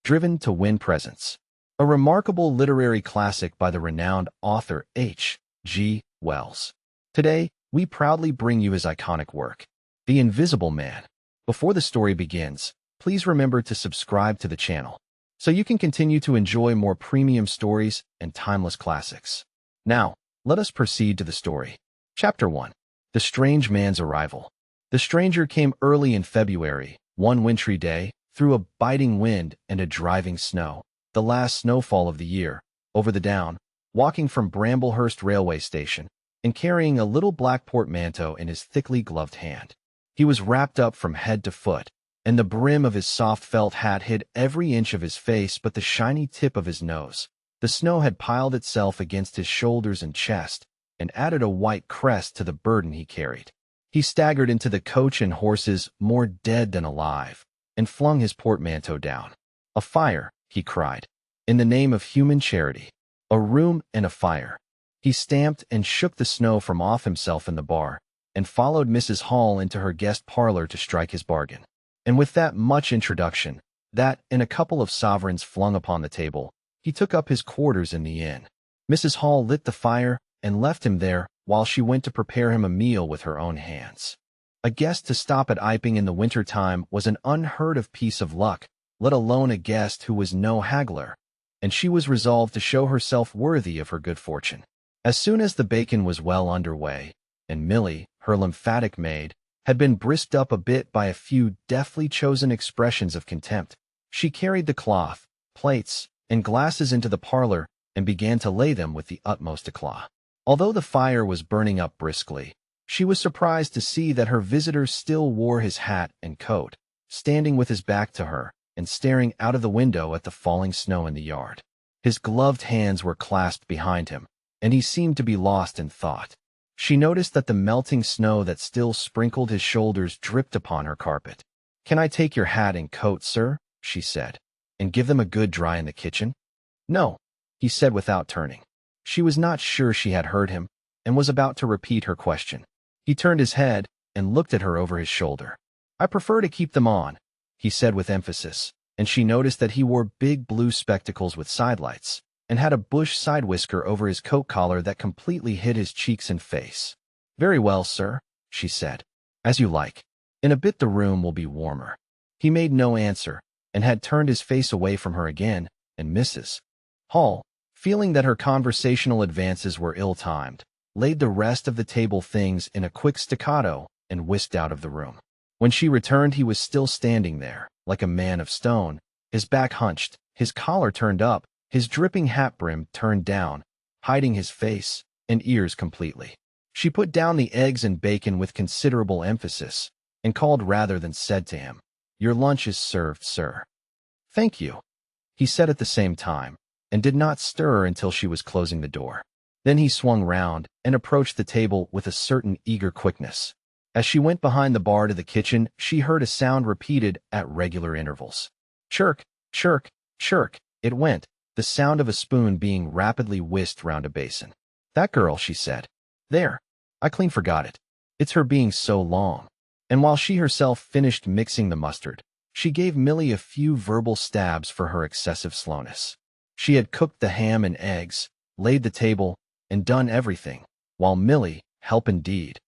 Driven to Win Presents, a remarkable literary classic by the renowned author H. G. Wells. Today, we proudly bring you his iconic work, The Invisible Man. Before the story begins, please remember to subscribe to the channel so you can continue to enjoy more premium stories and timeless classics. Now, let us proceed to the story. Chapter 1. The Strange Man's Arrival. The stranger came early in February, one wintry day, through a biting wind and a driving snow, the last snowfall of the year, over the down, walking from Bramblehurst railway station, and carrying a little black portmanteau in his thickly gloved hand. He was wrapped up from head to foot, and the brim of his soft felt hat hid every inch of his face but the shiny tip of his nose. The snow had piled itself against his shoulders and chest, and added a white crest to the burden he carried. He staggered into the coach and horses, more dead than alive, and flung his portmanteau down. "A fire," he cried. "In the name of human charity. A room and a fire." He stamped and shook the snow from off himself in the bar, and followed Mrs. Hall into her guest parlor to strike his bargain. And with that much introduction, that and a couple of sovereigns flung upon the table, he took up his quarters in the inn. Mrs. Hall lit the fire and left him there while she went to prepare him a meal with her own hands. A guest to stop at Iping in the winter time was an unheard-of piece of luck, let alone a guest who was no haggler, and she was resolved to show herself worthy of her good fortune. As soon as the bacon was well under way, and Milly, her lymphatic maid, had been brisked up a bit by a few deftly chosen expressions of contempt, she carried the cloth, plates, and glasses into the parlor and began to lay them with the utmost eclat. Although the fire was burning up briskly, she was surprised to see that her visitor still wore his hat and coat, standing with his back to her and staring out of the window at the falling snow in the yard. His gloved hands were clasped behind him, and he seemed to be lost in thought. She noticed that the melting snow that still sprinkled his shoulders dripped upon her carpet. "Can I take your hat and coat, sir?" she said, "and give them a good dry in the kitchen?" "No," he said without turning. She was not sure she had heard him, and was about to repeat her question. He turned his head and looked at her over his shoulder. "I prefer to keep them on," he said with emphasis, and she noticed that he wore big blue spectacles with sidelights, and had a bush side whisker over his coat collar that completely hid his cheeks and face. "Very well, sir," she said. "As you like. In a bit the room will be warmer." He made no answer, and had turned his face away from her again, and Mrs. Hall, feeling that her conversational advances were ill-timed, laid the rest of the table things in a quick staccato and whisked out of the room. When she returned, he was still standing there, like a man of stone, his back hunched, his collar turned up, his dripping hat brim turned down, hiding his face and ears completely. She put down the eggs and bacon with considerable emphasis, and called rather than said to him, "Your lunch is served, sir." "Thank you," he said at the same time, and did not stir until she was closing the door. Then he swung round and approached the table with a certain eager quickness. As she went behind the bar to the kitchen, she heard a sound repeated at regular intervals. Chirk, chirk, chirk, it went, the sound of a spoon being rapidly whisked round a basin. "That girl," she said. "There, I clean forgot it. It's her being so long." And while she herself finished mixing the mustard, she gave Milly a few verbal stabs for her excessive slowness. She had cooked the ham and eggs, laid the table, and done everything, while Milly, help indeed,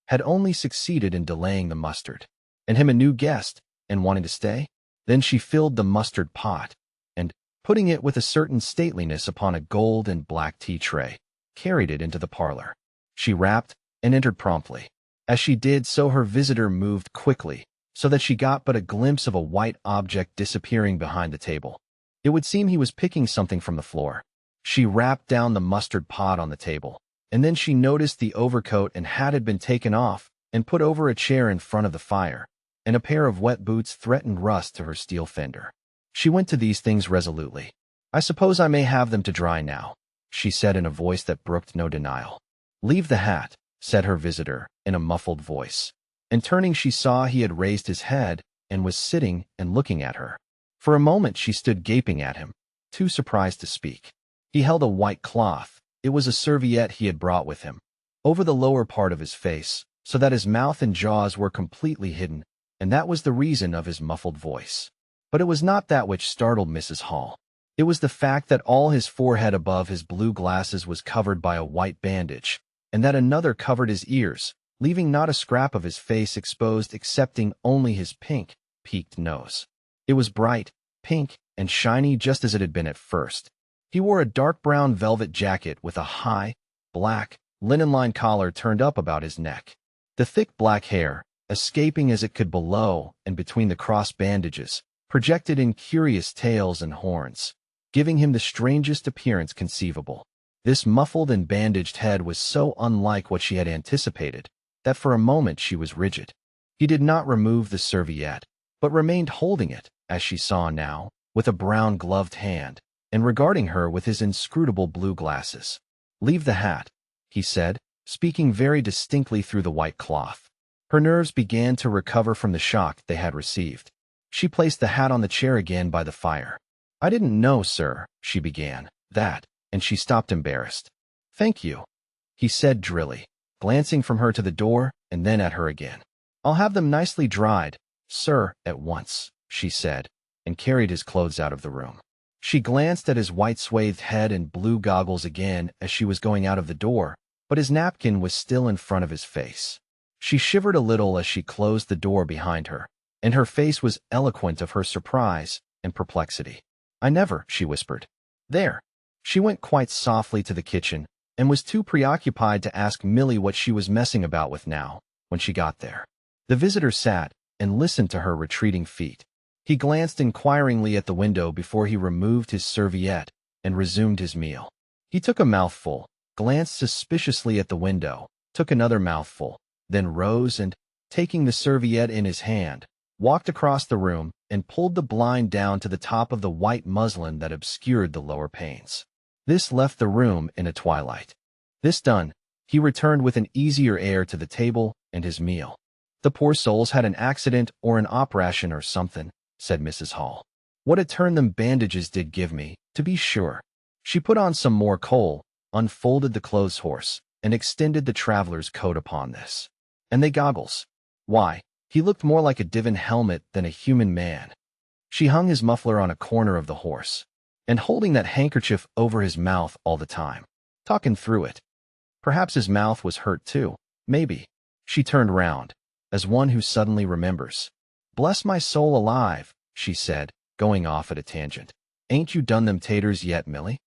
had only succeeded in delaying the mustard. And him a new guest, and wanting to stay? Then she filled the mustard pot, and, putting it with a certain stateliness upon a gold and black tea tray, carried it into the parlor. She rapped and entered promptly. As she did so, her visitor moved quickly, so that she got but a glimpse of a white object disappearing behind the table. It would seem he was picking something from the floor. She rapped down the mustard pot on the table, and then she noticed the overcoat and hat had been taken off and put over a chair in front of the fire, and a pair of wet boots threatened rust to her steel fender. She went to these things resolutely. "I suppose I may have them to dry now," she said in a voice that brooked no denial. "Leave the hat," said her visitor in a muffled voice, and turning she saw he had raised his head and was sitting and looking at her. For a moment she stood gaping at him, too surprised to speak. He held a white cloth, it was a serviette he had brought with him, over the lower part of his face, so that his mouth and jaws were completely hidden, and that was the reason of his muffled voice. But it was not that which startled Mrs. Hall. It was the fact that all his forehead above his blue glasses was covered by a white bandage, and that another covered his ears, leaving not a scrap of his face exposed excepting only his pink, peaked nose. It was bright, pink, and shiny just as it had been at first. He wore a dark brown velvet jacket with a high, black, linen-lined collar turned up about his neck. The thick black hair, escaping as it could below and between the crossed bandages, projected in curious tails and horns, giving him the strangest appearance conceivable. This muffled and bandaged head was so unlike what she had anticipated that for a moment she was rigid. He did not remove the serviette, but remained holding it, as she saw now, with a brown gloved hand, and regarding her with his inscrutable blue glasses. "Leave the hat," he said, speaking very distinctly through the white cloth. Her nerves began to recover from the shock they had received. She placed the hat on the chair again by the fire. "I didn't know, sir," she began, "that," and she stopped embarrassed. "Thank you," he said drily, glancing from her to the door and then at her again. "I'll have them nicely dried, sir, at once," she said, and carried his clothes out of the room. She glanced at his white swathed head and blue goggles again as she was going out of the door, but his napkin was still in front of his face. She shivered a little as she closed the door behind her, and her face was eloquent of her surprise and perplexity. "I never," she whispered. "There." She went quite softly to the kitchen and was too preoccupied to ask Millie what she was messing about with now, when she got there. The visitor sat and listened to her retreating feet. He glanced inquiringly at the window before he removed his serviette and resumed his meal. He took a mouthful, glanced suspiciously at the window, took another mouthful, then rose and, taking the serviette in his hand, walked across the room and pulled the blind down to the top of the white muslin that obscured the lower panes. This left the room in a twilight. This done, he returned with an easier air to the table and his meal. "The poor souls had an accident or an operation or something," said Mrs. Hall. "What a turn them bandages did give me, to be sure." She put on some more coal, unfolded the clothes horse, and extended the traveler's coat upon this. "And they goggles. Why, he looked more like a divan helmet than a human man." She hung his muffler on a corner of the horse, and holding that handkerchief over his mouth all the time, talking through it. Perhaps his mouth was hurt too, maybe. She turned round, as one who suddenly remembers. "Bless my soul alive," she said, going off at a tangent. "Ain't you done them taters yet, Millie?"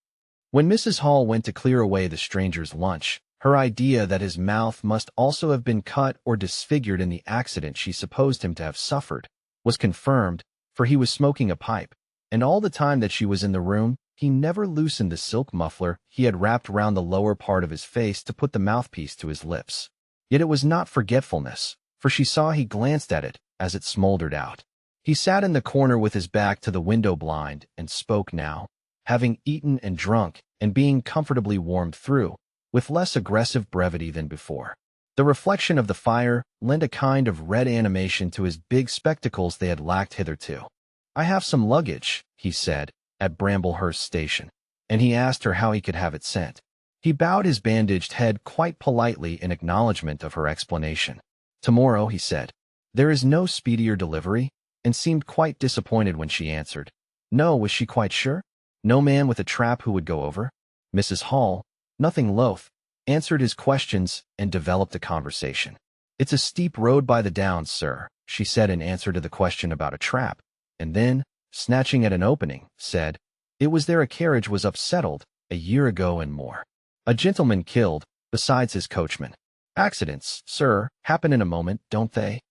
When Mrs. Hall went to clear away the stranger's lunch, her idea that his mouth must also have been cut or disfigured in the accident she supposed him to have suffered was confirmed, for he was smoking a pipe, and all the time that she was in the room, he never loosened the silk muffler he had wrapped round the lower part of his face to put the mouthpiece to his lips. Yet it was not forgetfulness, for she saw he glanced at it as it smoldered out. He sat in the corner with his back to the window blind and spoke now, having eaten and drunk and being comfortably warmed through, with less aggressive brevity than before. The reflection of the fire lent a kind of red animation to his big spectacles they had lacked hitherto. "I have some luggage," he said, "at Bramblehurst Station," and he asked her how he could have it sent. He bowed his bandaged head quite politely in acknowledgment of her explanation. "Tomorrow," he said. "There is no speedier delivery," and seemed quite disappointed when she answered. No, was she quite sure? No man with a trap who would go over? Mrs. Hall, nothing loath, answered his questions and developed a conversation. "It's a steep road by the downs, sir," she said in answer to the question about a trap, and then, snatching at an opening, said, "It was there a carriage was upsettled, a year ago and more. A gentleman killed, besides his coachman. Accidents, sir, happen in a moment, don't they?"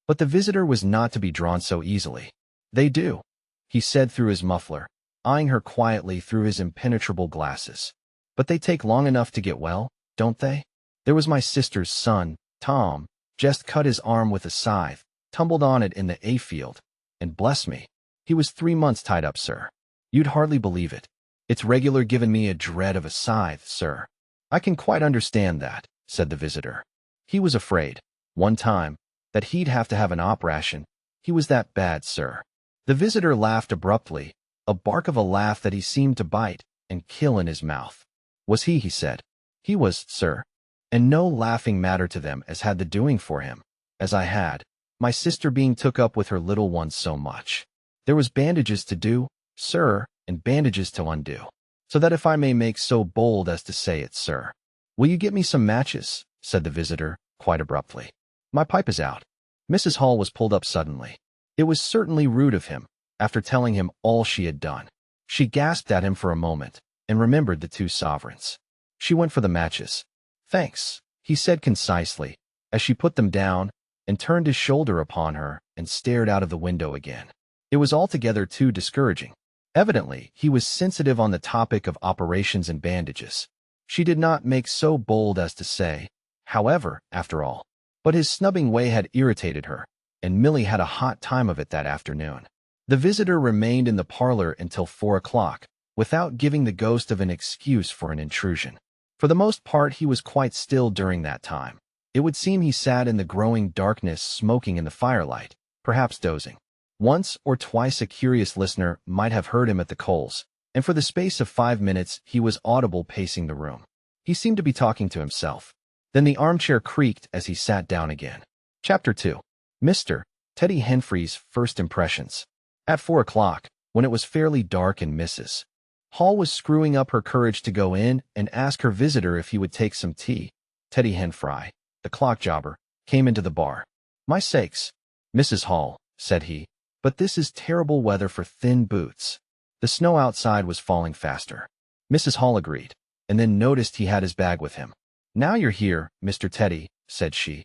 But the visitor was not to be drawn so easily. "They do," he said through his muffler, eyeing her quietly through his impenetrable glasses. "But they take long enough to get well, don't they? There was my sister's son, Tom, just cut his arm with a scythe, tumbled on it in the A-field, and bless me, he was 3 months tied up, sir. You'd hardly believe it. It's regular given me a dread of a scythe, sir." "I can quite understand that," said the visitor. "He was afraid, one time, that he'd have to have an operation. He was that bad, sir." The visitor laughed abruptly, a bark of a laugh that he seemed to bite and kill in his mouth. "Was he?" he said. "He was, sir. And no laughing matter to them as had the doing for him, as I had, my sister being took up with her little ones so much. There was bandages to do, sir, and bandages to undo. So that if I may make so bold as to say it, sir. Will you get me some matches? Said the visitor, quite abruptly. My pipe is out. Mrs. Hall was pulled up suddenly. It was certainly rude of him, after telling him all she had done. She gasped at him for a moment, and remembered the 2 sovereigns. She went for the matches. Thanks, he said concisely, as she put them down, and turned his shoulder upon her, and stared out of the window again. It was altogether too discouraging. Evidently, he was sensitive on the topic of operations and bandages. She did not make so bold as to say, however, after all. But his snubbing way had irritated her, and Millie had a hot time of it that afternoon. The visitor remained in the parlor until 4 o'clock, without giving the ghost of an excuse for an intrusion. For the most part, he was quite still during that time. It would seem he sat in the growing darkness smoking in the firelight, perhaps dozing. Once or twice a curious listener might have heard him at the coals, and for the space of 5 minutes he was audible pacing the room. He seemed to be talking to himself. Then the armchair creaked as he sat down again. Chapter 2. Mr. Teddy Henfrey's First Impressions. At 4 o'clock, when it was fairly dark and Mrs. Hall was screwing up her courage to go in and ask her visitor if he would take some tea, Teddy Henfrey, the clock jobber, came into the bar. My sakes, Mrs. Hall, said he, but this is terrible weather for thin boots. The snow outside was falling faster. Mrs. Hall agreed, and then noticed he had his bag with him. Now you're here, Mr. Teddy, said she.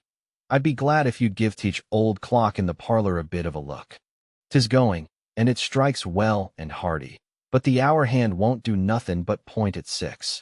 I'd be glad if you'd give teach old clock in the parlor a bit of a look. 'Tis going, and it strikes well and hearty, but the hour hand won't do nothin' but point at 6.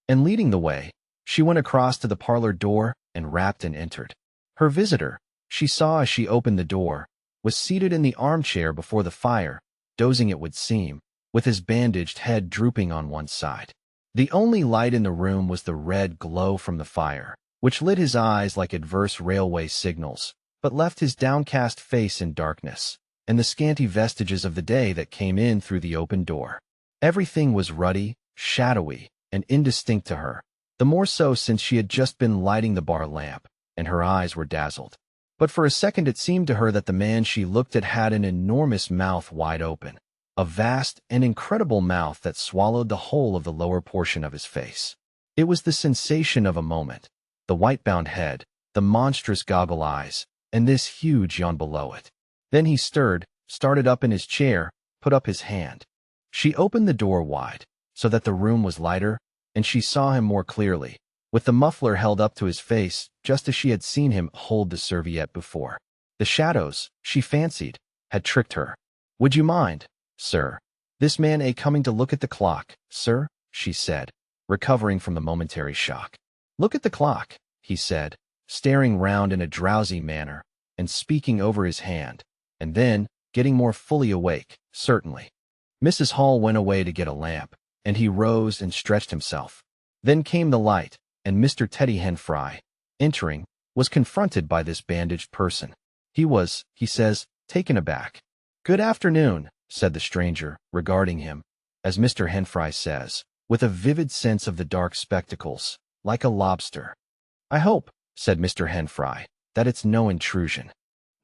And leading the way, she went across to the parlor door and rapped and entered. Her visitor, she saw as she opened the door, was seated in the armchair before the fire, dozing it would seem, with his bandaged head drooping on one side. The only light in the room was the red glow from the fire, which lit his eyes like adverse railway signals, but left his downcast face in darkness, and the scanty vestiges of the day that came in through the open door. Everything was ruddy, shadowy, and indistinct to her, the more so since she had just been lighting the bar lamp, and her eyes were dazzled. But for a second it seemed to her that the man she looked at had an enormous mouth wide open, a vast and incredible mouth that swallowed the whole of the lower portion of his face. It was the sensation of a moment, the white-bound head, the monstrous goggle eyes, and this huge yawn below it. Then he started up in his chair, put up his hand. She opened the door wide, so that the room was lighter, and she saw him more clearly, with the muffler held up to his face, just as she had seen him hold the serviette before. The shadows, she fancied, had tricked her. Would you mind, sir, this man coming to look at the clock, sir? She said, recovering from the momentary shock. Look at the clock, he said, staring round in a drowsy manner, and speaking over his hand, and then, getting more fully awake, certainly. Mrs. Hall went away to get a lamp, and he rose and stretched himself. Then came the light, and Mr. Teddy Henfrey, entering, was confronted by this bandaged person. He was, he says, taken aback. Good afternoon, said the stranger, regarding him, as Mr. Henfrey says, with a vivid sense of the dark spectacles, like a lobster. I hope, said Mr. Henfrey, that it's no intrusion.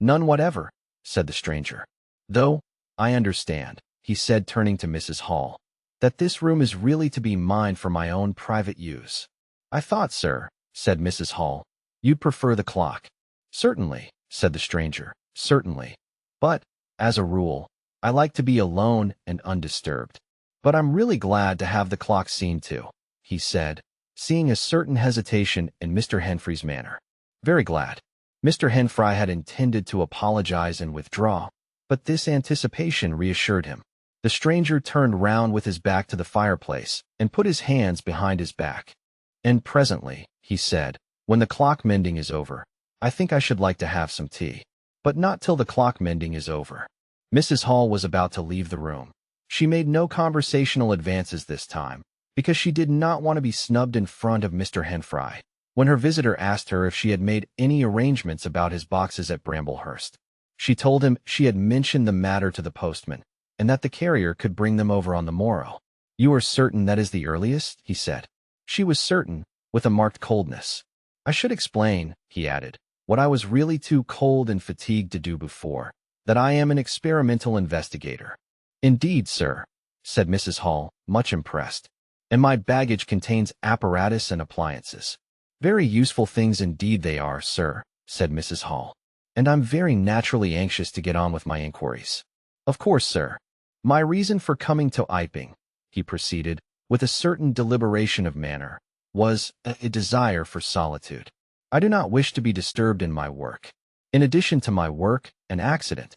None whatever, said the stranger. Though, I understand, he said, turning to Mrs. Hall, that this room is really to be mine for my own private use. I thought, sir, said Mrs. Hall, you'd prefer the clock. Certainly, said the stranger, certainly. But, as a rule, I like to be alone and undisturbed. But I'm really glad to have the clock seen to, he said, seeing a certain hesitation in Mr. Henfrey's manner. Very glad. Mr. Henfrey had intended to apologize and withdraw, but this anticipation reassured him. The stranger turned round with his back to the fireplace and put his hands behind his back. And presently, he said, when the clock mending is over, I think I should like to have some tea. But not till the clock mending is over. Mrs. Hall was about to leave the room. She made no conversational advances this time, because she did not want to be snubbed in front of Mr. Henfrey, when her visitor asked her if she had made any arrangements about his boxes at Bramblehurst. She told him she had mentioned the matter to the postman, and that the carrier could bring them over on the morrow. You are certain that is the earliest? He said. She was certain, with a marked coldness. I should explain, he added, what I was really too cold and fatigued to do before, that I am an experimental investigator." "Indeed, sir," said Mrs. Hall, much impressed. "And my baggage contains apparatus and appliances." "Very useful things indeed they are, sir," said Mrs. Hall. "And I'm very naturally anxious to get on with my inquiries." "Of course, sir. My reason for coming to Iping," he proceeded, with a certain deliberation of manner, "was a desire for solitude. I do not wish to be disturbed in my work. In addition to my work, an accident—"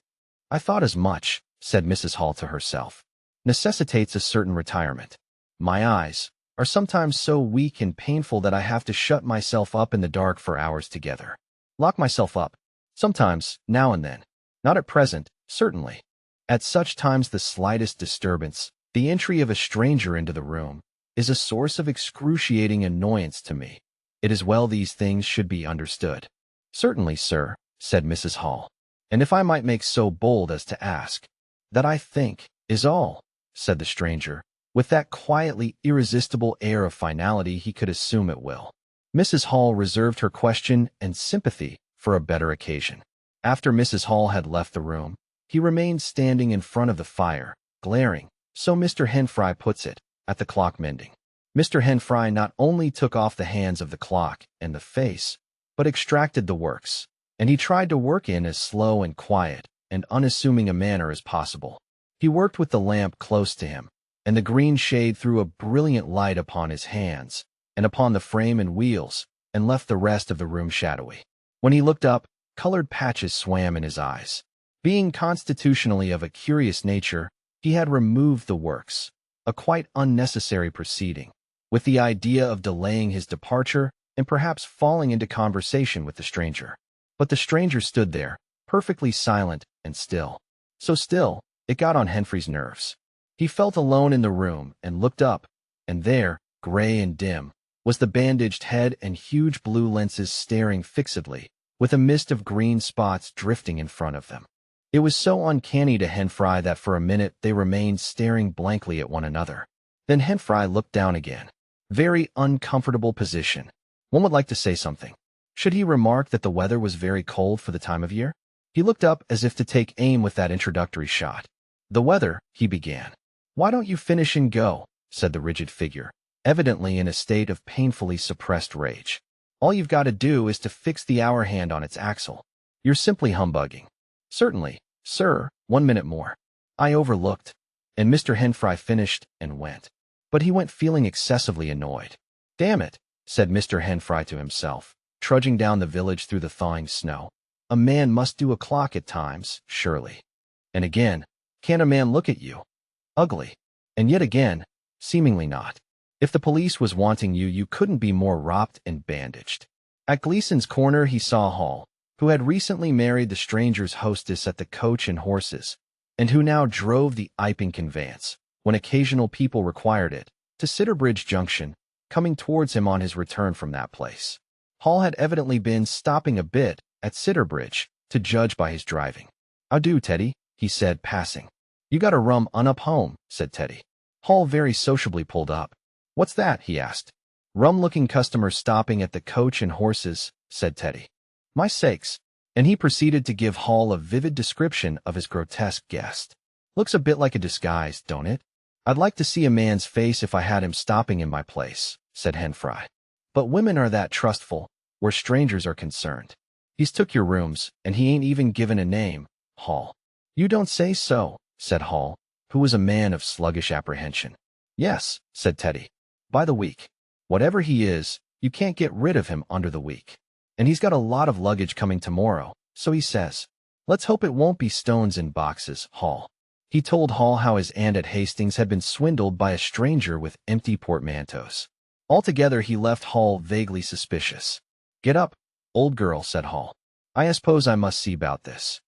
"I thought as much," said Mrs. Hall to herself, "necessitates a certain retirement. My eyes are sometimes so weak and painful that I have to shut myself up in the dark for hours together. Lock myself up. Sometimes, now and then. Not at present, certainly. At such times the slightest disturbance, the entry of a stranger into the room, is a source of excruciating annoyance to me. It is well these things should be understood." "Certainly, sir," said Mrs. Hall. "And if I might make so bold as to ask—" "That I think is all," said the stranger, with that quietly irresistible air of finality he could assume at will. Mrs. Hall reserved her question and sympathy for a better occasion. After Mrs. Hall had left the room, he remained standing in front of the fire, glaring, so Mr. Henfry puts it, at the clock mending. Mr. Henfry not only took off the hands of the clock and the face, but extracted the works, and he tried to work in as slow and quiet and unassuming a manner as possible. He worked with the lamp close to him, and the green shade threw a brilliant light upon his hands and upon the frame and wheels, and left the rest of the room shadowy. When he looked up, colored patches swam in his eyes. Being constitutionally of a curious nature, he had removed the works, a quite unnecessary proceeding, with the idea of delaying his departure and perhaps falling into conversation with the stranger. But the stranger stood there, perfectly silent and still. So still, it got on Henfrey's nerves. He felt alone in the room and looked up, and there, gray and dim, was the bandaged head and huge blue lenses staring fixedly, with a mist of green spots drifting in front of them. It was so uncanny to Henfry that for a minute they remained staring blankly at one another. Then Henfry looked down again. Very uncomfortable position. One would like to say something. Should he remark that the weather was very cold for the time of year? He looked up as if to take aim with that introductory shot. "The weather," he began. "Why don't you finish and go?" said the rigid figure, evidently in a state of painfully suppressed rage. "All you've got to do is to fix the hour hand on its axle. You're simply humbugging." "Certainly, sir, 1 minute more." "I overlooked." And Mr. Henfry finished and went. But he went feeling excessively annoyed. "Damn it," said Mr. Henfry to himself, trudging down the village through the thawing snow. "A man must do a clock at times, surely." And again, "Can't a man look at you? Ugly." And yet again, "Seemingly not. If the police was wanting you, you couldn't be more wropped and bandaged." At Gleason's Corner he saw Hall, who had recently married the stranger's hostess at the Coach and Horses, and who now drove the Iping conveyance, when occasional people required it, to Sidderbridge Junction, coming towards him on his return from that place. Hall had evidently been stopping a bit at Sidderbridge, to judge by his driving. "How do, Teddy?" he said, passing. "You got a rum un up home," said Teddy. Hall very sociably pulled up. "What's that?" he asked. "Rum-looking customer stopping at the Coach and Horses," said Teddy. "My sakes." And he proceeded to give Hall a vivid description of his grotesque guest. "Looks a bit like a disguise, don't it? I'd like to see a man's face if I had him stopping in my place," said Henfry. "But women are that trustful, where strangers are concerned. He's took your rooms, and he ain't even given a name, Hall." "You don't say so," said Hall, who was a man of sluggish apprehension. "Yes," said Teddy. "By the week. Whatever he is, you can't get rid of him under the week. And he's got a lot of luggage coming tomorrow, so he says. Let's hope it won't be stones in boxes, Hall." He told Hall how his aunt at Hastings had been swindled by a stranger with empty portmanteaus. Altogether, he left Hall vaguely suspicious. "Get up, old girl," said Hall. "I suppose I must see about this."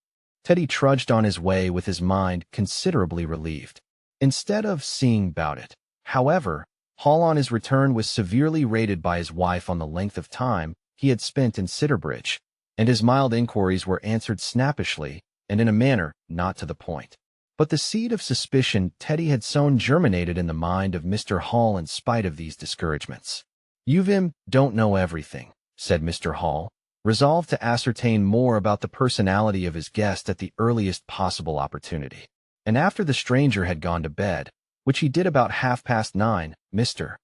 Teddy trudged on his way with his mind considerably relieved. Instead of seeing about it, however, Hall on his return was severely rated by his wife on the length of time he had spent in Sidderbridge, and his mild inquiries were answered snappishly and in a manner not to the point. But the seed of suspicion Teddy had sown germinated in the mind of Mr. Hall in spite of these discouragements. "You don't know everything," said Mr. Hall, resolved to ascertain more about the personality of his guest at the earliest possible opportunity. And after the stranger had gone to bed, which he did about 9:30, Mr.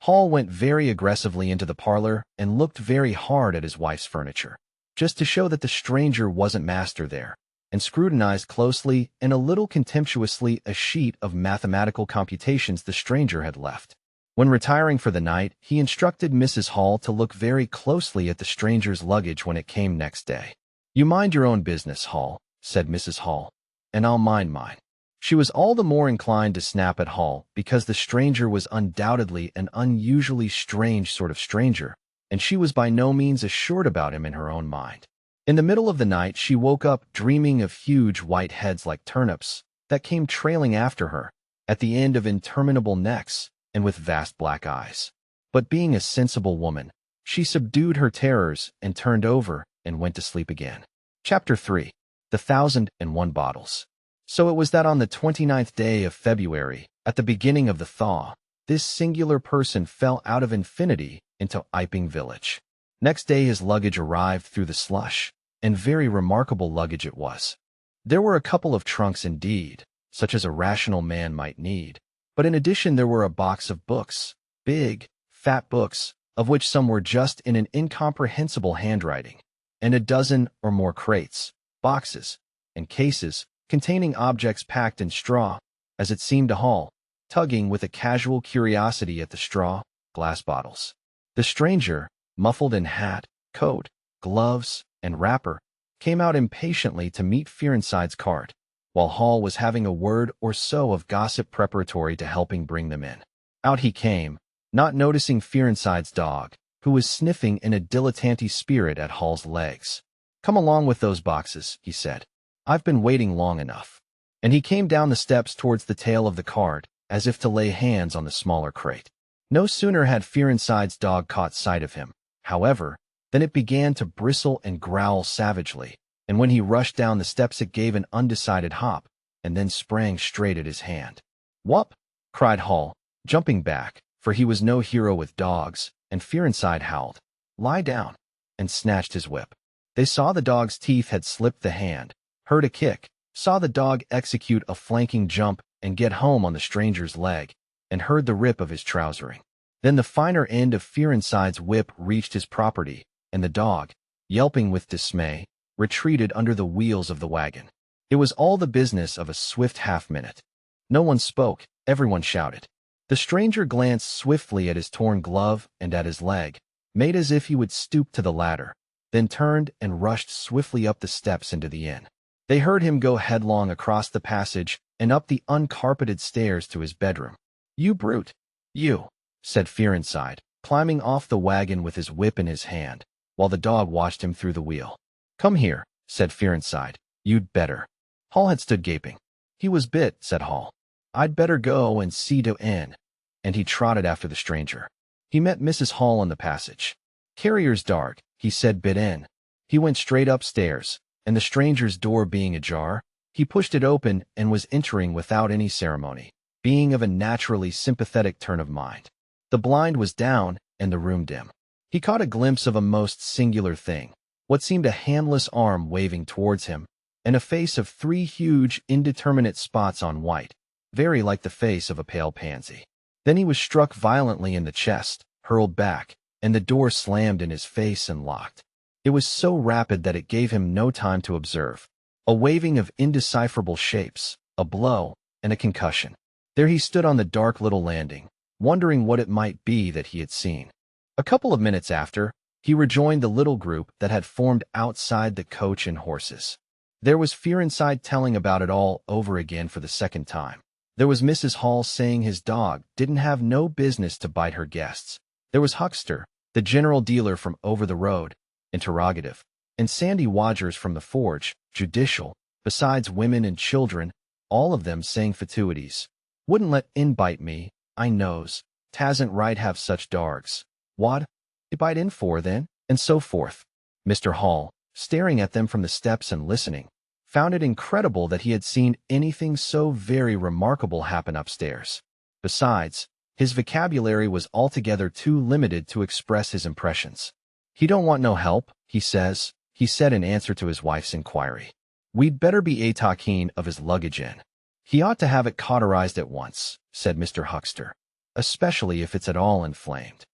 Hall went very aggressively into the parlor and looked very hard at his wife's furniture, just to show that the stranger wasn't master there, and scrutinized closely and a little contemptuously a sheet of mathematical computations the stranger had left. When retiring for the night, he instructed Mrs. Hall to look very closely at the stranger's luggage when it came next day. "You mind your own business, Hall," said Mrs. Hall, "and I'll mind mine." She was all the more inclined to snap at Hall because the stranger was undoubtedly an unusually strange sort of stranger, and she was by no means assured about him in her own mind. In the middle of the night, she woke up dreaming of huge white heads like turnips that came trailing after her, at the end of interminable necks, and with vast black eyes. But being a sensible woman, she subdued her terrors and turned over and went to sleep again. Chapter 3. The 1,001 Bottles. So it was that on the 29th day of February, at the beginning of the thaw, this singular person fell out of infinity into Iping village. Next day his luggage arrived through the slush, and very remarkable luggage it was. There were a couple of trunks indeed, such as a rational man might need, but in addition there were a box of books, big, fat books, of which some were just in an incomprehensible handwriting, and a dozen or more crates, boxes, and cases containing objects packed in straw, as it seemed to Hall, tugging with a casual curiosity at the straw, glass bottles. The stranger, muffled in hat, coat, gloves, and wrapper, came out impatiently to meet Fearenside's cart, while Hall was having a word or so of gossip preparatory to helping bring them in. Out he came, not noticing Fearenside's dog, who was sniffing in a dilettante spirit at Hall's legs. "Come along with those boxes," he said. "I've been waiting long enough." And he came down the steps towards the tail of the cart, as if to lay hands on the smaller crate. No sooner had Fearenside's dog caught sight of him, however, than it began to bristle and growl savagely, and when he rushed down the steps it gave an undecided hop, and then sprang straight at his hand. "Whup!" cried Hall, jumping back, for he was no hero with dogs, and Fearenside howled, "Lie down," and snatched his whip. They saw the dog's teeth had slipped the hand, heard a kick, saw the dog execute a flanking jump and get home on the stranger's leg, and heard the rip of his trousering. Then the finer end of Fearenside's whip reached his property, and the dog, yelping with dismay, retreated under the wheels of the wagon. It was all the business of a swift half-minute. No one spoke, everyone shouted. The stranger glanced swiftly at his torn glove and at his leg, made as if he would stoop to the latter, then turned and rushed swiftly up the steps into the inn. They heard him go headlong across the passage and up the uncarpeted stairs to his bedroom. "You brute, you," said Fearenside, climbing off the wagon with his whip in his hand, while the dog watched him through the wheel. "Come here," said Fearenside. "You'd better." Hall had stood gaping. "He was bit," said Hall. "I'd better go and see to inn." And he trotted after the stranger. He met Mrs. Hall in the passage. "Carrier's dark," he said, "bit in." He went straight upstairs, and the stranger's door being ajar, he pushed it open and was entering without any ceremony, being of a naturally sympathetic turn of mind. The blind was down and the room dim. He caught a glimpse of a most singular thing, what seemed a handless arm waving towards him, and a face of 3 huge, indeterminate spots on white, very like the face of a pale pansy. Then he was struck violently in the chest, hurled back, and the door slammed in his face and locked. It was so rapid that it gave him no time to observe. A waving of indecipherable shapes, a blow, and a concussion. There he stood on the dark little landing, wondering what it might be that he had seen. A couple of minutes after, he rejoined the little group that had formed outside the coach and horses. There was Fearenside telling about it all over again for the second time. There was Mrs. Hall saying his dog didn't have no business to bite her guests. There was Huckster, the general dealer from over the road, interrogative, and Sandy Wodgers from the forge, judicial, besides women and children, all of them saying fatuities. "Wouldn't let in bite me, I knows. Tasn't right have such dargs. What? They bite in for, then?" And so forth. Mr. Hall, staring at them from the steps and listening, found it incredible that he had seen anything so very remarkable happen upstairs. Besides, his vocabulary was altogether too limited to express his impressions. "He don't want no help, he says," he said in answer to his wife's inquiry. "We'd better be talking of his luggage in. He ought to have it cauterized at once," said Mr. Huckster, "especially if it's at all inflamed."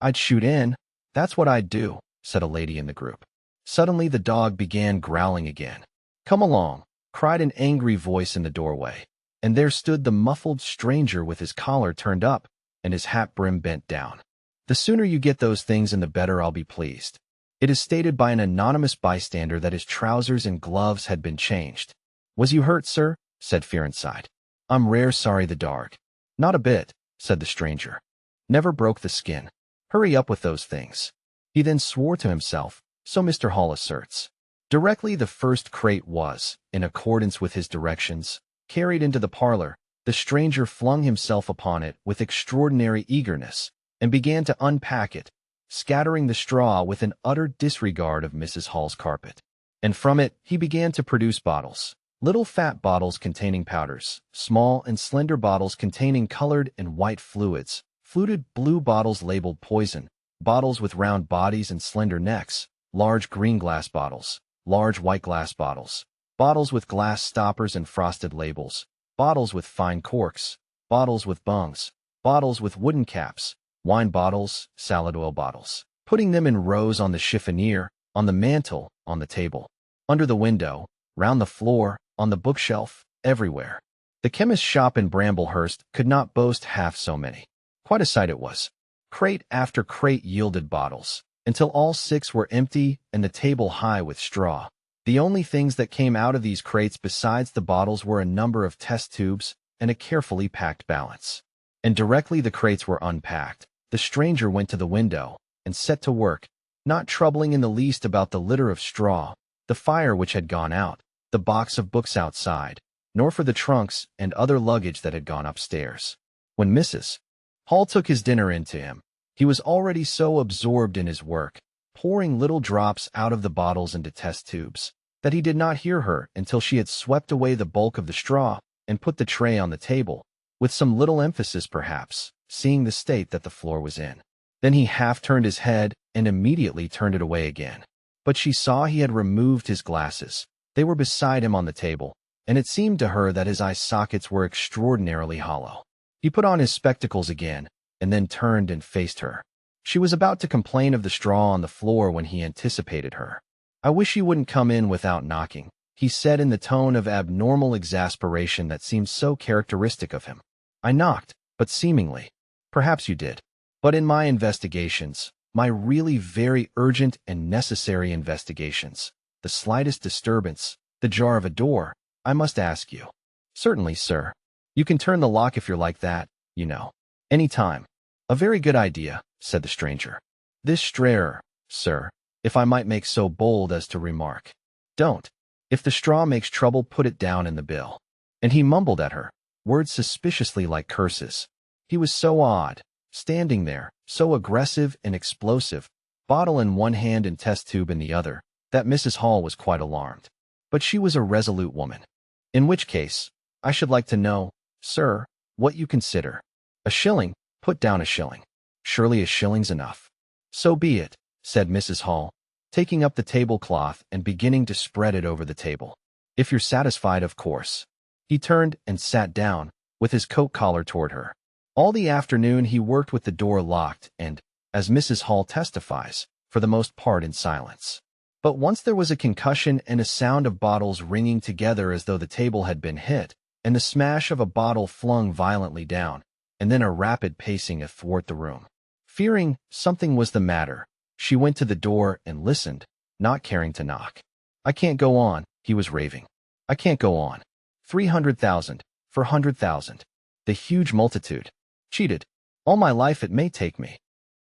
"I'd shoot in, that's what I'd do," said a lady in the group. Suddenly the dog began growling again. "Come along," cried an angry voice in the doorway, and there stood the muffled stranger with his collar turned up and his hat brim bent down. "The sooner you get those things in the better I'll be pleased." It is stated by an anonymous bystander that his trousers and gloves had been changed. "Was you hurt, sir?" said Fearenside. "I'm rare sorry the dog." "Not a bit," said the stranger. "Never broke the skin. Hurry up with those things." He then swore to himself, so Mr. Hall asserts. Directly the first crate was, in accordance with his directions, carried into the parlor, the stranger flung himself upon it with extraordinary eagerness and began to unpack it, scattering the straw with an utter disregard of Mrs. Hall's carpet. And from it he began to produce bottles. Little fat bottles containing powders, small and slender bottles containing colored and white fluids, fluted blue bottles labeled poison, bottles with round bodies and slender necks, large green glass bottles, large white glass bottles, bottles with glass stoppers and frosted labels, bottles with fine corks, bottles with bungs, bottles with wooden caps, wine bottles, salad oil bottles, putting them in rows on the chiffonier, on the mantel, on the table, under the window, round the floor, on the bookshelf, everywhere. The chemist's shop in Bramblehurst could not boast half so many. Quite a sight it was. Crate after crate yielded bottles, until all 6 were empty and the table high with straw. The only things that came out of these crates besides the bottles were a number of test tubes and a carefully packed balance. And directly the crates were unpacked, the stranger went to the window and set to work, not troubling in the least about the litter of straw, the fire which had gone out, the box of books outside, nor for the trunks and other luggage that had gone upstairs. When Mrs. Hall took his dinner in to him, he was already so absorbed in his work, pouring little drops out of the bottles into test tubes, that he did not hear her until she had swept away the bulk of the straw and put the tray on the table, with some little emphasis perhaps, seeing the state that the floor was in. Then he half turned his head and immediately turned it away again. But she saw he had removed his glasses. They were beside him on the table, and it seemed to her that his eye sockets were extraordinarily hollow. He put on his spectacles again, and then turned and faced her. She was about to complain of the straw on the floor when he anticipated her. "I wish you wouldn't come in without knocking," he said in the tone of abnormal exasperation that seemed so characteristic of him. "I knocked, but seemingly. Perhaps you did. But in my investigations, my really very urgent and necessary investigations, the slightest disturbance, the jar of a door, I must ask you." "Certainly, sir. You can turn the lock if you're like that, you know. Any time." "A very good idea," said the stranger. "This strayer, sir, if I might make so bold as to remark. Don't. If the straw makes trouble, put it down in the bill." And he mumbled at her, words suspiciously like curses. He was so odd, standing there, so aggressive and explosive, bottle in one hand and test tube in the other, that Mrs. Hall was quite alarmed. But she was a resolute woman. "In which case, I should like to know, sir, what you consider. A shilling, put down a shilling. Surely a shilling's enough." "So be it," said Mrs. Hall, taking up the tablecloth and beginning to spread it over the table. "If you're satisfied, of course." He turned and sat down, with his coat collar toward her. All the afternoon he worked with the door locked and, as Mrs. Hall testifies, for the most part in silence. But once there was a concussion and a sound of bottles ringing together as though the table had been hit, and the smash of a bottle flung violently down, and then a rapid pacing athwart the room. Fearing something was the matter, she went to the door and listened, not caring to knock. "I can't go on," he was raving. "I can't go on. 300,000, 400,000. The huge multitude. Cheated. All my life it may take me.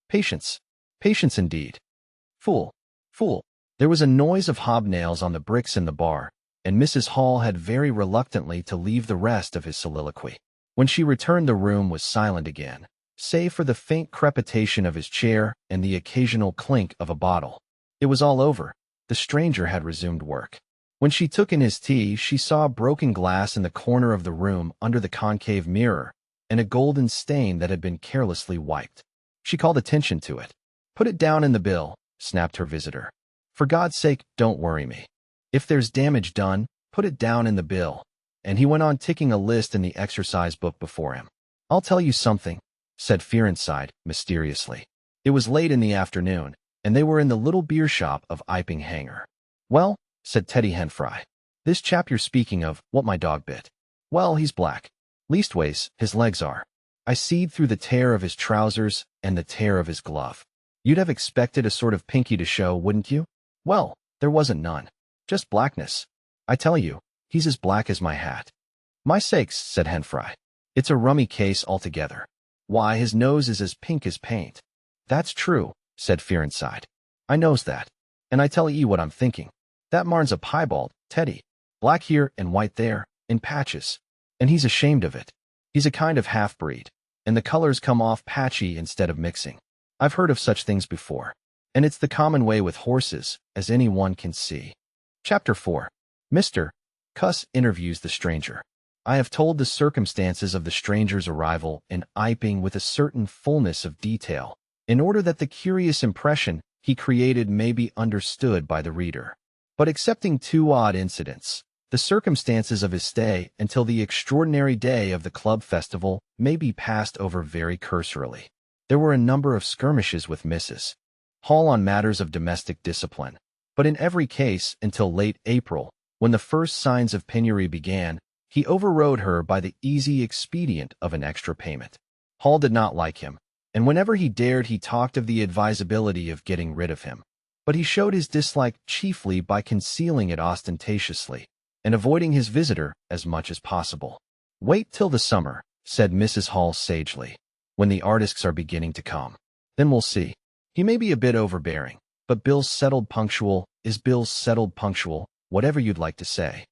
Patience. Patience indeed. Fool. Fool." There was a noise of hobnails on the bricks in the bar, and Mrs. Hall had very reluctantly to leave the rest of his soliloquy. When she returned, the room was silent again, save for the faint crepitation of his chair and the occasional clink of a bottle. It was all over. The stranger had resumed work. When she took in his tea, she saw broken glass in the corner of the room under the concave mirror, and a golden stain that had been carelessly wiped. She called attention to it. "Put it down in the bill," snapped her visitor. For God's sake, don't worry me. If there's damage done, put it down in the bill. And he went on ticking a list in the exercise book before him. I'll tell you something, said Fearenside, mysteriously. It was late in the afternoon, and they were in the little beer shop of Iping Hanger. Well, said Teddy Henfry, this chap you're speaking of, what my dog bit. Well, he's black. Leastways, his legs are. I seed through the tear of his trousers and the tear of his glove. You'd have expected a sort of pinky to show, wouldn't you? Well, there wasn't none. Just blackness. I tell you, he's as black as my hat. My sakes, said Henfry. It's a rummy case altogether. Why, his nose is as pink as paint. That's true, said Fearenside. I knows that. And I tell ye what I'm thinking. That marn's a piebald, Teddy. Black here and white there, in patches. And he's ashamed of it. He's a kind of half-breed, and the colors come off patchy instead of mixing. I've heard of such things before. And it's the common way with horses, as any one can see. Chapter 4. Mr. Cuss interviews the stranger. I have told the circumstances of the stranger's arrival in Iping with a certain fullness of detail, in order that the curious impression he created may be understood by the reader. But excepting two odd incidents, the circumstances of his stay until the extraordinary day of the club festival may be passed over very cursorily. There were a number of skirmishes with Mrs. Hall on matters of domestic discipline, but in every case until late April, when the first signs of penury began, he overrode her by the easy expedient of an extra payment. Hall did not like him, and whenever he dared he talked of the advisability of getting rid of him. But he showed his dislike chiefly by concealing it ostentatiously, and avoiding his visitor as much as possible. Wait till the summer, said Mrs. Hall sagely, when the artists are beginning to come. Then we'll see. He may be a bit overbearing, but Bill's settled punctual is Bill's settled punctual, whatever you'd like to say.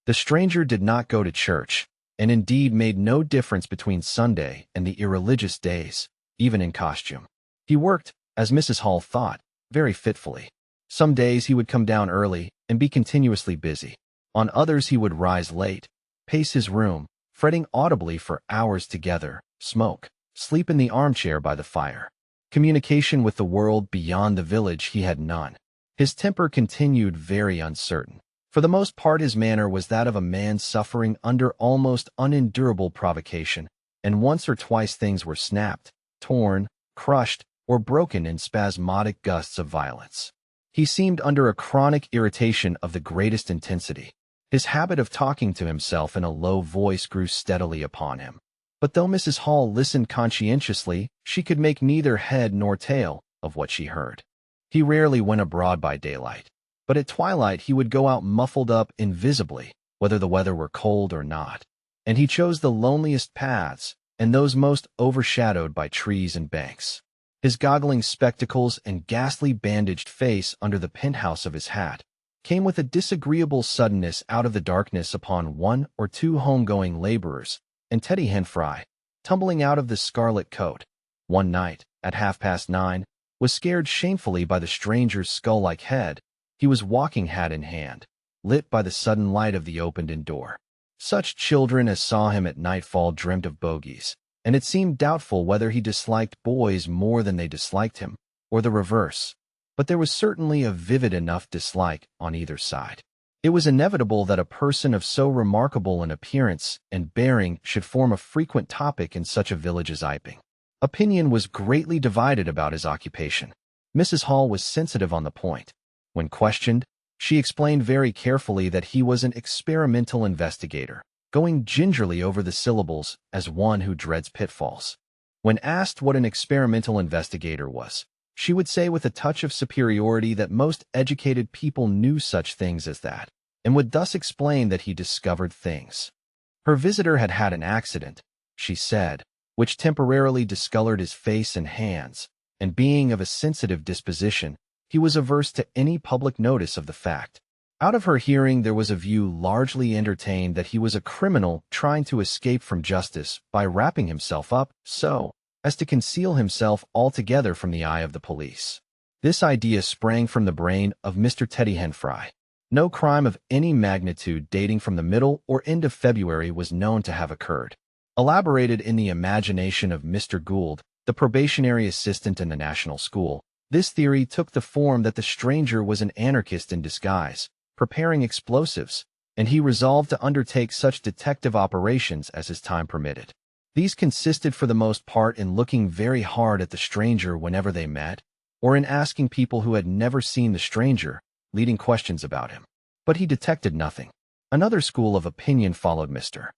The stranger did not go to church, and indeed made no difference between Sunday and the irreligious days, even in costume. He worked, as Mrs. Hall thought, very fitfully. Some days he would come down early and be continuously busy. On others he would rise late, pace his room, fretting audibly for hours together, smoke, sleep in the armchair by the fire. Communication with the world beyond the village he had none. His temper continued very uncertain. For the most part his manner was that of a man suffering under almost unendurable provocation, and once or twice things were snapped, torn, crushed, or broken in spasmodic gusts of violence. He seemed under a chronic irritation of the greatest intensity. His habit of talking to himself in a low voice grew steadily upon him. But though Mrs. Hall listened conscientiously, she could make neither head nor tail of what she heard. He rarely went abroad by daylight, but at twilight he would go out muffled up invisibly, whether the weather were cold or not, and he chose the loneliest paths, and those most overshadowed by trees and banks. His goggling spectacles and ghastly bandaged face under the penthouse of his hat came with a disagreeable suddenness out of the darkness upon one or two home-going laborers, and Teddy Henfry, tumbling out of the scarlet coat, one night, at 9:30, was scared shamefully by the stranger's skull-like head. He was walking hat in hand, lit by the sudden light of the opened-in door. Such children as saw him at nightfall dreamt of bogies, and it seemed doubtful whether he disliked boys more than they disliked him, or the reverse. But there was certainly a vivid enough dislike on either side. It was inevitable that a person of so remarkable an appearance and bearing should form a frequent topic in such a village as Iping. Opinion was greatly divided about his occupation. Mrs. Hall was sensitive on the point. When questioned, she explained very carefully that he was an experimental investigator, going gingerly over the syllables as one who dreads pitfalls. When asked what an experimental investigator was, she would say with a touch of superiority that most educated people knew such things as that, and would thus explain that he discovered things. Her visitor had had an accident, she said, which temporarily discolored his face and hands, and being of a sensitive disposition, he was averse to any public notice of the fact. Out of her hearing there was a view largely entertained that he was a criminal trying to escape from justice by wrapping himself up so as to conceal himself altogether from the eye of the police. This idea sprang from the brain of Mr. Teddy Henfry. No crime of any magnitude dating from the middle or end of February was known to have occurred. Elaborated in the imagination of Mr. Gould, the probationary assistant in the National School, This theory took the form that the stranger was an anarchist in disguise, preparing explosives, and he resolved to undertake such detective operations as his time permitted. These consisted for the most part in looking very hard at the stranger whenever they met, or in asking people who had never seen the stranger, leading questions about him. But he detected nothing. Another school of opinion followed Mr.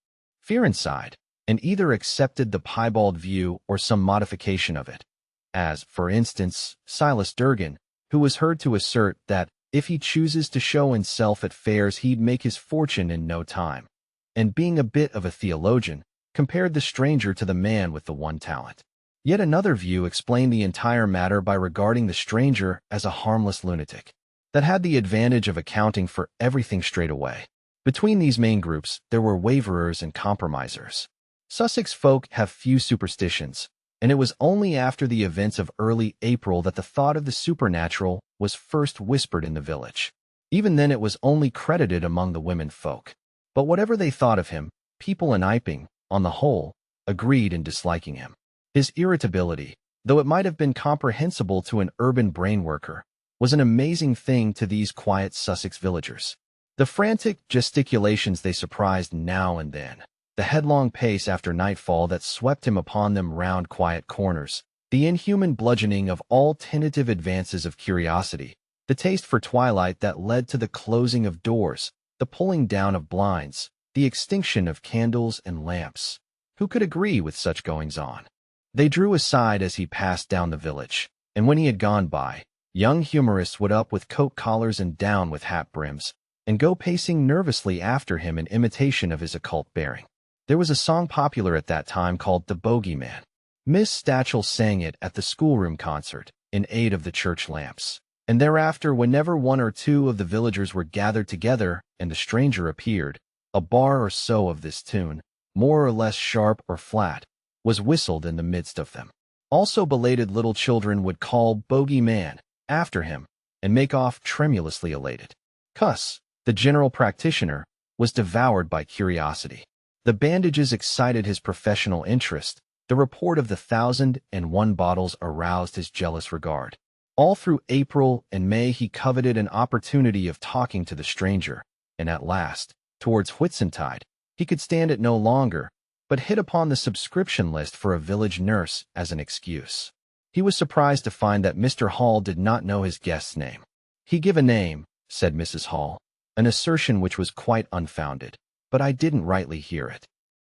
Fearenside, and either accepted the piebald view or some modification of it, as, for instance, Silas Durgan, who was heard to assert that, if he chooses to show himself at fairs he'd make his fortune in no time, and being a bit of a theologian, compared the stranger to the man with the one talent. Yet another view explained the entire matter by regarding the stranger as a harmless lunatic that had the advantage of accounting for everything straight away. Between these main groups, there were waverers and compromisers. Sussex folk have few superstitions, and it was only after the events of early April that the thought of the supernatural was first whispered in the village. Even then it was only credited among the women folk. But whatever they thought of him, people in Iping, on the whole, agreed in disliking him. His irritability, though it might have been comprehensible to an urban brain worker, was an amazing thing to these quiet Sussex villagers. The frantic gesticulations they surprised now and then, the headlong pace after nightfall that swept him upon them round quiet corners, the inhuman bludgeoning of all tentative advances of curiosity, the taste for twilight that led to the closing of doors, the pulling down of blinds, the extinction of candles and lamps. Who could agree with such goings-on? They drew aside as he passed down the village, and when he had gone by, young humorists would up with coat collars and down with hat brims, and go pacing nervously after him in imitation of his occult bearing. There was a song popular at that time called The Bogeyman. Miss Stachel sang it at the schoolroom concert, in aid of the church lamps. And thereafter, whenever one or two of the villagers were gathered together and the stranger appeared, a bar or so of this tune, more or less sharp or flat, was whistled in the midst of them. Also belated little children would call Bogey Man after him and make off tremulously elated. Cuss, the general practitioner, was devoured by curiosity. The bandages excited his professional interest. The report of the 1,001 bottles aroused his jealous regard. All through April and May he coveted an opportunity of talking to the stranger, and at last, towards Whitsuntide, he could stand it no longer, but hit upon the subscription list for a village nurse as an excuse. He was surprised to find that Mr. Hall did not know his guest's name. "He give a name," said Mrs. Hall, an assertion which was quite unfounded, "but I didn't rightly hear it."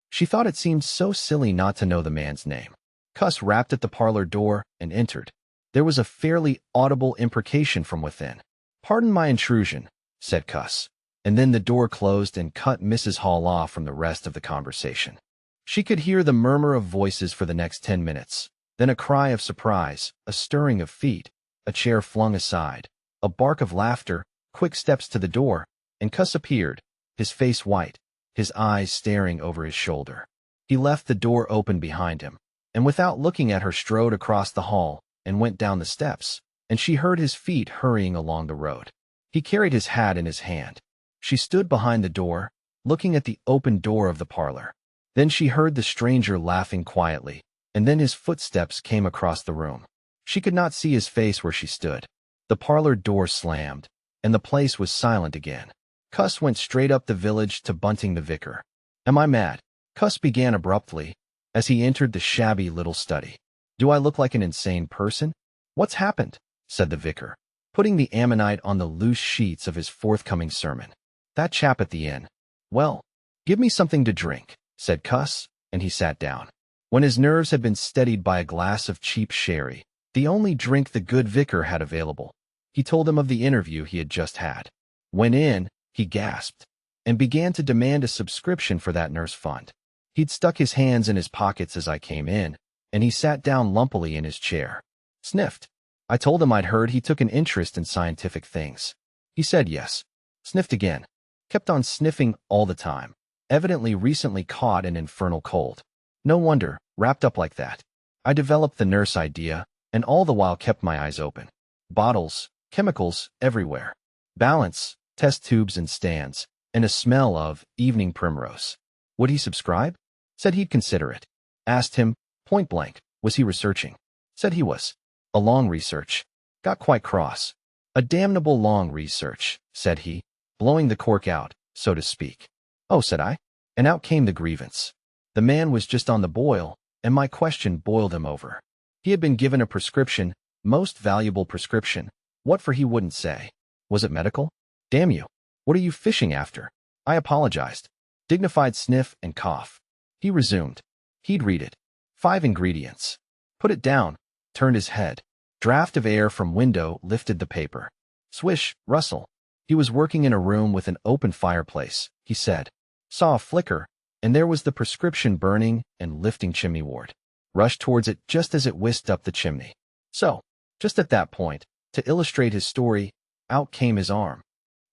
She thought it seemed so silly not to know the man's name. Cuss rapped at the parlor door and entered. There was a fairly audible imprecation from within. "Pardon my intrusion," said Cuss, and then the door closed and cut Mrs. Hall off from the rest of the conversation. She could hear the murmur of voices for the next 10 minutes, then a cry of surprise, a stirring of feet, a chair flung aside, a bark of laughter, quick steps to the door, and Cuss appeared, his face white, his eyes staring over his shoulder. He left the door open behind him, and without looking at her strode across the hall and went down the steps, and she heard his feet hurrying along the road. He carried his hat in his hand. She stood behind the door, looking at the open door of the parlor. Then she heard the stranger laughing quietly, and then his footsteps came across the room. She could not see his face where she stood. The parlor door slammed, and the place was silent again. Cuss went straight up the village to Bunting the vicar. "Am I mad?" Cuss began abruptly, as he entered the shabby little study. "Do I look like an insane person?" "What's happened?" said the vicar, putting the ammonite on the loose sheets of his forthcoming sermon. "That chap at the inn." "Well, give me something to drink," said Cuss, and he sat down. When his nerves had been steadied by a glass of cheap sherry, the only drink the good vicar had available, he told him of the interview he had just had. When in, he gasped, and began to demand a subscription for that nurse fund. He'd stuck his hands in his pockets as I came in, and he sat down lumpily in his chair. Sniffed. I told him I'd heard he took an interest in scientific things. He said yes. Sniffed again. Kept on sniffing all the time. Evidently recently caught an infernal cold. No wonder, wrapped up like that. I developed the nurse idea, and all the while kept my eyes open. Bottles, chemicals, everywhere. Balance, test tubes and stands, and a smell of evening primrose. Would he subscribe? Said he'd consider it. Asked him, point blank, was he researching? Said he was. A long research. got quite cross. "A damnable long research," said he, blowing the cork out, so to speak. "Oh," said I, and out came the grievance. The man was just on the boil, and my question boiled him over. He had been given a prescription, most valuable prescription. What for he wouldn't say. Was it medical? "Damn you. What are you fishing after?" I apologized. Dignified sniff and cough. He resumed. He'd read it. 5 ingredients. Put it down. Turned his head. Draft of air from window lifted the paper. Swish, rustle. He was working in a room with an open fireplace, he said. Saw a flicker, and there was the prescription burning and lifting chimneyward. Rushed towards it just as it whisked up the chimney. So, just at that point, to illustrate his story, out came his arm.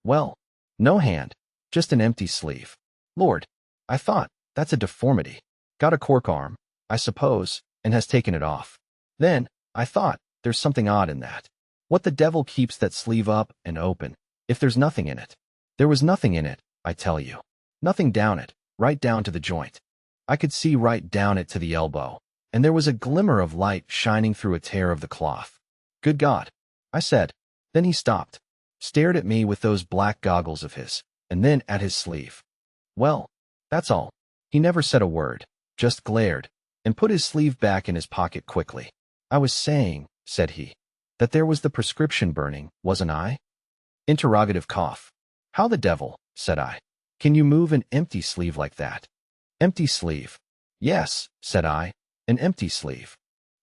Well, no hand, just an empty sleeve. Lord, I thought, that's a deformity. Got a cork arm, I suppose, and has taken it off. Then, I thought, there's something odd in that. What the devil keeps that sleeve up and open, if there's nothing in it? There was nothing in it, I tell you. Nothing down it, right down to the joint. I could see right down it to the elbow, and there was a glimmer of light shining through a tear of the cloth. Good God, I said. Then he stopped, stared at me with those black goggles of his, and then at his sleeve. Well, that's all. He never said a word, just glared, and put his sleeve back in his pocket quickly. I was saying, said he, that there was the prescription burning, wasn't I? Interrogative cough. How the devil, said I, can you move an empty sleeve like that? Empty sleeve. Yes, said I, an empty sleeve.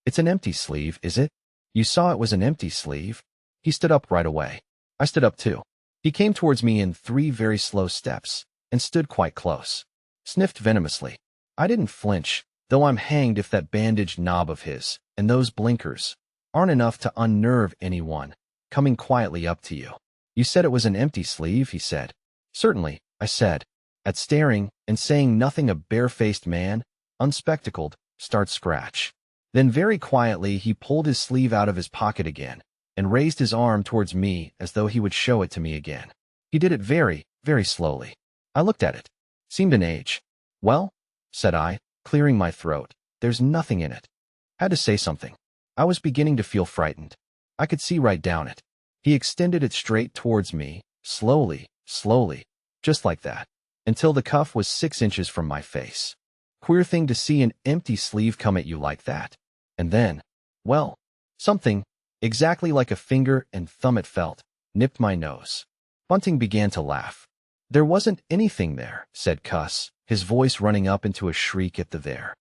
It's an empty sleeve, is it? You saw it was an empty sleeve? He stood up right away. I stood up too. He came towards me in 3 very slow steps, and stood quite close. Sniffed venomously. I didn't flinch, though I'm hanged if that bandaged knob of his, and those blinkers, aren't enough to unnerve anyone, coming quietly up to you. You said it was an empty sleeve, he said. Certainly, I said, at staring and saying nothing a barefaced man, unspectacled, start scratch. Then very quietly he pulled his sleeve out of his pocket again, and raised his arm towards me as though he would show it to me again. He did it very, very slowly. I looked at it. Seemed an age. Well, said I, clearing my throat, there's nothing in it. Had to say something. I was beginning to feel frightened. I could see right down it. He extended it straight towards me, slowly, slowly, just like that, until the cuff was 6 inches from my face. Queer thing to see an empty sleeve come at you like that. And then, well, something, exactly like a finger and thumb it felt, nipped my nose. Bunting began to laugh. There wasn't anything there, said Cuss, his voice running up into a shriek at the there.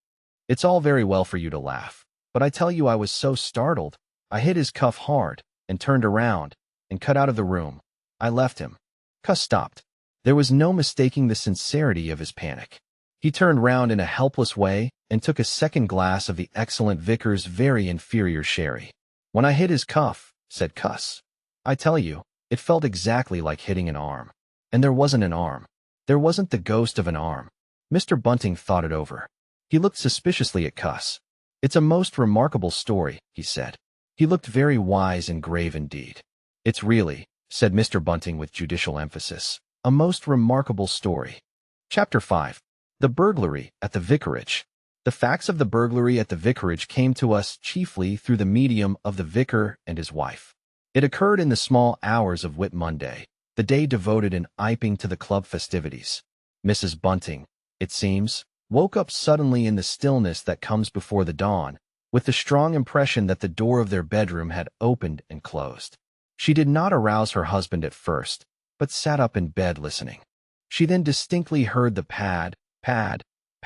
It's all very well for you to laugh, but I tell you I was so startled, I hit his cuff hard, and turned around, and cut out of the room. I left him. Cuss stopped. There was no mistaking the sincerity of his panic. He turned round in a helpless way, and took a second glass of the excellent Vickers' very inferior sherry. When I hit his cuff, said Cuss, I tell you, it felt exactly like hitting an arm. And there wasn't an arm. There wasn't the ghost of an arm. Mr. Bunting thought it over. He looked suspiciously at Cuss. It's a most remarkable story, he said. He looked very wise and grave indeed. It's really, said Mr. Bunting with judicial emphasis, a most remarkable story. Chapter 5. The Burglary at the Vicarage. The facts of the burglary at the vicarage came to us chiefly through the medium of the vicar and his wife. It occurred in the small hours of Whit Monday, the day devoted in Iping to the club festivities. Mrs. Bunting, it seems, woke up suddenly in the stillness that comes before the dawn, with the strong impression that the door of their bedroom had opened and closed. She did not arouse her husband at first, but sat up in bed listening. She then distinctly heard the pad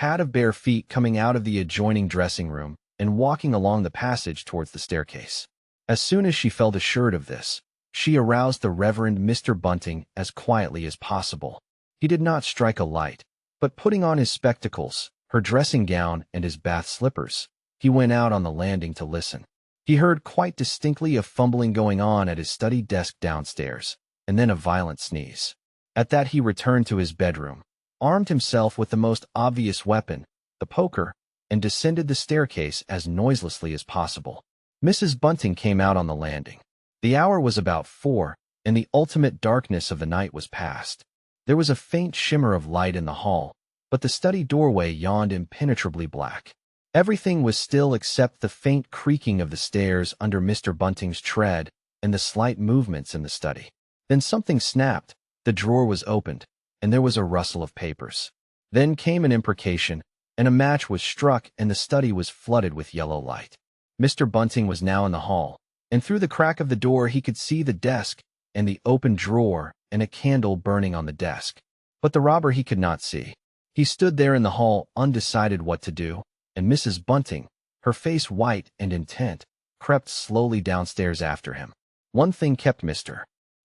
of bare feet coming out of the adjoining dressing room and walking along the passage towards the staircase. As soon as she felt assured of this, she aroused the Reverend Mr. Bunting as quietly as possible. He did not strike a light, but putting on his spectacles, her dressing gown, and his bath slippers, he went out on the landing to listen. He heard quite distinctly a fumbling going on at his study desk downstairs, and then a violent sneeze. At that he returned to his bedroom, armed himself with the most obvious weapon, the poker, and descended the staircase as noiselessly as possible. Mrs. Bunting came out on the landing. The hour was about 4, and the ultimate darkness of the night was past. There was a faint shimmer of light in the hall, but the study doorway yawned impenetrably black. Everything was still except the faint creaking of the stairs under Mr. Bunting's tread and the slight movements in the study. Then something snapped, the drawer was opened, and there was a rustle of papers. Then came an imprecation, and a match was struck, and the study was flooded with yellow light. Mr. Bunting was now in the hall, and through the crack of the door he could see the desk and the open drawer and a candle burning on the desk. But the robber he could not see. He stood there in the hall, undecided what to do, and Mrs. Bunting, her face white and intent, crept slowly downstairs after him. One thing kept Mr.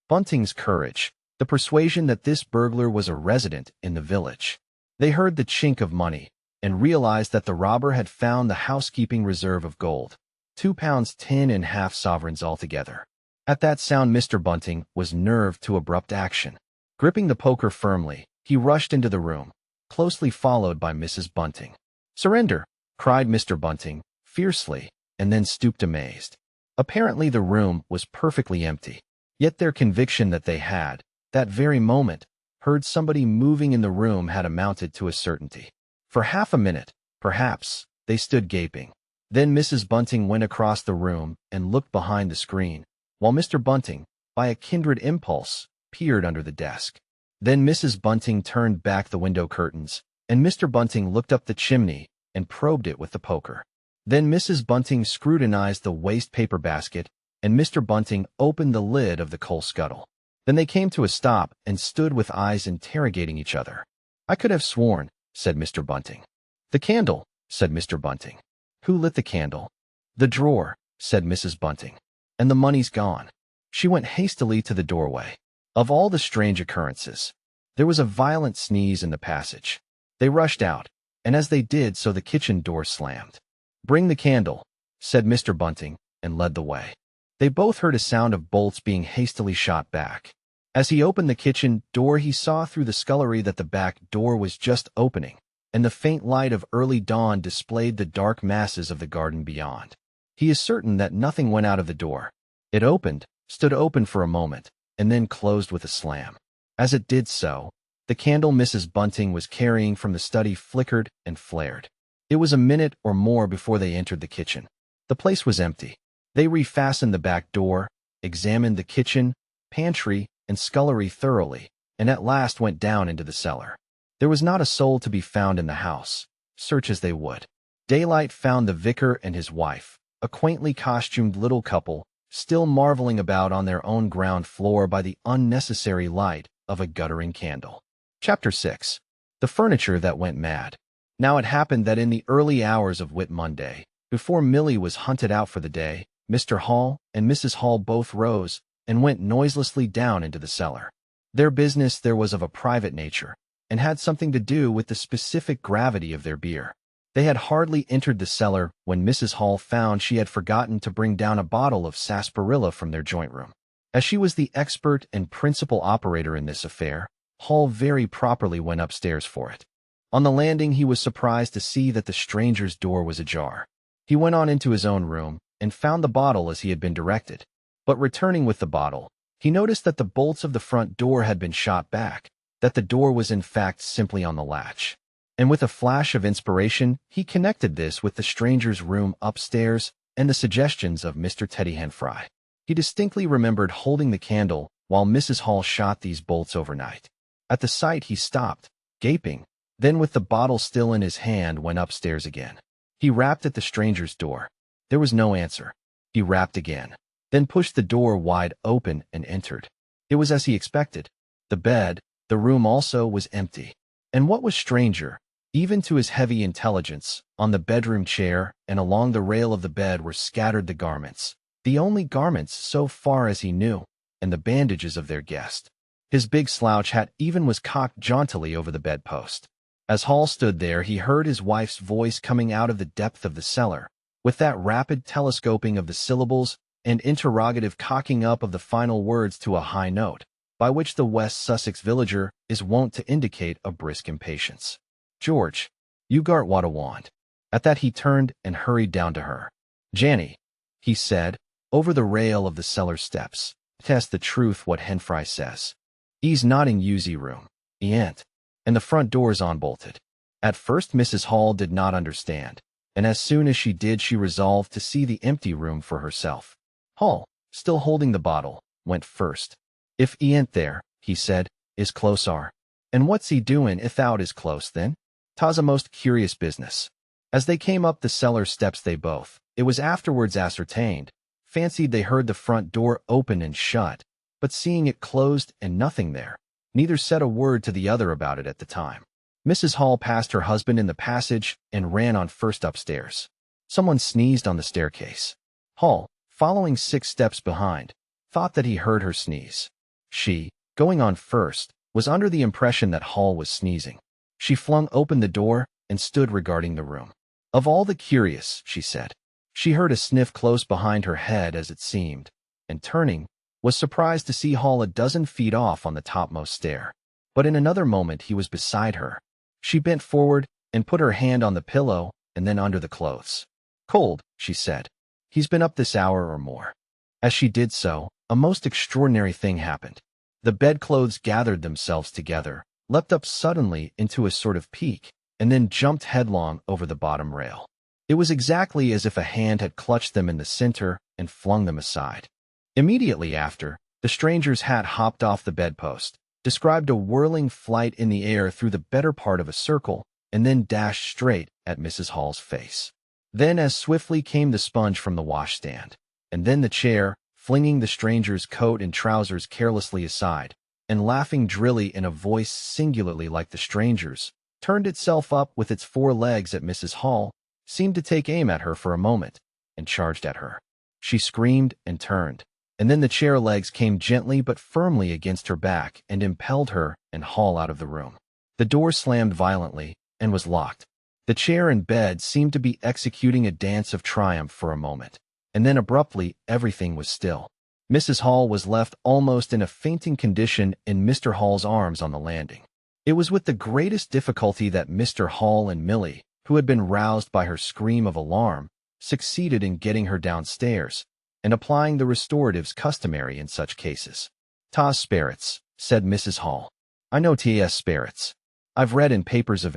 Bunting's courage, the persuasion that this burglar was a resident in the village. They heard the chink of money and realized that the robber had found the housekeeping reserve of gold, £2 10.5 sovereigns altogether. At that sound Mr. Bunting was nerved to abrupt action. Gripping the poker firmly, he rushed into the room, closely followed by Mrs. Bunting. "Surrender!" cried Mr. Bunting, fiercely, and then stooped amazed. Apparently the room was perfectly empty, yet their conviction that they had, that very moment, heard somebody moving in the room had amounted to a certainty. For half a minute, perhaps, they stood gaping. Then Mrs. Bunting went across the room and looked behind the screen, while Mr. Bunting, by a kindred impulse, peered under the desk. Then Mrs. Bunting turned back the window curtains, and Mr. Bunting looked up the chimney and probed it with the poker. Then Mrs. Bunting scrutinized the waste paper basket, and Mr. Bunting opened the lid of the coal scuttle. Then they came to a stop and stood with eyes interrogating each other. "I could have sworn," said Mr. Bunting. "The candle," said Mr. Bunting. "Who lit the candle?" "The drawer," said Mrs. Bunting. "And the money's gone." She went hastily to the doorway. Of all the strange occurrences, there was a violent sneeze in the passage. They rushed out, and as they did so the kitchen door slammed. "Bring the candle," said Mr. Bunting, and led the way. They both heard a sound of bolts being hastily shot back. As he opened the kitchen door he saw through the scullery that the back door was just opening, and the faint light of early dawn displayed the dark masses of the garden beyond. He is certain that nothing went out of the door. It opened, stood open for a moment, and then closed with a slam. As it did so, the candle Mrs. Bunting was carrying from the study flickered and flared. It was a minute or more before they entered the kitchen. The place was empty. They refastened the back door, examined the kitchen, pantry, and scullery thoroughly, and at last went down into the cellar. There was not a soul to be found in the house, search as they would. Daylight found the vicar and his wife, a quaintly costumed little couple, still marveling about on their own ground floor by the unnecessary light of a guttering candle. Chapter 6. The Furniture That Went Mad. Now it happened that in the early hours of Whit Monday, before Milly was hunted out for the day, Mr. Hall and Mrs. Hall both rose and went noiselessly down into the cellar. Their business there was of a private nature, and had something to do with the specific gravity of their beer. They had hardly entered the cellar when Mrs. Hall found she had forgotten to bring down a bottle of sarsaparilla from their joint room. As she was the expert and principal operator in this affair, Hall very properly went upstairs for it. On the landing he was surprised to see that the stranger's door was ajar. He went on into his own room, and found the bottle as he had been directed. But returning with the bottle, he noticed that the bolts of the front door had been shot back, that the door was in fact simply on the latch. And with a flash of inspiration, he connected this with the stranger's room upstairs and the suggestions of Mr. Teddy Henfry. He distinctly remembered holding the candle while Mrs. Hall shot these bolts overnight. At the sight he stopped, gaping, then with the bottle still in his hand went upstairs again. He rapped at the stranger's door. There was no answer. He rapped again, then pushed the door wide open and entered. It was as he expected. The bed, the room also, was empty. And what was stranger, even to his heavy intelligence, on the bedroom chair and along the rail of the bed were scattered the garments, the only garments so far as he knew, and the bandages of their guest. His big slouch hat even was cocked jauntily over the bedpost. As Hall stood there he heard his wife's voice coming out of the depth of the cellar, with that rapid telescoping of the syllables and interrogative cocking up of the final words to a high note, by which the West Sussex villager is wont to indicate a brisk impatience. "George, you gart what a want." At that he turned and hurried down to her. "Janny," he said, over the rail of the cellar steps, "test the truth what Henfry says. 'E's not in Yuzy room, 'e ain't, and the front door's unbolted." At first Mrs. Hall did not understand, and as soon as she did she resolved to see the empty room for herself. "Hall," still holding the bottle, went first. "If he ain't there," he said, "is close are. And what's he doin' if out is close then? 'Twas a most curious business." As they came up the cellar steps they both, it was afterwards ascertained, fancied they heard the front door open and shut, but seeing it closed and nothing there, neither said a word to the other about it at the time. Mrs. Hall passed her husband in the passage and ran on first upstairs. Someone sneezed on the staircase. Hall, following 6 steps behind, thought that he heard her sneeze. She, going on first, was under the impression that Hall was sneezing. She flung open the door and stood regarding the room. "Of all the curious," she said. She heard a sniff close behind her head as it seemed, and turning, was surprised to see Hall a dozen feet off on the topmost stair. But in another moment he was beside her. She bent forward and put her hand on the pillow and then under the clothes. "Cold," she said. "He's been up this hour or more." As she did so, a most extraordinary thing happened. The bedclothes gathered themselves together, leapt up suddenly into a sort of peak, and then jumped headlong over the bottom rail. It was exactly as if a hand had clutched them in the center and flung them aside. Immediately after, the stranger's hat hopped off the bedpost, described a whirling flight in the air through the better part of a circle, and then dashed straight at Mrs. Hall's face. Then as swiftly came the sponge from the washstand, and then the chair, flinging the stranger's coat and trousers carelessly aside, and laughing drilly in a voice singularly like the stranger's, turned itself up with its 4 legs at Mrs. Hall, seemed to take aim at her for a moment, and charged at her. She screamed and turned, and then the chair legs came gently but firmly against her back and impelled her and Hall out of the room. The door slammed violently and was locked. The chair and bed seemed to be executing a dance of triumph for a moment, and then abruptly everything was still. Mrs. Hall was left almost in a fainting condition in Mr. Hall's arms on the landing. It was with the greatest difficulty that Mr. Hall and Milly, who had been roused by her scream of alarm, succeeded in getting her downstairs and applying the restoratives customary in such cases. "'Tas spirits," said Mrs. Hall. "I know 'tis spirits. I've read in papers of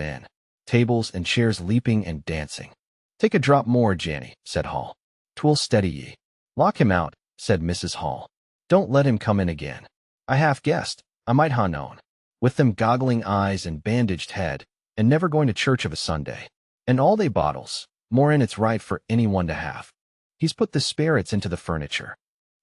tables and chairs leaping and dancing." "Take a drop more, Janny," said Hall. "'Twill steady ye." "Lock him out," said Mrs. Hall. "Don't let him come in again. I half guessed, I might ha' known. With them goggling eyes and bandaged head, and never going to church of a Sunday. And all they bottles, more in it's right for any one to have. He's put the spirits into the furniture.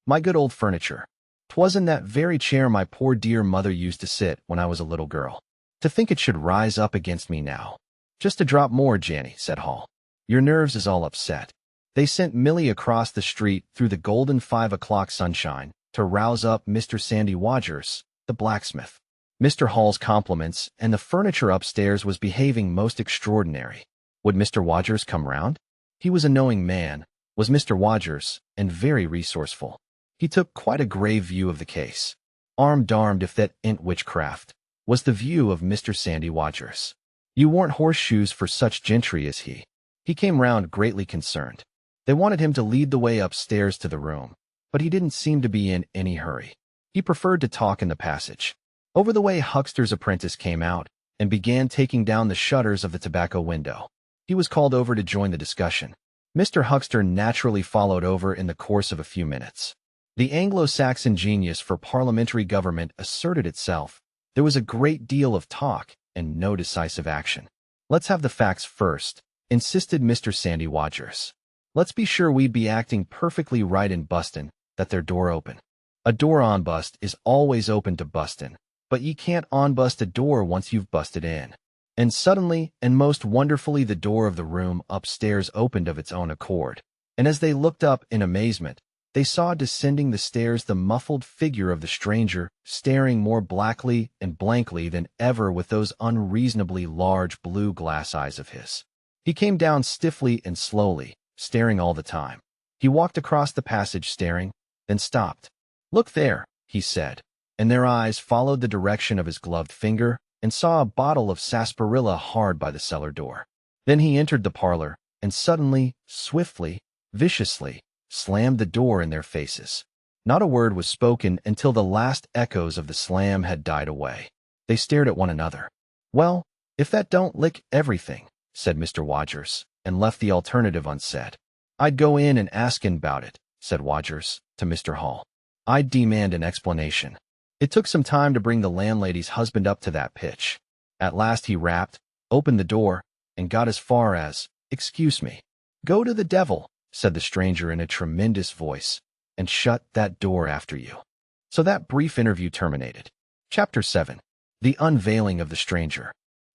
My good old furniture. 'Twas in that very chair my poor dear mother used to sit when I was a little girl. To think it should rise up against me now." "Just a drop more, Janny," said Hall. "Your nerves is all upset." They sent Milly across the street through the golden 5 o'clock sunshine to rouse up Mr. Sandy Wodgers, the blacksmith. Mr. Hall's compliments, and the furniture upstairs was behaving most extraordinary. Would Mr. Wodgers come round? He was a knowing man, was Mr. Wodgers, and very resourceful. He took quite a grave view of the case. "Arm-darmed if that ain't witchcraft," was the view of Mr. Sandy Wodgers. "You warn't horseshoes for such gentry as he." He came round greatly concerned. They wanted him to lead the way upstairs to the room, but he didn't seem to be in any hurry. He preferred to talk in the passage. Over the way Huckster's apprentice came out and began taking down the shutters of the tobacco window. He was called over to join the discussion. Mr. Huckster naturally followed over in the course of a few minutes. The Anglo-Saxon genius for parliamentary government asserted itself. There was a great deal of talk and no decisive action. "Let's have the facts first," insisted Mr. Sandy Wodgers. "Let's be sure we'd be acting perfectly right in bustin' that their door open. A door on bust is always open to bustin', but ye can't on-bust a door once you've busted in." And suddenly and most wonderfully the door of the room upstairs opened of its own accord, and as they looked up in amazement, they saw descending the stairs the muffled figure of the stranger, staring more blackly and blankly than ever with those unreasonably large blue glass eyes of his. He came down stiffly and slowly, staring all the time. He walked across the passage staring, then stopped. "Look there," he said, and their eyes followed the direction of his gloved finger and saw a bottle of sarsaparilla hard by the cellar door. Then he entered the parlor, and suddenly, swiftly, viciously, slammed the door in their faces. Not a word was spoken until the last echoes of the slam had died away. They stared at one another. "Well, if that don't lick everything," said Mr. Wodgers, and left the alternative unsaid. "I'd go in and ask him about it," said Wodgers. to Mr. Hall. "I demand an explanation." It took some time to bring the landlady's husband up to that pitch. At last he rapped, opened the door, and got as far as, "Excuse me." "Go to the devil," said the stranger in a tremendous voice, "and shut that door after you." So that brief interview terminated. Chapter 7. The Unveiling of the Stranger.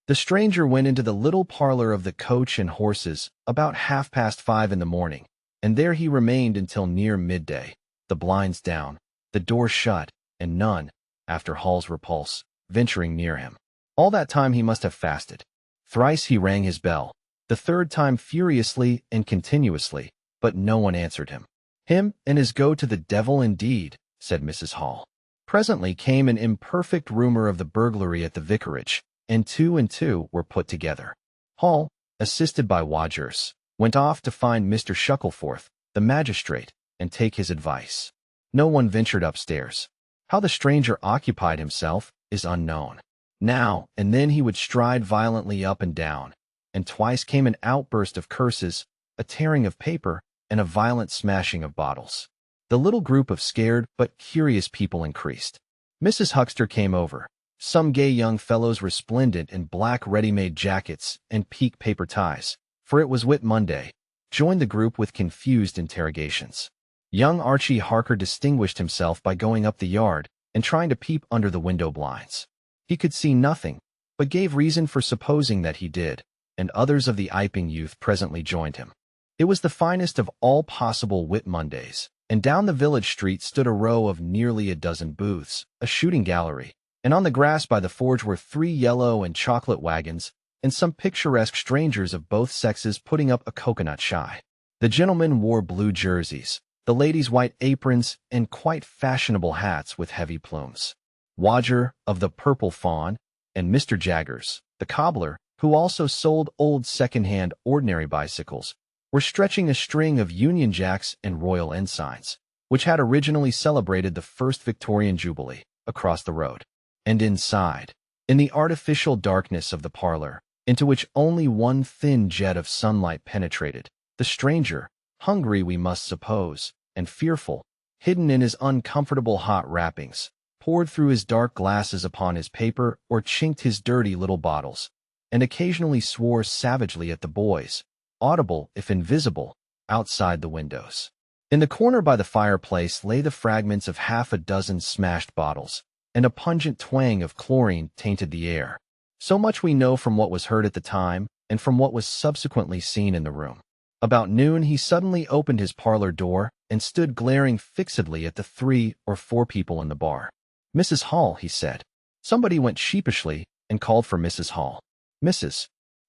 The stranger went into the little parlor of the Coach and Horses about 5:30 in the morning, and there he remained until near midday, the blinds down, the door shut, and none, after Hall's repulse, venturing near him. All that time he must have fasted. Thrice he rang his bell, the third time furiously and continuously, but no one answered him. "Him and his go to the devil indeed," said Mrs. Hall. Presently came an imperfect rumor of the burglary at the vicarage, and two were put together. Hall, assisted by Wodgers, went off to find Mr. Shuckleforth, the magistrate, and take his advice. No one ventured upstairs. How the stranger occupied himself is unknown. Now and then he would stride violently up and down, and twice came an outburst of curses, a tearing of paper, and a violent smashing of bottles. The little group of scared but curious people increased. Mrs. Huckster came over. Some gay young fellows resplendent in black ready-made jackets and peak paper ties, for it was Whit Monday, joined the group with confused interrogations. Young Archie Harker distinguished himself by going up the yard and trying to peep under the window blinds. He could see nothing, but gave reason for supposing that he did, and others of the Iping youth presently joined him. It was the finest of all possible Whit Mondays, and down the village street stood a row of nearly a dozen booths, a shooting gallery, and on the grass by the forge were 3 yellow and chocolate wagons, and some picturesque strangers of both sexes putting up a coconut shy. The gentlemen wore blue jerseys, the ladies white aprons, and quite fashionable hats with heavy plumes. Wodger, of the Purple Fawn, and Mr. Jaggers, the cobbler, who also sold old second-hand ordinary bicycles, were stretching a string of Union Jacks and Royal Ensigns, which had originally celebrated the first Victorian Jubilee, across the road. And inside, in the artificial darkness of the parlor, into which only one thin jet of sunlight penetrated, the stranger, hungry we must suppose, and fearful, hidden in his uncomfortable hot wrappings, poured through his dark glasses upon his paper or chinked his dirty little bottles, and occasionally swore savagely at the boys, audible if invisible, outside the windows. In the corner by the fireplace lay the fragments of half a dozen smashed bottles, and a pungent twang of chlorine tainted the air. So much we know from what was heard at the time, and from what was subsequently seen in the room. About noon he suddenly opened his parlor door, and stood glaring fixedly at the 3 or 4 people in the bar. "Mrs. Hall," he said. Somebody went sheepishly, and called for Mrs. Hall. Mrs.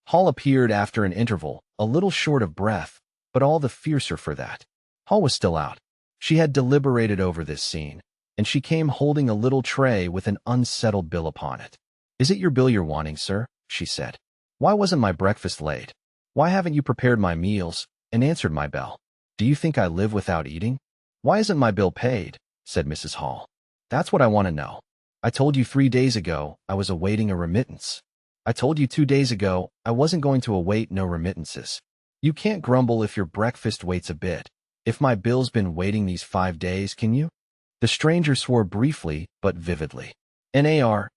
Hall appeared after an interval, a little short of breath, but all the fiercer for that. Hall was still out. She had deliberated over this scene, and she came holding a little tray with an unsettled bill upon it. "Is it your bill you're wanting, sir?" she said. "Why wasn't my breakfast laid? Why haven't you prepared my meals and answered my bell? Do you think I live without eating? Why isn't my bill paid?" said Mrs. Hall. "That's what I want to know. I told you 3 days ago I was awaiting a remittance. I told you 2 days ago I wasn't going to await no remittances. You can't grumble if your breakfast waits a bit. If my bill's been waiting these 5 days, can you?" The stranger swore briefly but vividly. "N.A.R.,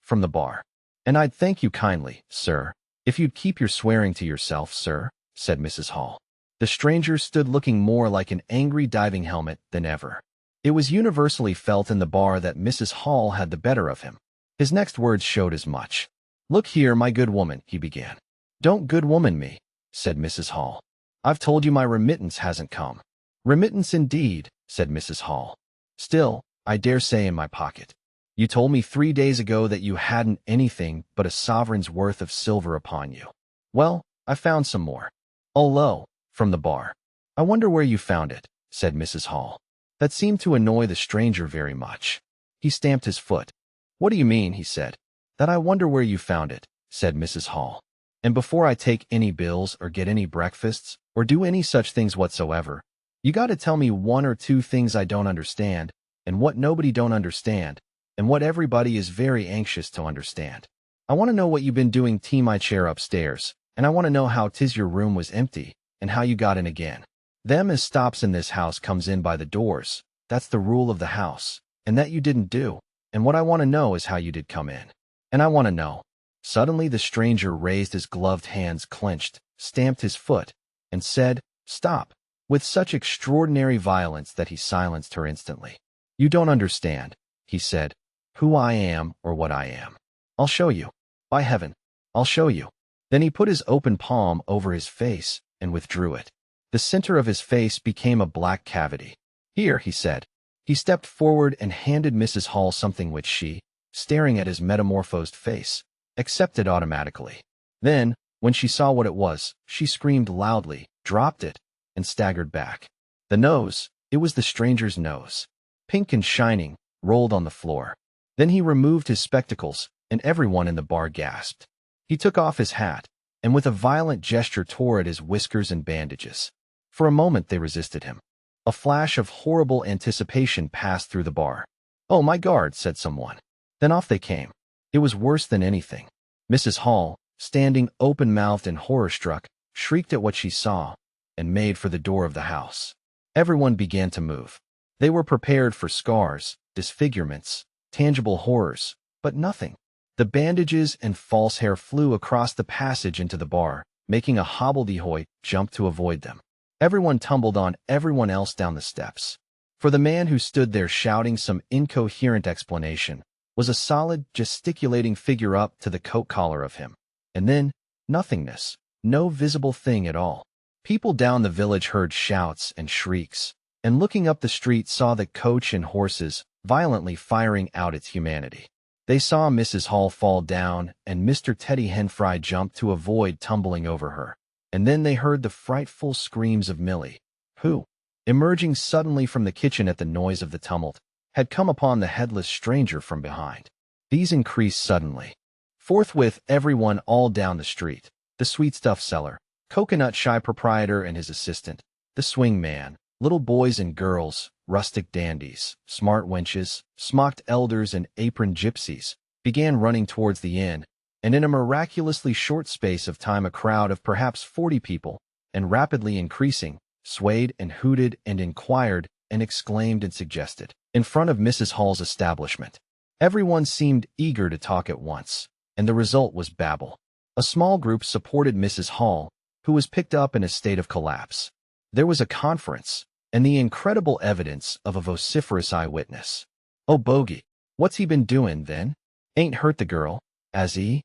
from the bar. "And I'd thank you kindly, sir, if you'd keep your swearing to yourself, sir," said Mrs. Hall. The stranger stood looking more like an angry diving helmet than ever. It was universally felt in the bar that Mrs. Hall had the better of him. His next words showed as much. "Look here, my good woman," he began. "Don't good woman me," said Mrs. Hall. "I've told you my remittance hasn't come." "Remittance indeed," said Mrs. Hall. "Still, I dare say in my pocket. You told me 3 days ago that you hadn't anything but a sovereign's worth of silver upon you. Well, I found some more. Oh, lo, from the bar." "I wonder where you found it," said Mrs. Hall. That seemed to annoy the stranger very much. He stamped his foot. "What do you mean?" he said. "That I wonder where you found it," said Mrs. Hall. "And before I take any bills or get any breakfasts or do any such things whatsoever, you got to tell me 1 or 2 things I don't understand, and what nobody don't understand, and what everybody is very anxious to understand. I want to know what you been doing my chair upstairs, and I want to know how 'tis your room was empty, and how you got in again." Them as stops in this house comes in by the doors. That's the rule of the house. And that you didn't do. And what I want to know is how you did come in. And I want to know. Suddenly the stranger raised his gloved hands clenched, stamped his foot, and said, "Stop," with such extraordinary violence that he silenced her instantly. "You don't understand," he said, "who I am or what I am. I'll show you. By heaven, I'll show you." Then he put his open palm over his face and withdrew it. The center of his face became a black cavity. "Here," he said. He stepped forward and handed Mrs. Hall something which she, staring at his metamorphosed face, accepted automatically. Then, when she saw what it was, she screamed loudly, dropped it, and staggered back. The nose, it was the stranger's nose. Pink and shining, rolled on the floor. Then he removed his spectacles, and everyone in the bar gasped. He took off his hat, and with a violent gesture tore at his whiskers and bandages. For a moment they resisted him. A flash of horrible anticipation passed through the bar. "Oh, my God," said someone. Then off they came. It was worse than anything. Mrs. Hall, standing open-mouthed and horror-struck, shrieked at what she saw, and made for the door of the house. Everyone began to move. They were prepared for scars, disfigurements, tangible horrors, but nothing. The bandages and false hair flew across the passage into the bar, making a hobbledehoy jump to avoid them. Everyone tumbled on everyone else down the steps. For the man who stood there shouting some incoherent explanation was a solid, gesticulating figure up to the coat collar of him. And then, nothingness, no visible thing at all. People down the village heard shouts and shrieks, and looking up the street saw the coach and horses violently firing out its humanity. They saw Mrs. Hall fall down and Mr. Teddy Henfry jump to avoid tumbling over her. And then they heard the frightful screams of Millie, who, emerging suddenly from the kitchen at the noise of the tumult, had come upon the headless stranger from behind. These increased suddenly. Forthwith everyone all down the street, the sweetstuff seller, coconut shy proprietor and his assistant, the swing man, little boys and girls, rustic dandies, smart wenches, smocked elders and aproned gypsies, began running towards the inn, and in a miraculously short space of time a crowd of perhaps 40 people, and rapidly increasing, swayed and hooted and inquired and exclaimed and suggested, in front of Mrs. Hall's establishment. Everyone seemed eager to talk at once, and the result was babel. A small group supported Mrs. Hall, who was picked up in a state of collapse. There was a conference, and the incredible evidence of a vociferous eyewitness. "Oh, Bogey, what's he been doing, then? Ain't hurt the girl, has he?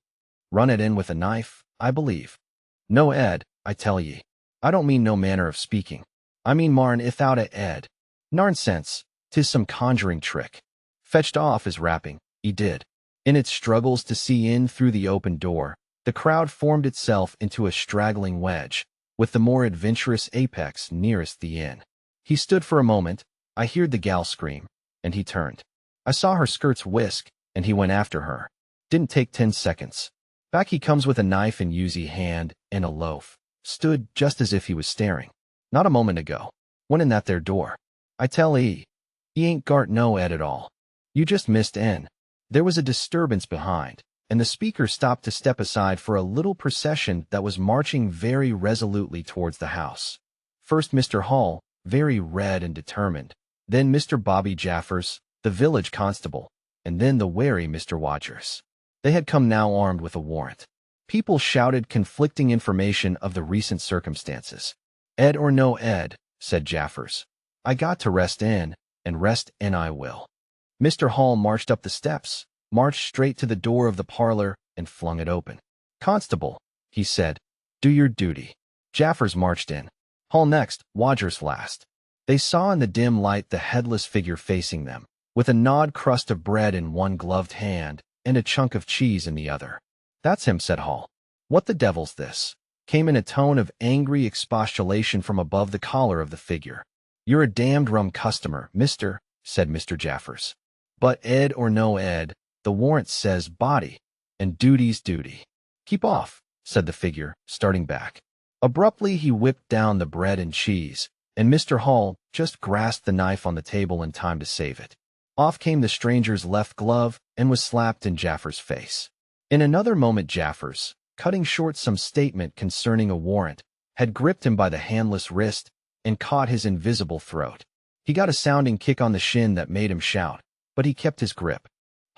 Run it in with a knife, I believe." "No, Ed, I tell ye. I don't mean no manner of speaking. I mean marn ithout a Ed. Narnsense, 'tis some conjuring trick. Fetched off his wrapping, he did." In its struggles to see in through the open door, the crowd formed itself into a straggling wedge, with the more adventurous apex nearest the inn. He stood for a moment, I heard the gal scream, and he turned. I saw her skirts whisk, and he went after her. Didn't take 10 seconds. Back he comes with a knife in usy hand and a loaf. Stood just as if he was staring. Not a moment ago. Went in that there door. I tell ye, he ain't gart no Ed at all. You just missed en. There was a disturbance behind, and the speaker stopped to step aside for a little procession that was marching very resolutely towards the house. First Mr. Hall, very red and determined, then Mr. Bobby Jaffers, the village constable, and then the wary Mr. Watchers. They had come now armed with a warrant. People shouted conflicting information of the recent circumstances. "Ed or no Ed," said Jaffers, "I got to rest in, and rest in I will." Mr. Hall marched up the steps, marched straight to the door of the parlor, and flung it open. "Constable," he said, "do your duty." Jaffers marched in. Hall next, Watchers last. They saw in the dim light the headless figure facing them, with a gnawed crust of bread in one gloved hand and a chunk of cheese in the other. "That's him," said Hall. "What the devil's this?" came in a tone of angry expostulation from above the collar of the figure. "You're a damned rum customer, mister," said Mr. Jaffers. "But Ed or no Ed, the warrant says body, and duty's duty." "Keep off," said the figure, starting back. Abruptly he whipped down the bread and cheese, and Mr. Hall just grasped the knife on the table in time to save it. Off came the stranger's left glove and was slapped in Jaffers' face. In another moment Jaffers, cutting short some statement concerning a warrant, had gripped him by the handless wrist and caught his invisible throat. He got a sounding kick on the shin that made him shout, but he kept his grip.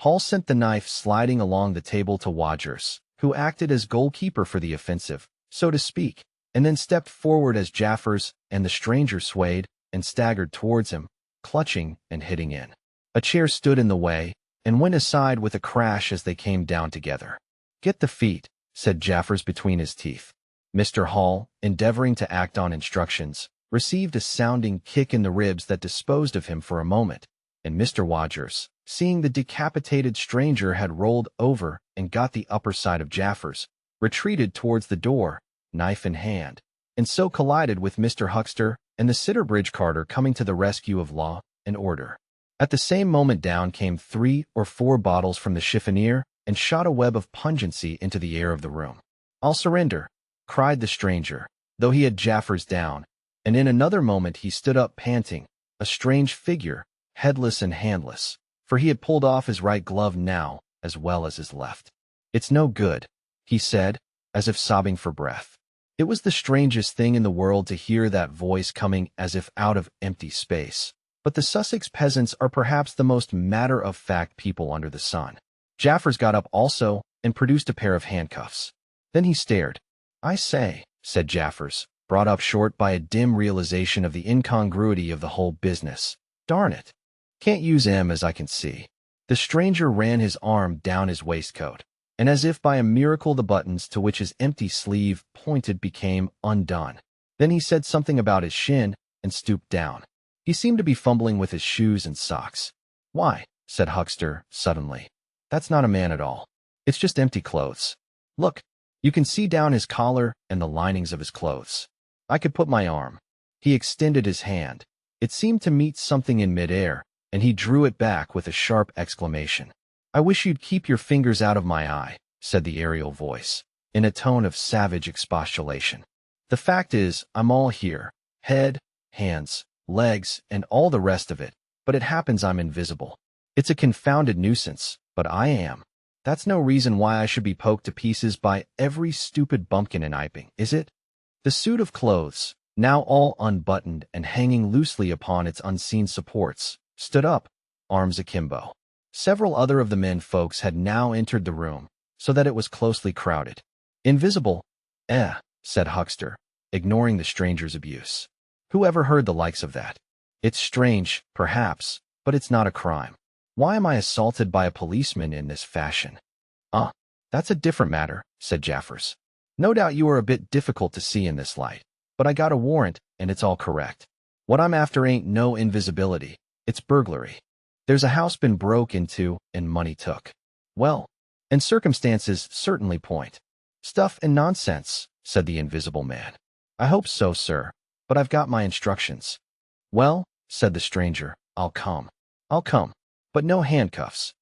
Hall sent the knife sliding along the table to Wodgers, who acted as goalkeeper for the offensive, so to speak, and then stepped forward as Jaffers and the stranger swayed and staggered towards him, clutching and hitting in. A chair stood in the way and went aside with a crash as they came down together. "Get the feet," said Jaffers between his teeth. Mr. Hall, endeavoring to act on instructions, received a sounding kick in the ribs that disposed of him for a moment, and Mr. Wodgers, seeing the decapitated stranger had rolled over and got the upper side of Jaffers, retreated towards the door, knife in hand, and so collided with Mr. Huckster and the Sitterbridge carter coming to the rescue of law and order. At the same moment down came 3 or 4 bottles from the chiffonier and shot a web of pungency into the air of the room. "I'll surrender," cried the stranger, though he had Jaffers down, and in another moment he stood up panting, a strange figure, headless and handless, for he had pulled off his right glove now as well as his left. "It's no good," he said, as if sobbing for breath. It was the strangest thing in the world to hear that voice coming as if out of empty space. But the Sussex peasants are perhaps the most matter-of-fact people under the sun. Jaffers got up also and produced a pair of handcuffs. Then he stared. "I say," said Jaffers, brought up short by a dim realization of the incongruity of the whole business. "Darn it. Can't use him as I can see." The stranger ran his arm down his waistcoat, and as if by a miracle the buttons to which his empty sleeve pointed became undone. Then he said something about his shin and stooped down. He seemed to be fumbling with his shoes and socks. "Why," said Huckster suddenly, "that's not a man at all. It's just empty clothes. Look, you can see down his collar and the linings of his clothes. I could put my arm." He extended his hand. It seemed to meet something in midair, and he drew it back with a sharp exclamation. "I wish you'd keep your fingers out of my eye," said the aerial voice, in a tone of savage expostulation. "The fact is, I'm all here, head, hands, legs, and all the rest of it, but it happens I'm invisible. It's a confounded nuisance, but I am. That's no reason why I should be poked to pieces by every stupid bumpkin in Iping, is it?" The suit of clothes, now all unbuttoned and hanging loosely upon its unseen supports, stood up, arms akimbo. Several other of the men folks had now entered the room, so that it was closely crowded. "Invisible? Said Huckster, ignoring the stranger's abuse. "Who ever heard the likes of that? It's strange, perhaps, but it's not a crime. Why am I assaulted by a policeman in this fashion?" That's a different matter," said Jaffers. "No doubt you are a bit difficult to see in this light, but I got a warrant, and it's all correct. What I'm after ain't no invisibility, it's burglary. There's a house been broke into and money took. Well, and circumstances certainly point." "Stuff and nonsense," said the invisible man. "I hope so, sir, but I've got my instructions." "Well," said the stranger, I'll come, but no handcuffs."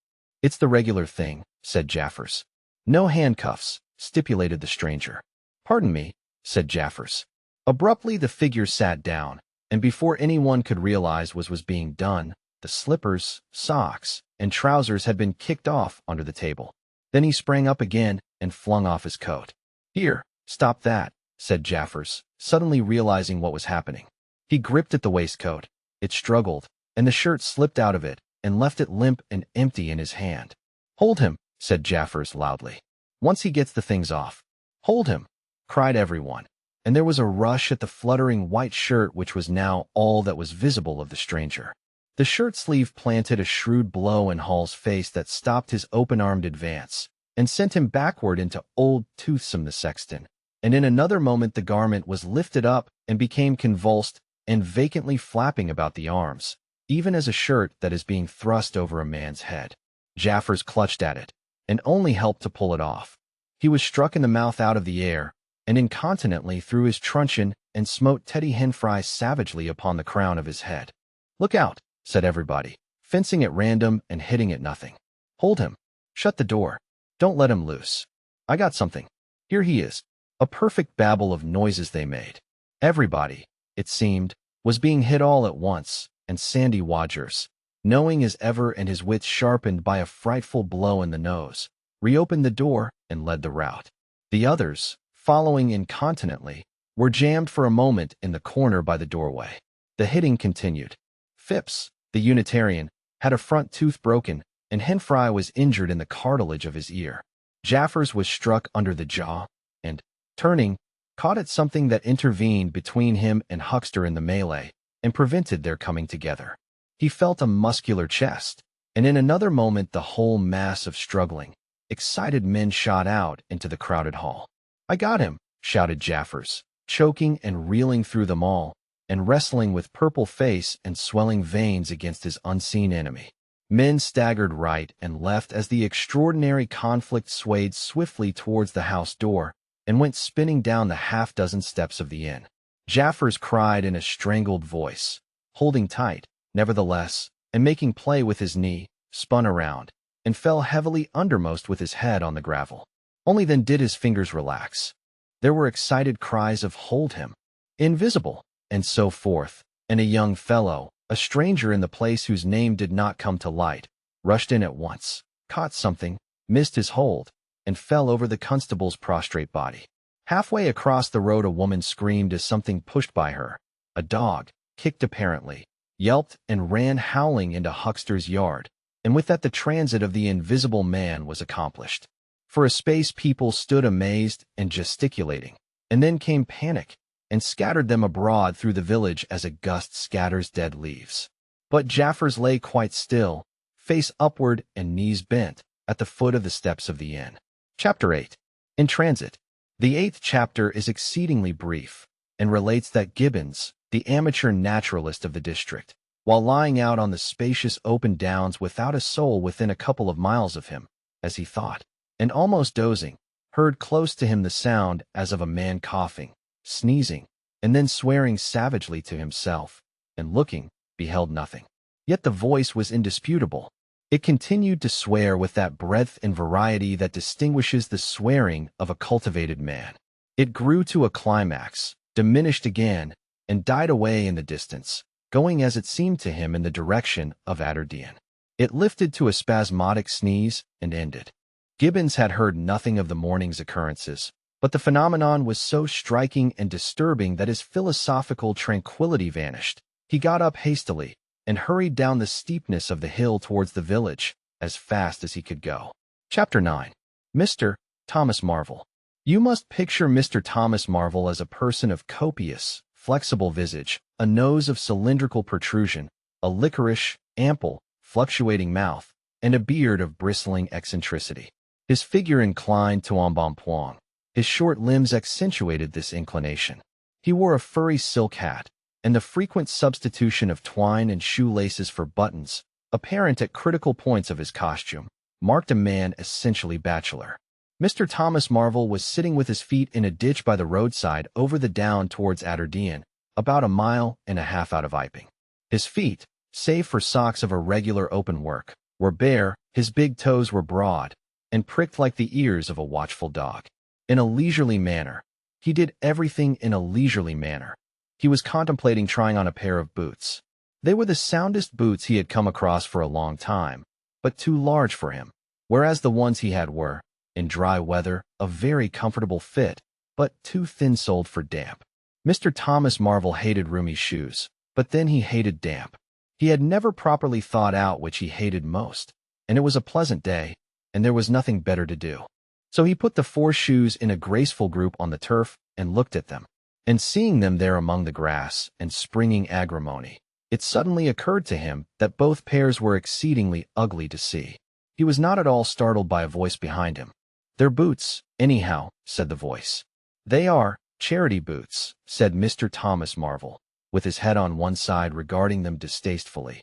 "It's the regular thing," said Jaffers. "No handcuffs," stipulated the stranger. "Pardon me," said Jaffers. Abruptly the figure sat down, and before anyone could realize what was being done, the slippers, socks, and trousers had been kicked off onto the table. Then he sprang up again and flung off his coat. "Here, stop that," said Jaffers, suddenly realizing what was happening. He gripped at the waistcoat. It struggled, and the shirt slipped out of it and left it limp and empty in his hand. "Hold him," said Jaffers loudly. "Once he gets the things off." "Hold him," cried everyone, and there was a rush at the fluttering white shirt which was now all that was visible of the stranger. The shirt sleeve planted a shrewd blow in Hall's face that stopped his open-armed advance and sent him backward into Old Toothsome the sexton, and in another moment the garment was lifted up and became convulsed and vacantly flapping about the arms, even as a shirt that is being thrust over a man's head. Jaffers clutched at it, and only helped to pull it off. He was struck in the mouth out of the air, and incontinently threw his truncheon and smote Teddy Henfry savagely upon the crown of his head. "Look out," said everybody, fencing at random and hitting at nothing. "Hold him. Shut the door. Don't let him loose. I got something. Here he is." A perfect babel of noises they made. Everybody, it seemed, was being hit all at once, and Sandy Wodgers, knowing as ever and his wits sharpened by a frightful blow in the nose, reopened the door and led the rout. The others, following incontinently, were jammed for a moment in the corner by the doorway. The hitting continued. Phipps, the Unitarian, had a front tooth broken, and Henfry was injured in the cartilage of his ear. Jaffers was struck under the jaw, and, turning, caught at something that intervened between him and Huckster in the melee, and prevented their coming together. He felt a muscular chest, and in another moment the whole mass of struggling, excited men shot out into the crowded hall. "I got him," shouted Jaffers, choking and reeling through them all, and wrestling with purple face and swelling veins against his unseen enemy. Men staggered right and left as the extraordinary conflict swayed swiftly towards the house door and went spinning down the half-dozen steps of the inn. Jaffers cried in a strangled voice, holding tight, nevertheless, and making play with his knee, spun around, and fell heavily undermost with his head on the gravel. Only then did his fingers relax. There were excited cries of "Hold him!" "Invisible!" and so forth, and a young fellow, a stranger in the place whose name did not come to light, rushed in at once, caught something, missed his hold, and fell over the constable's prostrate body. Halfway across the road a woman screamed as something pushed by her. A dog, kicked apparently, yelped and ran howling into Huckster's yard, and with that the transit of the invisible man was accomplished. For a space people stood amazed and gesticulating, and then came panic, and scattered them abroad through the village as a gust scatters dead leaves. But Jaffers lay quite still, face upward and knees bent, at the foot of the steps of the inn. Chapter 8. In Transit. The 8th chapter is exceedingly brief, and relates that Gibbons, the amateur naturalist of the district, while lying out on the spacious open downs without a soul within a couple of miles of him, as he thought, and almost dozing, heard close to him the sound as of a man coughing, sneezing, and then swearing savagely to himself, and looking, beheld nothing. Yet the voice was indisputable. It continued to swear with that breadth and variety that distinguishes the swearing of a cultivated man. It grew to a climax, diminished again, and died away in the distance, going as it seemed to him in the direction of Aberdeen. It lifted to a spasmodic sneeze and ended. Gibbons had heard nothing of the morning's occurrences, but the phenomenon was so striking and disturbing that his philosophical tranquility vanished. He got up hastily and hurried down the steepness of the hill towards the village as fast as he could go. Chapter 9. Mr. Thomas Marvel. You must picture Mr. Thomas Marvel as a person of copious, flexible visage, a nose of cylindrical protrusion, a liquorish, ample, fluctuating mouth, and a beard of bristling eccentricity. His figure inclined to embonpoint. His short limbs accentuated this inclination. He wore a furry silk hat, and the frequent substitution of twine and shoelaces for buttons, apparent at critical points of his costume, marked a man essentially bachelor. Mr. Thomas Marvel was sitting with his feet in a ditch by the roadside over the down towards Aberdeen, about a mile and a half out of Iping. His feet, save for socks of irregular open work, were bare, his big toes were broad, and pricked like the ears of a watchful dog. In a leisurely manner. He did everything in a leisurely manner. He was contemplating trying on a pair of boots. They were the soundest boots he had come across for a long time, but too large for him, whereas the ones he had were, in dry weather, a very comfortable fit, but too thin-soled for damp. Mr. Thomas Marvel hated roomy shoes, but then he hated damp. He had never properly thought out which he hated most, and it was a pleasant day, and there was nothing better to do. So he put the 4 shoes in a graceful group on the turf and looked at them. And seeing them there among the grass and springing agrimony, it suddenly occurred to him that both pairs were exceedingly ugly to see. He was not at all startled by a voice behind him. "They're boots, anyhow," said the voice. "They are charity boots," said Mr. Thomas Marvel, with his head on one side regarding them distastefully.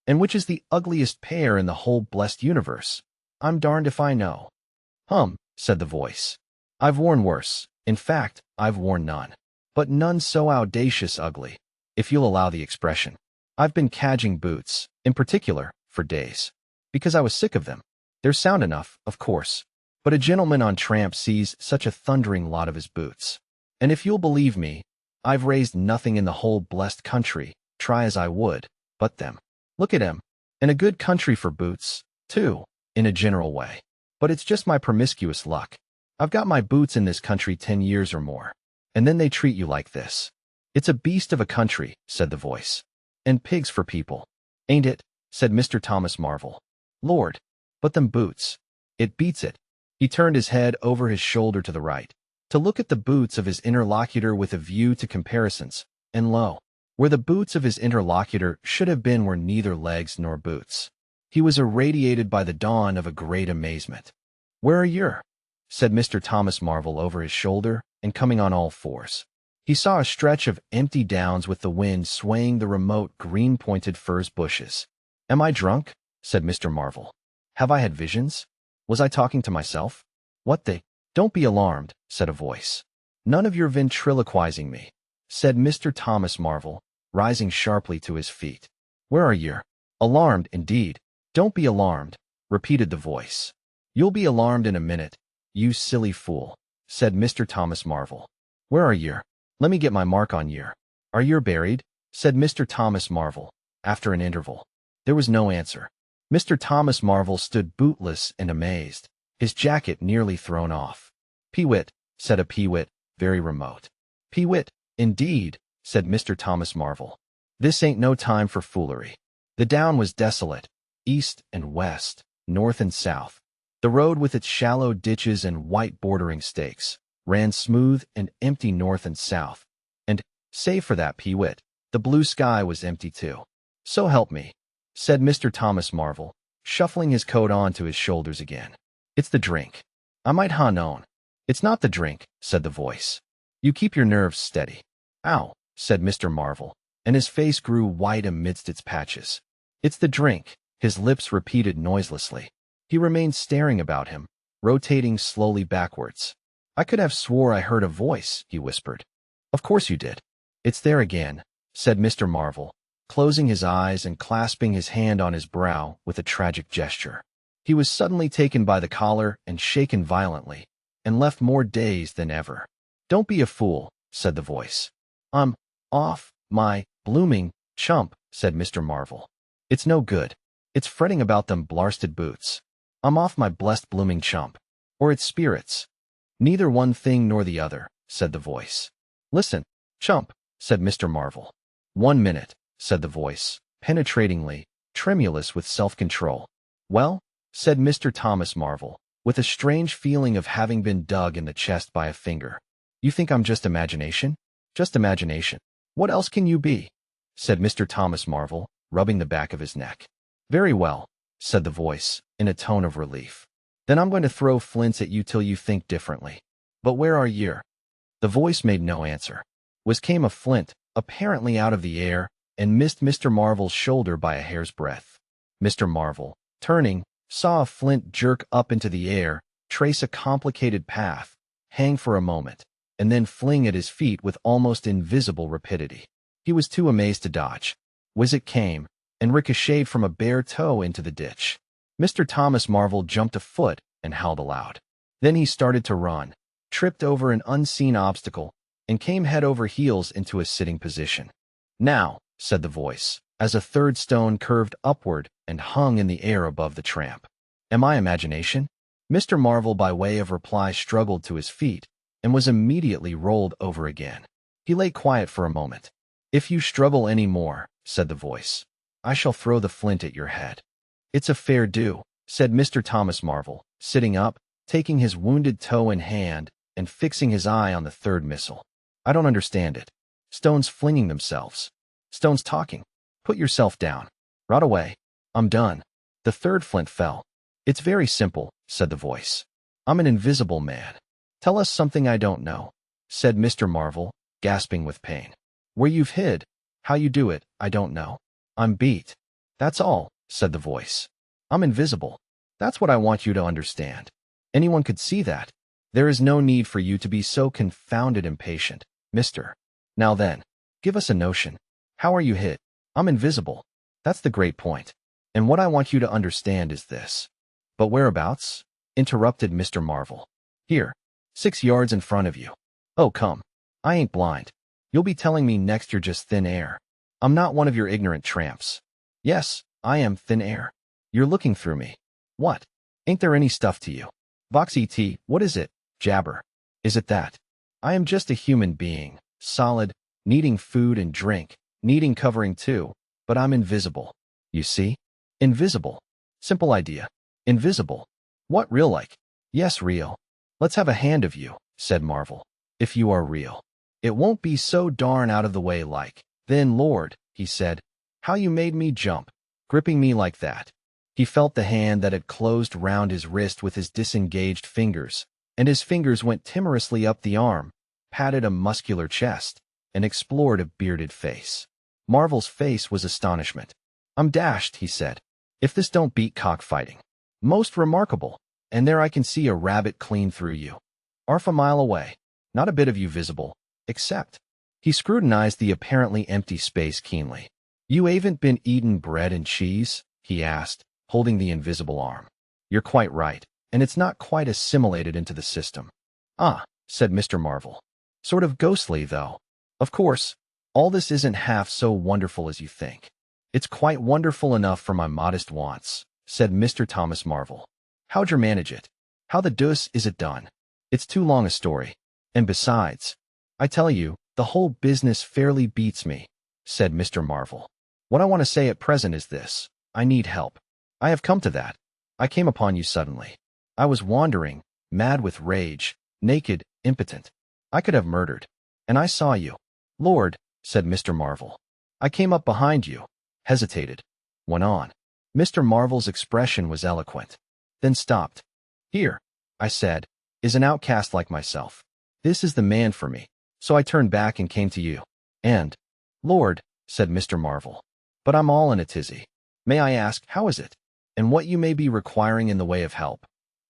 "And which is the ugliest pair in the whole blessed universe? I'm darned if I know." Said the voice. "I've worn worse. In fact, I've worn none. But none so audacious ugly, if you'll allow the expression. I've been cadging boots, in particular, for days, because I was sick of them. They're sound enough, of course, but a gentleman on tramp sees such a thundering lot of his boots. And if you'll believe me, I've raised nothing in the whole blessed country, try as I would, but them. Look at 'em. And a good country for boots, too, in a general way. But it's just my promiscuous luck. I've got my boots in this country 10 years or more, And then they treat you like this. It's a beast of a country, said the voice. And pigs for people. Ain't it? Said Mr. Thomas Marvel. Lord, but them boots. It beats it. He turned his head over his shoulder to the right, to look at the boots of his interlocutor with a view to comparisons, and lo, where the boots of his interlocutor should have been were neither legs nor boots. He was irradiated by the dawn of a great amazement. Where are your? Said Mr. Thomas Marvel over his shoulder, and coming on all fours. He saw a stretch of empty downs with the wind swaying the remote green-pointed furze bushes. Am I drunk? Said Mr. Marvel. Have I had visions? Was I talking to myself? What the? Don't be alarmed, said a voice. None of your ventriloquizing me, said Mr. Thomas Marvel, rising sharply to his feet. Where are you? Alarmed, indeed. Don't be alarmed, repeated the voice. You'll be alarmed in a minute, you silly fool, said Mr. Thomas Marvel. Where are you? Let me get my mark on you. Are you buried? Said Mr. Thomas Marvel, after an interval. There was no answer. Mr. Thomas Marvel stood bootless and amazed, his jacket nearly thrown off. Peewit, said a peewit, very remote. Peewit, indeed, said Mr. Thomas Marvel. This ain't no time for foolery. The down was desolate, east and west, north and south. The road with its shallow ditches and white bordering stakes ran smooth and empty north and south, and, save for that peewit, the blue sky was empty too. So help me, said Mr. Thomas Marvel, shuffling his coat onto his shoulders again. It's the drink. I might ha known. It's not the drink, said the voice. You keep your nerves steady. Ow, said Mr. Marvel, and his face grew white amidst its patches. It's the drink, his lips repeated noiselessly. He remained staring about him, rotating slowly backwards. I could have swore I heard a voice, he whispered. Of course you did. It's there again, said Mr. Marvel, closing his eyes and clasping his hand on his brow with a tragic gesture. He was suddenly taken by the collar and shaken violently, and left more dazed than ever. Don't be a fool, said the voice. I'm off my blooming chump, said Mr. Marvel. It's no good. It's fretting about them blarsted boots. I'm off my blessed blooming chump. Or it's spirits. Neither one thing nor the other, said the voice. Listen, chump, said Mr. Marvel. 1 minute, said the voice, penetratingly, tremulous with self-control. Well, said Mr. Thomas Marvel, with a strange feeling of having been dug in the chest by a finger. You think I'm just imagination? Just imagination. What else can you be? Said Mr. Thomas Marvel, rubbing the back of his neck. Very well, said the voice, in a tone of relief. Then I'm going to throw flints at you till you think differently. But where are you? The voice made no answer. Came a flint, apparently out of the air, and missed Mr. Marvel's shoulder by a hair's breadth. Mr. Marvel, turning, saw a flint jerk up into the air, trace a complicated path, hang for a moment, and then fling at his feet with almost invisible rapidity. He was too amazed to dodge. It came, and ricocheted from a bare toe into the ditch. Mr. Thomas Marvel jumped a foot and howled aloud. Then he started to run, tripped over an unseen obstacle, and came head over heels into a sitting position. Now, said the voice, as a third stone curved upward and hung in the air above the tramp. Am I imagination? Mr. Marvel by way of reply struggled to his feet and was immediately rolled over again. He lay quiet for a moment. If you struggle any more, said the voice, I shall throw the flint at your head. It's a fair do, said Mr. Thomas Marvel, sitting up, taking his wounded toe in hand and fixing his eye on the third missile. I don't understand it. Stones flinging themselves. Stones talking. Put yourself down. Rot away. I'm done. The third flint fell. It's very simple, said the voice. I'm an invisible man. Tell us something I don't know, said Mr. Marvel, gasping with pain. Where you've hid, how you do it, I don't know. I'm beat. That's all, said the voice. I'm invisible. That's what I want you to understand. Anyone could see that. There is no need for you to be so confounded impatient, mister. Now then, give us a notion. How are you hit? I'm invisible. That's the great point. And what I want you to understand is this. But whereabouts? Interrupted Mr. Marvel. Here, 6 yards in front of you. Oh, come. I ain't blind. You'll be telling me next you're just thin air. I'm not one of your ignorant tramps. Yes, I am thin air. You're looking through me. What? Ain't there any stuff to you? Vox et, what is it? Jabber. Is it that? I am just a human being, solid, needing food and drink, needing covering too, but I'm invisible. You see? Invisible. Simple idea. Invisible. What, real like? Yes, real. Let's have a hand of you, said Marvel. If you are real. It won't be so darn out of the way like. Then, Lord, he said, how you made me jump, gripping me like that. He felt the hand that had closed round his wrist with his disengaged fingers, and his fingers went timorously up the arm, patted a muscular chest, and explored a bearded face. Marvel's face was astonishment. I'm dashed, he said. If this don't beat cockfighting. Most remarkable. And there I can see a rabbit clean through you. 1/2 a mile away. Not a bit of you visible. Except. He scrutinized the apparently empty space keenly. You haven't been eating bread and cheese? He asked, holding the invisible arm. You're quite right, and it's not quite assimilated into the system. Ah, said Mr. Marvel. Sort of ghostly, though. Of course, all this isn't half so wonderful as you think. It's quite wonderful enough for my modest wants, said Mr. Thomas Marvel. How'd you manage it? How the deuce is it done? It's too long a story. And besides, I tell you, the whole business fairly beats me, said Mr. Marvel. What I want to say at present is this. I need help. I have come to that. I came upon you suddenly. I was wandering, mad with rage, naked, impotent. I could have murdered. And I saw you. Lord, said Mr. Marvel. I came up behind you, hesitated, went on. Mr. Marvel's expression was eloquent, then stopped. Here, I said, is an outcast like myself. This is the man for me. So I turned back and came to you. And, Lord, said Mr. Marvel, but I'm all in a tizzy. May I ask, how is it? And what you may be requiring in the way of help?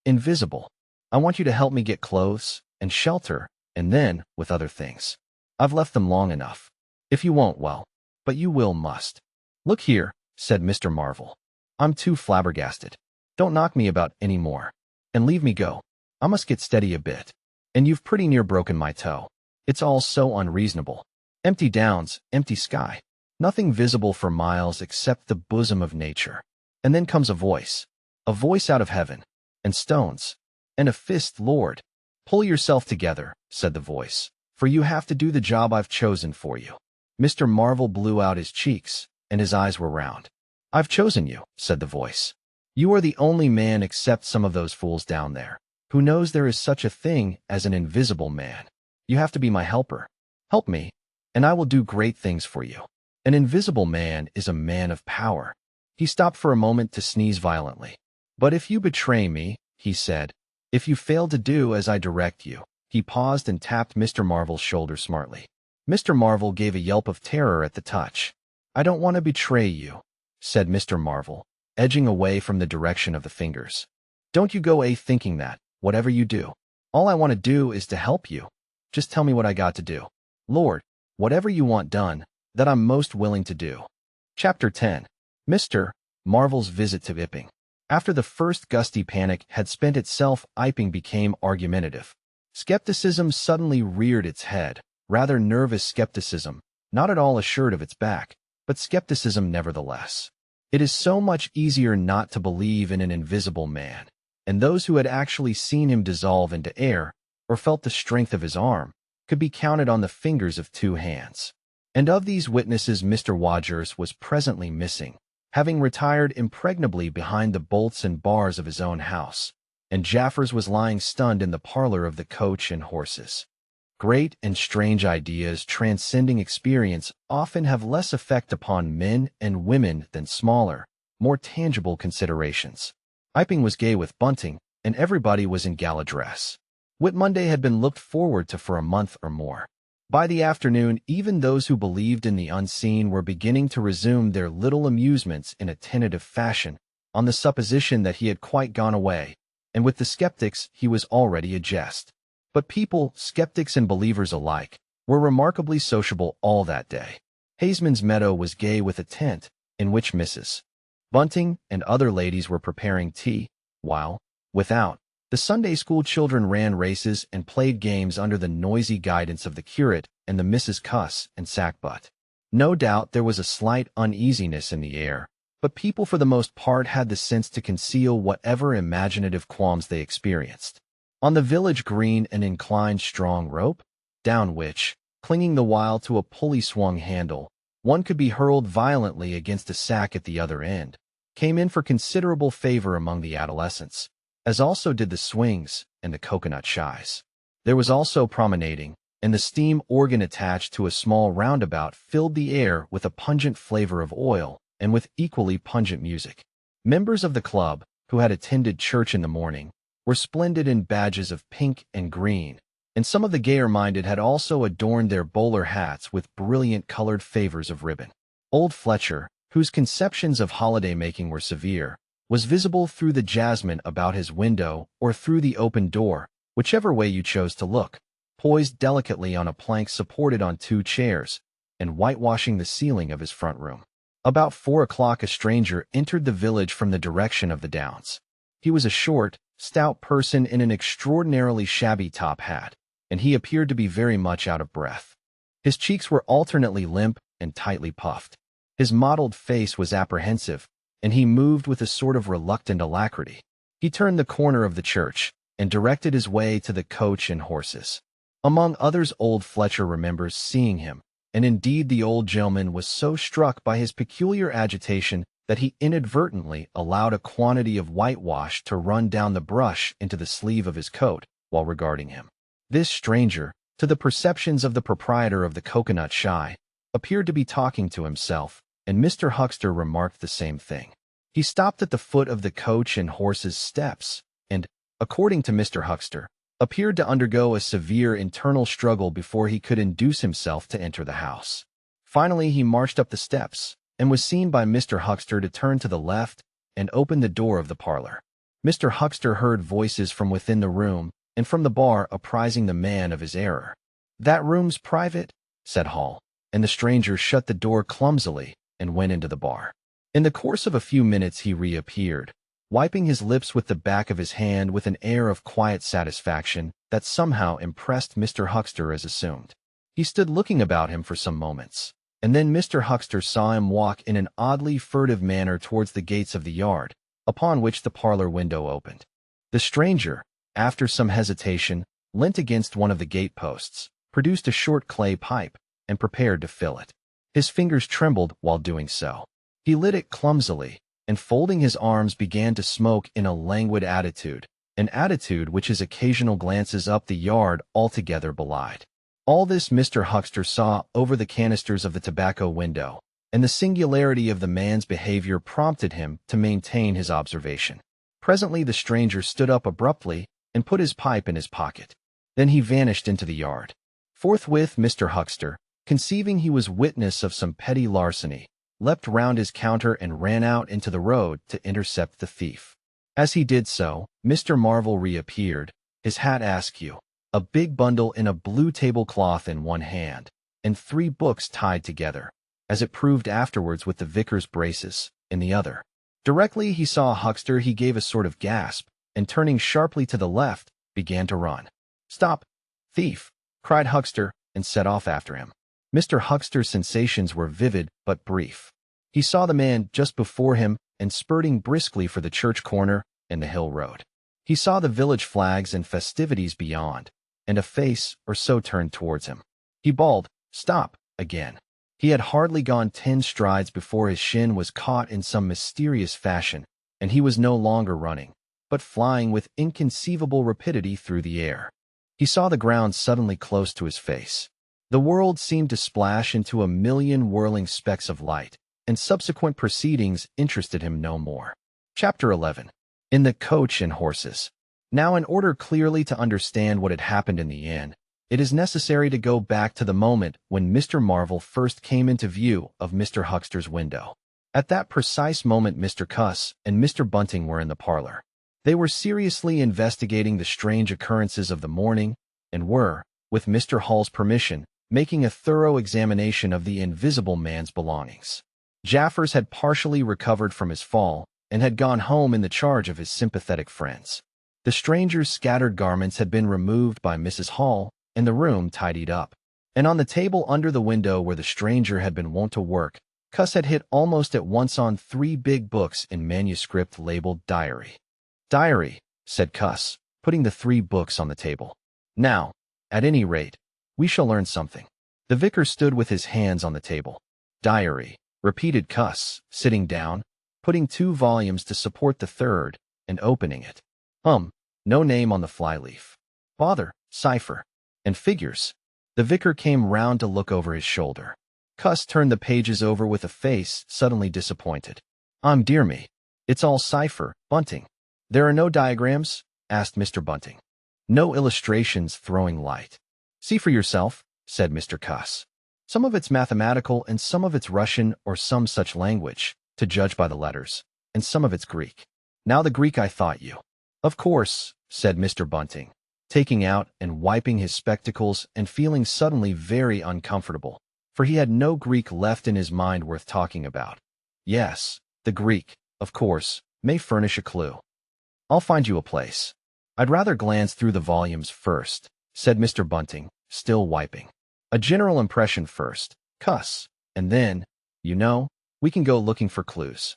Invisible. I want you to help me get clothes and shelter, and then, with other things. I've left them long enough. If you won't, well, but you will must. Look here, said Mr. Marvel. I'm too flabbergasted. Don't knock me about any more. And leave me go. I must get steady a bit. And you've pretty near broken my toe. It's all so unreasonable. Empty downs, empty sky. Nothing visible for miles except the bosom of nature. And then comes a voice out of heaven, and stones, and a fist, Lord. Pull yourself together, said the voice, for you have to do the job I've chosen for you. Mr. Marvel blew out his cheeks, and his eyes were round. I've chosen you, said the voice. You are the only man except some of those fools down there, who knows there is such a thing as an invisible man. You have to be my helper. Help me, and I will do great things for you. An invisible man is a man of power. He stopped for a moment to sneeze violently. But if you betray me, he said, if you fail to do as I direct you, he paused and tapped Mr. Marvel's shoulder smartly. Mr. Marvel gave a yelp of terror at the touch. I don't want to betray you, said Mr. Marvel, edging away from the direction of the fingers. Don't you go thinking that, whatever you do. All I want to do is to help you. Just tell me what I got to do. Lord, whatever you want done, that I'm most willing to do. Chapter 10. Mr. Marvel's visit to Iping. After the first gusty panic had spent itself, Iping became argumentative. Skepticism suddenly reared its head, rather nervous skepticism, not at all assured of its back, but skepticism nevertheless. It is so much easier not to believe in an invisible man, and those who had actually seen him dissolve into air, or felt the strength of his arm, could be counted on the fingers of 2 hands. And of these witnesses Mr. Wodgers was presently missing, having retired impregnably behind the bolts and bars of his own house, and Jaffers was lying stunned in the parlor of the Coach and Horses. Great and strange ideas transcending experience often have less effect upon men and women than smaller, more tangible considerations. Iping was gay with bunting, and everybody was in gala dress. Whit Monday had been looked forward to for a month or more. By the afternoon, even those who believed in the unseen were beginning to resume their little amusements in a tentative fashion, on the supposition that he had quite gone away, and with the skeptics he was already a jest. But people, skeptics and believers alike, were remarkably sociable all that day. Hazeman's Meadow was gay with a tent, in which Mrs. Bunting and other ladies were preparing tea, while, without, the Sunday school children ran races and played games under the noisy guidance of the curate and the Misses Cuss and Sackbut. No doubt there was a slight uneasiness in the air, but people for the most part had the sense to conceal whatever imaginative qualms they experienced. On the village green an inclined strong rope, down which, clinging the while to a pulley-swung handle, one could be hurled violently against a sack at the other end, came in for considerable favor among the adolescents, as also did the swings and the coconut shies. There was also promenading, and the steam organ attached to a small roundabout filled the air with a pungent flavor of oil and with equally pungent music. Members of the club, who had attended church in the morning, were splendid in badges of pink and green, and some of the gayer-minded had also adorned their bowler hats with brilliant-colored favors of ribbon. Old Fletcher, whose conceptions of holiday-making were severe, was visible through the jasmine about his window or through the open door, whichever way you chose to look, poised delicately on a plank supported on 2 chairs, and whitewashing the ceiling of his front room. About 4 o'clock a stranger entered the village from the direction of the Downs. He was a short, stout person in an extraordinarily shabby top hat, and he appeared to be very much out of breath. His cheeks were alternately limp and tightly puffed. His mottled face was apprehensive, and he moved with a sort of reluctant alacrity. He turned the corner of the church, and directed his way to the coach and horses. Among others, old Fletcher remembers seeing him, and indeed the old gentleman was so struck by his peculiar agitation that he inadvertently allowed a quantity of whitewash to run down the brush into the sleeve of his coat while regarding him. This stranger, to the perceptions of the proprietor of the coconut shy, appeared to be talking to himself, and Mr. Huckster remarked the same thing. He stopped at the foot of the coach and horses' steps, and, according to Mr. Huckster, appeared to undergo a severe internal struggle before he could induce himself to enter the house. Finally he marched up the steps, and was seen by Mr. Huckster to turn to the left and open the door of the parlor. Mr. Huckster heard voices from within the room and from the bar apprising the man of his error. "That room's private," said Hall, and the stranger shut the door clumsily and went into the bar. In the course of a few minutes he reappeared, wiping his lips with the back of his hand with an air of quiet satisfaction that somehow impressed Mr. Huckster as assumed. He stood looking about him for some moments, and then Mr. Huckster saw him walk in an oddly furtive manner towards the gates of the yard, upon which the parlor window opened. The stranger, after some hesitation, leant against one of the gate-posts, produced a short clay pipe, and prepared to fill it. His fingers trembled while doing so. He lit it clumsily, and folding his arms began to smoke in a languid attitude, an attitude which his occasional glances up the yard altogether belied. All this Mr. Huckster saw over the canisters of the tobacco window, and the singularity of the man's behavior prompted him to maintain his observation. Presently the stranger stood up abruptly and put his pipe in his pocket. Then he vanished into the yard. Forthwith Mr. Huckster, conceiving he was witness of some petty larceny, leapt round his counter and ran out into the road to intercept the thief. As he did so, Mr. Marvel reappeared, his hat askew, a big bundle in a blue tablecloth in one hand, and 3 books tied together, as it proved afterwards with the vicar's braces, in the other. Directly he saw Huckster he gave a sort of gasp, and turning sharply to the left, began to run. "Stop, thief!" cried Huckster, and set off after him. Mr. Huckster's sensations were vivid but brief. He saw the man just before him and spurting briskly for the church corner and the hill road. He saw the village flags and festivities beyond, and a face or so turned towards him. He bawled, "Stop!" again. He had hardly gone 10 strides before his shin was caught in some mysterious fashion, and he was no longer running, but flying with inconceivable rapidity through the air. He saw the ground suddenly close to his face. The world seemed to splash into a million whirling specks of light, and subsequent proceedings interested him no more. Chapter 11. In the Coach and Horses. Now, in order clearly to understand what had happened in the inn, it is necessary to go back to the moment when Mr. Marvel first came into view of Mr. Huckster's window. At that precise moment Mr. Cuss and Mr. Bunting were in the parlor. They were seriously investigating the strange occurrences of the morning, and were, with Mr. Hall's permission, making a thorough examination of the invisible man's belongings. Jaffers had partially recovered from his fall, and had gone home in the charge of his sympathetic friends. The stranger's scattered garments had been removed by Mrs. Hall, and the room tidied up. And on the table under the window where the stranger had been wont to work, Cuss had hit almost at once on 3 big books in manuscript labeled Diary. "Diary," said Cuss, putting the 3 books on the table. "Now, at any rate, We shall learn something. The vicar stood with his hands on the table. Diary, repeated Cuss, sitting down, putting 2 volumes to support the third, and opening it. No name on the flyleaf. Bother, cipher. And figures. The vicar came round to look over his shoulder. Cuss turned the pages over with a face suddenly disappointed. Dear me. It's all cipher, Bunting. There are no diagrams? Asked Mr. Bunting. No illustrations throwing light. See for yourself, said Mr. Cuss. Some of it's mathematical and some of it's Russian or some such language, to judge by the letters, and some of it's Greek. Now the Greek I thought you. Of course, said Mr. Bunting, taking out and wiping his spectacles and feeling suddenly very uncomfortable, for he had no Greek left in his mind worth talking about. Yes, the Greek, of course, may furnish a clue. I'll find you a place. I'd rather glance through the volumes first, said Mr. Bunting, still wiping. A general impression first, Cuss, and then, we can go looking for clues.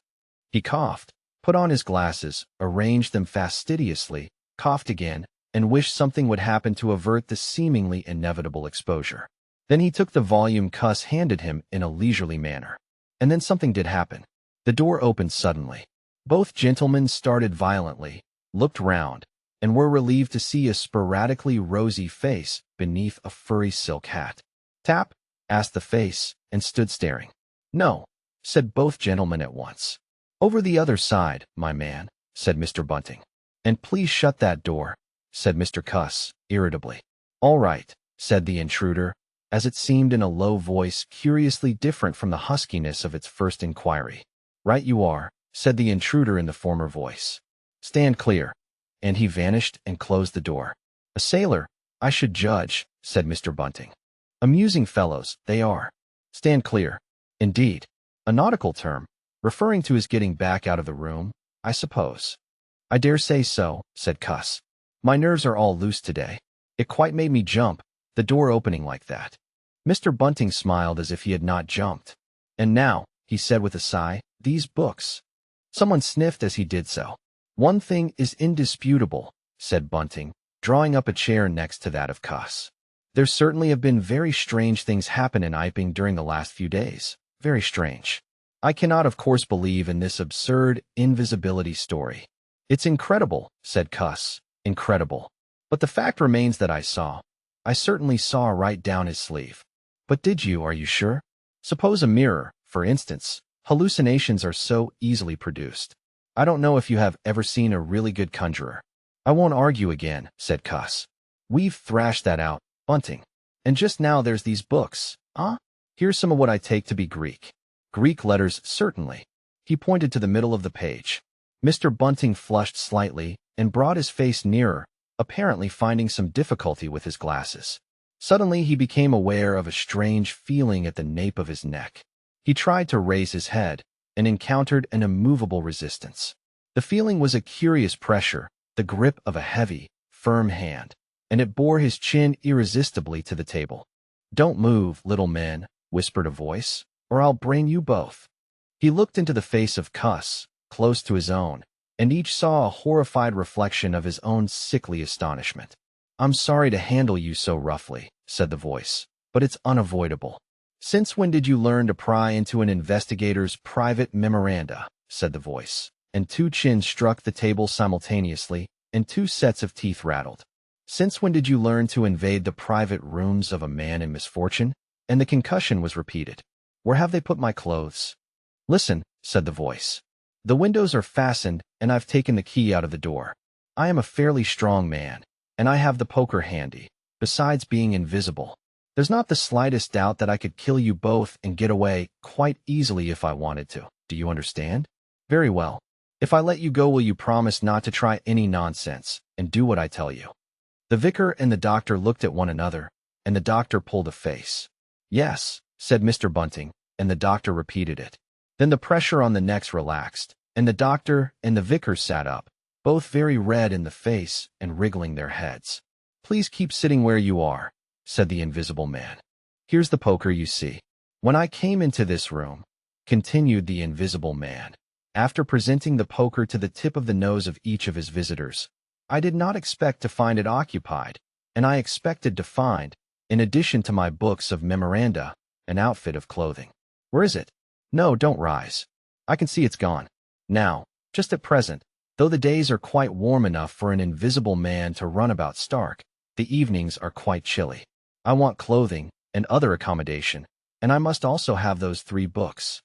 He coughed, put on his glasses, arranged them fastidiously, coughed again, and wished something would happen to avert the seemingly inevitable exposure. Then he took the volume Cuss handed him in a leisurely manner. And then something did happen. The door opened suddenly. Both gentlemen started violently, looked round, and were relieved to see a sporadically rosy face beneath a furry silk hat. Tap? Asked the face, and stood staring. No, said both gentlemen at once. Over the other side, my man, said Mr. Bunting. And please shut that door, said Mr. Cuss, irritably. All right, said the intruder, as it seemed in a low voice curiously different from the huskiness of its first inquiry. Right you are, said the intruder in the former voice. Stand clear. And he vanished and closed the door. A sailor, I should judge, said Mr. Bunting. Amusing fellows, they are. Stand clear. Indeed. A nautical term, referring to his getting back out of the room, I suppose. I dare say so, said Cuss. My nerves are all loose today. It quite made me jump, the door opening like that. Mr. Bunting smiled as if he had not jumped. And now, he said with a sigh, these books. Someone sniffed as he did so. One thing is indisputable, said Bunting, drawing up a chair next to that of Cuss. There certainly have been very strange things happen in Iping during the last few days. Very strange. I cannot, of course, believe in this absurd invisibility story. It's incredible, said Cuss. Incredible. But the fact remains that I certainly saw right down his sleeve. But did you, are you sure? Suppose a mirror, for instance. Hallucinations are so easily produced. I don't know if you have ever seen a really good conjurer. I won't argue again, said Cuss. We've thrashed that out, Bunting. And just now there's these books. Here's some of what I take to be Greek. Greek letters, certainly. He pointed to the middle of the page. Mr. Bunting flushed slightly and brought his face nearer, apparently finding some difficulty with his glasses. Suddenly he became aware of a strange feeling at the nape of his neck. He tried to raise his head and encountered an immovable resistance. The feeling was a curious pressure, the grip of a heavy, firm hand, and it bore his chin irresistibly to the table. Don't move, little men, whispered a voice, or I'll brain you both. He looked into the face of Cuss, close to his own, and each saw a horrified reflection of his own sickly astonishment. I'm sorry to handle you so roughly, said the voice, but it's unavoidable. Since when did you learn to pry into an investigator's private memoranda, said the voice, and 2 chins struck the table simultaneously, and 2 sets of teeth rattled. Since when did you learn to invade the private rooms of a man in misfortune? And the concussion was repeated. Where have they put my clothes? Listen, said the voice. The windows are fastened, and I've taken the key out of the door. I am a fairly strong man, and I have the poker handy, besides being invisible. There's not the slightest doubt that I could kill you both and get away quite easily if I wanted to. Do you understand? Very well. If I let you go, will you promise not to try any nonsense, and do what I tell you? The vicar and the doctor looked at one another, and the doctor pulled a face. Yes, said Mr. Bunting, and the doctor repeated it. Then the pressure on the necks relaxed, and the doctor and the vicar sat up, both very red in the face and wriggling their heads. Please keep sitting where you are, said the invisible man. Here's the poker, you see. When I came into this room, continued the invisible man, after presenting the poker to the tip of the nose of each of his visitors, I did not expect to find it occupied, and I expected to find, in addition to my books of memoranda, an outfit of clothing. Where is it? No, don't rise. I can see it's gone. Now, just at present, though the days are quite warm enough for an invisible man to run about stark, the evenings are quite chilly. I want clothing and other accommodation, and I must also have those 3 books.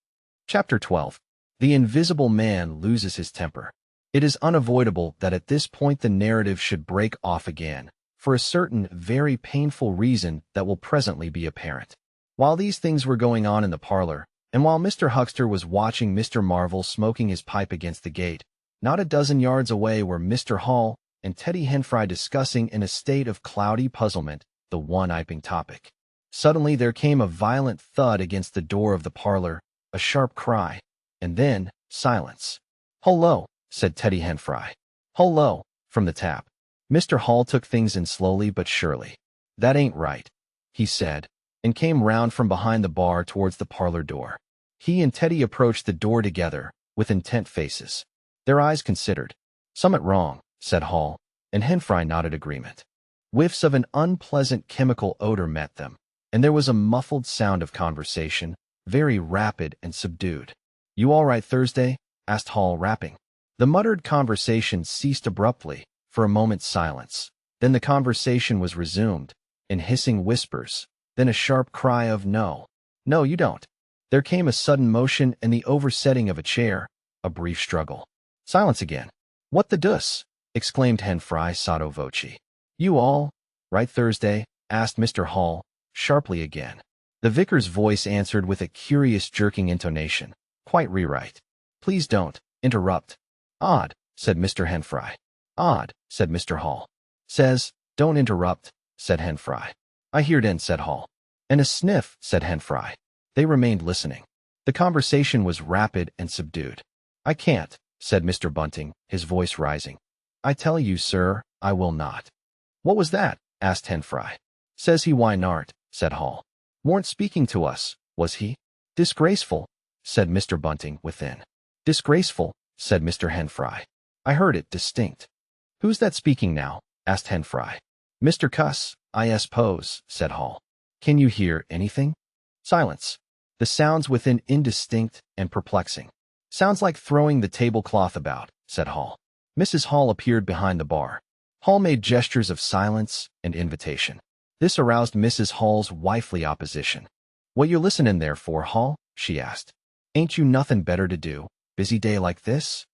Chapter 12. The Invisible Man Loses His Temper. It is unavoidable that at this point the narrative should break off again, for a certain very painful reason that will presently be apparent. While these things were going on in the parlor, and while Mr. Huckster was watching Mr. Marvel smoking his pipe against the gate, not a dozen yards away were Mr. Hall and Teddy Henfry discussing in a state of cloudy puzzlement the one-iping topic. Suddenly there came a violent thud against the door of the parlor, a sharp cry, and then silence. "Hullo," said Teddy Henfry. "Hullo," from the tap. Mr. Hall took things in slowly but surely. "That ain't right," he said, and came round from behind the bar towards the parlor door. He and Teddy approached the door together, with intent faces. Their eyes considered. "Summit wrong," said Hall, and Henfry nodded agreement. Whiffs of an unpleasant chemical odor met them, and there was a muffled sound of conversation, very rapid and subdued. "You all right Thursday?" asked Hall, rapping. The muttered conversation ceased abruptly, for a moment's silence. Then the conversation was resumed, in hissing whispers, then a sharp cry of "No. No, you don't." There came a sudden motion and the oversetting of a chair, a brief struggle. Silence again. "What the deuce?" exclaimed Henfry sotto voce. "You all right Thursday?" asked Mr. Hall, sharply again. The vicar's voice answered with a curious jerking intonation. "Quite rewrite. Please don't interrupt." "Odd," said Mr. Henfry. "Odd," said Mr. Hall. "Says, don't interrupt," said Henfry. "I heard in," said Hall. "And a sniff," said Henfry. They remained listening. The conversation was rapid and subdued. "I can't," said Mr. Bunting, his voice rising. "I tell you, sir, I will not." "What was that?" asked Henfry. "Says he why not," said Hall. "Warn't speaking to us, was he?" "Disgraceful," said Mr. Bunting within. "Disgraceful," said Mr. Henfry. "I heard it distinct." "Who's that speaking now?" asked Henfry. "Mr. Cuss, I suppose," said Hall. "Can you hear anything?" Silence. The sounds within indistinct and perplexing. "Sounds like throwing the tablecloth about," said Hall. Mrs. Hall appeared behind the bar. Hall made gestures of silence and invitation. This aroused Mrs. Hall's wifely opposition. "What you listening there for, Hall?" she asked. "Ain't you nothing better to do, busy day like this?"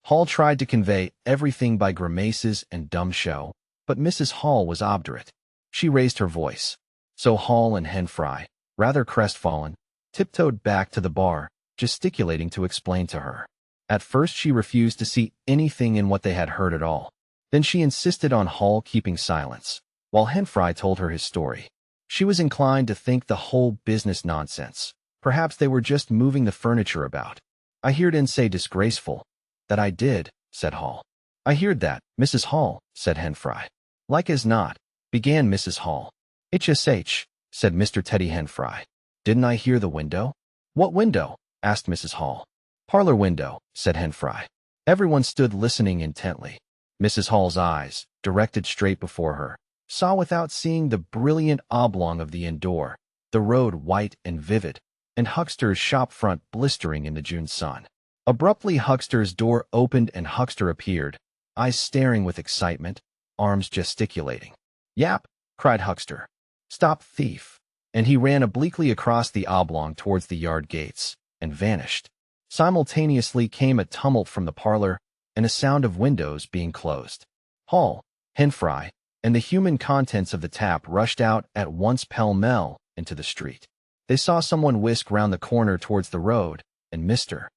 Hall tried to convey everything by grimaces and dumb show, but Mrs. Hall was obdurate. She raised her voice. So Hall and Henfry, rather crestfallen, tiptoed back to the bar, gesticulating to explain to her. At first she refused to see anything in what they had heard at all. Then she insisted on Hall keeping silence, while Henfry told her his story. She was inclined to think the whole business nonsense. Perhaps they were just moving the furniture about. "I heard in say disgraceful." "That I did," said Hall. "I heard that, Mrs. Hall," said Henfry. "Like as not," began Mrs. Hall. "HSH," said Mr. Teddy Henfry. "Didn't I hear the window?" "What window?" asked Mrs. Hall. "Parlor window," said Henfry. Everyone stood listening intently. Mrs. Hall's eyes, directed straight before her, saw without seeing the brilliant oblong of the inn door, the road white and vivid, and Huckster's shop front blistering in the June sun. Abruptly Huckster's door opened and Huckster appeared, eyes staring with excitement, arms gesticulating. "Yap!" cried Huckster. "Stop, thief!" And he ran obliquely across the oblong towards the yard gates, and vanished. Simultaneously came a tumult from the parlor, and a sound of windows being closed. Hall, Henfry, and the human contents of the tap rushed out at once pell-mell into the street. They saw someone whisk round the corner towards the road, and Mr.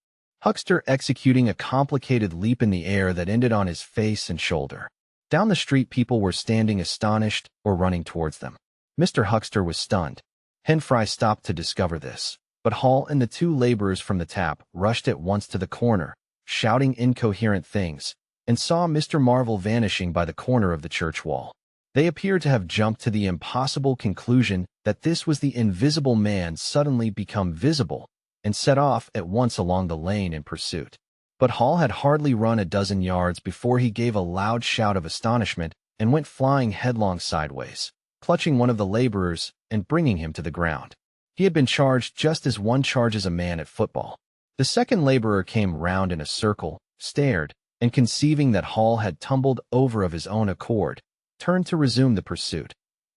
Huckster executing a complicated leap in the air that ended on his face and shoulder. Down the street people were standing astonished or running towards them. Mr. Huckster was stunned. Henfry stopped to discover this, but Hall and the 2 laborers from the tap rushed at once to the corner, shouting incoherent things, and saw Mr. Marvel vanishing by the corner of the church wall. They appeared to have jumped to the impossible conclusion that this was the invisible man suddenly become visible, and set off at once along the lane in pursuit. But Hall had hardly run a dozen yards before he gave a loud shout of astonishment and went flying headlong sideways. clutching one of the laborers and bringing him to the ground. He had been charged just as one charges a man at football. The second laborer came round in a circle, stared, and conceiving that Hall had tumbled over of his own accord, turned to resume the pursuit,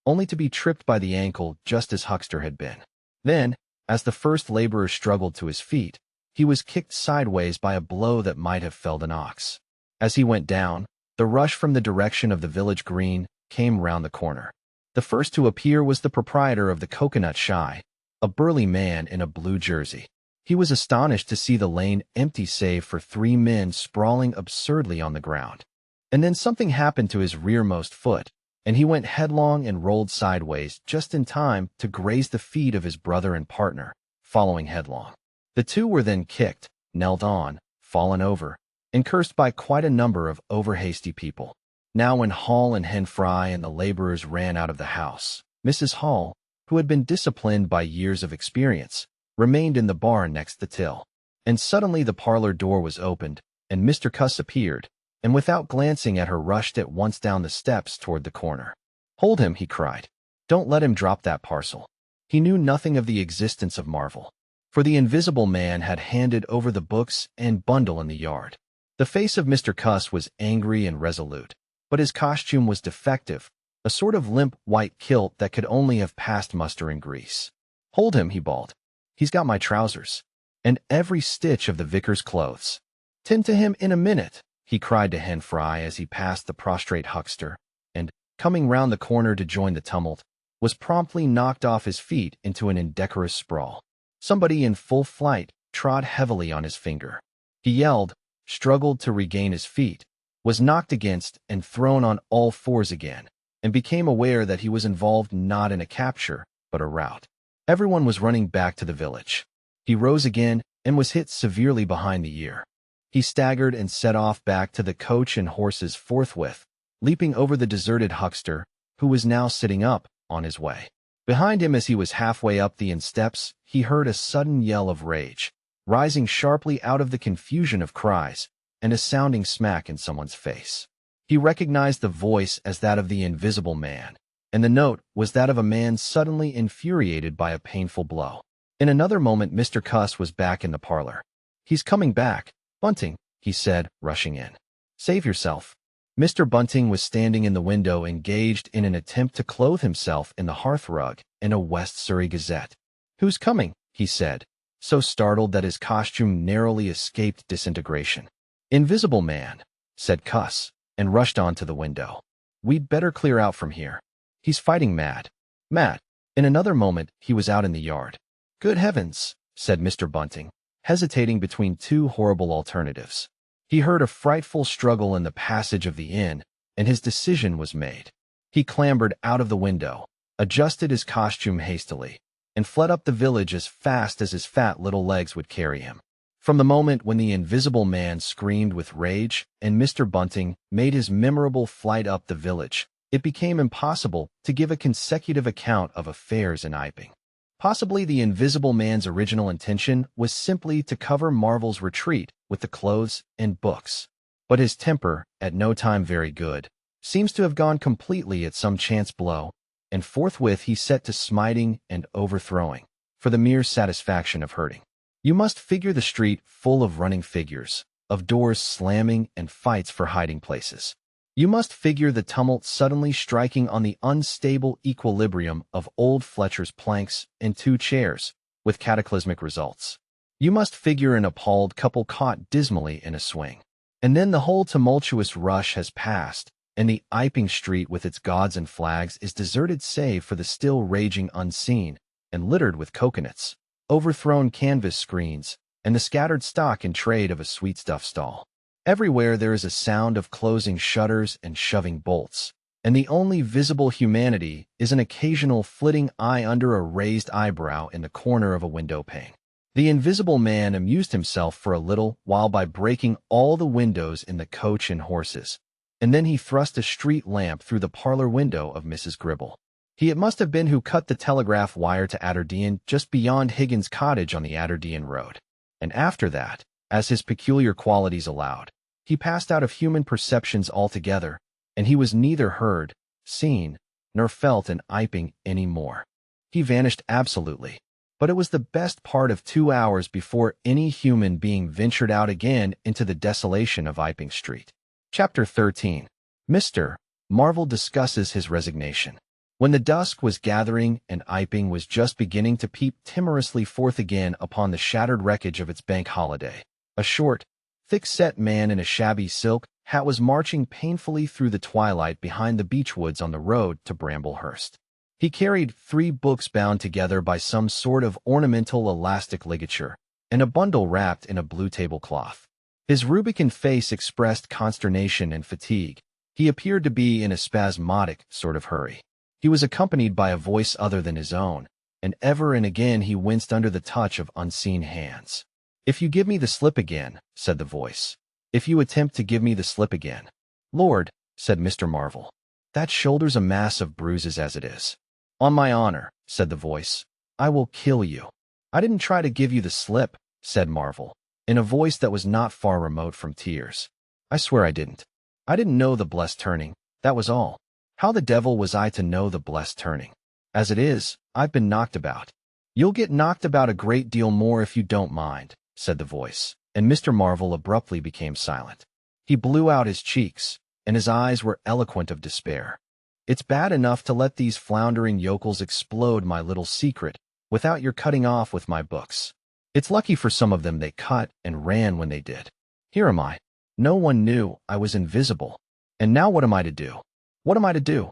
only to be tripped by the ankle just as Huckster had been. Then, as the first laborer struggled to his feet, he was kicked sideways by a blow that might have felled an ox. As he went down, the rush from the direction of the village green came round the corner. The first to appear was the proprietor of the Coconut Shy, a burly man in a blue jersey. He was astonished to see the lane empty save for 3 men sprawling absurdly on the ground. And then something happened to his rearmost foot, and he went headlong and rolled sideways just in time to graze the feet of his brother and partner, following headlong. The two were then kicked, knelt on, fallen over, and cursed by quite a number of over-hasty people. Now when Hall and Hen Fry and the laborers ran out of the house, Mrs. Hall, who had been disciplined by years of experience, remained in the barn next the till. And suddenly the parlor door was opened, and Mr. Cuss appeared, and without glancing at her rushed at once down the steps toward the corner. "Hold him," he cried. "Don't let him drop that parcel." He knew nothing of the existence of Marvel, for the Invisible Man had handed over the books and bundle in the yard. The face of Mr. Cuss was angry and resolute, but his costume was defective, a sort of limp white kilt that could only have passed muster in grease. "Hold him," he bawled. "He's got my trousers, and every stitch of the vicar's clothes. Tend to him in a minute," he cried to Hen Fry as he passed the prostrate huckster, and, coming round the corner to join the tumult, was promptly knocked off his feet into an indecorous sprawl. Somebody in full flight trod heavily on his finger. He yelled, struggled to regain his feet, was knocked against and thrown on all fours again, and became aware that he was involved not in a capture, but a rout. Everyone was running back to the village. He rose again and was hit severely behind the ear. He staggered and set off back to the coach and horses forthwith, leaping over the deserted huckster, who was now sitting up, on his way. Behind him as he was halfway up the inn steps, he heard a sudden yell of rage, rising sharply out of the confusion of cries, and a sounding smack in someone's face. He recognized the voice as that of the Invisible Man, and the note was that of a man suddenly infuriated by a painful blow. In another moment Mr. Cuss was back in the parlor. "He's coming back, Bunting," he said, rushing in. "Save yourself." Mr. Bunting was standing in the window engaged in an attempt to clothe himself in the hearthrug in a West Surrey Gazette. "Who's coming?" he said, so startled that his costume narrowly escaped disintegration. "Invisible Man," said Cuss, and rushed on to the window. "We'd better clear out from here. He's fighting Matt." Matt. In another moment he was out in the yard. "Good heavens," said Mr. Bunting, hesitating between two horrible alternatives. He heard a frightful struggle in the passage of the inn, and his decision was made. He clambered out of the window, adjusted his costume hastily, and fled up the village as fast as his fat little legs would carry him. From the moment when the Invisible Man screamed with rage and Mr. Bunting made his memorable flight up the village, it became impossible to give a consecutive account of affairs in Iping. Possibly the Invisible Man's original intention was simply to cover Marvel's retreat with the clothes and books. But his temper, at no time very good, seems to have gone completely at some chance blow, and forthwith he set to smiting and overthrowing, for the mere satisfaction of hurting. You must figure the street full of running figures, of doors slamming and fights for hiding places. You must figure the tumult suddenly striking on the unstable equilibrium of old Fletcher's planks and 2 chairs, with cataclysmic results. You must figure an appalled couple caught dismally in a swing. And then the whole tumultuous rush has passed, and the Iping street with its gods and flags is deserted save for the still raging unseen, and littered with coconuts, overthrown canvas screens, and the scattered stock in trade of a sweetstuff stall. Everywhere there is a sound of closing shutters and shoving bolts, and the only visible humanity is an occasional flitting eye under a raised eyebrow in the corner of a window pane. The Invisible Man amused himself for a little while by breaking all the windows in the coach and horses, and then he thrust a street lamp through the parlor window of Mrs. Gribble. He it must have been who cut the telegraph wire to Adderdean just beyond Higgins' cottage on the Adderdean road. And after that, as his peculiar qualities allowed, he passed out of human perceptions altogether, and he was neither heard, seen, nor felt an Iping any more. He vanished absolutely. But it was the best part of 2 hours before any human being ventured out again into the desolation of Iping Street. Chapter 13. Mr. Marvel discusses his resignation. When the dusk was gathering and Iping was just beginning to peep timorously forth again upon the shattered wreckage of its bank holiday, a short, thick-set man in a shabby silk hat was marching painfully through the twilight behind the beechwoods on the road to Bramblehurst. He carried 3 books bound together by some sort of ornamental elastic ligature, and a bundle wrapped in a blue tablecloth. His rubicund face expressed consternation and fatigue. He appeared to be in a spasmodic sort of hurry. He was accompanied by a voice other than his own, and ever and again he winced under the touch of unseen hands. "If you give me the slip again," said the voice. "If you attempt to give me the slip again." "Lord," said Mr. Marvel, "that shoulder's a mass of bruises as it is." "On my honor," said the voice, "I will kill you." "I didn't try to give you the slip," said Marvel, in a voice that was not far remote from tears. "I swear I didn't. I didn't know the blessed turning, that was all. How the devil was I to know the blessed turning? As it is, I've been knocked about." "You'll get knocked about a great deal more if you don't mind," said the voice, and Mr. Marvel abruptly became silent. He blew out his cheeks, and his eyes were eloquent of despair. "It's bad enough to let these floundering yokels explode my little secret without your cutting off with my books. It's lucky for some of them they cut and ran when they did. Here am I. No one knew I was invisible. And now what am I to do?" "What am I to do?"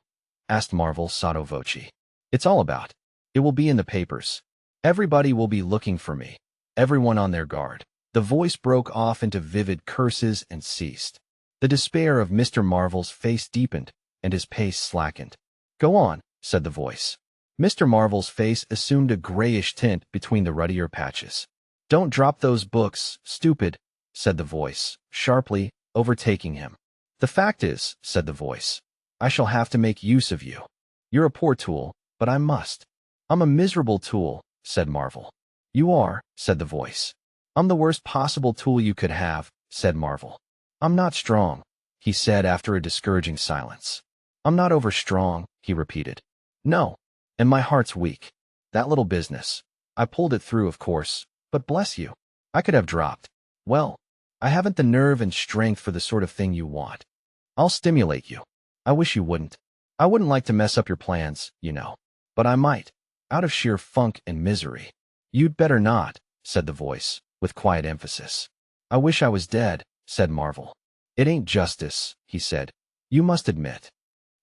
asked Marvel sotto voce. "It's all about. It will be in the papers. Everybody will be looking for me. Everyone on their guard." The voice broke off into vivid curses and ceased. The despair of Mr. Marvel's face deepened, and his pace slackened. "Go on," said the voice. Mr. Marvel's face assumed a grayish tint between the ruddier patches. "Don't drop those books, stupid," said the voice, sharply, overtaking him. "The fact is," said the voice, "I shall have to make use of you. You're a poor tool, but I must." "I'm a miserable tool," said Marvel. "You are," said the voice. "I'm the worst possible tool you could have," said Marvel. "I'm not strong," he said after a discouraging silence. "I'm not overstrong," he repeated. "No, and my heart's weak. That little business. I pulled it through, of course, but bless you, I could have dropped. Well, I haven't the nerve and strength for the sort of thing you want. I'll stimulate you. I wish you wouldn't. I wouldn't like to mess up your plans, you know. But I might, out of sheer funk and misery." "You'd better not," said the voice, with quiet emphasis. "I wish I was dead," said Marvel. "It ain't justice," he said. "You must admit.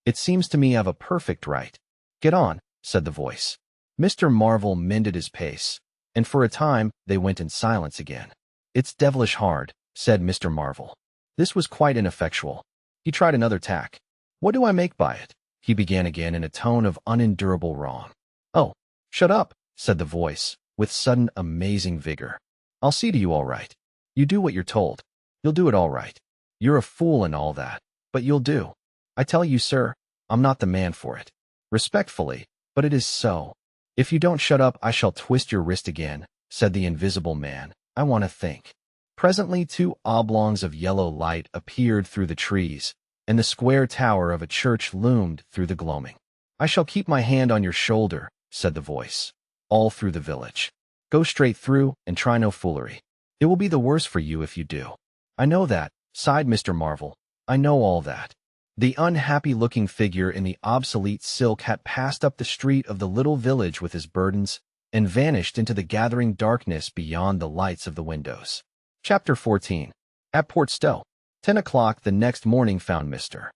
It seems to me I've a perfect right." "Get on," said the voice. Mr. Marvel mended his pace, and for a time they went in silence again. "It's devilish hard," said Mr. Marvel. This was quite ineffectual. He tried another tack. "What do I make by it?" he began again in a tone of unendurable wrong. "Oh, shut up," said the voice, with sudden amazing vigor. "I'll see to you all right. You do what you're told. You'll do it all right. You're a fool and all that, but you'll do. I tell you, sir, I'm not the man for it. Respectfully, but it is so. If you don't shut up, I shall twist your wrist again," said the invisible man. "I want to think." Presently 2 oblongs of yellow light appeared through the trees, and the square tower of a church loomed through the gloaming. "I shall keep my hand on your shoulder," said the voice, "all through the village. Go straight through and try no foolery. It will be the worse for you if you do." "I know that," sighed Mr. Marvel. "I know all that." The unhappy-looking figure in the obsolete silk hat passed up the street of the little village with his burdens and vanished into the gathering darkness beyond the lights of the windows. Chapter 14. At Portstow. 10 o'clock the next morning found Mr.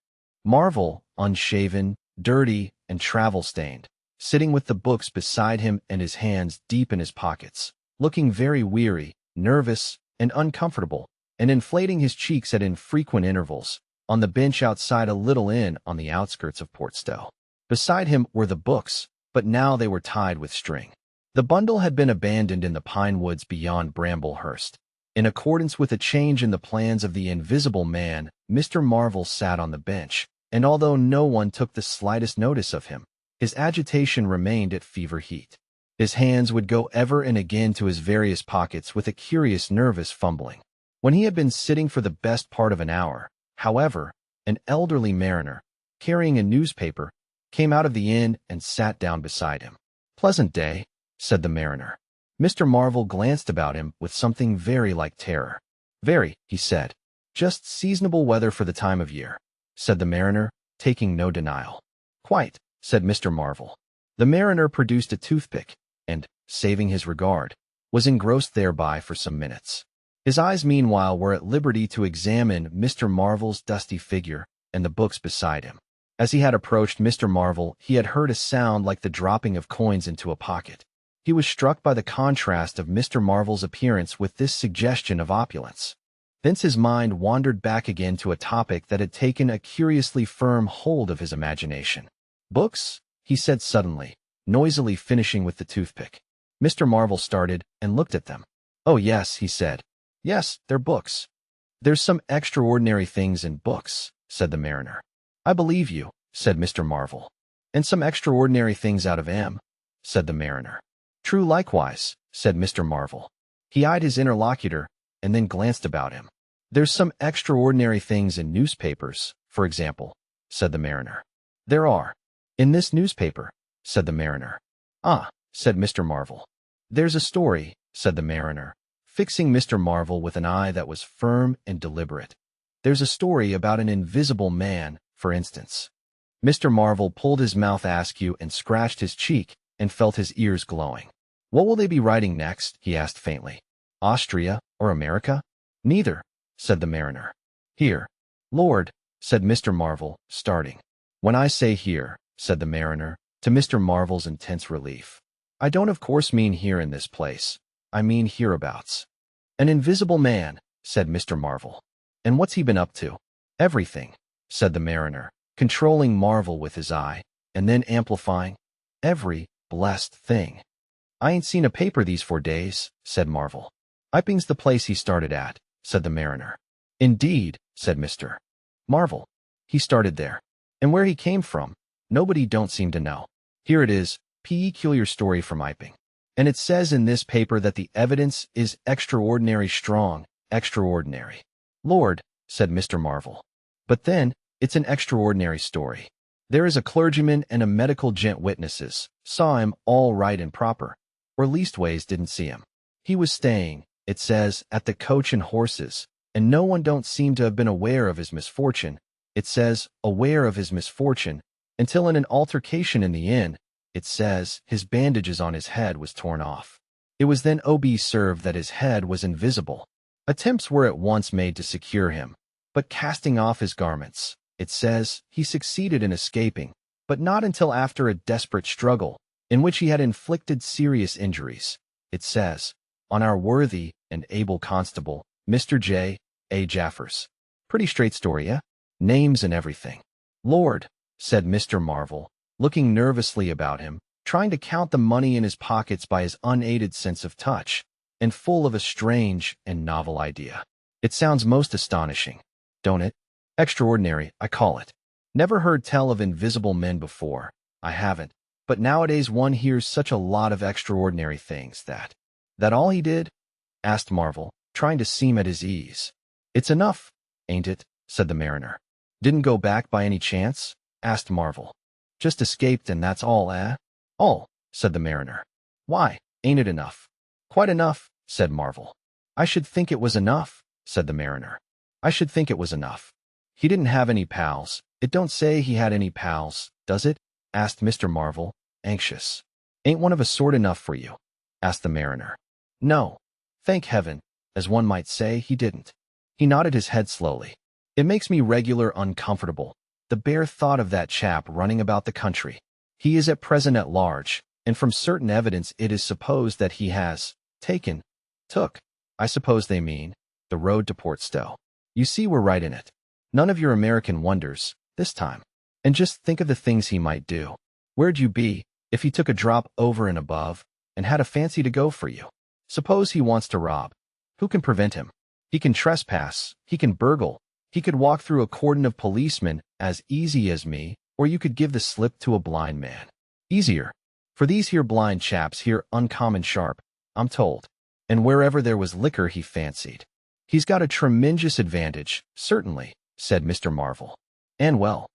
Marvel, unshaven, dirty, and travel-stained, sitting with the books beside him and his hands deep in his pockets, looking very weary, nervous, and uncomfortable, and inflating his cheeks at infrequent intervals, on the bench outside a little inn on the outskirts of Portstow. Beside him were the books, but now they were tied with string. The bundle had been abandoned in the pine woods beyond Bramblehurst. In accordance with a change in the plans of the invisible man, Mr. Marvel sat on the bench, and although no one took the slightest notice of him, his agitation remained at fever heat. His hands would go ever and again to his various pockets with a curious nervous fumbling. When he had been sitting for the best part of an hour, however, an elderly mariner, carrying a newspaper, came out of the inn and sat down beside him. "Pleasant day," said the mariner. Mr. Marvel glanced about him with something very like terror. "Very," he said. "Just seasonable weather for the time of year," said the mariner, taking no denial. "Quite," said Mr. Marvel. The mariner produced a toothpick and, saving his regard, was engrossed thereby for some minutes. His eyes meanwhile were at liberty to examine Mr. Marvel's dusty figure and the books beside him. As he had approached Mr. Marvel, he had heard a sound like the dropping of coins into a pocket. He was struck by the contrast of Mr. Marvel's appearance with this suggestion of opulence. Thence his mind wandered back again to a topic that had taken a curiously firm hold of his imagination. "Books?" he said suddenly, noisily finishing with the toothpick. Mr. Marvel started and looked at them. "Oh yes," he said. "Yes, they're books." "There's some extraordinary things in books," said the mariner. "I believe you," said Mr. Marvel. "And some extraordinary things out of 'em," said the mariner. "True likewise," said Mr. Marvel. He eyed his interlocutor and then glanced about him. "There's some extraordinary things in newspapers, for example," said the mariner. "There are." "In this newspaper," said the mariner. "Ah," said Mr. Marvel. "There's a story," said the mariner, fixing Mr. Marvel with an eye that was firm and deliberate. "There's a story about an invisible man, for instance." Mr. Marvel pulled his mouth askew and scratched his cheek and felt his ears glowing. "What will they be writing next?" he asked faintly. "Austria or America?" "Neither," said the mariner. "Here." "Lord," said Mr. Marvel, starting. "When I say here," said the mariner, to Mr. Marvel's intense relief, "I don't of course mean here in this place. I mean hereabouts." "An invisible man," said Mr. Marvel. "And what's he been up to?" "Everything," said the mariner, controlling Marvel with his eye, and then amplifying, "every blessed thing." "I ain't seen a paper these 4 days," said Marvel. "Iping's the place he started at," said the mariner. "Indeed," said Mr. Marvel. "He started there. And where he came from, nobody don't seem to know. Here it is, peculiar story from Iping. And it says in this paper that the evidence is extraordinary strong, extraordinary." "Lord," said Mr. Marvel. "But then, it's an extraordinary story. There is a clergyman and a medical gent witnesses, saw him all right and proper, or leastways didn't see him. He was staying, it says, at the Coach and Horses, and no one don't seem to have been aware of his misfortune, it says, aware of his misfortune, until in an altercation in the inn, it says, his bandages on his head was torn off. It was then observed that his head was invisible. Attempts were at once made to secure him, but casting off his garments, it says, he succeeded in escaping, but not until after a desperate struggle, in which he had inflicted serious injuries, it says, on our worthy and able constable, Mr. J. A. Jaffers. Pretty straight story, eh? Names and everything." "Lord," said Mr. Marvel, looking nervously about him, trying to count the money in his pockets by his unaided sense of touch, and full of a strange and novel idea. "It sounds most astonishing, don't it? Extraordinary, I call it. Never heard tell of invisible men before, I haven't, but nowadays one hears such a lot of extraordinary things that—" "That all he did?" asked Marvel, trying to seem at his ease. "It's enough, ain't it?" said the mariner. "Didn't go back by any chance?" asked Marvel. "Just escaped and that's all, eh?" "All," said the mariner. "Why, ain't it enough?" "Quite enough," said Marvel. "I should think it was enough," said the mariner. "I should think it was enough. He didn't have any pals. It don't say he had any pals, does it?" asked Mr. Marvel, anxious. "Ain't one of a sort enough for you?" asked the mariner. "No. Thank heaven, as one might say, he didn't." He nodded his head slowly. "It makes me regular uncomfortable, the bare thought of that chap running about the country. He is at present at large, and from certain evidence it is supposed that he has took, I suppose they mean, the road to Port Stowe. You see we're right in it. None of your American wonders, this time. And just think of the things he might do. Where'd you be, if he took a drop over and above, and had a fancy to go for you? Suppose he wants to rob. Who can prevent him? He can trespass, he can burgle, he could walk through a cordon of policemen as easy as me, or you could give the slip to a blind man. Easier. For these here blind chaps here uncommon sharp, I'm told. And wherever there was liquor he fancied. He's got a tremendous advantage, certainly, said Mr. Marvel. And well.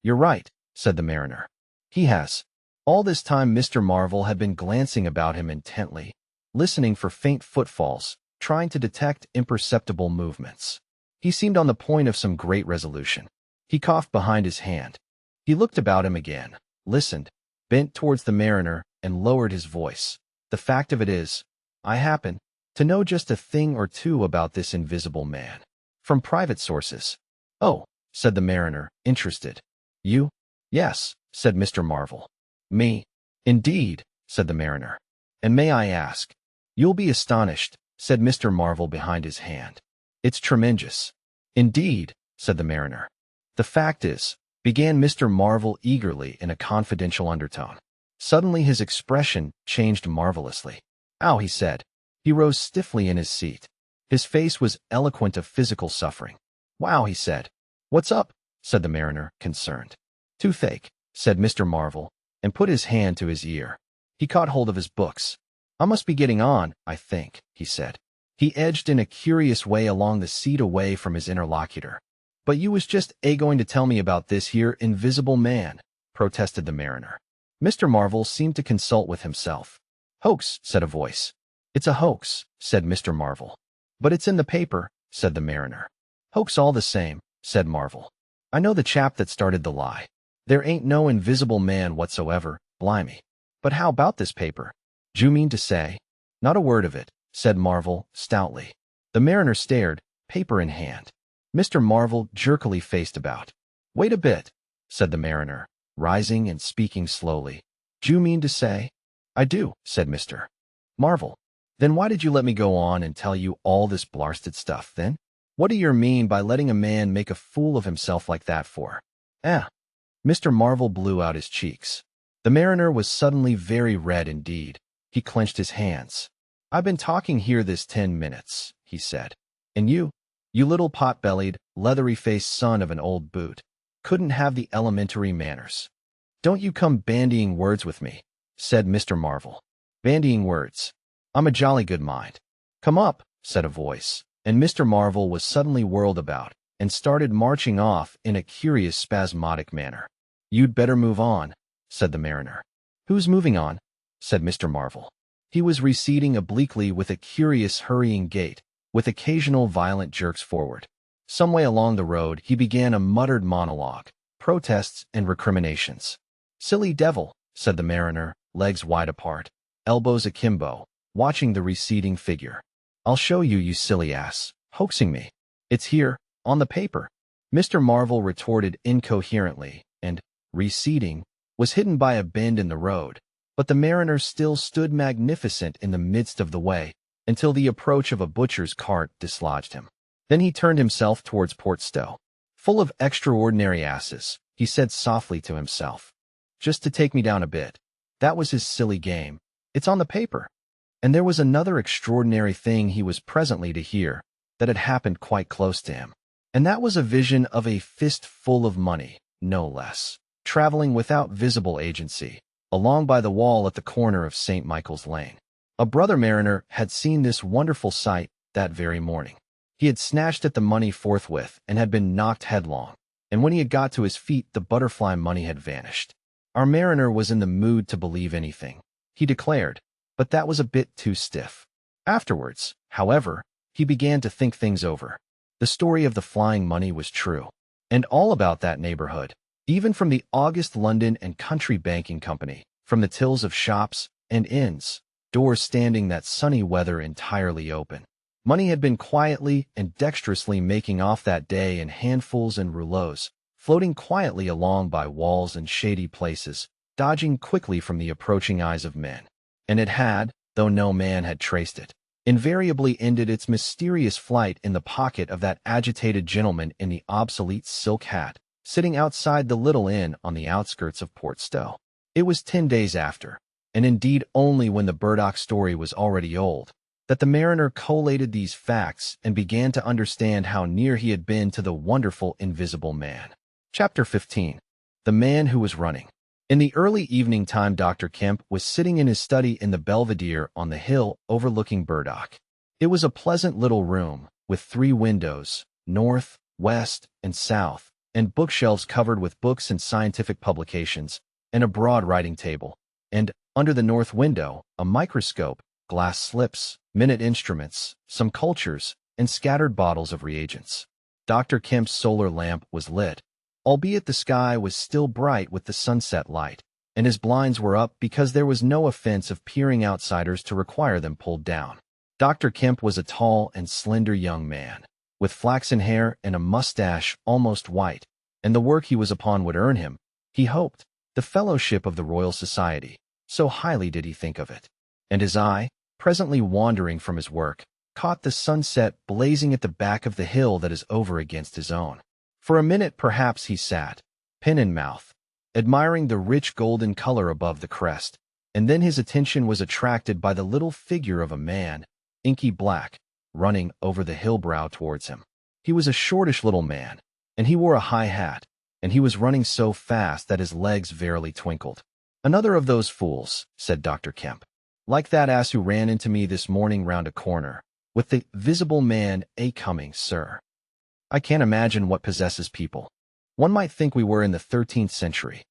You're right, said the mariner. He has. All this time Mr. Marvel had been glancing about him intently, listening for faint footfalls, trying to detect imperceptible movements. He seemed on the point of some great resolution. He coughed behind his hand. He looked about him again, listened, bent towards the mariner, and lowered his voice. The fact of it is, I happen to know just a thing or two about this invisible man. From private sources. Oh, said the mariner, interested. You? Yes, said Mr. Marvel. Me? Indeed, said the mariner. And may I ask? You'll be astonished, said Mr. Marvel behind his hand. It's tremendous. Indeed, said the mariner. The fact is, began Mr. Marvel eagerly in a confidential undertone. Suddenly his expression changed marvelously. Ow, he said. He rose stiffly in his seat. His face was eloquent of physical suffering. Wow, he said. What's up? Said the mariner, concerned. Toothache, said Mr. Marvel, and put his hand to his ear. He caught hold of his books. I must be getting on, I think, he said. He edged in a curious way along the seat away from his interlocutor. But you was just going to tell me about this here invisible man, protested the mariner. Mr. Marvel seemed to consult with himself. Hoax, said a voice. It's a hoax, said Mr. Marvel. But it's in the paper, said the mariner. Hoax all the same, said Marvel. I know the chap that started the lie. There ain't no invisible man whatsoever, blimey. But how about this paper? D'you mean to say? Not a word of it, said Marvel, stoutly. The mariner stared, paper in hand. Mr. Marvel jerkily faced about. Wait a bit, said the mariner, rising and speaking slowly. D'you mean to say? I do, said Mr. Marvel. Then why did you let me go on and tell you all this blarsted stuff, then? What do you mean by letting a man make a fool of himself like that for? Mr. Marvel blew out his cheeks. The mariner was suddenly very red indeed. He clenched his hands. I've been talking here this 10 minutes, he said. And you little pot-bellied, leathery-faced son of an old boot, couldn't have the elementary manners. Don't you come bandying words with me, said Mr. Marvel. Bandying words. I'm a jolly good mind. Come up, said a voice, and Mr. Marvel was suddenly whirled about and started marching off in a curious spasmodic manner. You'd better move on, said the mariner. Who's moving on? Said Mr. Marvel. He was receding obliquely with a curious hurrying gait, with occasional violent jerks forward. Some way along the road he began a muttered monologue, protests and recriminations. Silly devil, said the mariner, legs wide apart, elbows akimbo, watching the receding figure. I'll show you, you silly ass, hoaxing me. It's here, on the paper. Mr. Marvel retorted incoherently, and, receding, was hidden by a bend in the road, but the mariner still stood magnificent in the midst of the way, until the approach of a butcher's cart dislodged him. Then he turned himself towards Port Stowe. Full of extraordinary asses, he said softly to himself. Just to take me down a bit. That was his silly game. It's on the paper. And there was another extraordinary thing he was presently to hear, that had happened quite close to him. And that was a vision of a fistful of money, no less, traveling without visible agency, along by the wall at the corner of St. Michael's Lane. A brother mariner had seen this wonderful sight that very morning. He had snatched at the money forthwith and had been knocked headlong, and when he had got to his feet the butterfly money had vanished. Our mariner was in the mood to believe anything, he declared, but that was a bit too stiff. Afterwards, however, he began to think things over. The story of the flying money was true, and all about that neighborhood, even from the august London and Country Banking Company, from the tills of shops and inns, doors standing that sunny weather entirely open. Money had been quietly and dexterously making off that day in handfuls and rouleaus, floating quietly along by walls and shady places, dodging quickly from the approaching eyes of men. And it had, though no man had traced it, invariably ended its mysterious flight in the pocket of that agitated gentleman in the obsolete silk hat, sitting outside the little inn on the outskirts of Port Stowe. It was 10 days after, and indeed only when the Burdock story was already old, that the mariner collated these facts and began to understand how near he had been to the wonderful invisible man. Chapter 15. The Man Who Was Running. In the early evening time Dr. Kemp was sitting in his study in the Belvedere on the hill overlooking Burdock. It was a pleasant little room, with 3 windows, north, west, and south, and bookshelves covered with books and scientific publications, and a broad writing table. And, under the north window, a microscope, glass slips, minute instruments, some cultures, and scattered bottles of reagents. Dr. Kemp's solar lamp was lit, albeit the sky was still bright with the sunset light, and his blinds were up because there was no offense of peering outsiders to require them pulled down. Dr. Kemp was a tall and slender young man, with flaxen hair and a mustache almost white, and the work he was upon would earn him, he hoped, the fellowship of the Royal Society, so highly did he think of it. And his eye, presently wandering from his work, caught the sunset blazing at the back of the hill that is over against his own. For a minute perhaps he sat, pen in mouth, admiring the rich golden color above the crest, and then his attention was attracted by the little figure of a man, inky black, running over the hill brow towards him. He was a shortish little man, and he wore a high hat, and he was running so fast that his legs verily twinkled. "Another of those fools," said Dr. Kemp. "Like that ass who ran into me this morning round a corner, with the visible man coming, sir. I can't imagine what possesses people. One might think we were in the 13th century.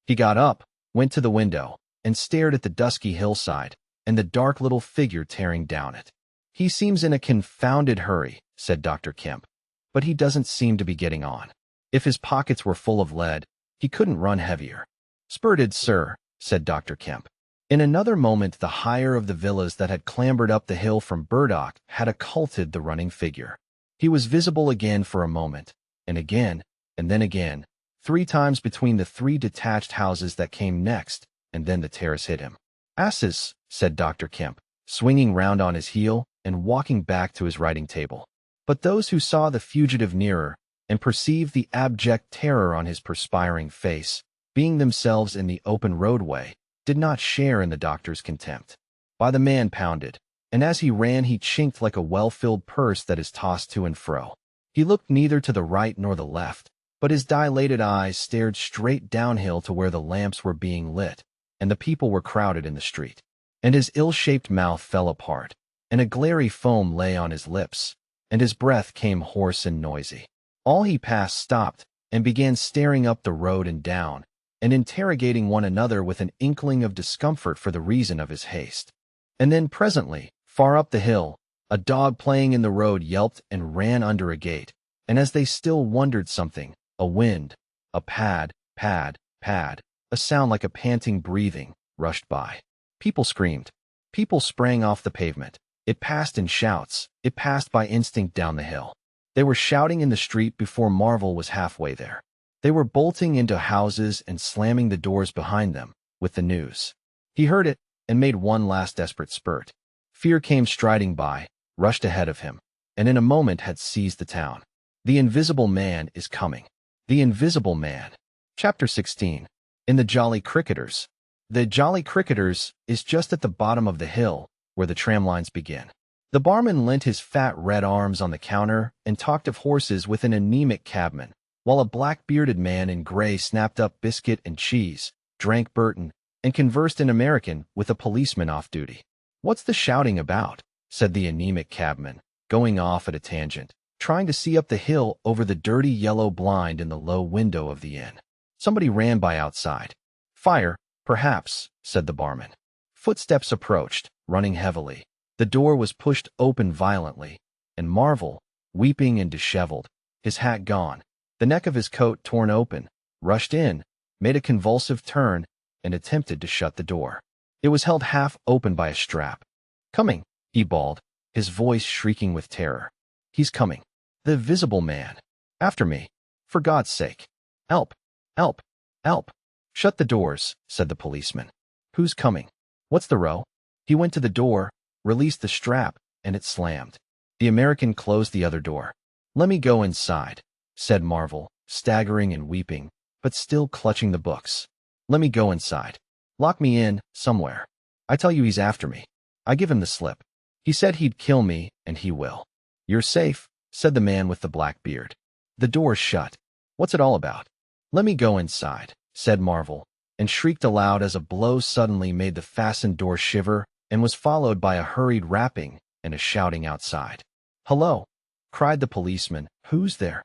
He got up, went to the window, and stared at the dusky hillside, and the dark little figure tearing down it. He seems in a confounded hurry," said Dr. Kemp, "but he doesn't seem to be getting on. If his pockets were full of lead, he couldn't run heavier." "Spirited, sir," said Dr. Kemp. In another moment the higher of the villas that had clambered up the hill from Burdock had occulted the running figure. He was visible again for a moment, and then again, 3 times between the 3 detached houses that came next, and then the terrace hit him. "Asses," said Dr. Kemp, swinging round on his heel and walking back to his writing table. But those who saw the fugitive nearer, and perceived the abject terror on his perspiring face, being themselves in the open roadway, did not share in the doctor's contempt. By the man pounded, and as he ran he chinked like a well-filled purse that is tossed to and fro. He looked neither to the right nor the left, but his dilated eyes stared straight downhill to where the lamps were being lit, and the people were crowded in the street. And his ill-shaped mouth fell apart, and a glary foam lay on his lips, and his breath came hoarse and noisy. All he passed stopped, and began staring up the road and down, and interrogating one another with an inkling of discomfort for the reason of his haste. And then presently, far up the hill, a dog playing in the road yelped and ran under a gate, and as they still wondered something, a wind, a pad, pad, pad, a sound like a panting breathing, rushed by. People screamed. People sprang off the pavement. It passed in shouts. It passed by instinct down the hill. They were shouting in the street before Marvel was halfway there. They were bolting into houses and slamming the doors behind them, with the news. He heard it, and made one last desperate spurt. Fear came striding by, rushed ahead of him, and in a moment had seized the town. The Invisible Man is coming. The Invisible Man. Chapter 16. In the Jolly Cricketers. The Jolly Cricketers is just at the bottom of the hill, where the tram lines begin. The barman leant his fat red arms on the counter and talked of horses with an anemic cabman, while a black-bearded man in gray snapped up biscuit and cheese, drank Burton, and conversed in American with a policeman off duty. "What's the shouting about?" said the anemic cabman, going off at a tangent, trying to see up the hill over the dirty yellow blind in the low window of the inn. Somebody ran by outside. "Fire, perhaps," said the barman. Footsteps approached, running heavily. The door was pushed open violently, and Marvel, weeping and disheveled, his hat gone, the neck of his coat torn open, rushed in, made a convulsive turn, and attempted to shut the door. It was held half open by a strap. "Coming," he bawled, his voice shrieking with terror. "He's coming. The Visible Man. After me. For God's sake. Help! Help! Help!" "Shut the doors," said the policeman. "Who's coming? What's the row?" He went to the door, released the strap, and it slammed. The American closed the other door. "Let me go inside," said Marvel, staggering and weeping, but still clutching the books. "Let me go inside. Lock me in, somewhere. I tell you he's after me. I give him the slip. He said he'd kill me, and he will." "You're safe," said the man with the black beard. The door shut. "What's it all about?" "Let me go inside," said Marvel, and shrieked aloud as a blow suddenly made the fastened door shiver and was followed by a hurried rapping and a shouting outside. "Hello!" cried the policeman. "Who's there?"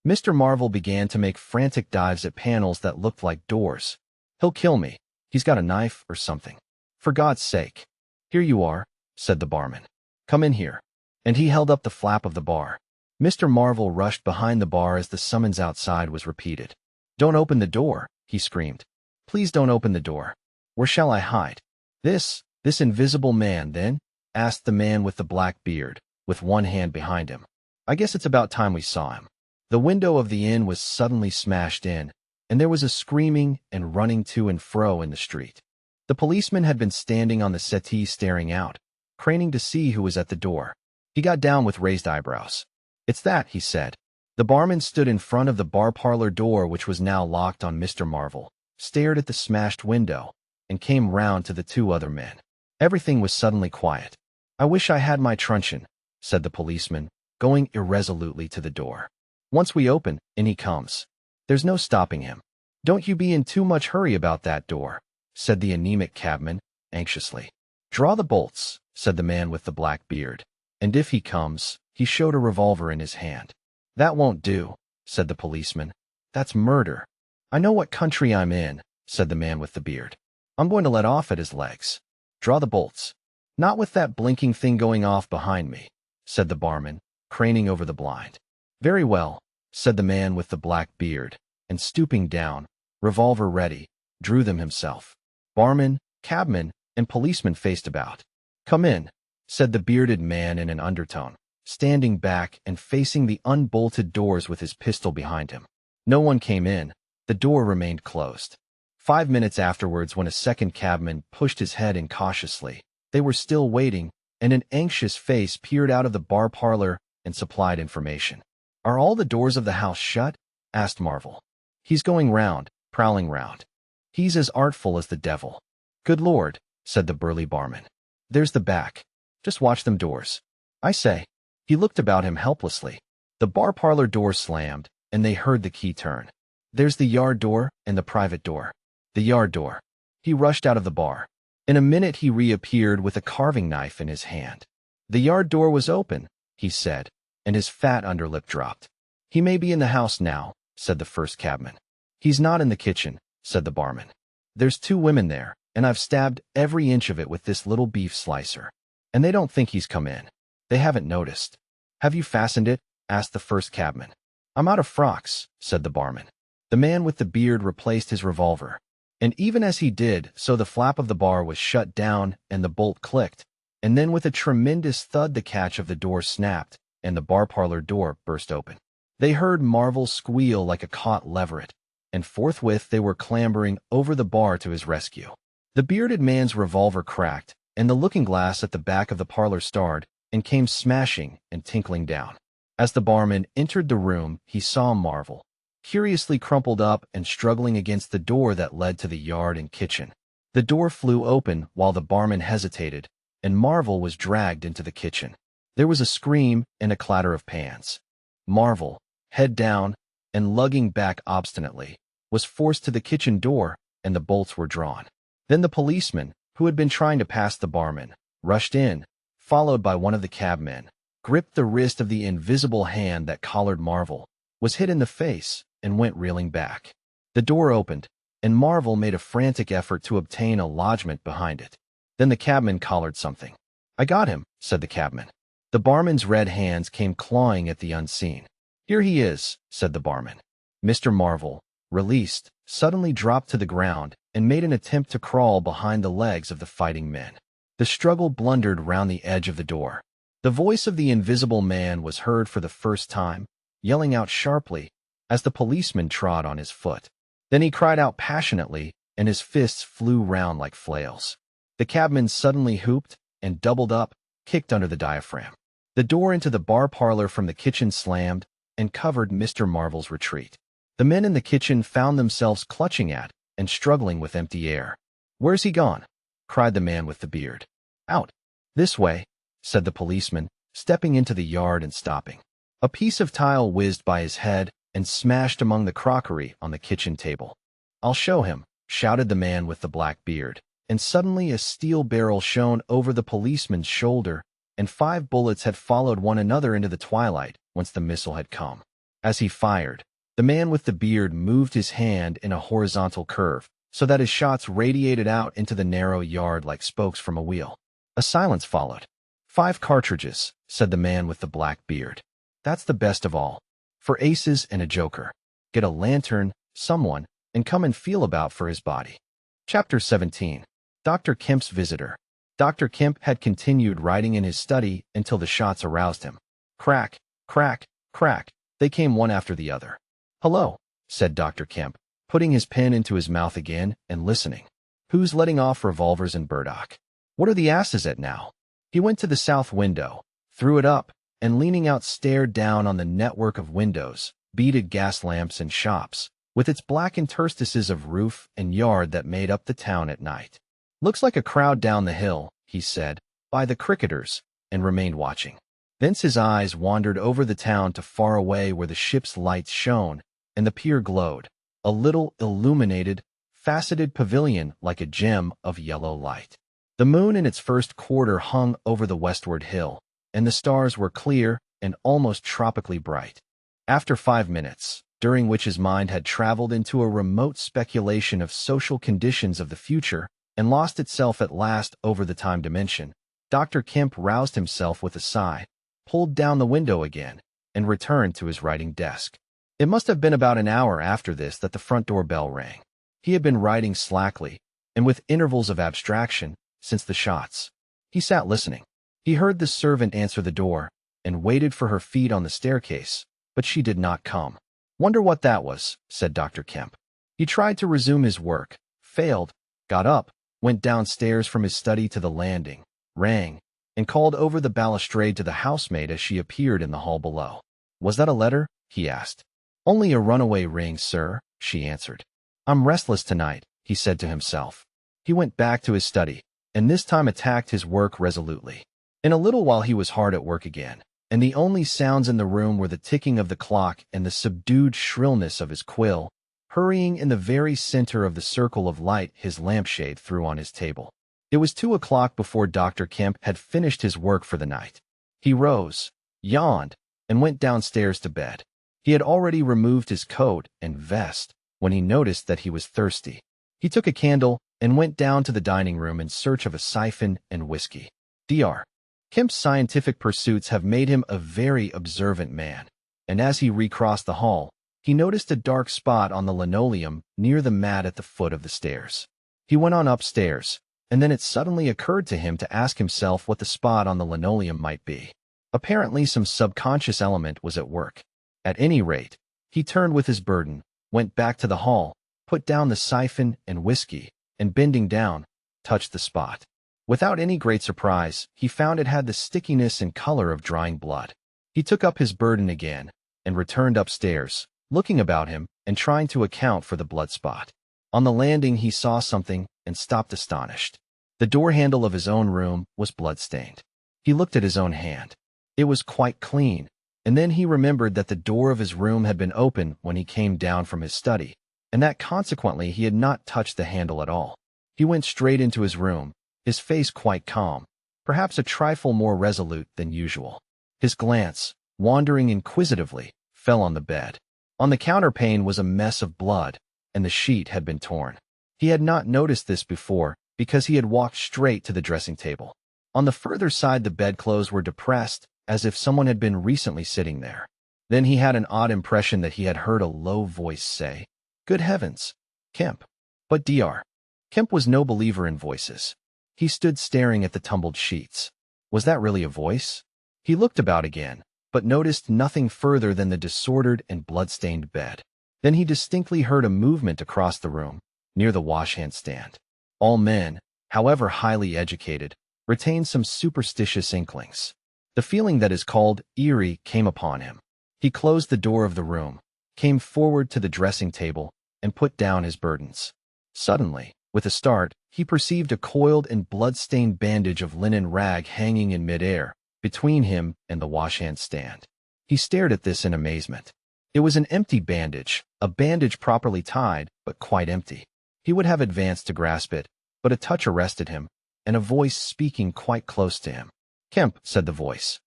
Mr. Marvel began to make frantic dives at panels that looked like doors. He'll kill me. He's got a knife or something. For God's sake. Here you are, said the barman. Come in here. And he held up the flap of the bar. Mr. Marvel rushed behind the bar as the summons outside was repeated. Don't open the door, he screamed. Please don't open the door. Where shall I hide? This invisible man, then? Asked the man with the black beard, with one hand behind him. I guess it's about time we saw him. The window of the inn was suddenly smashed in, and there was a screaming and running to and fro in the street. The policeman had been standing on the settee staring out, craning to see who was at the door. He got down with raised eyebrows. It's that, he said. The barman stood in front of the bar parlor door, which was now locked on Mr. Marvel, stared at the smashed window, and came round to the two other men. Everything was suddenly quiet. I wish I had my truncheon, said the policeman, going irresolutely to the door. Once we open, in he comes. There's no stopping him. Don't you be in too much hurry about that door, said the anemic cabman, anxiously. Draw the bolts, said the man with the black beard. And if he comes, he showed a revolver in his hand. That won't do, said the policeman. That's murder. I know what country I'm in, said the man with the beard. I'm going to let off at his legs. Draw the bolts. Not with that blinking thing going off behind me, said the barman, craning over the blind. Very well, said the man with the black beard, and stooping down, revolver ready, drew them himself. Barman, cabman, and policeman faced about. Come in, said the bearded man in an undertone, standing back and facing the unbolted doors with his pistol behind him. No one came in. The door remained closed. 5 minutes afterwards, when a second cabman pushed his head in cautiously, they were still waiting, and an anxious face peered out of the bar parlor and supplied information. Are all the doors of the house shut? Asked Marvel. He's going round, prowling round. He's as artful as the devil. Good Lord, said the burly barman. There's the back. Just watch them doors. I say. He looked about him helplessly. The bar parlor door slammed, and they heard the key turn. There's the yard door and the private door. The yard door. He rushed out of the bar. In a minute he reappeared with a carving knife in his hand. The yard door was open, he said, and his fat underlip dropped. He may be in the house now, said the first cabman. He's not in the kitchen, said the barman. There's 2 women there, and I've stabbed every inch of it with this little beef slicer. And they don't think he's come in. They haven't noticed. Have you fastened it? Asked the first cabman. I'm out of frocks, said the barman. The man with the beard replaced his revolver. And even as he did so, the flap of the bar was shut down and the bolt clicked, and then with a tremendous thud the catch of the door snapped, and the bar parlor door burst open. They heard Marvel squeal like a caught leveret, and forthwith they were clambering over the bar to his rescue. The bearded man's revolver cracked, and the looking-glass at the back of the parlor starred, and came smashing and tinkling down. As the barman entered the room, he saw Marvel, curiously crumpled up and struggling against the door that led to the yard and kitchen. The door flew open while the barman hesitated, and Marvel was dragged into the kitchen. There was a scream and a clatter of pans. Marvel, head down and lugging back obstinately, was forced to the kitchen door, and the bolts were drawn. Then the policeman, who had been trying to pass the barman, rushed in, followed by one of the cabmen, gripped the wrist of the invisible hand that collared Marvel, was hit in the face, and went reeling back. The door opened, and Marvel made a frantic effort to obtain a lodgment behind it. Then the cabman collared something. I got him, said the cabman. The barman's red hands came clawing at the unseen. Here he is, said the barman. Mr. Marvel, released, suddenly dropped to the ground and made an attempt to crawl behind the legs of the fighting men. The struggle blundered round the edge of the door. The voice of the invisible man was heard for the first time, yelling out sharply as the policeman trod on his foot. Then he cried out passionately, and his fists flew round like flails. The cabman suddenly hooped and doubled up, kicked under the diaphragm. The door into the bar parlor from the kitchen slammed and covered Mr. Marvel's retreat. The men in the kitchen found themselves clutching at and struggling with empty air. Where's he gone? Cried the man with the beard. Out. This way, said the policeman, stepping into the yard and stopping. A piece of tile whizzed by his head and smashed among the crockery on the kitchen table. I'll show him, shouted the man with the black beard, and suddenly a steel barrel shone over the policeman's shoulder, and 5 bullets had followed one another into the twilight whence the missile had come. As he fired, the man with the beard moved his hand in a horizontal curve, so that his shots radiated out into the narrow yard like spokes from a wheel. A silence followed. 5 cartridges, said the man with the black beard. That's the best of all. For aces and a joker. Get a lantern, someone, and come and feel about for his body. Chapter 17. Dr. Kemp's Visitor. Dr. Kemp had continued writing in his study until the shots aroused him. Crack, crack, crack. They came one after the other. Hello, said Dr. Kemp, putting his pen into his mouth again and listening. Who's letting off revolvers in Burdock? What are the asses at now? He went to the south window, threw it up, and leaning out stared down on the network of windows, beaded gas lamps and shops, with its black interstices of roof and yard that made up the town at night. Looks like a crowd down the hill, he said, by the cricketers, and remained watching. Thence his eyes wandered over the town to far away where the ship's lights shone, and the pier glowed, a little illuminated, faceted pavilion like a gem of yellow light. The moon in its first quarter hung over the westward hill, and the stars were clear and almost tropically bright. After 5 minutes, during which his mind had traveled into a remote speculation of social conditions of the future and lost itself at last over the time dimension, Dr. Kemp roused himself with a sigh, pulled down the window again, and returned to his writing desk. It must have been about an hour after this that the front door bell rang. He had been writing slackly, and with intervals of abstraction, since the shots. He sat listening. He heard the servant answer the door, and waited for her feet on the staircase, but she did not come. Wonder what that was, said Dr. Kemp. He tried to resume his work, failed, got up, went downstairs from his study to the landing, rang, and called over the balustrade to the housemaid as she appeared in the hall below. Was that a letter? He asked. Only a runaway ring, sir, she answered. I'm restless tonight, he said to himself. He went back to his study, and this time attacked his work resolutely. In a little while he was hard at work again, and the only sounds in the room were the ticking of the clock and the subdued shrillness of his quill, hurrying in the very center of the circle of light his lampshade threw on his table. It was 2 o'clock before Dr. Kemp had finished his work for the night. He rose, yawned, and went downstairs to bed. He had already removed his coat and vest when he noticed that he was thirsty. He took a candle and went down to the dining room in search of a siphon and whiskey. Dr. Kemp's scientific pursuits have made him a very observant man, and as he recrossed the hall, he noticed a dark spot on the linoleum near the mat at the foot of the stairs. He went on upstairs, and then it suddenly occurred to him to ask himself what the spot on the linoleum might be. Apparently some subconscious element was at work. At any rate, he turned with his burden, went back to the hall, put down the siphon and whiskey, and bending down, touched the spot. Without any great surprise, he found it had the stickiness and color of drying blood. He took up his burden again, and returned upstairs, looking about him and trying to account for the blood spot. On the landing he saw something and stopped astonished. The door handle of his own room was blood-stained. He looked at his own hand. It was quite clean, and then he remembered that the door of his room had been open when he came down from his study, and that consequently he had not touched the handle at all. He went straight into his room, his face quite calm, perhaps a trifle more resolute than usual. His glance, wandering inquisitively, fell on the bed. On the counterpane was a mess of blood, and the sheet had been torn. He had not noticed this before, because he had walked straight to the dressing table. On the further side the bedclothes were depressed, as if someone had been recently sitting there. Then he had an odd impression that he had heard a low voice say, "Good heavens, Kemp." But Dr. Kemp was no believer in voices. He stood staring at the tumbled sheets. Was that really a voice? He looked about again, but noticed nothing further than the disordered and blood-stained bed. Then he distinctly heard a movement across the room, near the washhand stand. All men, however highly educated, retain some superstitious inklings. The feeling that is called eerie came upon him. He closed the door of the room, came forward to the dressing table, and put down his burdens. Suddenly, with a start, he perceived a coiled and blood-stained bandage of linen rag hanging in midair, between him and the washhand stand. He stared at this in amazement. It was an empty bandage, a bandage properly tied, but quite empty. He would have advanced to grasp it, but a touch arrested him, and a voice speaking quite close to him. "Kemp," said the voice.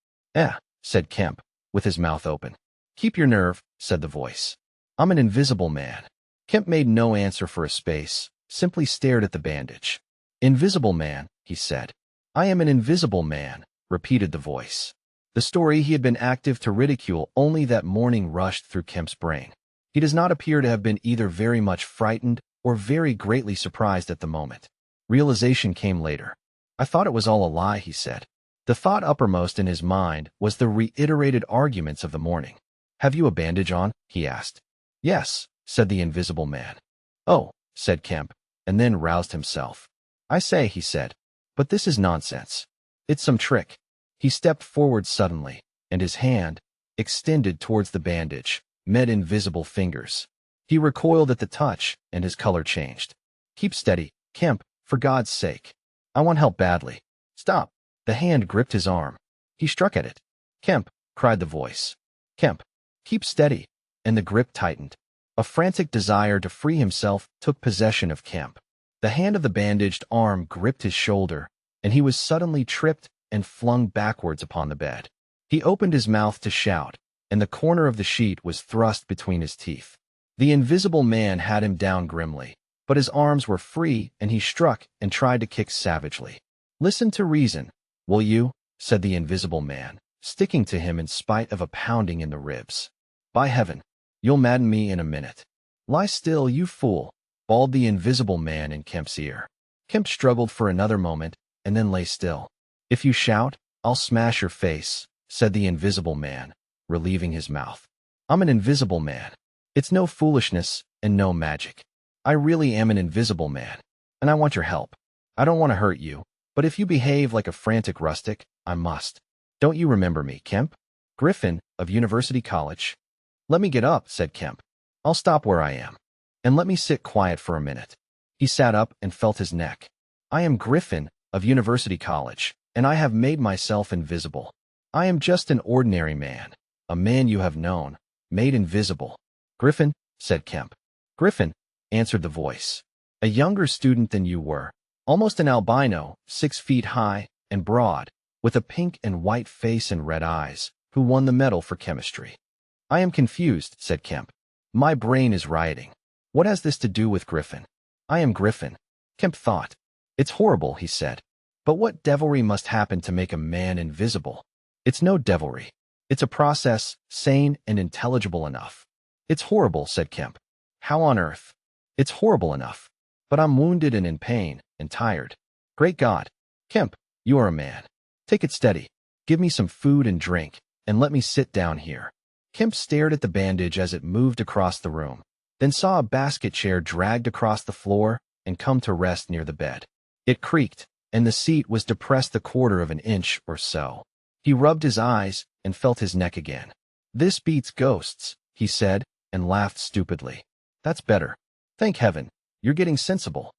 Said Kemp, with his mouth open. "Keep your nerve," said the voice. "I'm an invisible man." Kemp made no answer for a space, simply stared at the bandage. "Invisible man," he said. "I am an invisible man," repeated the voice. The story he had been active to ridicule only that morning rushed through Kemp's brain. He does not appear to have been either very much frightened or very greatly surprised at the moment. Realization came later. "I thought it was all a lie," he said. The thought uppermost in his mind was the reiterated arguments of the morning. "Have you a bandage on?" he asked. "Yes," said the invisible man. "Oh," said Kemp, and then roused himself. "I say," he said, "but this is nonsense. It's some trick." He stepped forward suddenly, and his hand, extended towards the bandage, met invisible fingers. He recoiled at the touch, and his color changed. "Keep steady, Kemp, for God's sake. I want help badly. Stop." The hand gripped his arm. He struck at it. "Kemp," cried the voice. "Kemp, keep steady," and the grip tightened. A frantic desire to free himself took possession of Kemp. The hand of the bandaged arm gripped his shoulder, and he was suddenly tripped and flung backwards upon the bed. He opened his mouth to shout, and the corner of the sheet was thrust between his teeth. The invisible man had him down grimly, but his arms were free, and he struck and tried to kick savagely. "Listen to reason, will you?" said the invisible man, sticking to him in spite of a pounding in the ribs. "By heaven, you'll madden me in a minute." "Lie still, you fool," bawled the invisible man in Kemp's ear. Kemp struggled for another moment, and then lay still. "If you shout, I'll smash your face," said the invisible man, relieving his mouth. "I'm an invisible man. It's no foolishness and no magic. I really am an invisible man, and I want your help. I don't want to hurt you, but if you behave like a frantic rustic, I must. Don't you remember me, Kemp? Griffin, of University College?" "Let me get up," said Kemp. "I'll stop where I am, and let me sit quiet for a minute." He sat up and felt his neck. "I am Griffin, of University College, and I have made myself invisible. I am just an ordinary man, a man you have known, made invisible." "Griffin," said Kemp. "Griffin," answered the voice. "A younger student than you were, almost an albino, 6 feet high and broad, with a pink and white face and red eyes, who won the medal for chemistry." "I am confused," said Kemp. "My brain is rioting. What has this to do with Griffin?" "I am Griffin." Kemp thought. "It's horrible," he said. "But what devilry must happen to make a man invisible?" "It's no devilry. It's a process, sane and intelligible enough." "It's horrible," said Kemp. "How on earth?" "It's horrible enough. But I'm wounded and in pain and tired." "Great God. Kemp, you are a man. Take it steady. Give me some food and drink, and let me sit down here." Kemp stared at the bandage as it moved across the room, then saw a basket chair dragged across the floor and come to rest near the bed. It creaked, and the seat was depressed a quarter of an inch or so. He rubbed his eyes and felt his neck again. "This beats ghosts," he said, and laughed stupidly. "That's better. Thank heaven, you're getting sensible."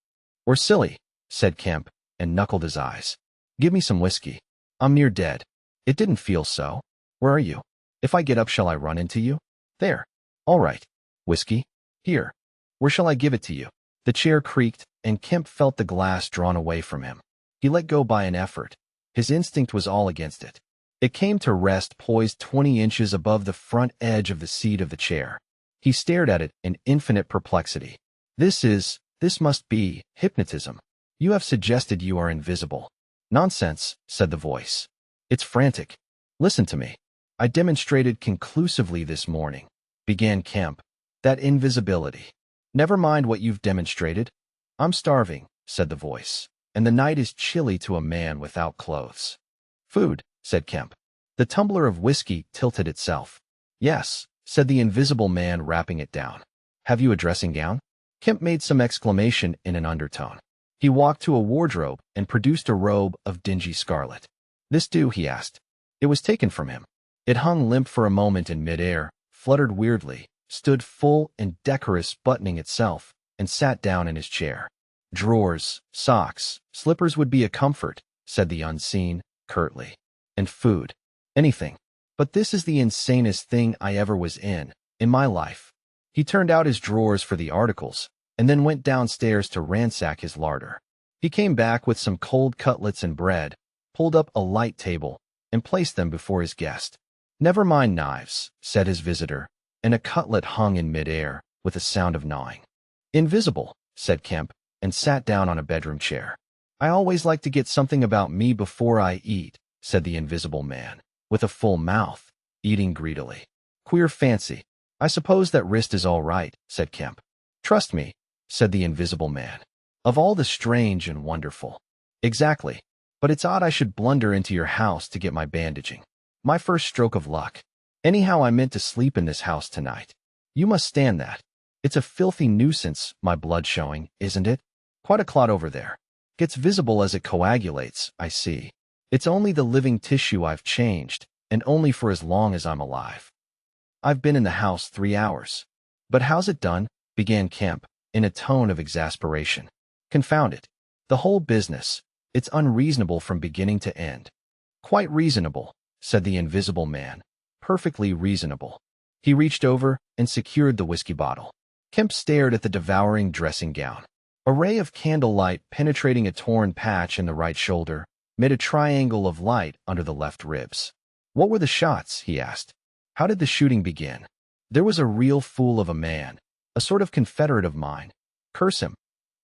"Or silly," said Kemp, and knuckled his eyes. "Give me some whiskey. I'm near dead." "It didn't feel so. Where are you? If I get up, shall I run into you?" "There. All right. Whiskey? Here. Where shall I give it to you?" The chair creaked, and Kemp felt the glass drawn away from him. He let go by an effort. His instinct was all against it. It came to rest poised 20 inches above the front edge of the seat of the chair. He stared at it in infinite perplexity. This must be hypnotism. You have suggested you are invisible." "Nonsense," said the voice. "It's frantic. Listen to me. I demonstrated conclusively this morning," began Kemp, "that invisibility." "Never mind what you've demonstrated. I'm starving," said the voice, "and the night is chilly to a man without clothes." "Food," said Kemp. The tumbler of whiskey tilted itself. "Yes," said the invisible man, wrapping it down. "Have you a dressing gown?" Kemp made some exclamation in an undertone. He walked to a wardrobe and produced a robe of dingy scarlet. "This do?" he asked. It was taken from him. It hung limp for a moment in midair, fluttered weirdly, stood full and decorous, buttoning itself, and sat down in his chair. "Drawers, socks, slippers would be a comfort," said the unseen, curtly. "And food. Anything. But this is the insanest thing I ever was in my life." He turned out his drawers for the articles, and then went downstairs to ransack his larder. He came back with some cold cutlets and bread, pulled up a light table, and placed them before his guest. "Never mind knives," said his visitor, and a cutlet hung in midair with a sound of gnawing. "Invisible," said Kemp, and sat down on a bedroom chair. "I always like to get something about me before I eat," said the Invisible Man, with a full mouth, eating greedily. "Queer fancy. I suppose that wrist is all right," said Kemp. "Trust me," said the Invisible Man. "Of all the strange and wonderful." "Exactly. But it's odd I should blunder into your house to get my bandaging. My first stroke of luck. Anyhow, I meant to sleep in this house tonight. You must stand that. It's a filthy nuisance, my blood showing, isn't it? Quite a clot over there. Gets visible as it coagulates, I see. It's only the living tissue I've changed, and only for as long as I'm alive. I've been in the house 3 hours. But how's it done?" began Kemp, in a tone of exasperation. "Confound it. The whole business. It's unreasonable from beginning to end." "Quite reasonable," said the Invisible Man. "Perfectly reasonable." He reached over and secured the whiskey bottle. Kemp stared at the devouring dressing gown. A ray of candlelight penetrating a torn patch in the right shoulder made a triangle of light under the left ribs. "What were the shots?" he asked. "How did the shooting begin?" "There was a real fool of a man, a sort of confederate of mine, curse him,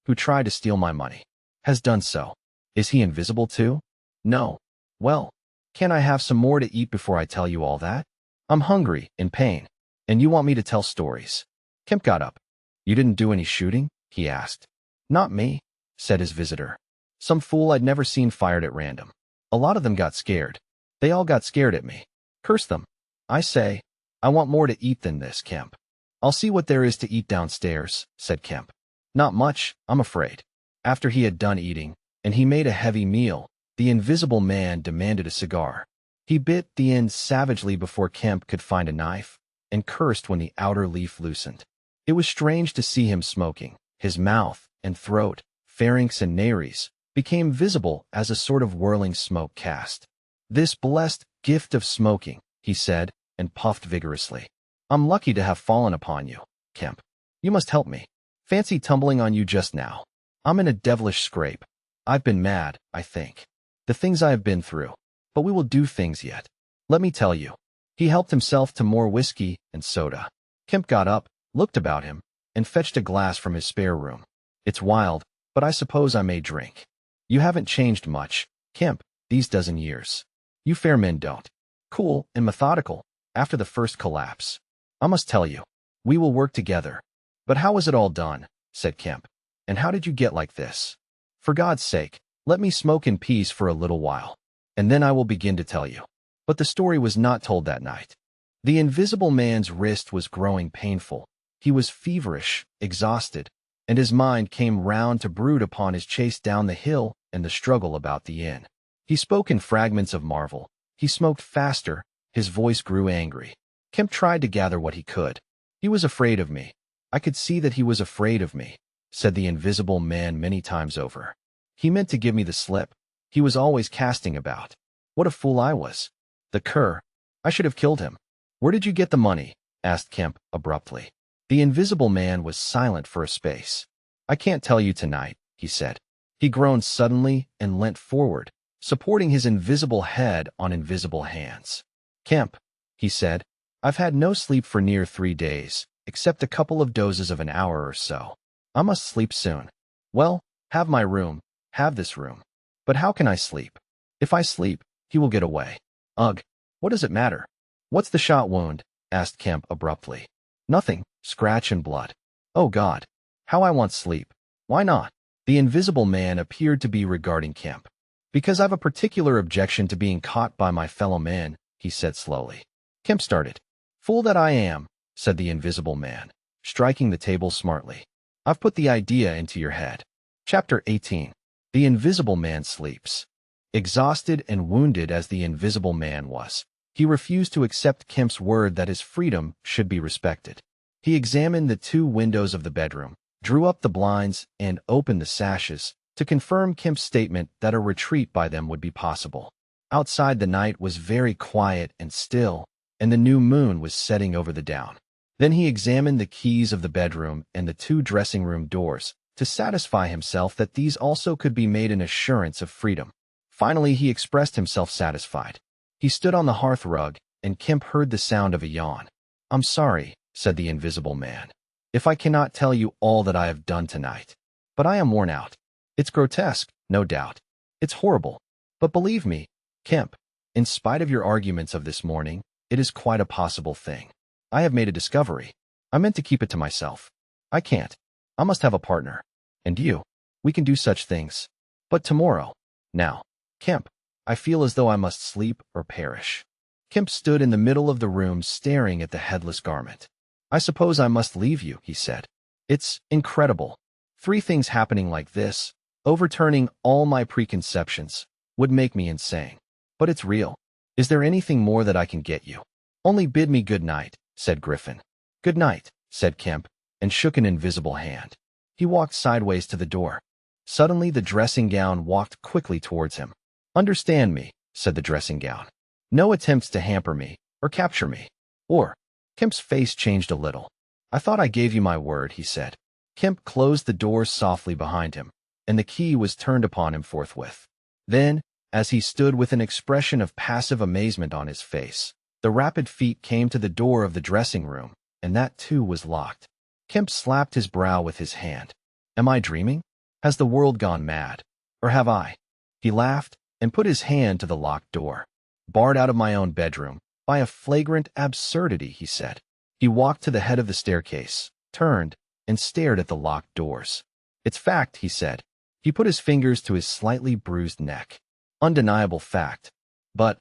who tried to steal my money. Has done so." "Is he invisible too?" "No." "Well, can I have some more to eat before I tell you all that? I'm hungry, in pain, and you want me to tell stories." Kemp got up. "You didn't do any shooting?" he asked. "Not me," said his visitor. "Some fool I'd never seen fired at random. A lot of them got scared. They all got scared at me. Curse them. I say, I want more to eat than this, Kemp." "I'll see what there is to eat downstairs," said Kemp. "Not much, I'm afraid." After he had done eating, and he made a heavy meal, the Invisible Man demanded a cigar. He bit the end savagely before Kemp could find a knife, and cursed when the outer leaf loosened. It was strange to see him smoking. His mouth and throat, pharynx and nares, became visible as a sort of whirling smoke cast. "This blessed gift of smoking," he said, and puffed vigorously. "I'm lucky to have fallen upon you, Kemp. You must help me. Fancy tumbling on you just now. I'm in a devilish scrape. I've been mad, I think. The things I have been through. But we will do things yet. Let me tell you." He helped himself to more whiskey and soda. Kemp got up, looked about him, and fetched a glass from his spare room. "It's wild, but I suppose I may drink. You haven't changed much, Kemp, these dozen years. You fair men don't. Cool and methodical, after the first collapse. I must tell you, we will work together." "But how was it all done?" said Kemp. "And how did you get like this? For God's sake, let me smoke in peace for a little while, and then I will begin to tell you." But the story was not told that night. The Invisible Man's wrist was growing painful. He was feverish, exhausted, and his mind came round to brood upon his chase down the hill and the struggle about the inn. He spoke in fragments of marvel. He smoked faster. His voice grew angry. Kemp tried to gather what he could. "He was afraid of me. I could see that he was afraid of me," said the Invisible Man many times over. "He meant to give me the slip. He was always casting about. What a fool I was. The cur. I should have killed him." "Where did you get the money?" asked Kemp abruptly. The Invisible Man was silent for a space. "I can't tell you tonight," he said. He groaned suddenly and leant forward, supporting his invisible head on invisible hands. "Kemp," he said, "I've had no sleep for near 3 days, except a couple of dozes of an hour or so. I must sleep soon." "Well, have my room, have this room." "But how can I sleep?" "If I sleep, he will get away." "Ugh, what does it matter?" "What's the shot wound?" asked Kemp abruptly. "Nothing, scratch and blood." "Oh God, how I want sleep." "Why not?" The Invisible Man appeared to be regarding Kemp. "Because I've a particular objection to being caught by my fellow men," he said slowly. Kemp started. "Fool that I am," said the Invisible Man, striking the table smartly. "I've put the idea into your head." Chapter 18. The Invisible Man Sleeps. Exhausted and wounded as the Invisible Man was, he refused to accept Kemp's word that his freedom should be respected. He examined the 2 windows of the bedroom, drew up the blinds, and opened the sashes to confirm Kemp's statement that a retreat by them would be possible. Outside, the night was very quiet and still, and the new moon was setting over the down. Then he examined the keys of the bedroom and the 2 dressing-room doors to satisfy himself that these also could be made an assurance of freedom. Finally, he expressed himself satisfied. He stood on the hearth-rug, and Kemp heard the sound of a yawn. "I'm sorry," said the Invisible Man, "if I cannot tell you all that I have done tonight. but I am worn out. It's grotesque, no doubt. It's horrible. But believe me, Kemp, in spite of your arguments of this morning, it is quite a possible thing. I have made a discovery. I meant to keep it to myself. I can't. I must have a partner. And you. We can do such things. But tomorrow. Now. Kemp, I feel as though I must sleep or perish. Kemp stood in the middle of the room staring at the headless garment. I suppose I must leave you, he said. It's incredible. 3 things happening like this, overturning all my preconceptions, would make me insane. But it's real. Is there anything more that I can get you? Only bid me good night, said Griffin. Good night, said Kemp, and shook an invisible hand. He walked sideways to the door. Suddenly the dressing gown walked quickly towards him. Understand me, said the dressing gown. No attempts to hamper me, or capture me. Or, Kemp's face changed a little. I thought I gave you my word, he said. Kemp closed the door softly behind him, and the key was turned upon him forthwith. Then, as he stood with an expression of passive amazement on his face, the rapid feet came to the door of the dressing room, and that too was locked. Kemp slapped his brow with his hand. Am I dreaming? Has the world gone mad? Or have I? He laughed and put his hand to the locked door. Barred out of my own bedroom, by a flagrant absurdity, he said. He walked to the head of the staircase, turned, and stared at the locked doors. It's fact, he said. He put his fingers to his slightly bruised neck. Undeniable fact. But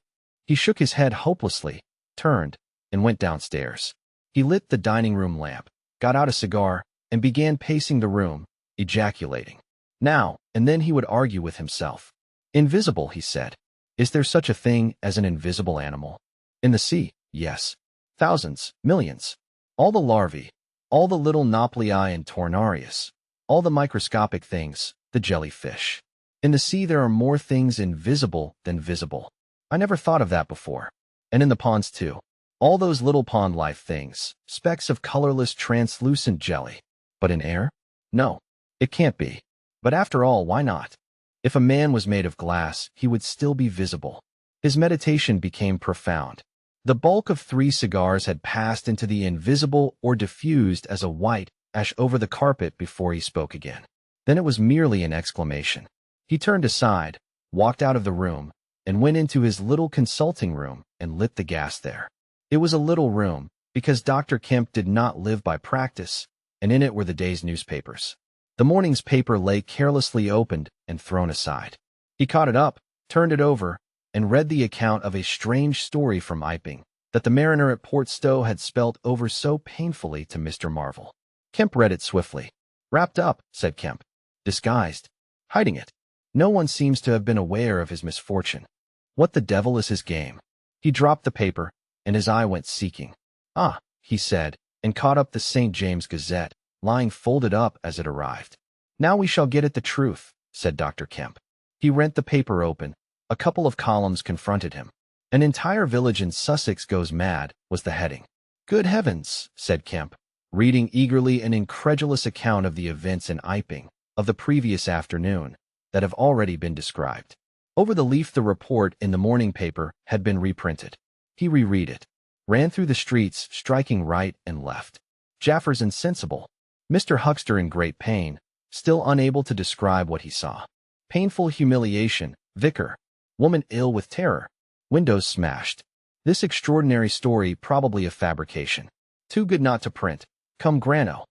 he shook his head hopelessly, turned, and went downstairs. He lit the dining room lamp, got out a cigar, and began pacing the room, ejaculating. Now and then he would argue with himself. Invisible, he said. Is there such a thing as an invisible animal? In the sea, yes. Thousands, millions. All the larvae, all the little nauplii and tornarius, all the microscopic things, the jellyfish. In the sea there are more things invisible than visible. I never thought of that before. And in the ponds too. All those little pond-life things, specks of colorless translucent jelly. But in air? No, it can't be. But after all, why not? If a man was made of glass, he would still be visible. His meditation became profound. The bulk of 3 cigars had passed into the invisible or diffused as a white ash over the carpet before he spoke again. Then it was merely an exclamation. He turned aside, walked out of the room, and went into his little consulting room and lit the gas there. It was a little room, because Dr. Kemp did not live by practice, and in it were the day's newspapers. The morning's paper lay carelessly opened and thrown aside. He caught it up, turned it over, and read the account of a strange story from Iping that the mariner at Port Stowe had spelt over so painfully to Mr. Marvel. Kemp read it swiftly. Wrapped up, said Kemp. Disguised. Hiding it. No one seems to have been aware of his misfortune. What the devil is his game? He dropped the paper, and his eye went seeking. Ah, he said, and caught up the St. James Gazette, lying folded up as it arrived. Now we shall get at the truth, said Dr. Kemp. He rent the paper open. A couple of columns confronted him. An entire village in Sussex goes mad, was the heading. Good heavens, said Kemp, reading eagerly an incredulous account of the events in Iping of the previous afternoon that have already been described. Over the leaf the report in the morning paper had been reprinted. He reread it, ran through the streets, striking right and left. Jaffers insensible. Mr. Huckster in great pain, still unable to describe what he saw. Painful humiliation. Vicar. Woman ill with terror. Windows smashed. This extraordinary story probably a fabrication. Too good not to print. Cum grano.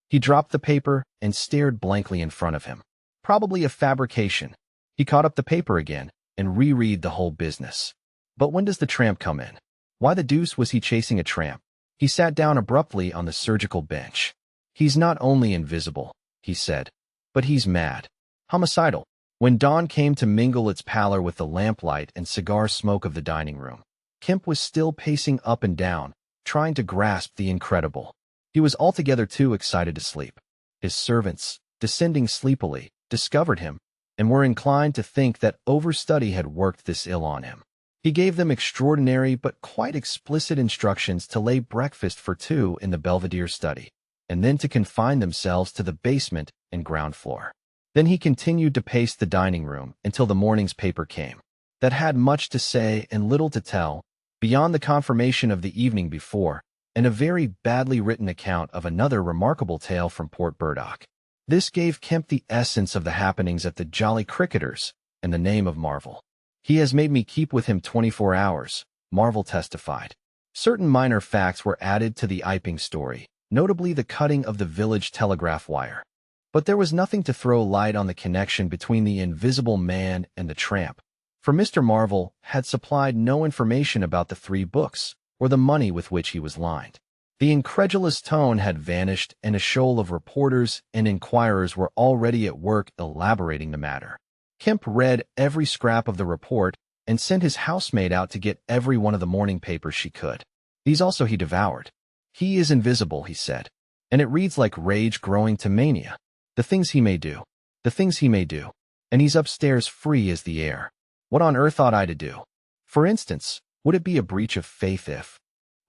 He dropped the paper and stared blankly in front of him. Probably a fabrication. He caught up the paper again and reread the whole business. But when does the tramp come in? Why the deuce was he chasing a tramp? He sat down abruptly on the surgical bench. He's not only invisible, he said, but he's mad. Homicidal. When dawn came to mingle its pallor with the lamplight and cigar smoke of the dining room, Kemp was still pacing up and down, trying to grasp the incredible. He was altogether too excited to sleep. His servants, descending sleepily, discovered him, and were inclined to think that overstudy had worked this ill on him. He gave them extraordinary but quite explicit instructions to lay breakfast for 2 in the Belvedere study, and then to confine themselves to the basement and ground floor. Then he continued to pace the dining room until the morning's paper came. That had much to say and little to tell, beyond the confirmation of the evening before, and a very badly written account of another remarkable tale from Port Burdock. This gave Kemp the essence of the happenings at the Jolly Cricketers and the name of Marvel. He has made me keep with him 24 hours, Marvel testified. Certain minor facts were added to the Iping story, notably the cutting of the village telegraph wire. But there was nothing to throw light on the connection between the Invisible Man and the tramp, for Mr. Marvel had supplied no information about the 3 books or the money with which he was lined. The incredulous tone had vanished, and a shoal of reporters and inquirers were already at work elaborating the matter. Kemp read every scrap of the report and sent his housemaid out to get every one of the morning papers she could. These also he devoured. He is invisible, he said, and it reads like rage growing to mania. The things he may do. The things he may do. And he's upstairs free as the air. What on earth ought I to do? For instance, would it be a breach of faith if...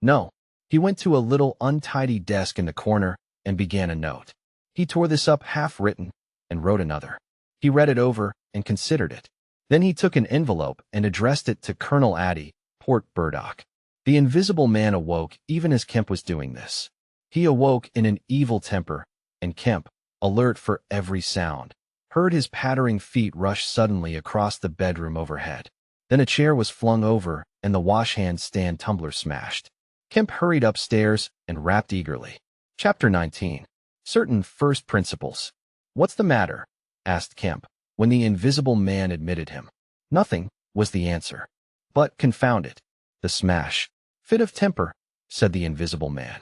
No. He went to a little untidy desk in the corner and began a note. He tore this up half-written and wrote another. He read it over and considered it. Then he took an envelope and addressed it to Colonel Addy, Port Burdock. The Invisible Man awoke even as Kemp was doing this. He awoke in an evil temper, and Kemp, alert for every sound, heard his pattering feet rush suddenly across the bedroom overhead. Then a chair was flung over and the wash-hand stand tumbler smashed. Kemp hurried upstairs and rapped eagerly. Chapter 19. Certain First Principles. What's the matter? Asked Kemp, when the Invisible Man admitted him. Nothing, was the answer. But, confound it. The smash. Fit of temper, said the Invisible Man.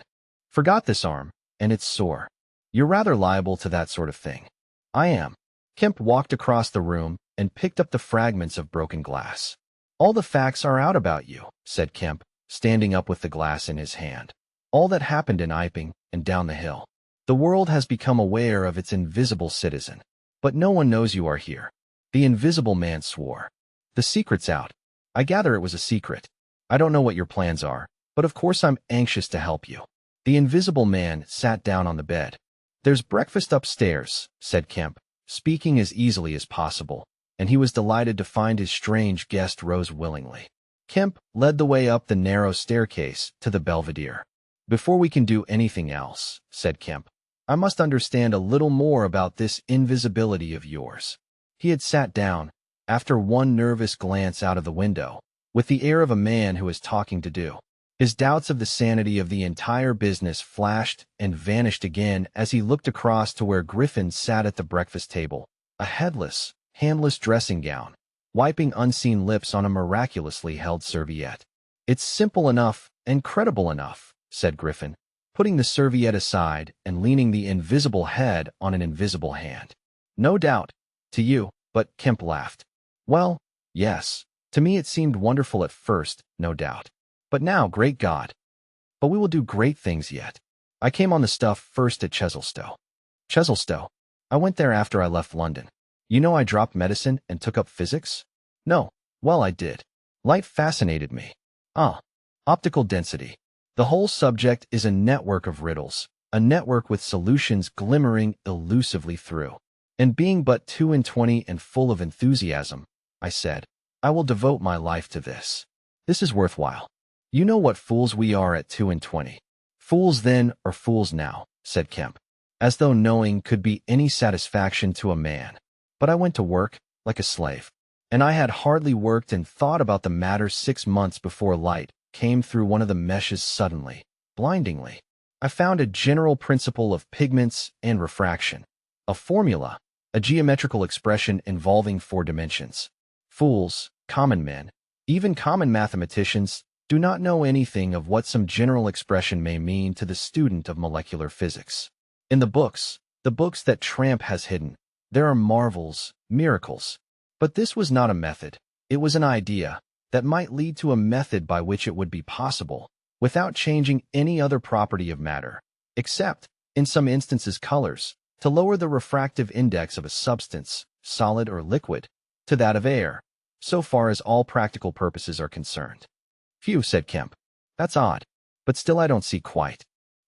Forgot this arm, and it's sore. You're rather liable to that sort of thing. I am. Kemp walked across the room and picked up the fragments of broken glass. All the facts are out about you, said Kemp, standing up with the glass in his hand. All that happened in Iping and down the hill. The world has become aware of its invisible citizen. But no one knows you are here. The Invisible Man swore. The secret's out. I gather it was a secret. I don't know what your plans are, but of course I'm anxious to help you. The Invisible Man sat down on the bed. There's breakfast upstairs, said Kemp, speaking as easily as possible, and he was delighted to find his strange guest rose willingly. Kemp led the way up the narrow staircase to the belvedere. Before we can do anything else, said Kemp, I must understand a little more about this invisibility of yours. He had sat down, after one nervous glance out of the window, with the air of a man who is talking to do. His doubts of the sanity of the entire business flashed and vanished again as he looked across to where Griffin sat at the breakfast table, a headless, handless dressing gown, wiping unseen lips on a miraculously held serviette. It's simple enough and credible enough, said Griffin, putting the serviette aside and leaning the invisible head on an invisible hand. No doubt, to you, but Kemp laughed. Well, yes, to me it seemed wonderful at first, no doubt. But now, great God! But we will do great things yet. I came on the stuff first at Chesilstowe. Chesilstowe? I went there after I left London. You know I dropped medicine and took up physics? No. Well, I did. Light fascinated me. Ah. Optical density. The whole subject is a network of riddles, a network with solutions glimmering elusively through. And being but 22 and full of enthusiasm, I said, I will devote my life to this. This is worthwhile. You know what fools we are at 22. Fools then or fools now, said Kemp, as though knowing could be any satisfaction to a man. But I went to work, like a slave. And I had hardly worked and thought about the matter 6 months before light came through one of the meshes suddenly, blindingly. I found a general principle of pigments and refraction, a formula, a geometrical expression involving 4 dimensions. Fools, common men, even common mathematicians, do not know anything of what some general expression may mean to the student of molecular physics. In the books that Tramp has hidden, there are marvels, miracles. But this was not a method. It was an idea that might lead to a method by which it would be possible, without changing any other property of matter, except, in some instances colors, to lower the refractive index of a substance, solid or liquid, to that of air, so far as all practical purposes are concerned. Phew, said Kemp. That's odd. But still I don't see quite.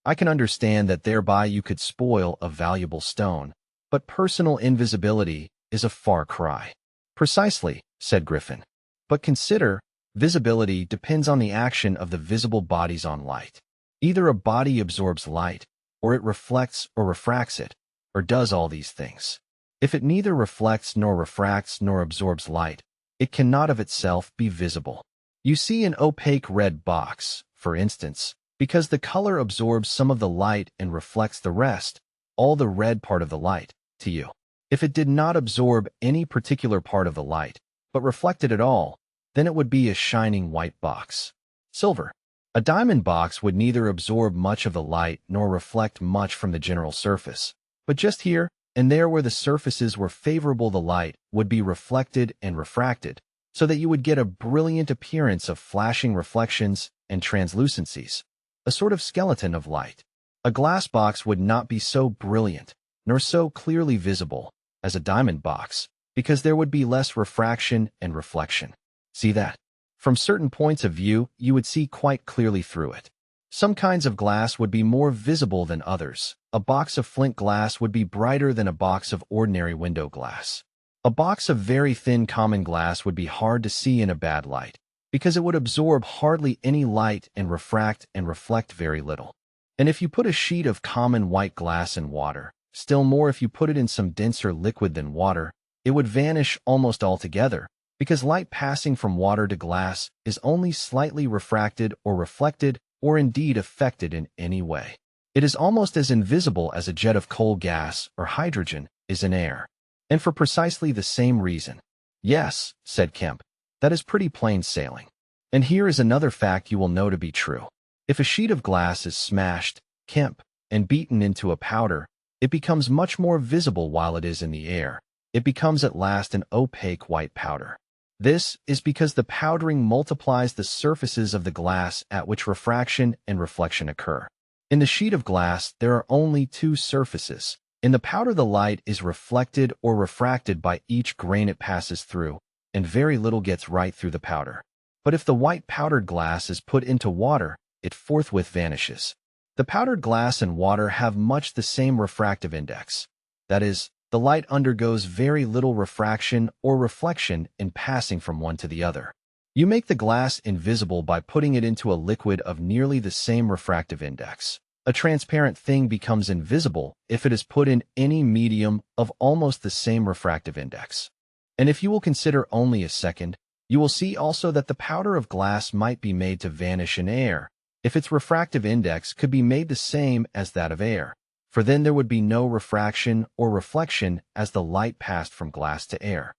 I can understand that thereby you could spoil a valuable stone, but personal invisibility is a far cry. Precisely, said Griffin. But consider, visibility depends on the action of the visible bodies on light. Either a body absorbs light, or it reflects or refracts it, or does all these things. If it neither reflects nor refracts nor absorbs light, it cannot of itself be visible. You see an opaque red box, for instance, because the color absorbs some of the light and reflects the rest, all the red part of the light, to you. If it did not absorb any particular part of the light, but reflected it all, then it would be a shining white box. Silver. A diamond box would neither absorb much of the light nor reflect much from the general surface, but just here and there where the surfaces were favorable the light would be reflected and refracted, so that you would get a brilliant appearance of flashing reflections and translucencies, a sort of skeleton of light. A glass box would not be so brilliant, nor so clearly visible, as a diamond box, because there would be less refraction and reflection. See that? From certain points of view, you would see quite clearly through it. Some kinds of glass would be more visible than others. A box of flint glass would be brighter than a box of ordinary window glass. A box of very thin common glass would be hard to see in a bad light, because it would absorb hardly any light and reflect very little. And if you put a sheet of common white glass in water, still more if you put it in some denser liquid than water, it would vanish almost altogether, because light passing from water to glass is only slightly refracted or reflected or indeed affected in any way. It is almost as invisible as a jet of coal gas or hydrogen is in air. And for precisely the same reason. Yes, said Kemp, that is pretty plain sailing. And here is another fact you will know to be true. If a sheet of glass is smashed, Kemp, and beaten into a powder, it becomes much more visible while it is in the air. It becomes at last an opaque white powder. This is because the powdering multiplies the surfaces of the glass at which refraction and reflection occur. In the sheet of glass, there are only two surfaces. In the powder, the light is reflected or refracted by each grain it passes through, and very little gets right through the powder. But if the white powdered glass is put into water, it forthwith vanishes. The powdered glass and water have much the same refractive index. That is, the light undergoes very little refraction or reflection in passing from one to the other. You make the glass invisible by putting it into a liquid of nearly the same refractive index. A transparent thing becomes invisible if it is put in any medium of almost the same refractive index. And if you will consider only a second, you will see also that the powder of glass might be made to vanish in air, if its refractive index could be made the same as that of air. For then there would be no refraction or reflection as the light passed from glass to air.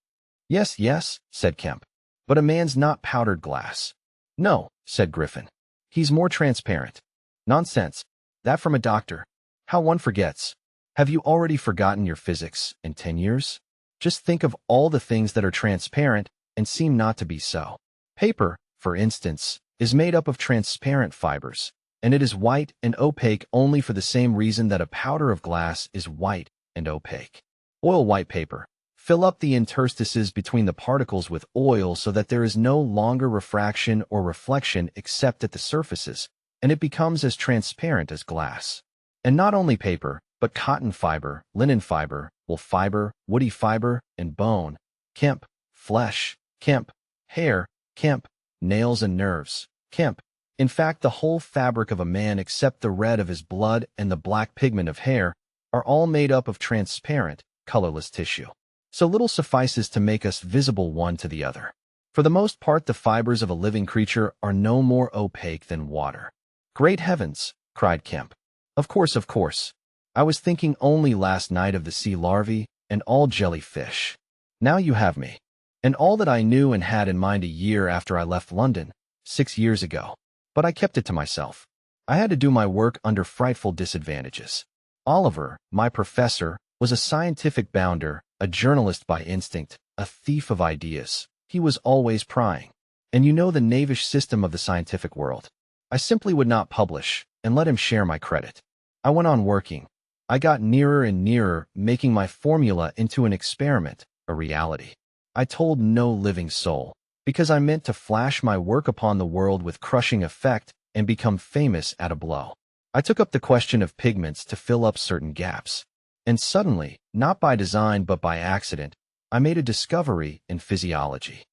Yes, yes, said Kemp. But a man's not powdered glass. No, said Griffin. He's more transparent. Nonsense. That from a doctor. How one forgets. Have you already forgotten your physics in 10 years? Just think of all the things that are transparent and seem not to be so. Paper, for instance, is made up of transparent fibers, and it is white and opaque only for the same reason that a powder of glass is white and opaque. Oil white paper. Fill up the interstices between the particles with oil so that there is no longer refraction or reflection except at the surfaces, and it becomes as transparent as glass. And not only paper, but cotton fiber, linen fiber, wool fiber, woody fiber, and bone, Kemp, flesh, Kemp, hair, Kemp, nails and nerves, Kemp. In fact, the whole fabric of a man except the red of his blood and the black pigment of hair are all made up of transparent, colorless tissue. So little suffices to make us visible one to the other. For the most part, the fibers of a living creature are no more opaque than water. Great heavens, cried Kemp. Of course. I was thinking only last night of the sea larvae and all jellyfish. Now you have me. And all that I knew and had in mind a year after I left London, 6 years ago. But I kept it to myself. I had to do my work under frightful disadvantages. Oliver, my professor, was a scientific bounder, a journalist by instinct, a thief of ideas. He was always prying. And you know the knavish system of the scientific world. I simply would not publish, and let him share my credit. I went on working. I got nearer and nearer, making my formula into an experiment, a reality. I told no living soul, because I meant to flash my work upon the world with crushing effect and become famous at a blow. I took up the question of pigments to fill up certain gaps. And suddenly, not by design but by accident, I made a discovery in physiology.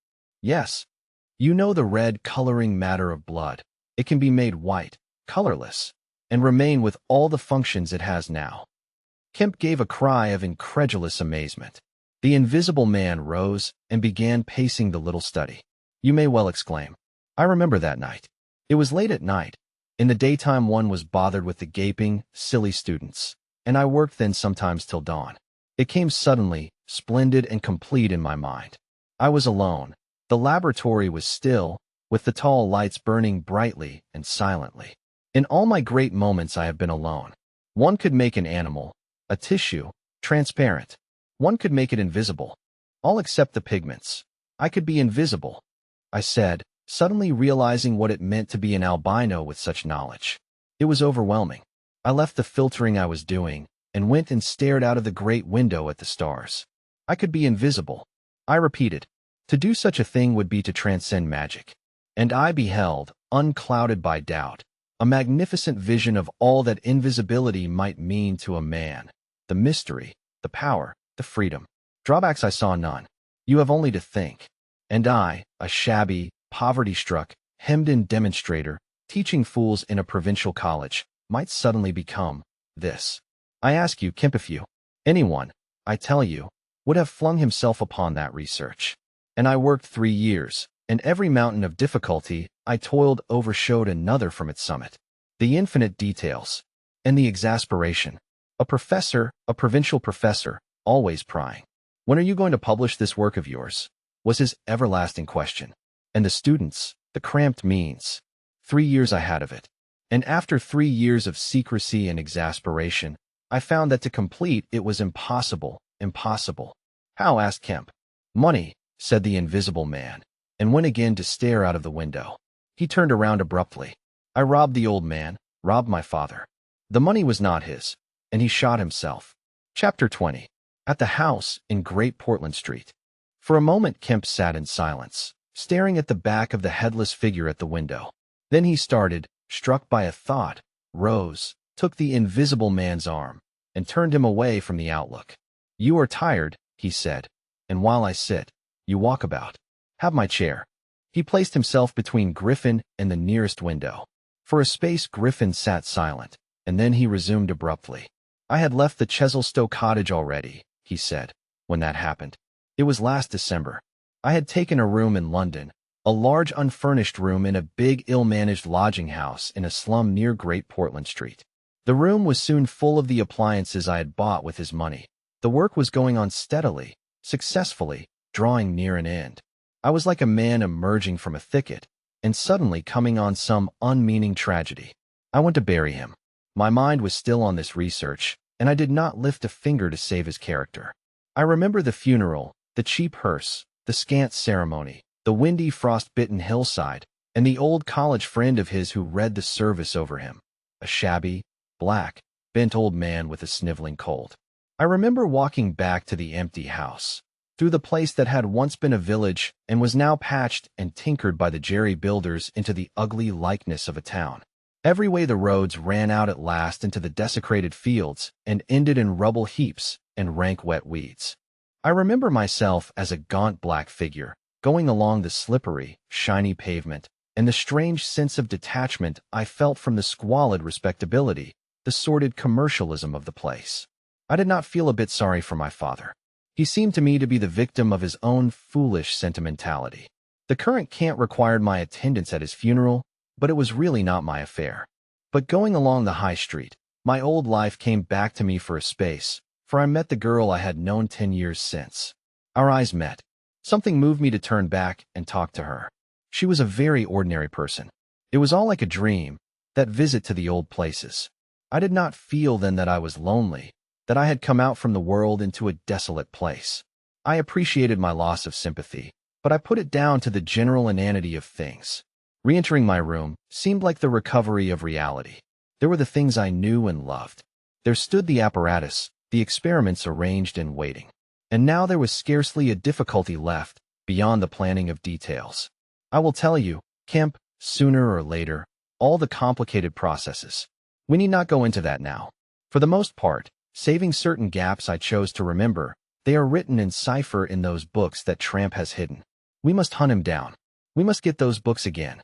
Yes, you know the red coloring matter of blood. It can be made white, colorless, and remain with all the functions it has now. Kemp gave a cry of incredulous amazement. The invisible man rose and began pacing the little study. You may well exclaim. I remember that night. It was late at night. In the daytime one was bothered with the gaping, silly students, and I worked then sometimes till dawn. It came suddenly, splendid and complete in my mind. I was alone. The laboratory was still, with the tall lights burning brightly and silently. In all my great moments I have been alone. One could make an animal, a tissue, transparent. One could make it invisible. All except the pigments. I could be invisible, I said, suddenly realizing what it meant to be an albino with such knowledge. It was overwhelming. I left the filtering I was doing and went and stared out of the great window at the stars. I could be invisible. I repeated. To do such a thing would be to transcend magic. And I beheld, unclouded by doubt, a magnificent vision of all that invisibility might mean to a man. The mystery, the power, the freedom. Drawbacks I saw none. You have only to think. And I, a shabby, poverty-struck, hemmed-in demonstrator, teaching fools in a provincial college, might suddenly become this. I ask you, Kemp, if you, anyone, I tell you, would have flung himself upon that research. And I worked 3 years, and every mountain of difficulty I toiled overshowed another from its summit. The infinite details, and the exasperation. A professor, a provincial professor, always prying. When are you going to publish this work of yours? Was his everlasting question. And the students, the cramped means. 3 years I had of it. And after 3 years of secrecy and exasperation, I found that to complete it was impossible, impossible. How? Asked Kemp. Money, said the invisible man, and went again to stare out of the window. He turned around abruptly. I robbed the old man, robbed my father. The money was not his, and he shot himself. Chapter 20. At the house in Great Portland Street. For a moment Kemp sat in silence, staring at the back of the headless figure at the window. Then he started, struck by a thought, rose, took the invisible man's arm, and turned him away from the outlook. You are tired, he said, and while I sit, you walk about. Have my chair. He placed himself between Griffin and the nearest window. For a space Griffin sat silent, and then he resumed abruptly. I had left the Chesilstowe cottage already, he said, when that happened. It was last December. I had taken a room in London, a large unfurnished room in a big ill-managed lodging house in a slum near Great Portland Street. The room was soon full of the appliances I had bought with his money. The work was going on steadily, successfully, drawing near an end. I was like a man emerging from a thicket, and suddenly coming on some unmeaning tragedy. I went to bury him. My mind was still on this research, and I did not lift a finger to save his character. I remember the funeral, the cheap hearse, the scant ceremony, the windy frost-bitten hillside, and the old college friend of his who read the service over him, a shabby, black, bent old man with a sniveling cold. I remember walking back to the empty house, through the place that had once been a village and was now patched and tinkered by the jerry builders into the ugly likeness of a town. Every way the roads ran out at last into the desecrated fields and ended in rubble heaps and rank wet weeds. I remember myself as a gaunt black figure, going along the slippery, shiny pavement, and the strange sense of detachment I felt from the squalid respectability, the sordid commercialism of the place. I did not feel a bit sorry for my father. He seemed to me to be the victim of his own foolish sentimentality. The current cant required my attendance at his funeral, but it was really not my affair. But going along the high street, my old life came back to me for a space, for I met the girl I had known 10 years since. Our eyes met. Something moved me to turn back and talk to her. She was a very ordinary person. It was all like a dream, that visit to the old places. I did not feel then that I was lonely, that I had come out from the world into a desolate place. I appreciated my loss of sympathy, but I put it down to the general inanity of things. Re-entering my room seemed like the recovery of reality. There were the things I knew and loved. There stood the apparatus, the experiments arranged and waiting. And now there was scarcely a difficulty left, beyond the planning of details. I will tell you, Kemp, sooner or later, all the complicated processes. We need not go into that now. For the most part, saving certain gaps I chose to remember, they are written in cipher in those books that Tramp has hidden. We must hunt him down. We must get those books again.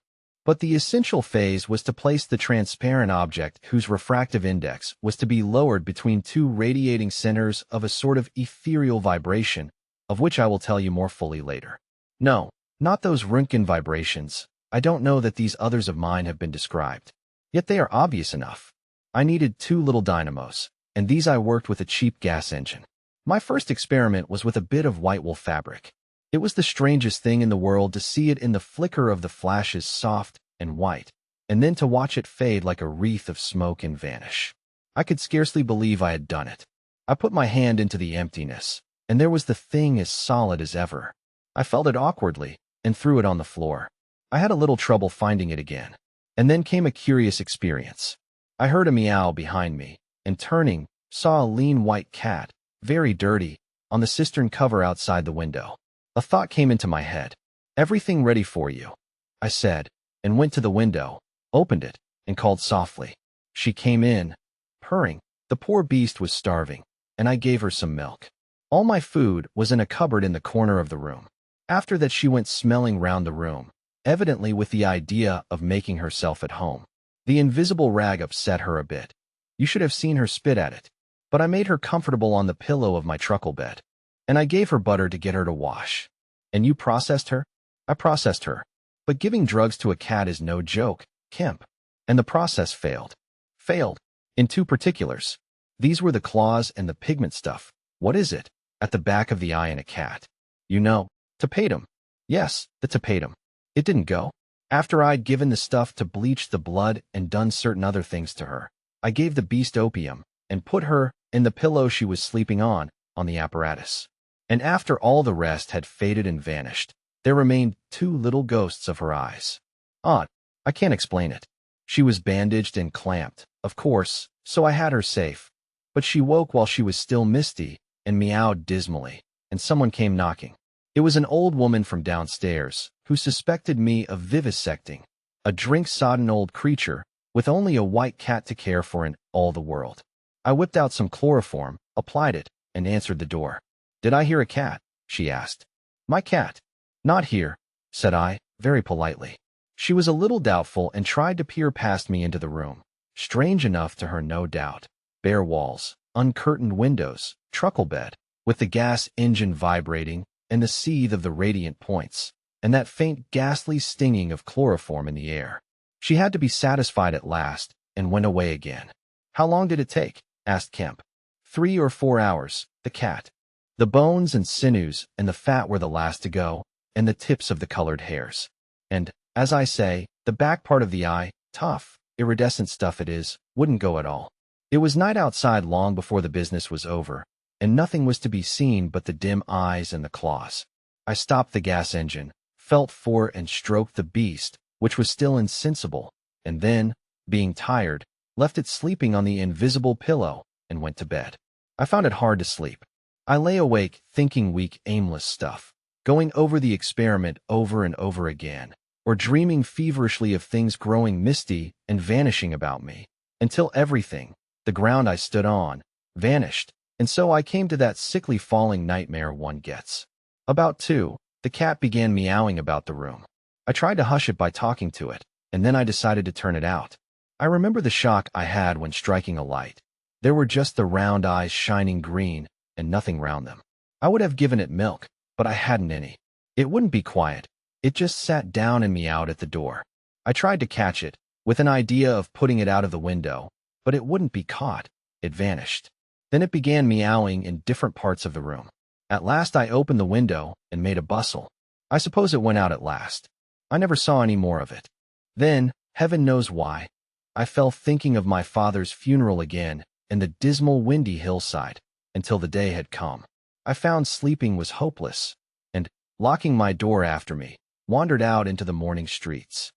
But the essential phase was to place the transparent object whose refractive index was to be lowered between two radiating centers of a sort of ethereal vibration, of which I will tell you more fully later. No, not those Röntgen vibrations. I don't know that these others of mine have been described. Yet they are obvious enough. I needed 2 little dynamos, and these I worked with a cheap gas engine. My first experiment was with a bit of white wool fabric. It was the strangest thing in the world to see it in the flicker of the flashes soft and white, and then to watch it fade like a wreath of smoke and vanish. I could scarcely believe I had done it. I put my hand into the emptiness, and there was the thing as solid as ever. I felt it awkwardly and threw it on the floor. I had a little trouble finding it again. And then came a curious experience. I heard a meow behind me, and turning, saw a lean white cat, very dirty, on the cistern cover outside the window. A thought came into my head. "Everything ready for you," I said, and went to the window, opened it, and called softly. She came in, purring. The poor beast was starving, and I gave her some milk. All my food was in a cupboard in the corner of the room. After that she went smelling round the room, evidently with the idea of making herself at home. The invisible rag upset her a bit. You should have seen her spit at it. But I made her comfortable on the pillow of my truckle bed. And I gave her butter to get her to wash. "And you processed her?" "I processed her. But giving drugs to a cat is no joke, Kemp. And the process failed. Failed. In 2 particulars. These were the claws and the pigment stuff. What is it? At the back of the eye in a cat. You know, tapetum. Yes, the tapetum. It didn't go. After I'd given the stuff to bleach the blood and done certain other things to her, I gave the beast opium and put her in the pillow she was sleeping on the apparatus. And after all the rest had faded and vanished, there remained 2 little ghosts of her eyes. Odd. I can't explain it. She was bandaged and clamped, of course, so I had her safe. But she woke while she was still misty and meowed dismally, and someone came knocking. It was an old woman from downstairs who suspected me of vivisecting a drink-sodden old creature with only a white cat to care for in all the world. I whipped out some chloroform, applied it, and answered the door. "Did I hear a cat?" she asked. "My cat." "Not here," said I, very politely. She was a little doubtful and tried to peer past me into the room. Strange enough to her, no doubt. Bare walls, uncurtained windows, truckle bed, with the gas engine vibrating, and the seethe of the radiant points, and that faint ghastly stinging of chloroform in the air. She had to be satisfied at last, and went away again. "How long did it take?" asked Kemp. 3 or 4 hours, the cat. The bones and sinews and the fat were the last to go, and the tips of the colored hairs. And, as I say, the back part of the eye, tough, iridescent stuff it is, wouldn't go at all. It was night outside long before the business was over, and nothing was to be seen but the dim eyes and the claws. I stopped the gas engine, felt for and stroked the beast, which was still insensible, and then, being tired, left it sleeping on the invisible pillow and went to bed. I found it hard to sleep. I lay awake thinking weak, aimless stuff, going over the experiment over and over again, or dreaming feverishly of things growing misty and vanishing about me, until everything, the ground I stood on, vanished, and so I came to that sickly falling nightmare one gets. About 2, the cat began meowing about the room. I tried to hush it by talking to it, and then I decided to turn it out. I remember the shock I had when striking a light. There were just the round eyes shining green, and nothing round them. I would have given it milk, but I hadn't any. It wouldn't be quiet. It just sat down and meowed at the door. I tried to catch it, with an idea of putting it out of the window, but it wouldn't be caught. It vanished. Then it began meowing in different parts of the room. At last I opened the window and made a bustle. I suppose it went out at last. I never saw any more of it. Then, heaven knows why, I fell thinking of my father's funeral again and the dismal windy hillside, until the day had come. I found sleeping was hopeless, and, locking my door after me, wandered out into the morning streets.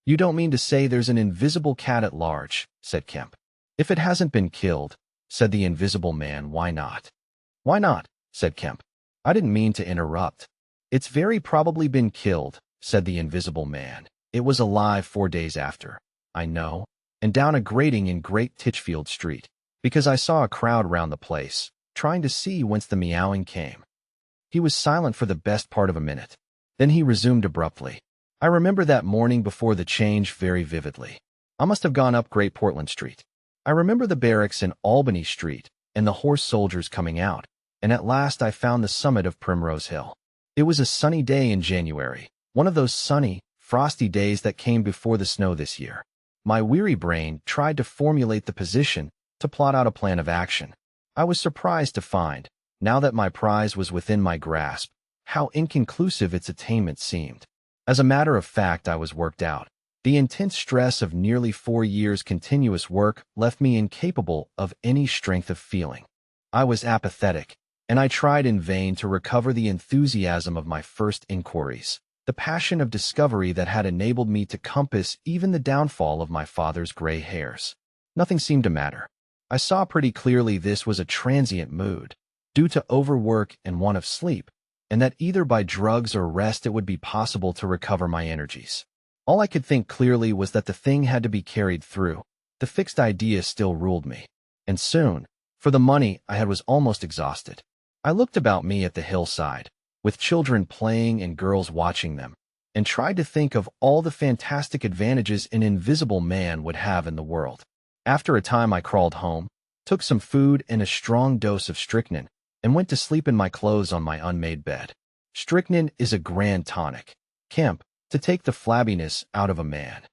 "You don't mean to say there's an invisible cat at large," said Kemp. "If it hasn't been killed," said the invisible man, "why not?" "Why not?" said Kemp. I didn't mean to interrupt. "It's very probably been killed," said the invisible man. "It was alive 4 days after, I know, and down a grating in Great Titchfield Street, because I saw a crowd round the place, trying to see whence the meowing came." He was silent for the best part of a minute. Then he resumed abruptly. I remember that morning before the change very vividly. I must have gone up Great Portland Street. I remember the barracks in Albany Street and the horse soldiers coming out, and at last I found the summit of Primrose Hill. It was a sunny day in January, one of those sunny, frosty days that came before the snow this year. My weary brain tried to formulate the position, to plot out a plan of action. I was surprised to find, now that my prize was within my grasp, how inconclusive its attainment seemed. As a matter of fact, I was worked out. The intense stress of nearly 4 years' continuous work left me incapable of any strength of feeling. I was apathetic, and I tried in vain to recover the enthusiasm of my first inquiries, the passion of discovery that had enabled me to compass even the downfall of my father's gray hairs. Nothing seemed to matter. I saw pretty clearly this was a transient mood, due to overwork and want of sleep, and that either by drugs or rest it would be possible to recover my energies. All I could think clearly was that the thing had to be carried through. The fixed idea still ruled me. And soon, for the money I had was almost exhausted. I looked about me at the hillside, with children playing and girls watching them, and tried to think of all the fantastic advantages an invisible man would have in the world. After a time I crawled home, took some food and a strong dose of strychnine, and went to sleep in my clothes on my unmade bed. Strychnine is a grand tonic, Kemp, to take the flabbiness out of a man.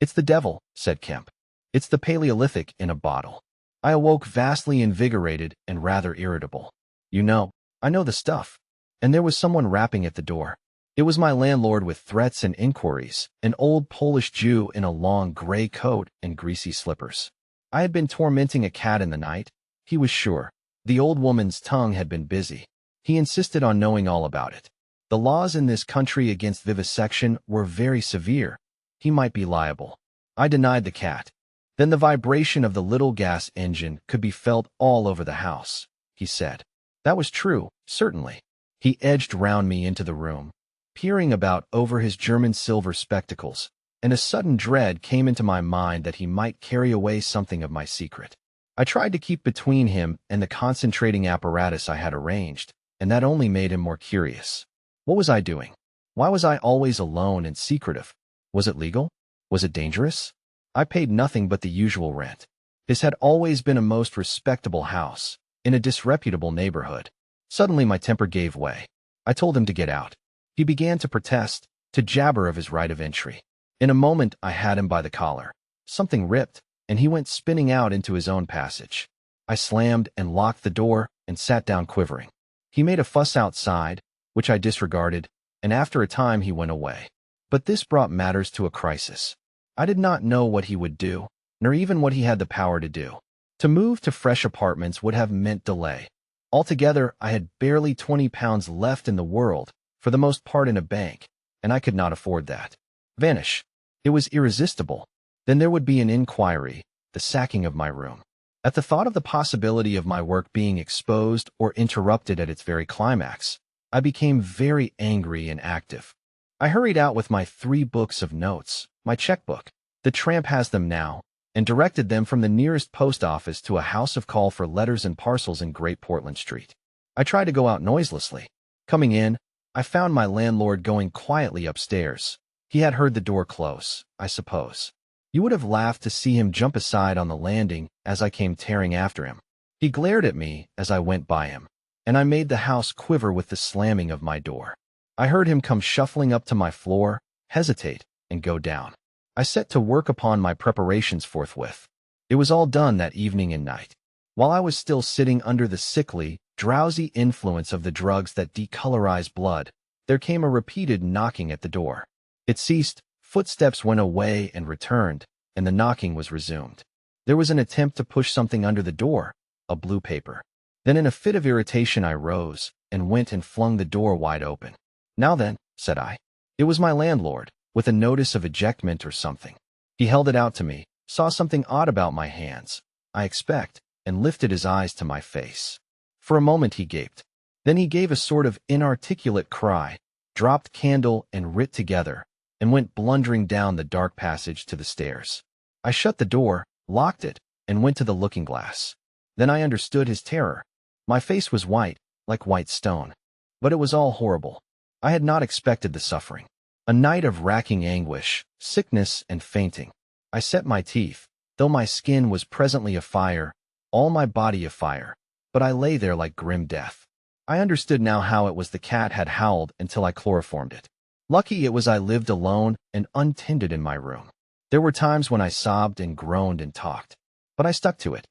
It's the devil, said Kemp. It's the Paleolithic in a bottle. I awoke vastly invigorated and rather irritable. I know the stuff. And there was someone rapping at the door. It was my landlord with threats and inquiries, an old Polish Jew in a long gray coat and greasy slippers. I had been tormenting a cat in the night, he was sure. The old woman's tongue had been busy. He insisted on knowing all about it. The laws in this country against vivisection were very severe. He might be liable. I denied the cat. Then the vibration of the little gas engine could be felt all over the house, he said. That was true, certainly. He edged round me into the room, peering about over his German silver spectacles, and a sudden dread came into my mind that he might carry away something of my secret. I tried to keep between him and the concentrating apparatus I had arranged, and that only made him more curious. What was I doing? Why was I always alone and secretive? Was it legal? Was it dangerous? I paid nothing but the usual rent. This had always been a most respectable house, in a disreputable neighborhood. Suddenly my temper gave way. I told him to get out. He began to protest, to jabber of his right of entry. In a moment I had him by the collar. Something ripped, and he went spinning out into his own passage. I slammed and locked the door and sat down quivering. He made a fuss outside, which I disregarded, and after a time he went away. But this brought matters to a crisis. I did not know what he would do, nor even what he had the power to do. To move to fresh apartments would have meant delay. Altogether, I had barely £20 left in the world, for the most part in a bank, and I could not afford that. Vanish. It was irresistible. Then there would be an inquiry, the sacking of my room. At the thought of the possibility of my work being exposed or interrupted at its very climax, I became very angry and active. I hurried out with my 3 books of notes, my checkbook. The tramp has them now, and directed them from the nearest post office to a house of call for letters and parcels in Great Portland Street. I tried to go out noiselessly. Coming in, I found my landlord going quietly upstairs. He had heard the door close, I suppose. You would have laughed to see him jump aside on the landing as I came tearing after him. He glared at me as I went by him, and I made the house quiver with the slamming of my door. I heard him come shuffling up to my floor, hesitate, and go down. I set to work upon my preparations forthwith. It was all done that evening and night. While I was still sitting under the sickly, drowsy influence of the drugs that decolorize blood, there came a repeated knocking at the door. It ceased, footsteps went away and returned, and the knocking was resumed. There was an attempt to push something under the door, a blue paper. Then in a fit of irritation I rose, and went and flung the door wide open. Now then, said I. It was my landlord, with a notice of ejectment or something. He held it out to me, saw something odd about my hands, I expect, and lifted his eyes to my face. For a moment he gaped. Then he gave a sort of inarticulate cry, dropped candle and writ together, and went blundering down the dark passage to the stairs. I shut the door, locked it, and went to the looking-glass. Then I understood his terror. My face was white, like white stone. But it was all horrible. I had not expected the suffering. A night of racking anguish, sickness, and fainting. I set my teeth, though my skin was presently afire, all my body afire, but I lay there like grim death. I understood now how it was the cat had howled until I chloroformed it. Lucky it was I lived alone and untended in my room. There were times when I sobbed and groaned and talked, but I stuck to it.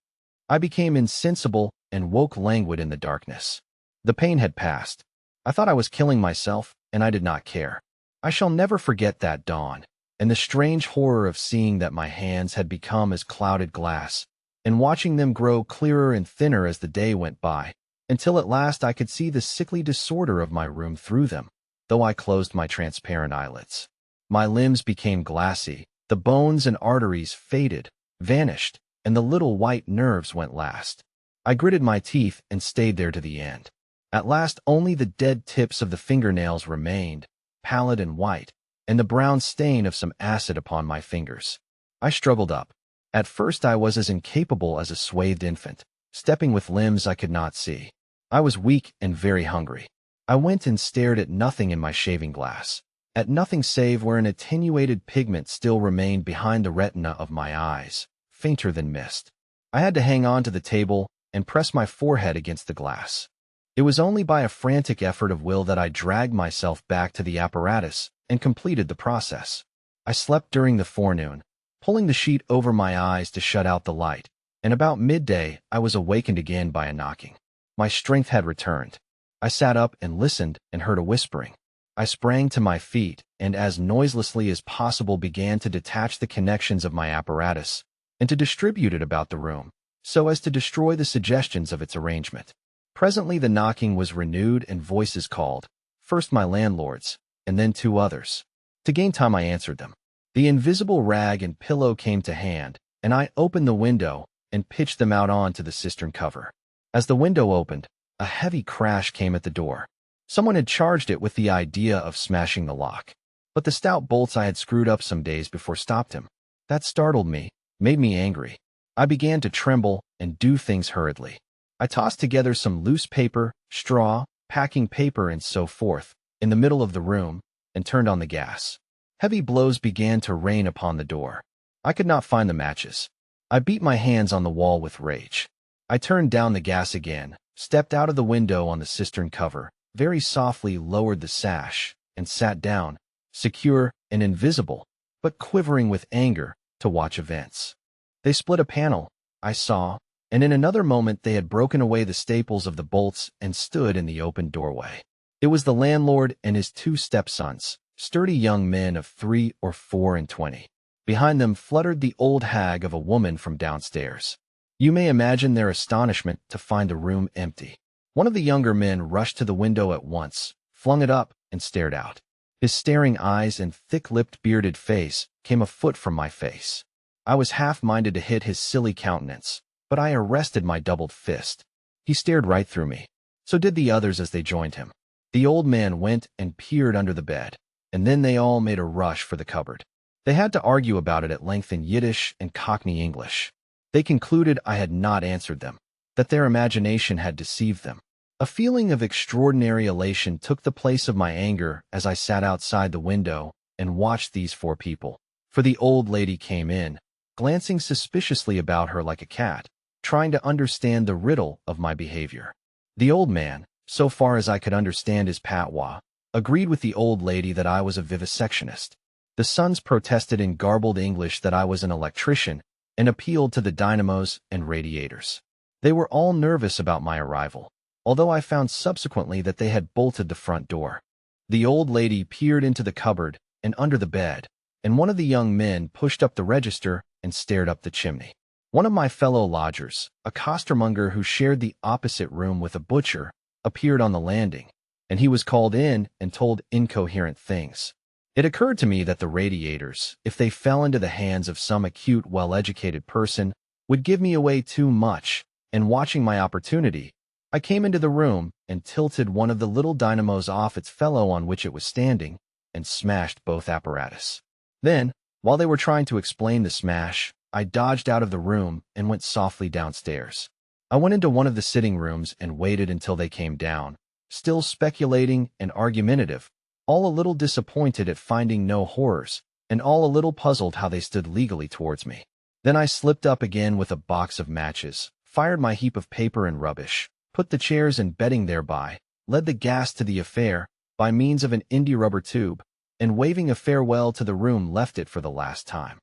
I became insensible and woke languid in the darkness. The pain had passed. I thought I was killing myself, and I did not care. I shall never forget that dawn, and the strange horror of seeing that my hands had become as clouded glass, and watching them grow clearer and thinner as the day went by, until at last I could see the sickly disorder of my room through them, though I closed my transparent eyelids. My limbs became glassy, the bones and arteries faded, vanished, and the little white nerves went last. I gritted my teeth and stayed there to the end. At last only the dead tips of the fingernails remained, pallid and white, and the brown stain of some acid upon my fingers. I struggled up. At first I was as incapable as a swathed infant, stepping with limbs I could not see. I was weak and very hungry. I went and stared at nothing in my shaving glass, at nothing save where an attenuated pigment still remained behind the retina of my eyes, fainter than mist. I had to hang on to the table and press my forehead against the glass. It was only by a frantic effort of will that I dragged myself back to the apparatus and completed the process. I slept during the forenoon, pulling the sheet over my eyes to shut out the light, and about midday I was awakened again by a knocking. My strength had returned. I sat up and listened and heard a whispering. I sprang to my feet and as noiselessly as possible began to detach the connections of my apparatus and to distribute it about the room, so as to destroy the suggestions of its arrangement. Presently the knocking was renewed and voices called, first my landlord's, and then two others. To gain time I answered them. The invisible rag and pillow came to hand, and I opened the window and pitched them out onto the cistern cover. As the window opened, a heavy crash came at the door. Someone had charged it with the idea of smashing the lock, but the stout bolts I had screwed up some days before stopped him. That startled me, made me angry. I began to tremble and do things hurriedly. I tossed together some loose paper, straw, packing paper, and so forth, in the middle of the room, and turned on the gas. Heavy blows began to rain upon the door. I could not find the matches. I beat my hands on the wall with rage. I turned down the gas again, stepped out of the window on the cistern cover, very softly lowered the sash, and sat down, secure and invisible, but quivering with anger, to watch events. They split a panel, I saw, and in another moment they had broken away the staples of the bolts and stood in the open doorway. It was the landlord and his two stepsons, sturdy young men of 3 or 4 and 20. Behind them fluttered the old hag of a woman from downstairs. You may imagine their astonishment to find the room empty. One of the younger men rushed to the window at once, flung it up, and stared out. His staring eyes and thick-lipped bearded face came a foot from my face. I was half-minded to hit his silly countenance, but I arrested my doubled fist. He stared right through me. So did the others as they joined him. The old man went and peered under the bed, and then they all made a rush for the cupboard. They had to argue about it at length in Yiddish and Cockney English. They concluded I had not answered them, that their imagination had deceived them. A feeling of extraordinary elation took the place of my anger as I sat outside the window and watched these 4 people. For the old lady came in, glancing suspiciously about her like a cat, trying to understand the riddle of my behavior. The old man, so far as I could understand his patois, agreed with the old lady that I was a vivisectionist. The sons protested in garbled English that I was an electrician and appealed to the dynamos and radiators. They were all nervous about my arrival, although I found subsequently that they had bolted the front door. The old lady peered into the cupboard and under the bed, and one of the young men pushed up the register and stared up the chimney. One of my fellow lodgers, a costermonger who shared the opposite room with a butcher, appeared on the landing, and he was called in and told incoherent things. It occurred to me that the radiators, if they fell into the hands of some acute, well-educated person, would give me away too much, and watching my opportunity, I came into the room and tilted one of the little dynamos off its fellow on which it was standing, and smashed both apparatus. Then, while they were trying to explain the smash, I dodged out of the room and went softly downstairs. I went into one of the sitting rooms and waited until they came down, still speculating and argumentative, all a little disappointed at finding no horrors, and all a little puzzled how they stood legally towards me. Then I slipped up again with a box of matches, fired my heap of paper and rubbish, put the chairs and bedding thereby, led the gas to the affair by means of an india-rubber tube, and waving a farewell to the room left it for the last time.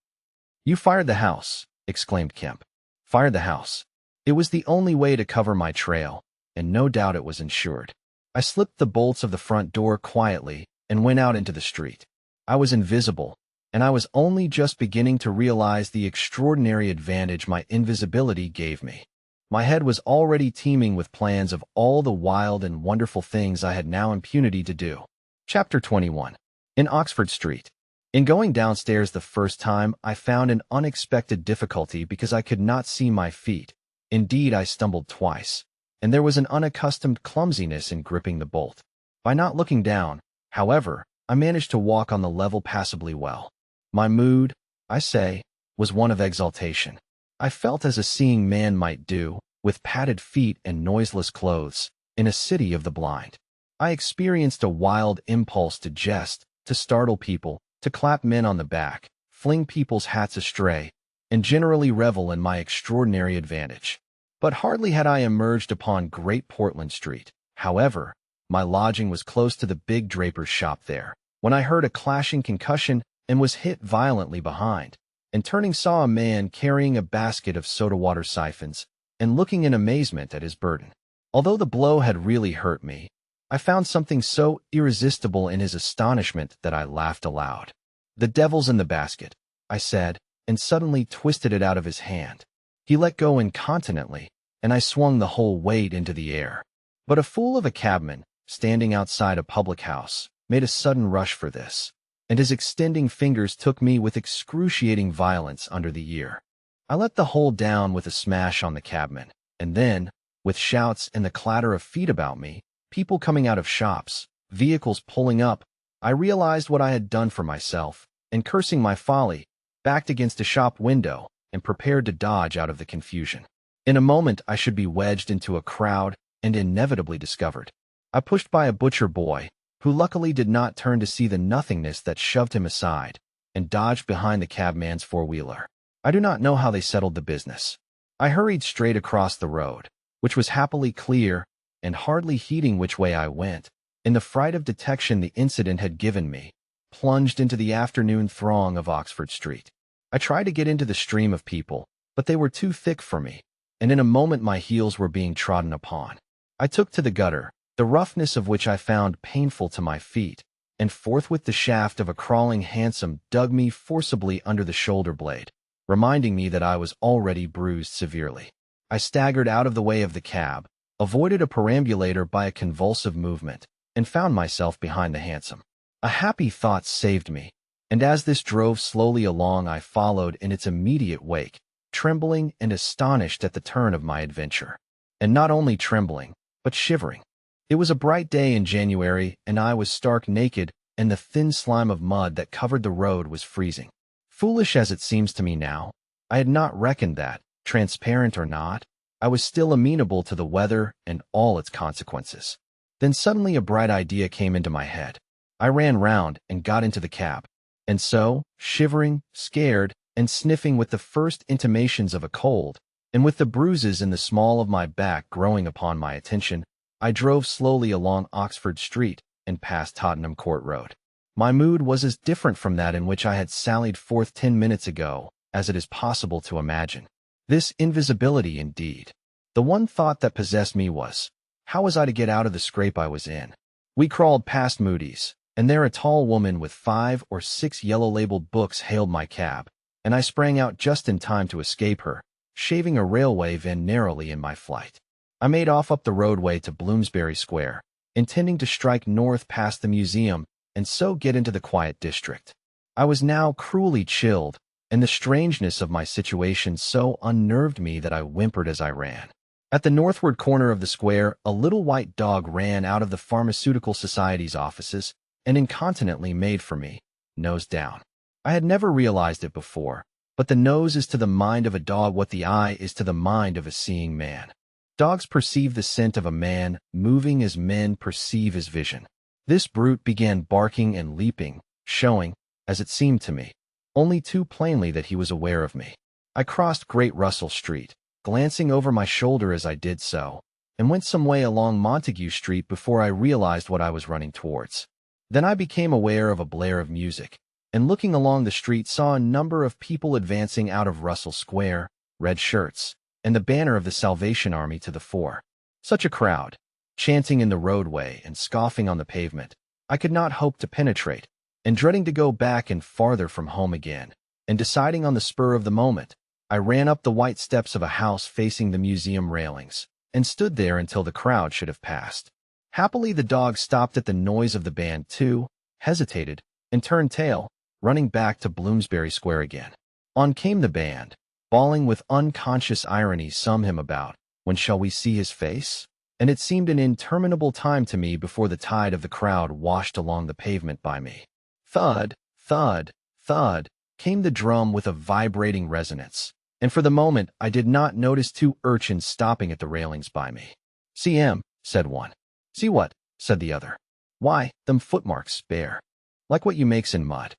"You fired the house," exclaimed Kemp. "Fired the house." It was the only way to cover my trail, and no doubt it was insured. I slipped the bolts of the front door quietly and went out into the street. I was invisible, and I was only just beginning to realize the extraordinary advantage my invisibility gave me. My head was already teeming with plans of all the wild and wonderful things I had now impunity to do. Chapter 21. In Oxford Street. In going downstairs the first time, I found an unexpected difficulty because I could not see my feet. Indeed, I stumbled twice, and there was an unaccustomed clumsiness in gripping the bolt. By not looking down, however, I managed to walk on the level passably well. My mood, I say, was one of exaltation. I felt as a seeing man might do, with padded feet and noiseless clothes, in a city of the blind. I experienced a wild impulse to jest, to startle people, to clap men on the back, fling people's hats astray, and generally revel in my extraordinary advantage. But hardly had I emerged upon Great Portland Street, however, my lodging was close to the big draper's shop there, when I heard a clashing concussion and was hit violently behind, and turning saw a man carrying a basket of soda-water siphons and looking in amazement at his burden. Although the blow had really hurt me, I found something so irresistible in his astonishment that I laughed aloud. "The devil's in the basket," I said, and suddenly twisted it out of his hand. He let go incontinently, and I swung the whole weight into the air. But a fool of a cabman, standing outside a public house, made a sudden rush for this, and his extending fingers took me with excruciating violence under the ear. I let the whole down with a smash on the cabman, and then, with shouts and the clatter of feet about me, people coming out of shops, vehicles pulling up, I realized what I had done for myself, and cursing my folly, backed against a shop window and prepared to dodge out of the confusion. In a moment I should be wedged into a crowd and inevitably discovered. I pushed by a butcher boy, who luckily did not turn to see the nothingness that shoved him aside, and dodged behind the cabman's four-wheeler. I do not know how they settled the business. I hurried straight across the road, which was happily clear, and hardly heeding which way I went, in the fright of detection the incident had given me, plunged into the afternoon throng of Oxford Street. I tried to get into the stream of people, but they were too thick for me, and in a moment my heels were being trodden upon. I took to the gutter, the roughness of which I found painful to my feet, and forthwith the shaft of a crawling hansom dug me forcibly under the shoulder blade, reminding me that I was already bruised severely. I staggered out of the way of the cab, avoided a perambulator by a convulsive movement, and found myself behind the hansom. A happy thought saved me, and as this drove slowly along I followed in its immediate wake, trembling and astonished at the turn of my adventure. And not only trembling, but shivering. It was a bright day in January, and I was stark naked, and the thin slime of mud that covered the road was freezing. Foolish as it seems to me now, I had not reckoned that, transparent or not, I was still amenable to the weather and all its consequences. Then suddenly a bright idea came into my head. I ran round and got into the cab. And so, shivering, scared, and sniffing with the first intimations of a cold, and with the bruises in the small of my back growing upon my attention, I drove slowly along Oxford Street and past Tottenham Court Road. My mood was as different from that in which I had sallied forth 10 minutes ago as it is possible to imagine. This invisibility, indeed. The one thought that possessed me was, how was I to get out of the scrape I was in? We crawled past Moody's, and there a tall woman with 5 or 6 yellow-labeled books hailed my cab, and I sprang out just in time to escape her, shaving a railway van narrowly in my flight. I made off up the roadway to Bloomsbury Square, intending to strike north past the museum and so get into the quiet district. I was now cruelly chilled, and the strangeness of my situation so unnerved me that I whimpered as I ran. At the northward corner of the square, a little white dog ran out of the Pharmaceutical Society's offices and incontinently made for me, nose down. I had never realized it before, but the nose is to the mind of a dog what the eye is to the mind of a seeing man. Dogs perceive the scent of a man moving as men perceive his vision. This brute began barking and leaping, showing, as it seemed to me, only too plainly that he was aware of me. I crossed Great Russell Street, glancing over my shoulder as I did so, and went some way along Montague Street before I realized what I was running towards. Then I became aware of a blare of music, and looking along the street saw a number of people advancing out of Russell Square, red shirts, and the banner of the Salvation Army to the fore. Such a crowd, chanting in the roadway and scoffing on the pavement, I could not hope to penetrate, and dreading to go back and farther from home again, and deciding on the spur of the moment, I ran up the white steps of a house facing the museum railings, and stood there until the crowd should have passed. Happily the dog stopped at the noise of the band too, hesitated, and turned tail, running back to Bloomsbury Square again. On came the band, bawling with unconscious irony some hymn about, "When shall we see his face?" And it seemed an interminable time to me before the tide of the crowd washed along the pavement by me. Thud, thud, thud, came the drum with a vibrating resonance, and for the moment I did not notice two urchins stopping at the railings by me. "CM," said one. "See what?" said the other. "Why, them footmarks, bare. Like what you makes in mud."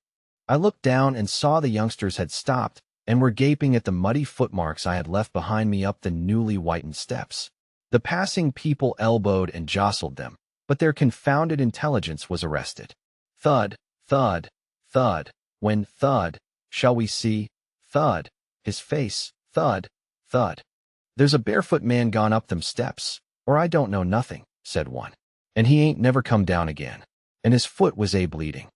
I looked down and saw the youngsters had stopped and were gaping at the muddy footmarks I had left behind me up the newly whitened steps. The passing people elbowed and jostled them, but their confounded intelligence was arrested. Thud, thud, thud, when thud, shall we see, thud, his face, thud, thud. "There's a barefoot man gone up them steps, or I don't know nothing," said one, "and he ain't never come down again, and his foot was bleeding."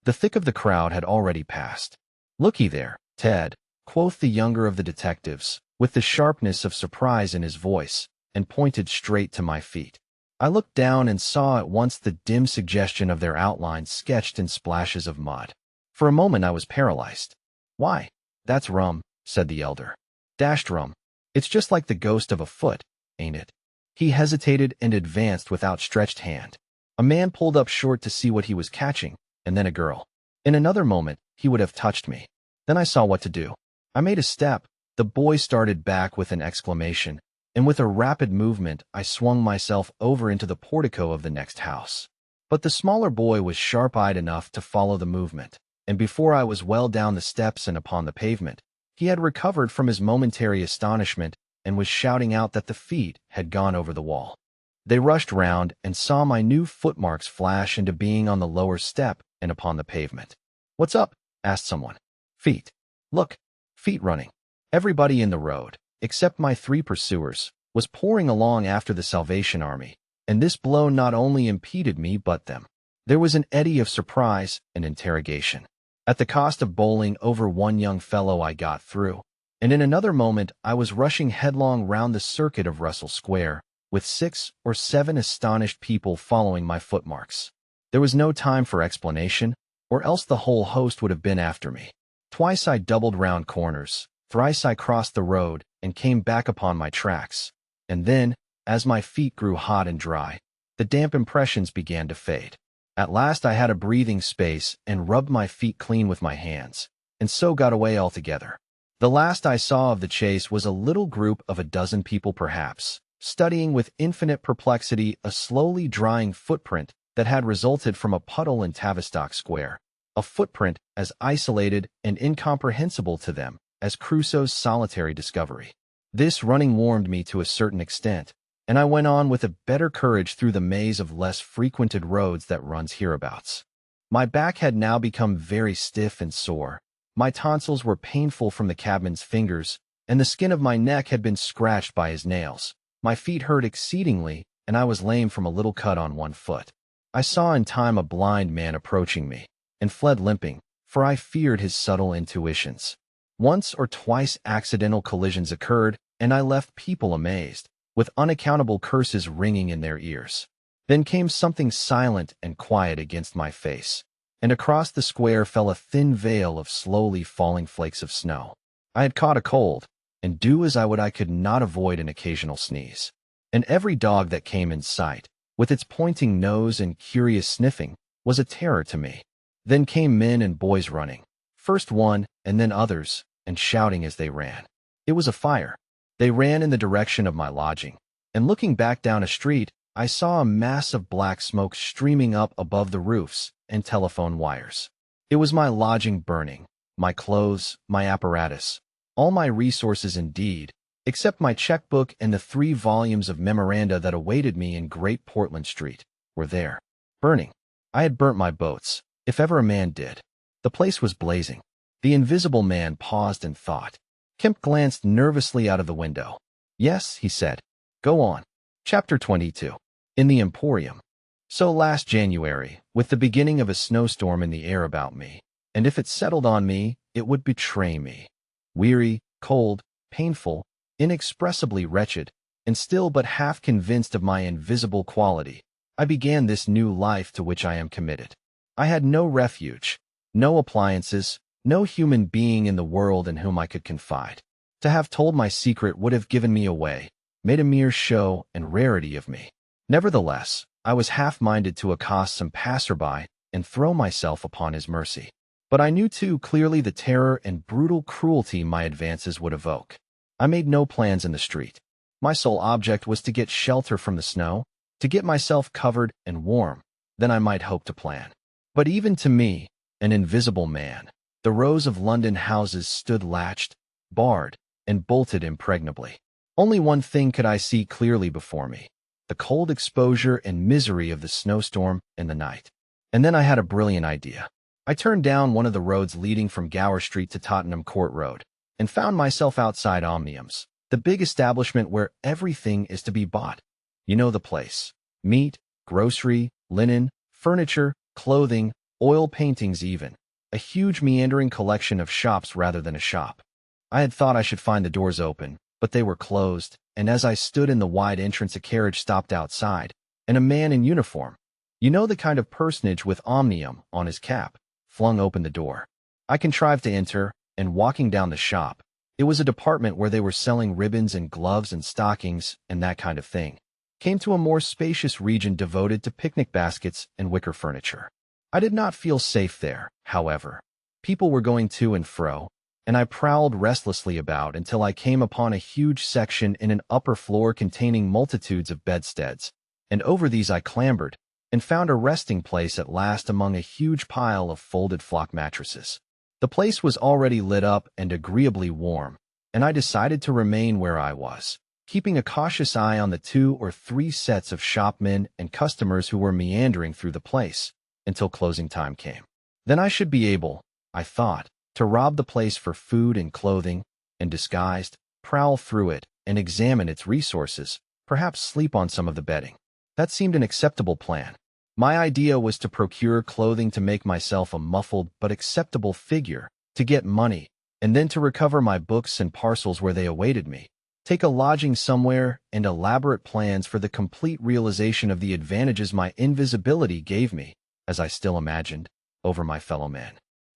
The thick of the crowd had already passed. "Looky there, Ted," quoth the younger of the detectives, with the sharpness of surprise in his voice, and pointed straight to my feet. I looked down and saw at once the dim suggestion of their outlines sketched in splashes of mud. For a moment I was paralyzed. "Why, that's rum," said the elder. "Dashed rum. It's just like the ghost of a foot, ain't it?" He hesitated and advanced with outstretched hand. A man pulled up short to see what he was catching, and then a girl. In another moment, he would have touched me. Then I saw what to do. I made a step. The boy started back with an exclamation, and with a rapid movement, I swung myself over into the portico of the next house. But the smaller boy was sharp-eyed enough to follow the movement, and before I was well down the steps and upon the pavement, he had recovered from his momentary astonishment and was shouting out that the feet had gone over the wall. They rushed round and saw my new footmarks flash into being on the lower step and upon the pavement. "What's up?" asked someone. "Feet. Look, feet running." Everybody in the road, except my three pursuers, was pouring along after the Salvation Army, and this blow not only impeded me but them. There was an eddy of surprise and interrogation. At the cost of bowling over one young fellow I got through, and in another moment I was rushing headlong round the circuit of Russell Square, with 6 or 7 astonished people following my footmarks. There was no time for explanation, or else the whole host would have been after me. Twice I doubled round corners, thrice I crossed the road and came back upon my tracks, and then, as my feet grew hot and dry, the damp impressions began to fade. At last I had a breathing space and rubbed my feet clean with my hands, and so got away altogether. The last I saw of the chase was a little group of a dozen people perhaps, studying with infinite perplexity a slowly drying footprint that had resulted from a puddle in Tavistock Square, a footprint as isolated and incomprehensible to them as Crusoe's solitary discovery. This running warmed me to a certain extent, and I went on with a better courage through the maze of less frequented roads that runs hereabouts. My back had now become very stiff and sore, my tonsils were painful from the cabman's fingers, and the skin of my neck had been scratched by his nails. My feet hurt exceedingly, and I was lame from a little cut on one foot. I saw in time a blind man approaching me, and fled limping, for I feared his subtle intuitions. Once or twice accidental collisions occurred, and I left people amazed, with unaccountable curses ringing in their ears. Then came something silent and quiet against my face, and across the square fell a thin veil of slowly falling flakes of snow. I had caught a cold, and do as I would I could not avoid an occasional sneeze. And every dog that came in sight, with its pointing nose and curious sniffing, was a terror to me. Then came men and boys running, first one and then others, and shouting as they ran. It was a fire. They ran in the direction of my lodging, and looking back down a street, I saw a mass of black smoke streaming up above the roofs and telephone wires. It was my lodging burning, my clothes, my apparatus, all my resources indeed, except my checkbook and the 3 volumes of memoranda that awaited me in Great Portland Street, were there, burning. I had burnt my boats, if ever a man did. The place was blazing. The Invisible Man paused and thought. Kemp glanced nervously out of the window. Yes, he said. Go on. Chapter 22. In the Emporium. So last January, with the beginning of a snowstorm in the air about me, and if it settled on me, it would betray me. Weary, cold, painful, inexpressibly wretched, and still but half convinced of my invisible quality, I began this new life to which I am committed. I had no refuge, no appliances, no human being in the world in whom I could confide. To have told my secret would have given me away, made a mere show and rarity of me. Nevertheless, I was half-minded to accost some passerby and throw myself upon his mercy. But I knew too clearly the terror and brutal cruelty my advances would evoke. I made no plans in the street. My sole object was to get shelter from the snow, to get myself covered and warm, then I might hope to plan. But even to me, an invisible man, the rows of London houses stood latched, barred, and bolted impregnably. Only one thing could I see clearly before me, the cold exposure and misery of the snowstorm and the night. And then I had a brilliant idea. I turned down one of the roads leading from Gower Street to Tottenham Court Road, and found myself outside Omnium's, the big establishment where everything is to be bought. You know the place. Meat, grocery, linen, furniture, clothing, oil paintings even. A huge meandering collection of shops rather than a shop. I had thought I should find the doors open, but they were closed, and as I stood in the wide entrance a carriage stopped outside, and a man in uniform, you know the kind of personage with Omnium on his cap, flung open the door. I contrived to enter, and walking down the shop, it was a department where they were selling ribbons and gloves and stockings and that kind of thing, came to a more spacious region devoted to picnic baskets and wicker furniture. I did not feel safe there, however. People were going to and fro, and I prowled restlessly about until I came upon a huge section in an upper floor containing multitudes of bedsteads, and over these I clambered, and found a resting place at last among a huge pile of folded flock mattresses. The place was already lit up and agreeably warm, and I decided to remain where I was, keeping a cautious eye on the 2 or 3 sets of shopmen and customers who were meandering through the place, until closing time came. Then I should be able, I thought, to rob the place for food and clothing, and disguised, prowl through it and examine its resources, perhaps sleep on some of the bedding. That seemed an acceptable plan. My idea was to procure clothing to make myself a muffled but acceptable figure, to get money, and then to recover my books and parcels where they awaited me, take a lodging somewhere, and elaborate plans for the complete realization of the advantages my invisibility gave me, as I still imagined, over my fellow men.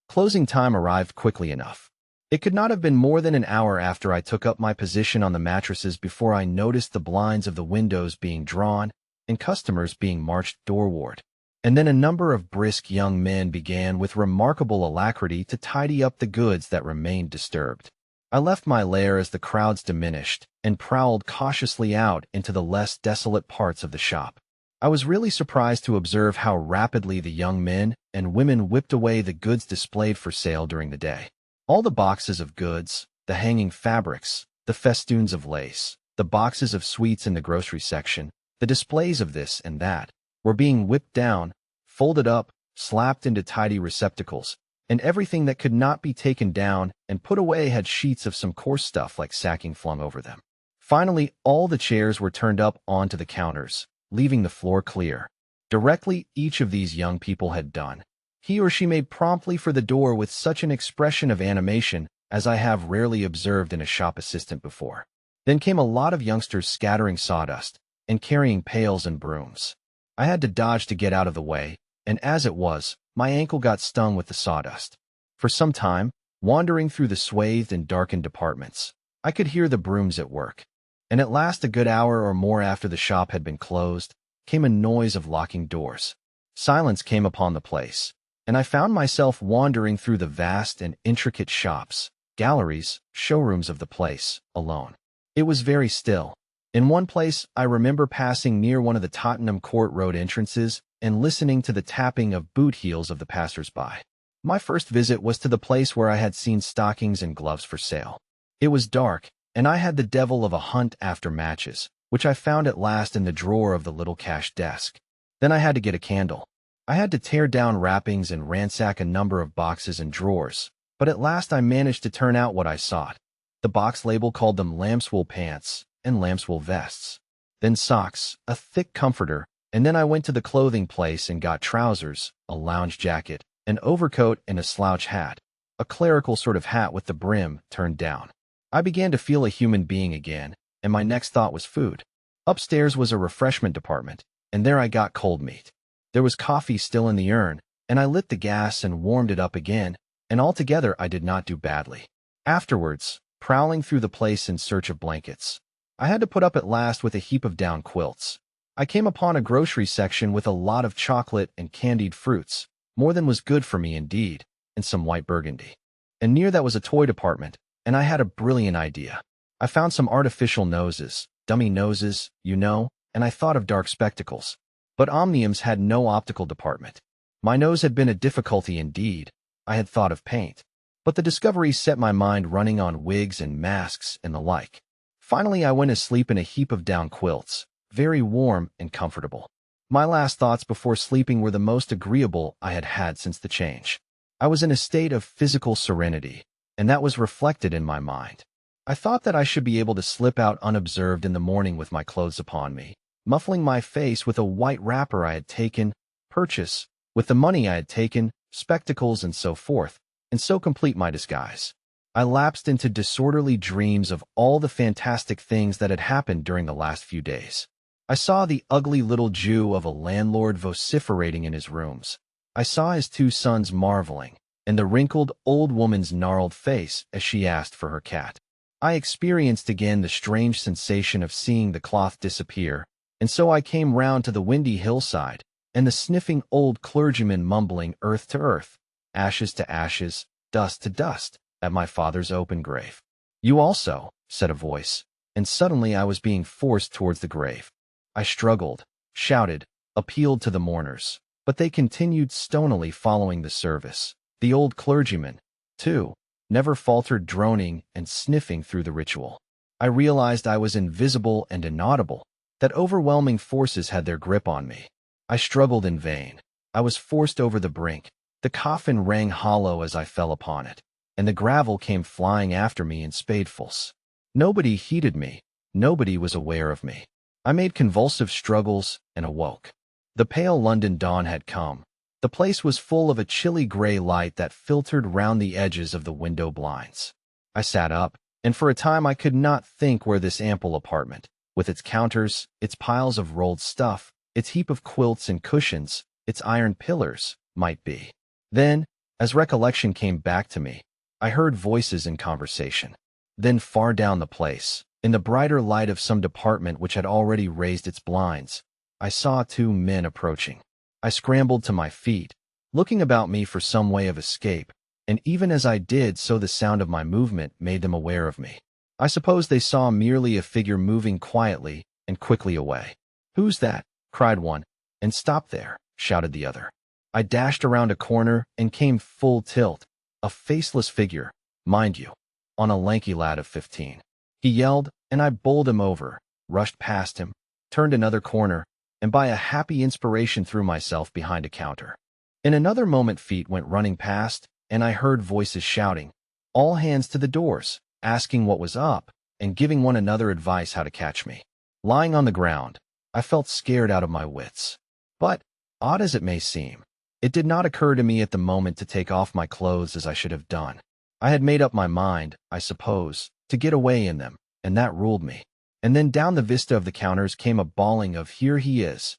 Closing time arrived quickly enough. It could not have been more than an hour after I took up my position on the mattresses before I noticed the blinds of the windows being drawn and customers being marched doorward. And then a number of brisk young men began with remarkable alacrity to tidy up the goods that remained disturbed. I left my lair as the crowds diminished and prowled cautiously out into the less desolate parts of the shop. I was really surprised to observe how rapidly the young men and women whipped away the goods displayed for sale during the day. All the boxes of goods, the hanging fabrics, the festoons of lace, the boxes of sweets in the grocery section, the displays of this and that, were being whipped down, folded up, slapped into tidy receptacles, and everything that could not be taken down and put away had sheets of some coarse stuff like sacking flung over them. Finally, all the chairs were turned up onto the counters, leaving the floor clear. Directly each of these young people had done, he or she made promptly for the door with such an expression of animation as I have rarely observed in a shop assistant before. Then came a lot of youngsters scattering sawdust and carrying pails and brooms. I had to dodge to get out of the way, and as it was, my ankle got stung with the sawdust. For some time, wandering through the swathed and darkened departments, I could hear the brooms at work, and at last, a good hour or more after the shop had been closed, came a noise of locking doors. Silence came upon the place, and I found myself wandering through the vast and intricate shops, galleries, showrooms of the place, alone. It was very still. In one place, I remember passing near one of the Tottenham Court Road entrances and listening to the tapping of boot heels of the passers-by. My first visit was to the place where I had seen stockings and gloves for sale. It was dark, and I had the devil of a hunt after matches, which I found at last in the drawer of the little cash desk. Then I had to get a candle. I had to tear down wrappings and ransack a number of boxes and drawers, but at last I managed to turn out what I sought. The box label called them lambswool pants and lambswool vests. Then socks, a thick comforter, and then I went to the clothing place and got trousers, a lounge jacket, an overcoat, and a slouch hat, a clerical sort of hat with the brim turned down. I began to feel a human being again, and my next thought was food. Upstairs was a refreshment department, and there I got cold meat. There was coffee still in the urn, and I lit the gas and warmed it up again, and altogether I did not do badly. Afterwards, prowling through the place in search of blankets, I had to put up at last with a heap of down quilts. I came upon a grocery section with a lot of chocolate and candied fruits, more than was good for me indeed, and some white burgundy. And near that was a toy department, and I had a brilliant idea. I found some artificial noses, dummy noses, you know, and I thought of dark spectacles. But Omniums had no optical department. My nose had been a difficulty indeed. I had thought of paint. But the discovery set my mind running on wigs and masks and the like. Finally, I went asleep in a heap of down quilts, very warm and comfortable. My last thoughts before sleeping were the most agreeable I had had since the change. I was in a state of physical serenity, and that was reflected in my mind. I thought that I should be able to slip out unobserved in the morning with my clothes upon me, muffling my face with a white wrapper I had taken, purchase, with the money I had taken, spectacles and so forth, and so complete my disguise. I lapsed into disorderly dreams of all the fantastic things that had happened during the last few days. I saw the ugly little Jew of a landlord vociferating in his rooms. I saw his two sons marveling, and the wrinkled old woman's gnarled face as she asked for her cat. I experienced again the strange sensation of seeing the cloth disappear, and so I came round to the windy hillside, and the sniffing old clergyman mumbling earth to earth, ashes to ashes, dust to dust, at my father's open grave. "You also," said a voice, and suddenly I was being forced towards the grave. I struggled, shouted, appealed to the mourners, but they continued stonily following the service. The old clergyman, too, never faltered droning and sniffing through the ritual. I realized I was invisible and inaudible, that overwhelming forces had their grip on me. I struggled in vain. I was forced over the brink. The coffin rang hollow as I fell upon it, and the gravel came flying after me in spadefuls. Nobody heeded me. Nobody was aware of me. I made convulsive struggles and awoke. The pale London dawn had come. The place was full of a chilly gray light that filtered round the edges of the window blinds. I sat up, and for a time I could not think where this ample apartment, with its counters, its piles of rolled stuff, its heap of quilts and cushions, its iron pillars, might be. Then, as recollection came back to me, I heard voices in conversation. Then far down the place, in the brighter light of some department which had already raised its blinds, I saw two men approaching. I scrambled to my feet, looking about me for some way of escape, and even as I did so the sound of my movement made them aware of me. I suppose they saw merely a figure moving quietly and quickly away. "Who's that?" cried one. "And stop there," shouted the other. I dashed around a corner and came full tilt. A faceless figure, mind you, on a lanky lad of 15. He yelled, and I bowled him over, rushed past him, turned another corner, and by a happy inspiration threw myself behind a counter. In another moment feet went running past, and I heard voices shouting, all hands to the doors, asking what was up, and giving one another advice how to catch me. Lying on the ground, I felt scared out of my wits. But, odd as it may seem, it did not occur to me at the moment to take off my clothes as I should have done. I had made up my mind, I suppose, to get away in them, and that ruled me. And then down the vista of the counters came a bawling of "Here he is."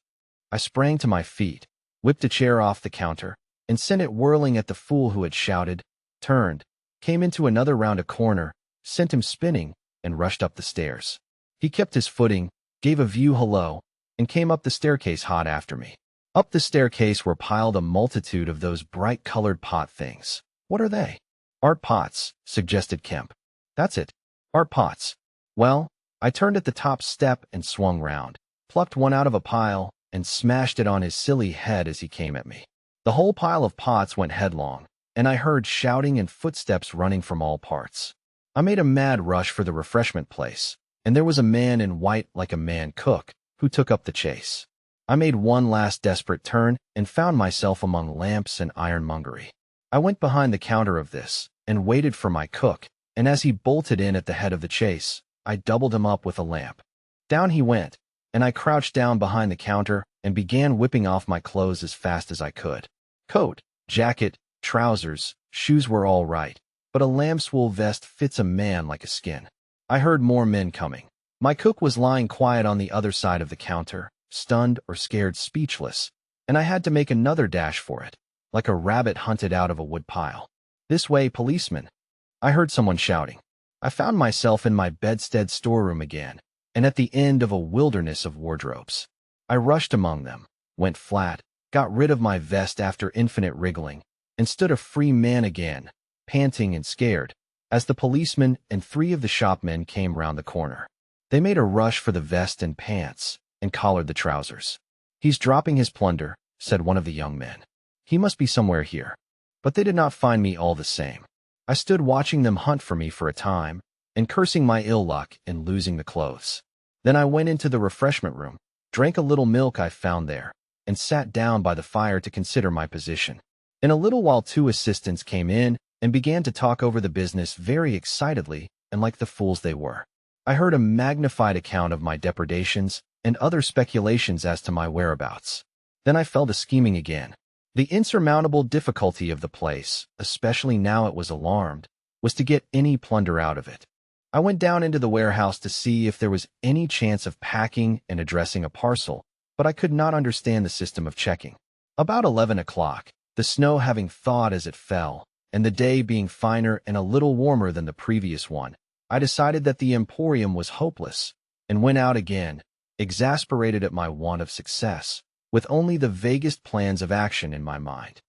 I sprang to my feet, whipped a chair off the counter, and sent it whirling at the fool who had shouted, turned, came into another round a corner, sent him spinning, and rushed up the stairs. He kept his footing, gave a view hello, and came up the staircase hot after me. Up the staircase were piled a multitude of those bright-colored pot things. "What are they?" "Art pots," suggested Kemp. "That's it. Art pots." "Well," I turned at the top step and swung round, plucked one out of a pile, and smashed it on his silly head as he came at me. The whole pile of pots went headlong, and I heard shouting and footsteps running from all parts. I made a mad rush for the refreshment place, and there was a man in white like a man cook who took up the chase. I made one last desperate turn and found myself among lamps and ironmongery. I went behind the counter of this and waited for my cook, and as he bolted in at the head of the chase, I doubled him up with a lamp. Down he went, and I crouched down behind the counter and began whipping off my clothes as fast as I could. Coat, jacket, trousers, shoes were all right, but a lamb's wool vest fits a man like a skin. I heard more men coming. My cook was lying quiet on the other side of the counter, stunned or scared speechless, and I had to make another dash for it, like a rabbit hunted out of a woodpile. "This way, policeman!" I heard someone shouting. I found myself in my bedstead storeroom again, and at the end of a wilderness of wardrobes. I rushed among them, went flat, got rid of my vest after infinite wriggling, and stood a free man again, panting and scared, as the policeman and 3 of the shopmen came round the corner. They made a rush for the vest and pants, and collared the trousers. "He's dropping his plunder," said one of the young men. "He must be somewhere here." But they did not find me all the same. I stood watching them hunt for me for a time, and cursing my ill luck in losing the clothes. Then I went into the refreshment room, drank a little milk I found there, and sat down by the fire to consider my position. In a little while 2 assistants came in and began to talk over the business very excitedly and like the fools they were. I heard a magnified account of my depredations and other speculations as to my whereabouts. Then I fell to scheming again. The insurmountable difficulty of the place, especially now it was alarmed, was to get any plunder out of it. I went down into the warehouse to see if there was any chance of packing and addressing a parcel, but I could not understand the system of checking. About 11 o'clock, the snow having thawed as it fell, and the day being finer and a little warmer than the previous one, I decided that the emporium was hopeless, and went out again, exasperated at my want of success, with only the vaguest plans of action in my mind.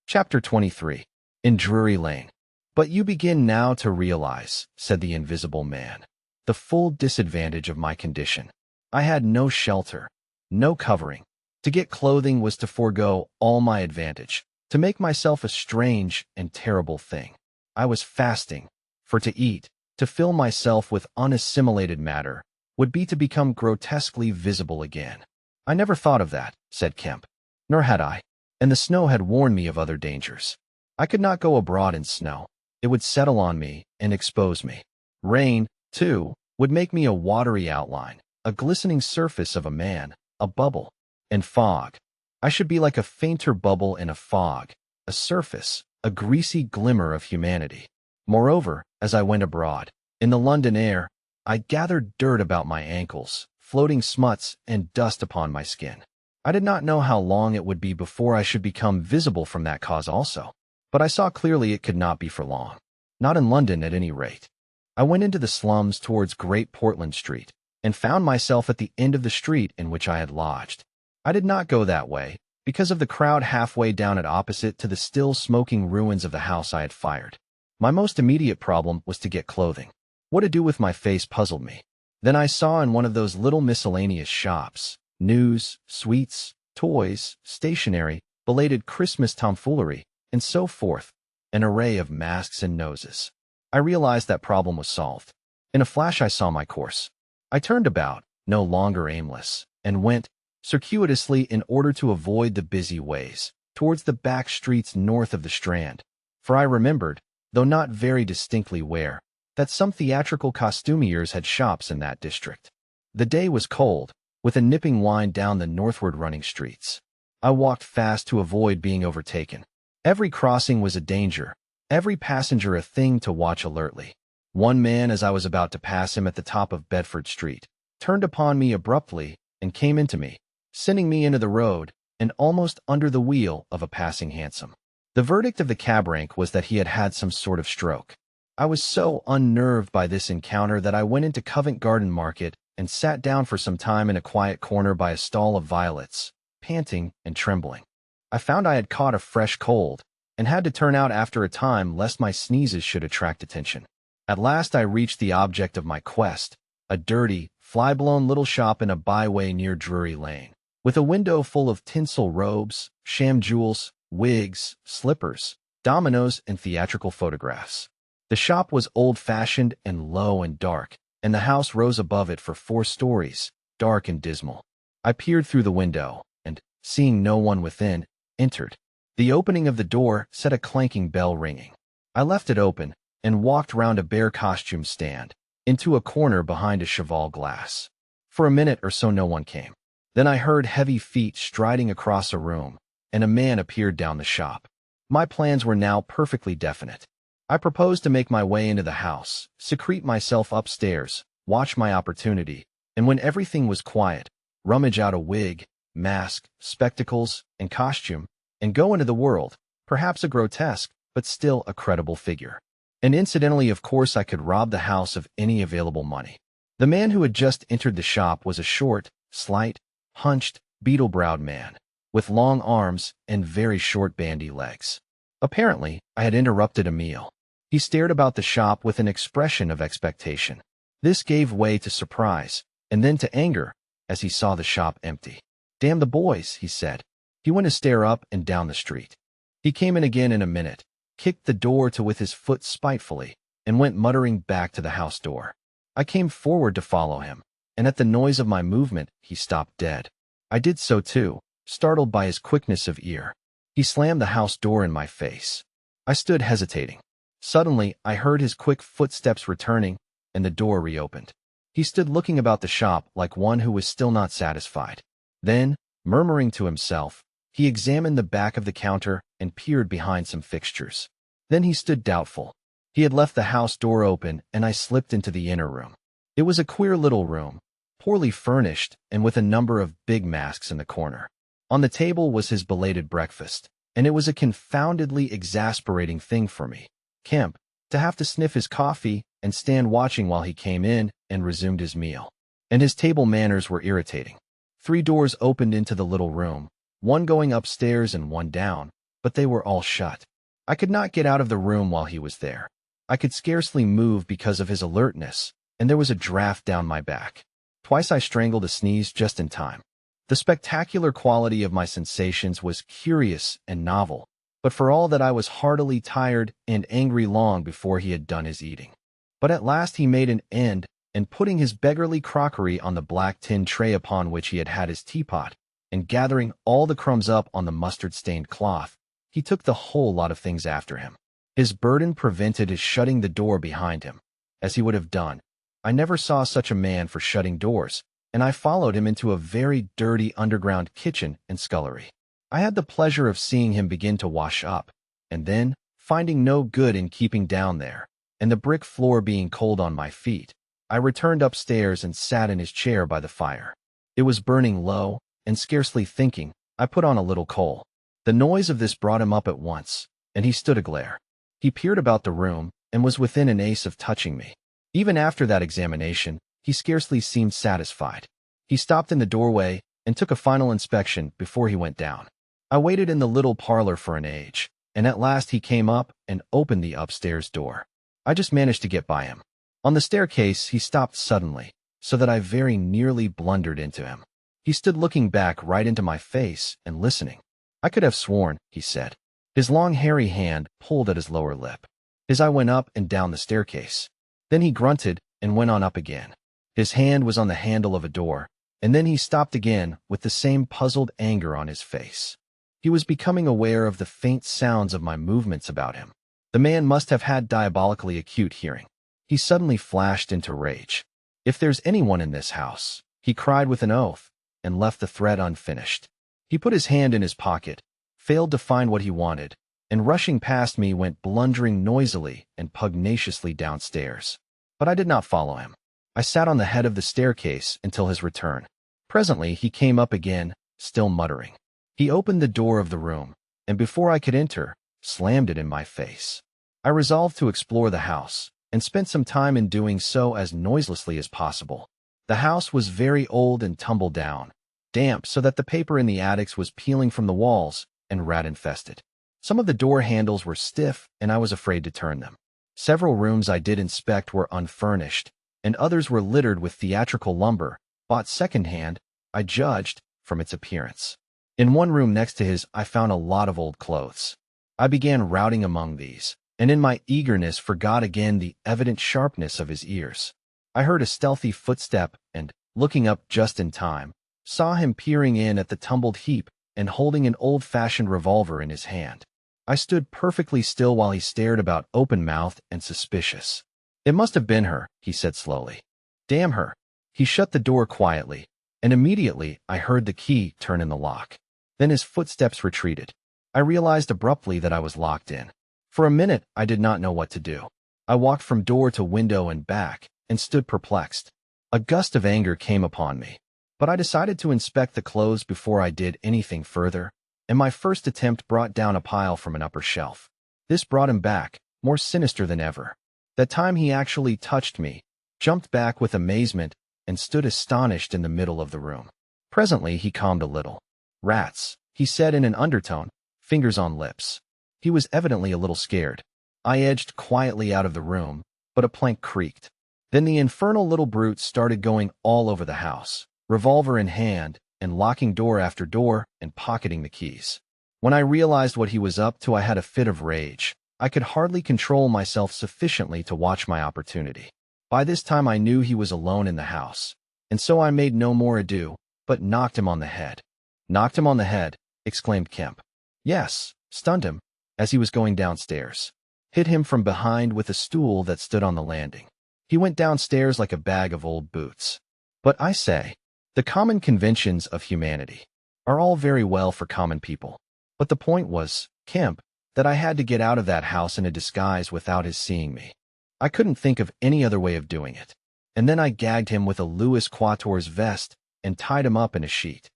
Chapter 23. In Drury Lane. "But you begin now to realize," said the invisible man, "the full disadvantage of my condition. I had no shelter, no covering. To get clothing was to forego all my advantage, to make myself a strange and terrible thing. I was fasting, for to eat, to fill myself with unassimilated matter, would be to become grotesquely visible again. I never thought of that," said Kemp. "Nor had I, and the snow had warned me of other dangers. I could not go abroad in snow. It would settle on me and expose me. Rain, too, would make me a watery outline, a glistening surface of a man, a bubble. And fog. I should be like a fainter bubble in a fog, a surface, a greasy glimmer of humanity. Moreover, as I went abroad, in the London air, I gathered dirt about my ankles, floating smuts and dust upon my skin. I did not know how long it would be before I should become visible from that cause also, but I saw clearly it could not be for long. Not in London at any rate. I went into the slums towards Great Portland Street, and found myself at the end of the street in which I had lodged. I did not go that way, because of the crowd halfway down it opposite to the still smoking ruins of the house I had fired. My most immediate problem was to get clothing. What to do with my face puzzled me. Then I saw in one of those little miscellaneous shops, news, sweets, toys, stationery, belated Christmas tomfoolery, and so forth, an array of masks and noses. I realized that problem was solved. In a flash I saw my course. I turned about, no longer aimless, and went, circuitously in order to avoid the busy ways, towards the back streets north of the Strand, for I remembered, though not very distinctly where, that some theatrical costumiers had shops in that district. The day was cold, with a nipping wind down the northward running streets. I walked fast to avoid being overtaken. Every crossing was a danger, every passenger a thing to watch alertly. One man, as I was about to pass him at the top of Bedford Street, turned upon me abruptly and came into me, sending me into the road and almost under the wheel of a passing hansom. The verdict of the cab rank was that he had had some sort of stroke. I was so unnerved by this encounter that I went into Covent Garden Market and sat down for some time in a quiet corner by a stall of violets, panting and trembling. I found I had caught a fresh cold, and had to turn out after a time lest my sneezes should attract attention. At last I reached the object of my quest, a dirty, fly-blown little shop in a byway near Drury Lane, with a window full of tinsel robes, sham jewels, wigs, slippers, dominoes, and theatrical photographs. The shop was old-fashioned and low and dark, and the house rose above it for 4 stories, dark and dismal. I peered through the window, and, seeing no one within, entered. The opening of the door set a clanking bell ringing. I left it open and walked round a bare costume stand, into a corner behind a cheval glass. For a minute or so no one came. Then I heard heavy feet striding across a room, and a man appeared down the shop. My plans were now perfectly definite. I proposed to make my way into the house, secrete myself upstairs, watch my opportunity, and when everything was quiet, rummage out a wig, mask, spectacles, and costume, and go into the world, perhaps a grotesque, but still a credible figure. And incidentally, of course, I could rob the house of any available money. The man who had just entered the shop was a short, slight, hunched, beetle-browed man, with long arms and very short bandy legs. Apparently, I had interrupted a meal. He stared about the shop with an expression of expectation. This gave way to surprise, and then to anger, as he saw the shop empty. "Damn the boys," he said. He went to stare up and down the street. He came in again in a minute, kicked the door to with his foot spitefully, and went muttering back to the house door. I came forward to follow him, and at the noise of my movement, he stopped dead. I did so too, startled by his quickness of ear. He slammed the house door in my face. I stood hesitating. Suddenly, I heard his quick footsteps returning, and the door reopened. He stood looking about the shop like one who was still not satisfied. Then, murmuring to himself, he examined the back of the counter and peered behind some fixtures. Then he stood doubtful. He had left the house door open, and I slipped into the inner room. It was a queer little room, poorly furnished and with a number of big masks in the corner. On the table was his belated breakfast, and it was a confoundedly exasperating thing for me, Kemp, to have to sniff his coffee and stand watching while he came in and resumed his meal. And his table manners were irritating. 3 doors opened into the little room, one going upstairs and one down, but they were all shut. I could not get out of the room while he was there. I could scarcely move because of his alertness, and there was a draft down my back. Twice I strangled a sneeze just in time. The spectacular quality of my sensations was curious and novel, but for all that I was heartily tired and angry long before he had done his eating. But at last he made an end, and putting his beggarly crockery on the black tin tray upon which he had had his teapot, and gathering all the crumbs up on the mustard-stained cloth, he took the whole lot of things after him. His burden prevented his shutting the door behind him, as he would have done. I never saw such a man for shutting doors, and I followed him into a very dirty underground kitchen and scullery. I had the pleasure of seeing him begin to wash up, and then, finding no good in keeping down there, and the brick floor being cold on my feet, I returned upstairs and sat in his chair by the fire. It was burning low, and scarcely thinking, I put on a little coal. The noise of this brought him up at once, and he stood aglare. He peered about the room, and was within an ace of touching me. Even after that examination, he scarcely seemed satisfied. He stopped in the doorway and took a final inspection before he went down. I waited in the little parlor for an age, and at last he came up and opened the upstairs door. I just managed to get by him. On the staircase, he stopped suddenly, so that I very nearly blundered into him. He stood looking back right into my face and listening. I could have sworn, he said. His long hairy hand pulled at his lower lip. His eye went up and down the staircase. Then he grunted and went on up again. His hand was on the handle of a door, and then he stopped again with the same puzzled anger on his face. He was becoming aware of the faint sounds of my movements about him. The man must have had diabolically acute hearing. He suddenly flashed into rage. "If there's anyone in this house," he cried with an oath, and left the thread unfinished. He put his hand in his pocket, failed to find what he wanted, and rushing past me went blundering noisily and pugnaciously downstairs. But I did not follow him. I sat on the head of the staircase until his return. Presently he came up again, still muttering. He opened the door of the room, and before I could enter, slammed it in my face. I resolved to explore the house, and spent some time in doing so as noiselessly as possible. The house was very old and tumble down, damp so that the paper in the attics was peeling from the walls, and rat-infested. Some of the door handles were stiff, and I was afraid to turn them. Several rooms I did inspect were unfurnished, and others were littered with theatrical lumber, bought secondhand, I judged, from its appearance. In one room next to his, I found a lot of old clothes. I began routing among these, and in my eagerness forgot again the evident sharpness of his ears. I heard a stealthy footstep and, looking up just in time, saw him peering in at the tumbled heap and holding an old-fashioned revolver in his hand. I stood perfectly still while he stared about open-mouthed and suspicious. "It must have been her," he said slowly. "Damn her." He shut the door quietly, and immediately I heard the key turn in the lock. Then his footsteps retreated. I realized abruptly that I was locked in. For a minute, I did not know what to do. I walked from door to window and back, and stood perplexed. A gust of anger came upon me, but I decided to inspect the clothes before I did anything further, and my first attempt brought down a pile from an upper shelf. This brought him back, more sinister than ever. That time he actually touched me, jumped back with amazement, and stood astonished in the middle of the room. Presently he calmed a little. "Rats," he said in an undertone, fingers on lips. He was evidently a little scared. I edged quietly out of the room, but a plank creaked. Then the infernal little brute started going all over the house, revolver in hand, and locking door after door and pocketing the keys. When I realized what he was up to, I had a fit of rage. I could hardly control myself sufficiently to watch my opportunity. By this time I knew he was alone in the house, and so I made no more ado, but knocked him on the head. "Knocked him on the head," exclaimed Kemp. "Yes, stunned him, as he was going downstairs. Hit him from behind with a stool that stood on the landing. He went downstairs like a bag of old boots. But I say, the common conventions of humanity are all very well for common people. But the point was, Kemp, that I had to get out of that house in a disguise without his seeing me. I couldn't think of any other way of doing it. And then I gagged him with a Louis Quatorze vest and tied him up in a sheet.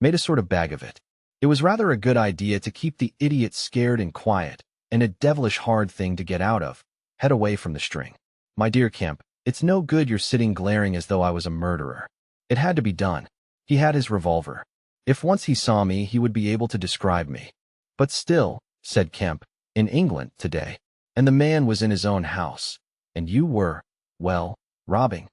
Made a sort of bag of it. It was rather a good idea to keep the idiot scared and quiet, and a devilish hard thing to get out of, head away from the string. My dear Kemp, it's no good you're sitting glaring as though I was a murderer. It had to be done. He had his revolver. If once he saw me, he would be able to describe me. But still," said Kemp, "in England today, and the man was in his own house, and you were, well, robbing.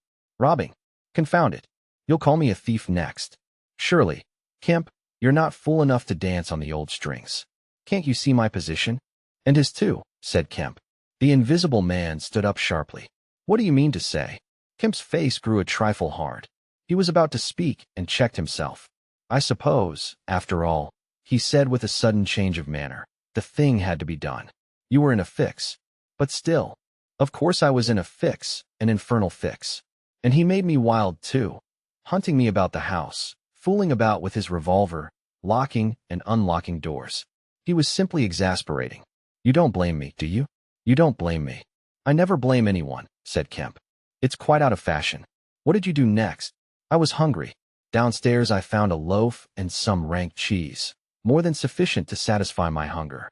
Confound it. You'll call me a thief next. Surely, Kemp, you're not fool enough to dance on the old strings. Can't you see my position?" "And his too," said Kemp. The invisible man stood up sharply. "What do you mean to say?" Kemp's face grew a trifle hard. He was about to speak and checked himself. "I suppose, after all," he said with a sudden change of manner, "the thing had to be done. You were in a fix. But still, of course I was in a fix, an infernal fix. And he made me wild too, hunting me about the house, fooling about with his revolver, locking and unlocking doors. He was simply exasperating. You don't blame me, do you? You don't blame me." "I never blame anyone," said Kemp. "It's quite out of fashion. What did you do next?" "I was hungry. Downstairs I found a loaf and some rank cheese, more than sufficient to satisfy my hunger.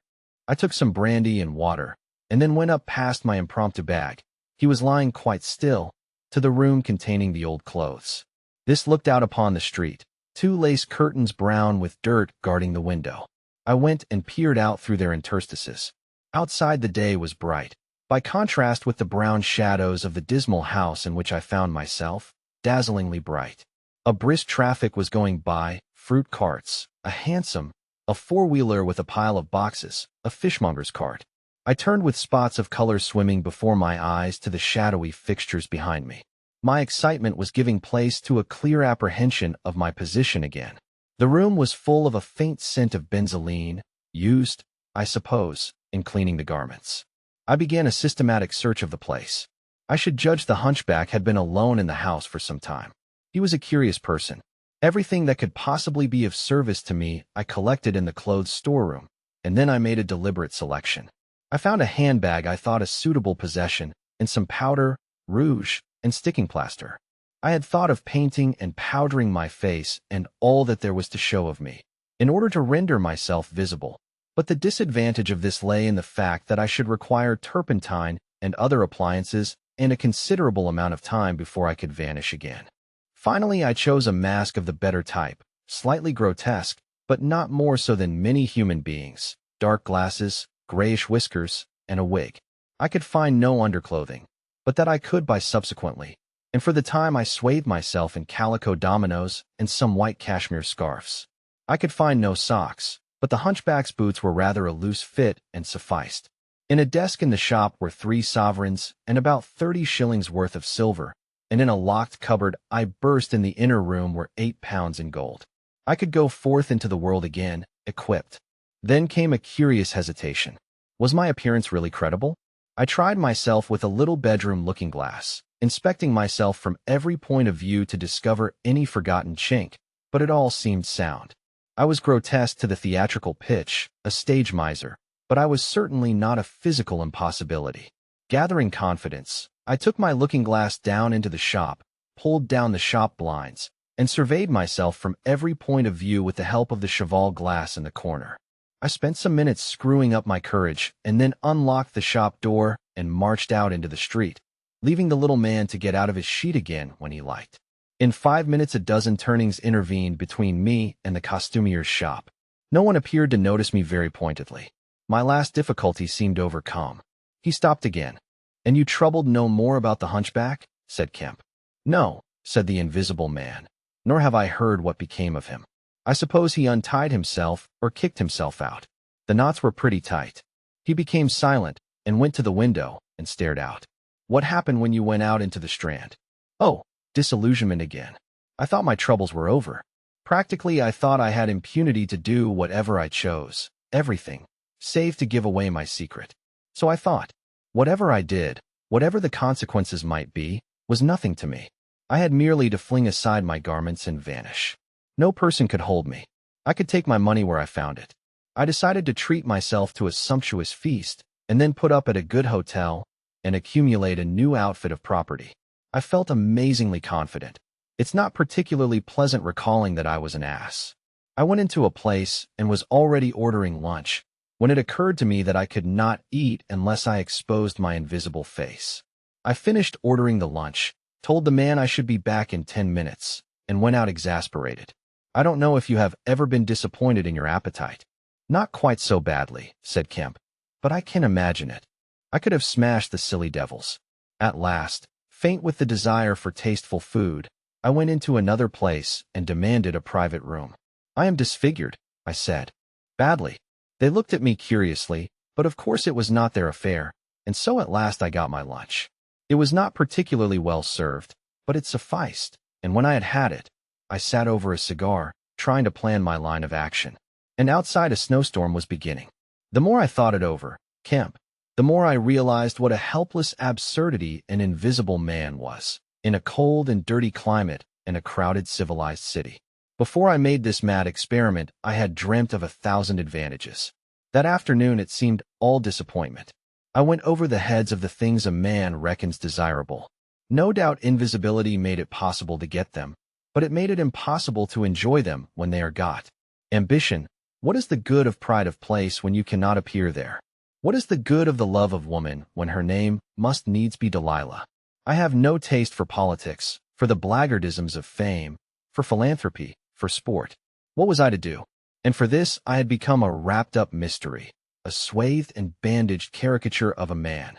I took some brandy and water, and then went up past my impromptu bag. He was lying quite still, to the room containing the old clothes. This looked out upon the street, 2 lace curtains brown with dirt guarding the window. I went and peered out through their interstices. Outside the day was bright, by contrast with the brown shadows of the dismal house in which I found myself, dazzlingly bright. A brisk traffic was going by, fruit carts, a hansom, a four-wheeler with a pile of boxes, a fishmonger's cart. I turned with spots of color swimming before my eyes to the shadowy fixtures behind me. My excitement was giving place to a clear apprehension of my position again. The room was full of a faint scent of benzoline, used, I suppose, in cleaning the garments. I began a systematic search of the place. I should judge the hunchback had been alone in the house for some time. He was a curious person. Everything that could possibly be of service to me I collected in the clothes storeroom, and then I made a deliberate selection. I found a handbag I thought a suitable possession, and some powder, rouge, and sticking plaster. I had thought of painting and powdering my face and all that there was to show of me, in order to render myself visible. But the disadvantage of this lay in the fact that I should require turpentine and other appliances and a considerable amount of time before I could vanish again. Finally, I chose a mask of the better type, slightly grotesque, but not more so than many human beings, dark glasses, grayish whiskers, and a wig. I could find no underclothing. but that I could buy subsequently, and for the time I swathed myself in calico dominoes and some white cashmere scarfs. I could find no socks, but the hunchback's boots were rather a loose fit and sufficed. In a desk in the shop were 3 sovereigns and about 30 shillings worth of silver, and in a locked cupboard I burst in the inner room were 8 pounds in gold. I could go forth into the world again, equipped. Then came a curious hesitation. Was my appearance really credible? I tried myself with a little bedroom looking-glass, inspecting myself from every point of view to discover any forgotten chink, but it all seemed sound. I was grotesque to the theatrical pitch, a stage miser, but I was certainly not a physical impossibility. Gathering confidence, I took my looking-glass down into the shop, pulled down the shop blinds, and surveyed myself from every point of view with the help of the cheval glass in the corner. I spent some minutes screwing up my courage and then unlocked the shop door and marched out into the street, leaving the little man to get out of his sheet again when he liked. In 5 minutes a dozen turnings intervened between me and the costumier's shop. No one appeared to notice me very pointedly. My last difficulty seemed overcome. He stopped again. "And you troubled no more about the hunchback?" said Kemp. "No," said the invisible man, "nor have I heard what became of him. I suppose he untied himself or kicked himself out. The knots were pretty tight." He became silent and went to the window and stared out. "What happened when you went out into the Strand?" "Oh, disillusionment again. I thought my troubles were over. Practically, I thought I had impunity to do whatever I chose, everything, save to give away my secret. So I thought, whatever I did, whatever the consequences might be, was nothing to me. I had merely to fling aside my garments and vanish. No person could hold me. I could take my money where I found it. I decided to treat myself to a sumptuous feast, and then put up at a good hotel and accumulate a new outfit of property. I felt amazingly confident. It's not particularly pleasant recalling that I was an ass. I went into a place and was already ordering lunch, when it occurred to me that I could not eat unless I exposed my invisible face. I finished ordering the lunch, told the man I should be back in 10 minutes, and went out exasperated. I don't know if you have ever been disappointed in your appetite. "Not quite so badly," said Kemp, "but I can imagine it. I could have smashed the silly devils." At last, faint with the desire for tasteful food, I went into another place and demanded a private room. "I am disfigured," I said. "Badly." They looked at me curiously, but of course it was not their affair, and so at last I got my lunch. It was not particularly well served, but it sufficed, and when I had had it, I sat over a cigar, trying to plan my line of action. And outside a snowstorm was beginning. The more I thought it over, Kemp, the more I realized what a helpless absurdity an invisible man was, in a cold and dirty climate and a crowded civilized city. Before I made this mad experiment, I had dreamt of 1,000 advantages. That afternoon it seemed all disappointment. I went over the heads of the things a man reckons desirable. No doubt invisibility made it possible to get them, but it made it impossible to enjoy them when they are got. Ambition. What is the good of pride of place when you cannot appear there? What is the good of the love of woman when her name must needs be Delilah? I have no taste for politics, for the blackguardisms of fame, for philanthropy, for sport. What was I to do? And for this I had become a wrapped-up mystery, a swathed and bandaged caricature of a man.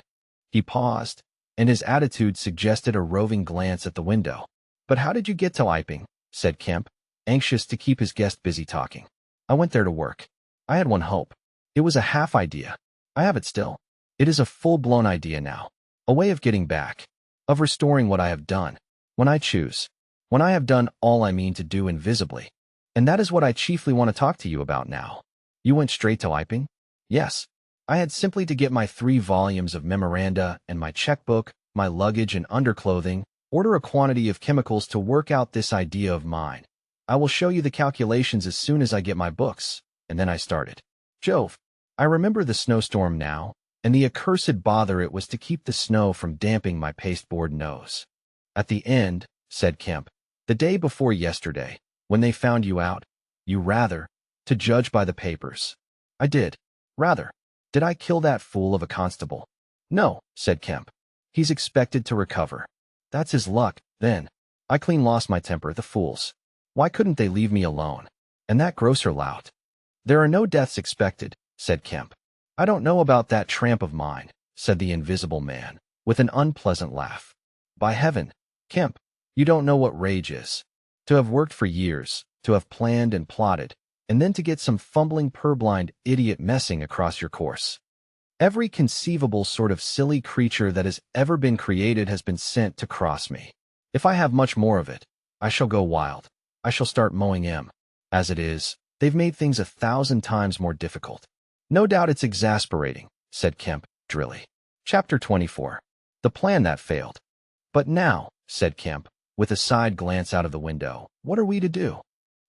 He paused, and his attitude suggested a roving glance at the window. "But how did you get to Iping?" said Kemp, anxious to keep his guest busy talking. "I went there to work. I had one hope. It was a half idea. I have it still. It is a full-blown idea now. A way of getting back, of restoring what I have done, when I choose, when I have done all I mean to do invisibly. And that is what I chiefly want to talk to you about now." "You went straight to Iping?" "Yes. I had simply to get my 3 volumes of memoranda and my checkbook, my luggage and underclothing, order a quantity of chemicals to work out this idea of mine. I will show you the calculations as soon as I get my books." And then I started. Jove! I remember the snowstorm now, and the accursed bother it was to keep the snow from damping my pasteboard nose. "At the end," said Kemp, "the day before yesterday, when they found you out, you rather, to judge by the papers." "I did. Rather. Did I kill that fool of a constable?" "No," said Kemp. "He's expected to recover." "That's his luck, then. I clean lost my temper, the fools. Why couldn't they leave me alone? And that grocer lout." "There are no deaths expected," said Kemp. "I don't know about that tramp of mine," said the invisible man, with an unpleasant laugh. By heaven, Kemp, you don't know what rage is. To have worked for years, to have planned and plotted, and then to get some fumbling purblind idiot messing across your course. Every conceivable sort of silly creature that has ever been created has been sent to cross me. If I have much more of it, I shall go wild. I shall start mowing em. As it is, they've made things 1,000 times more difficult. No doubt it's exasperating, said Kemp, drily. Chapter 24. The plan that failed. But now, said Kemp, with a side glance out of the window, what are we to do?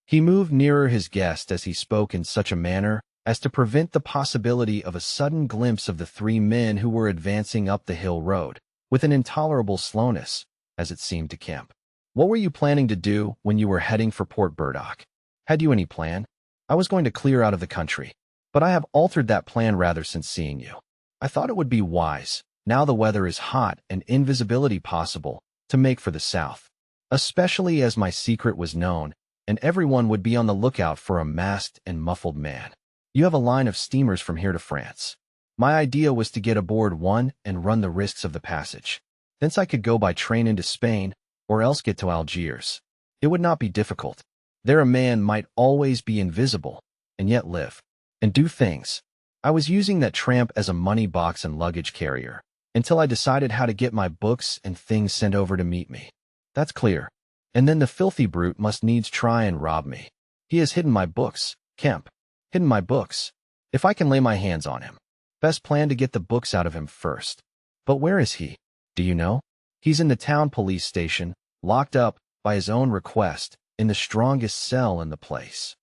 He moved nearer his guest as he spoke in such a manner as to prevent the possibility of a sudden glimpse of the three men who were advancing up the hill road, with an intolerable slowness, as it seemed to Kemp. What were you planning to do when you were heading for Port Burdock? Had you any plan? I was going to clear out of the country, but I have altered that plan rather since seeing you. I thought it would be wise, now the weather is hot and invisibility possible, to make for the south, especially as my secret was known, and everyone would be on the lookout for a masked and muffled man. You have a line of steamers from here to France. My idea was to get aboard one and run the risks of the passage. Thence I could go by train into Spain, or else get to Algiers. It would not be difficult. There a man might always be invisible, and yet live, and do things. I was using that tramp as a money box and luggage carrier, until I decided how to get my books and things sent over to meet me. That's clear. And then the filthy brute must needs try and rob me. He has hidden my books, Kemp. Hidden my books. If I can lay my hands on him. Best plan to get the books out of him first. But where is he? Do you know? He's in the town police station, locked up, by his own request, in the strongest cell in the place.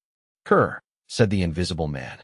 Cur, said the invisible man.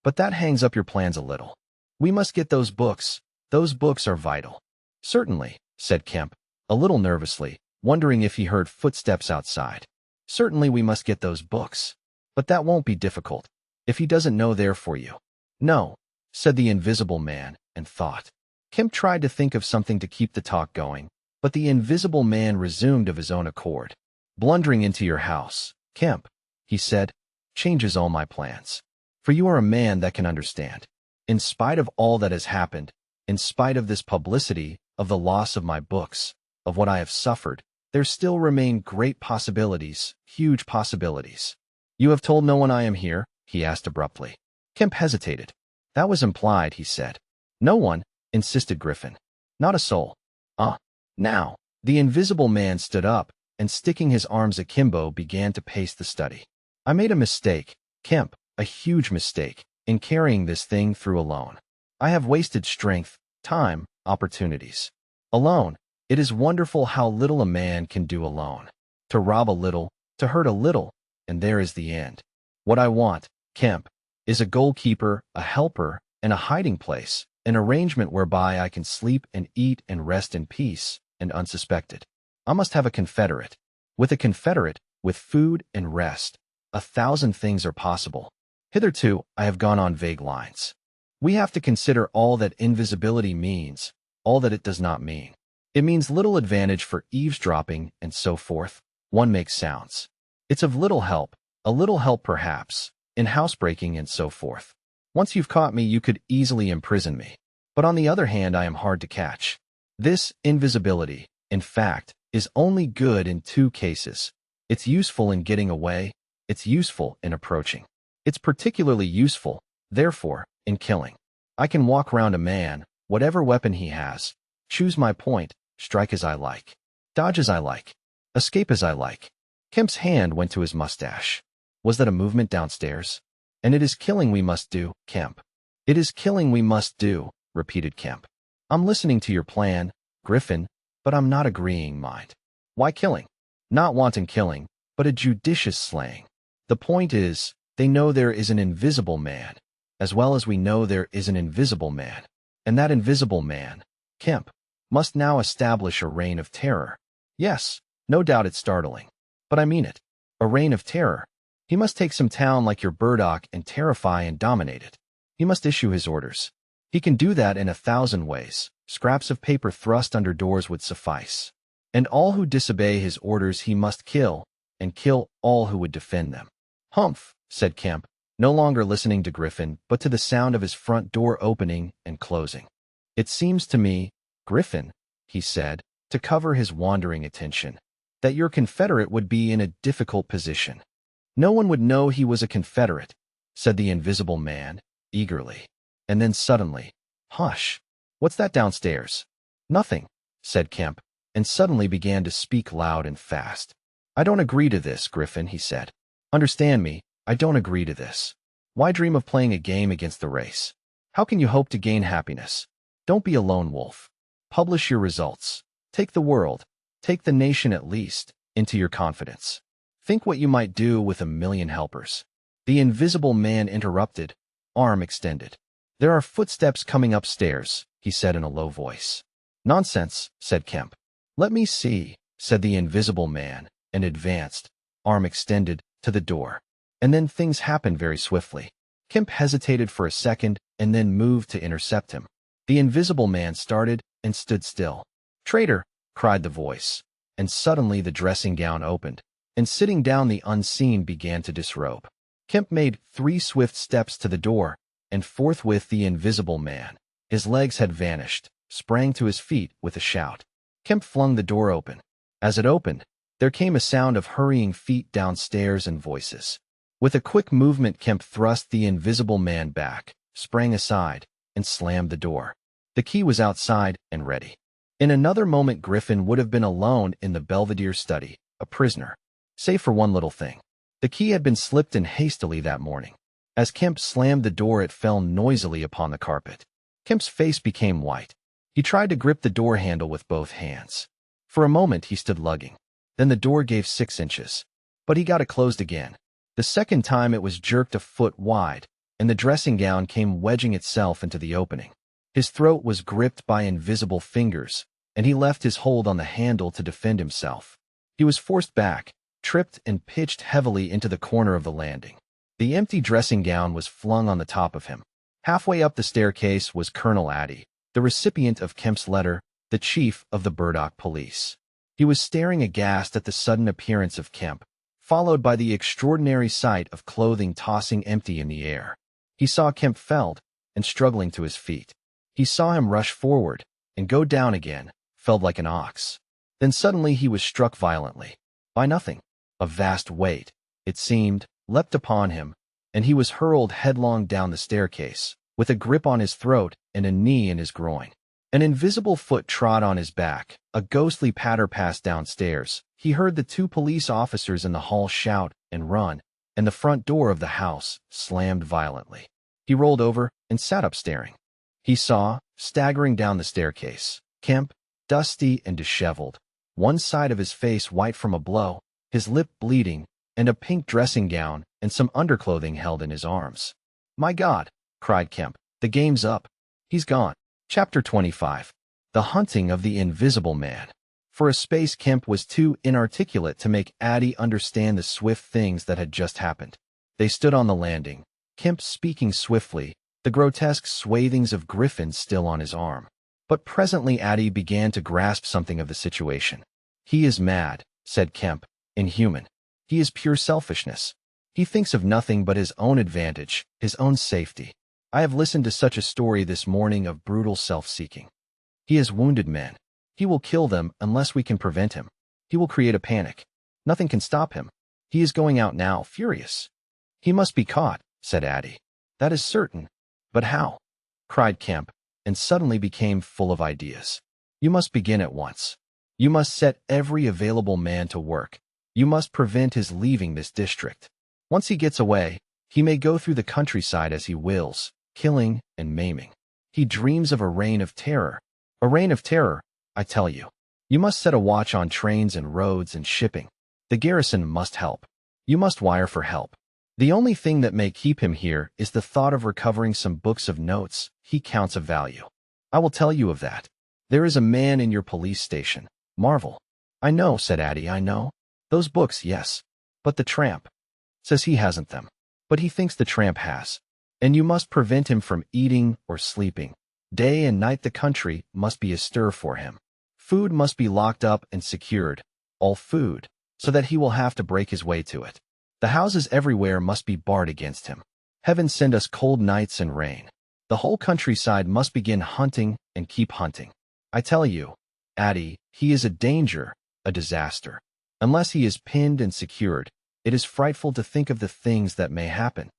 But that hangs up your plans a little. We must get those books. Those books are vital. Certainly, said Kemp, a little nervously, wondering if he heard footsteps outside. Certainly we must get those books. But that won't be difficult. If he doesn't know they're for you. No, said the invisible man, and thought. Kemp tried to think of something to keep the talk going, but the invisible man resumed of his own accord. Blundering into your house, Kemp, he said, changes all my plans. For you are a man that can understand. In spite of all that has happened, in spite of this publicity, of the loss of my books, of what I have suffered, there still remain great possibilities, huge possibilities. You have told no one I am here? He asked abruptly. Kemp hesitated. That was implied, he said. No one, insisted Griffin. Not a soul. Now, the invisible man stood up, and sticking his arms akimbo began to pace the study. I made a mistake, Kemp, a huge mistake, in carrying this thing through alone. I have wasted strength, time, opportunities. Alone, it is wonderful how little a man can do alone. To rob a little, to hurt a little, and there is the end. What I want, Kemp, is a goalkeeper, a helper, and a hiding place, an arrangement whereby I can sleep and eat and rest in peace and unsuspected. I must have a confederate. With a confederate, with food and rest, 1,000 things are possible. Hitherto, I have gone on vague lines. We have to consider all that invisibility means, all that it does not mean. It means little advantage for eavesdropping and so forth. One makes sounds. It's of little help, a little help perhaps, in housebreaking and so forth. Once you've caught me, you could easily imprison me. But on the other hand, I am hard to catch. This invisibility, in fact, is only good in 2 cases. It's useful in getting away. It's useful in approaching. It's particularly useful, therefore, in killing. I can walk round a man, whatever weapon he has, choose my point, strike as I like, dodge as I like, escape as I like. Kemp's hand went to his mustache. Was that a movement downstairs? And it is killing we must do, Kemp. It is killing we must do, repeated Kemp. I'm listening to your plan, Griffin, but I'm not agreeing, mind. Why killing? Not wanton killing, but a judicious slaying. The point is, they know there is an invisible man, as well as we know there is an invisible man. And that invisible man, Kemp, must now establish a reign of terror. Yes, no doubt it's startling. But I mean it. A reign of terror. He must take some town like your Burdock and terrify and dominate it. He must issue his orders. He can do that in 1,000 ways. Scraps of paper thrust under doors would suffice. And all who disobey his orders he must kill, and kill all who would defend them. Humph, said Kemp, no longer listening to Griffin, but to the sound of his front door opening and closing. It seems to me, Griffin, he said, to cover his wandering attention, that your Confederate would be in a difficult position. No one would know he was a Confederate, said the Invisible Man, eagerly. And then suddenly, hush, what's that downstairs? Nothing, said Kemp, and suddenly began to speak loud and fast. I don't agree to this, Griffin, he said. Understand me, I don't agree to this. Why dream of playing a game against the race? How can you hope to gain happiness? Don't be a lone wolf. Publish your results. Take the world, take the nation at least, into your confidence. Think what you might do with 1,000,000 helpers. The Invisible Man interrupted, arm extended. There are footsteps coming upstairs, he said in a low voice. Nonsense, said Kemp. Let me see, said the Invisible Man, and advanced, arm extended, to the door. And then things happened very swiftly. Kemp hesitated for a second and then moved to intercept him. The Invisible Man started and stood still. Traitor, cried the voice, and suddenly the dressing gown opened, and sitting down the unseen began to disrobe. Kemp made 3 swift steps to the door, and forthwith the Invisible Man, his legs had vanished, sprang to his feet with a shout. Kemp flung the door open. As it opened, there came a sound of hurrying feet downstairs and voices. With a quick movement, Kemp thrust the Invisible Man back, sprang aside, and slammed the door. The key was outside and ready. In another moment, Griffin would have been alone in the Belvedere study, a prisoner, save for one little thing. The key had been slipped in hastily that morning. As Kemp slammed the door, it fell noisily upon the carpet. Kemp's face became white. He tried to grip the door handle with both hands. For a moment, he stood lugging. Then the door gave 6 inches. But he got it closed again. The second time it was jerked a foot wide, and the dressing gown came wedging itself into the opening. His throat was gripped by invisible fingers, and he left his hold on the handle to defend himself. He was forced back, tripped and pitched heavily into the corner of the landing. The empty dressing gown was flung on the top of him. Halfway up the staircase was Colonel Addy, the recipient of Kemp's letter, the chief of the Burdock police. He was staring aghast at the sudden appearance of Kemp, followed by the extraordinary sight of clothing tossing empty in the air. He saw Kemp felled and struggling to his feet. He saw him rush forward and go down again, felled like an ox. Then suddenly he was struck violently. By nothing. A vast weight, it seemed, leapt upon him, and he was hurled headlong down the staircase, with a grip on his throat and a knee in his groin. An invisible foot trod on his back. A ghostly patter passed downstairs. He heard the 2 police officers in the hall shout and run, and the front door of the house slammed violently. He rolled over and sat up staring. He saw, staggering down the staircase, Kemp, dusty and disheveled, one side of his face white from a blow, his lip bleeding, and a pink dressing gown and some underclothing held in his arms. My God, cried Kemp, the game's up. He's gone. Chapter 25. The Hunting of the Invisible Man. For a space, Kemp was too inarticulate to make Addy understand the swift things that had just happened. They stood on the landing, Kemp speaking swiftly, the grotesque swathings of Griffin still on his arm. But presently Addy began to grasp something of the situation. He is mad, said Kemp, inhuman. He is pure selfishness. He thinks of nothing but his own advantage, his own safety. I have listened to such a story this morning of brutal self-seeking. He has wounded men. He will kill them unless we can prevent him. He will create a panic. Nothing can stop him. He is going out now, furious. He must be caught, said Addy. That is certain. But how? Cried Kemp, and suddenly became full of ideas. You must begin at once. You must set every available man to work. You must prevent his leaving this district. Once he gets away, he may go through the countryside as he wills, killing and maiming. He dreams of a reign of terror. A reign of terror, I tell you. You must set a watch on trains and roads and shipping. The garrison must help. You must wire for help. The only thing that may keep him here is the thought of recovering some books of notes he counts of value. I will tell you of that. There is a man in your police station, Marvel. I know, said Addy, I know. Those books, yes. But the tramp says he hasn't them. But he thinks the tramp has. And you must prevent him from eating or sleeping. Day and night the country must be astir for him. Food must be locked up and secured, all food, so that he will have to break his way to it. The houses everywhere must be barred against him. Heaven send us cold nights and rain. The whole countryside must begin hunting and keep hunting. I tell you, Addie, he is a danger, a disaster. Unless he is pinned and secured, it is frightful to think of the things that may happen.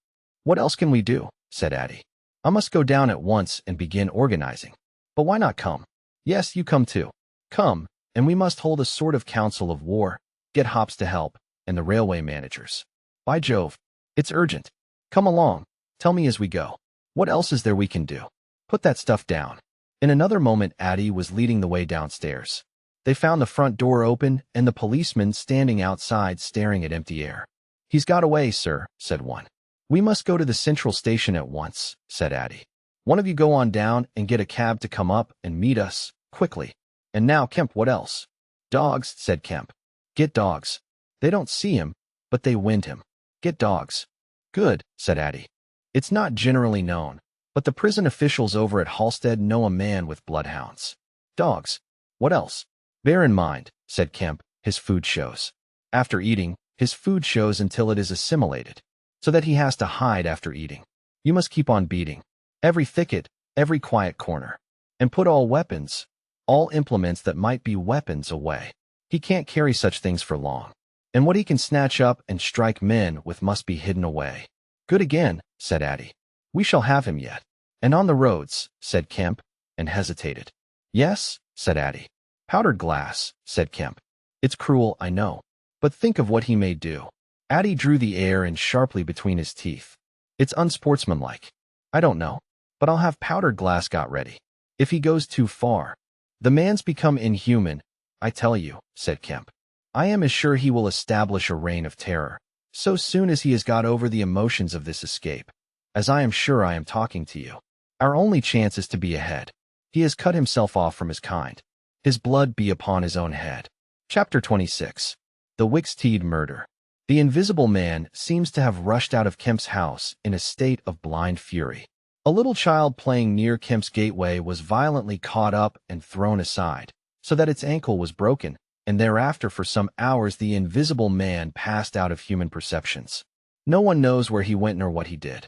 What else can we do? Said Addie. I must go down at once and begin organizing. But why not come? Yes, you come too. Come, and we must hold a sort of council of war, get Hops to help, and the railway managers. By Jove, it's urgent. Come along, tell me as we go. What else is there we can do? Put that stuff down. In another moment, Addie was leading the way downstairs. They found the front door open and the policeman standing outside staring at empty air. He's got away, sir, said one. We must go to the central station at once, said Addie. One of you go on down and get a cab to come up and meet us, quickly. And now, Kemp, what else? Dogs, said Kemp. Get dogs. They don't see him, but they wind him. Get dogs. Good, said Addie. It's not generally known, but the prison officials over at Halstead know a man with bloodhounds. Dogs. What else? Bear in mind, said Kemp, his food shows. After eating, his food shows until it is assimilated, so that he has to hide after eating. You must keep on beating. Every thicket, every quiet corner. And put all weapons, all implements that might be weapons away. He can't carry such things for long. And what he can snatch up and strike men with must be hidden away. Good again, said Addie. We shall have him yet. And on the roads, said Kemp, and hesitated. Yes, said Addie. Powdered glass, said Kemp. It's cruel, I know. But think of what he may do. Addie drew the air in sharply between his teeth. It's unsportsmanlike. I don't know. But I'll have powdered glass got ready. If he goes too far. The man's become inhuman, I tell you, said Kemp. I am as sure he will establish a reign of terror, so soon as he has got over the emotions of this escape, as I am sure I am talking to you. Our only chance is to be ahead. He has cut himself off from his kind. His blood be upon his own head. Chapter 26. The Wicksteed Murder. The Invisible Man seems to have rushed out of Kemp's house in a state of blind fury. A little child playing near Kemp's gateway was violently caught up and thrown aside, so that its ankle was broken, and thereafter for some hours the Invisible Man passed out of human perceptions. No one knows where he went nor what he did.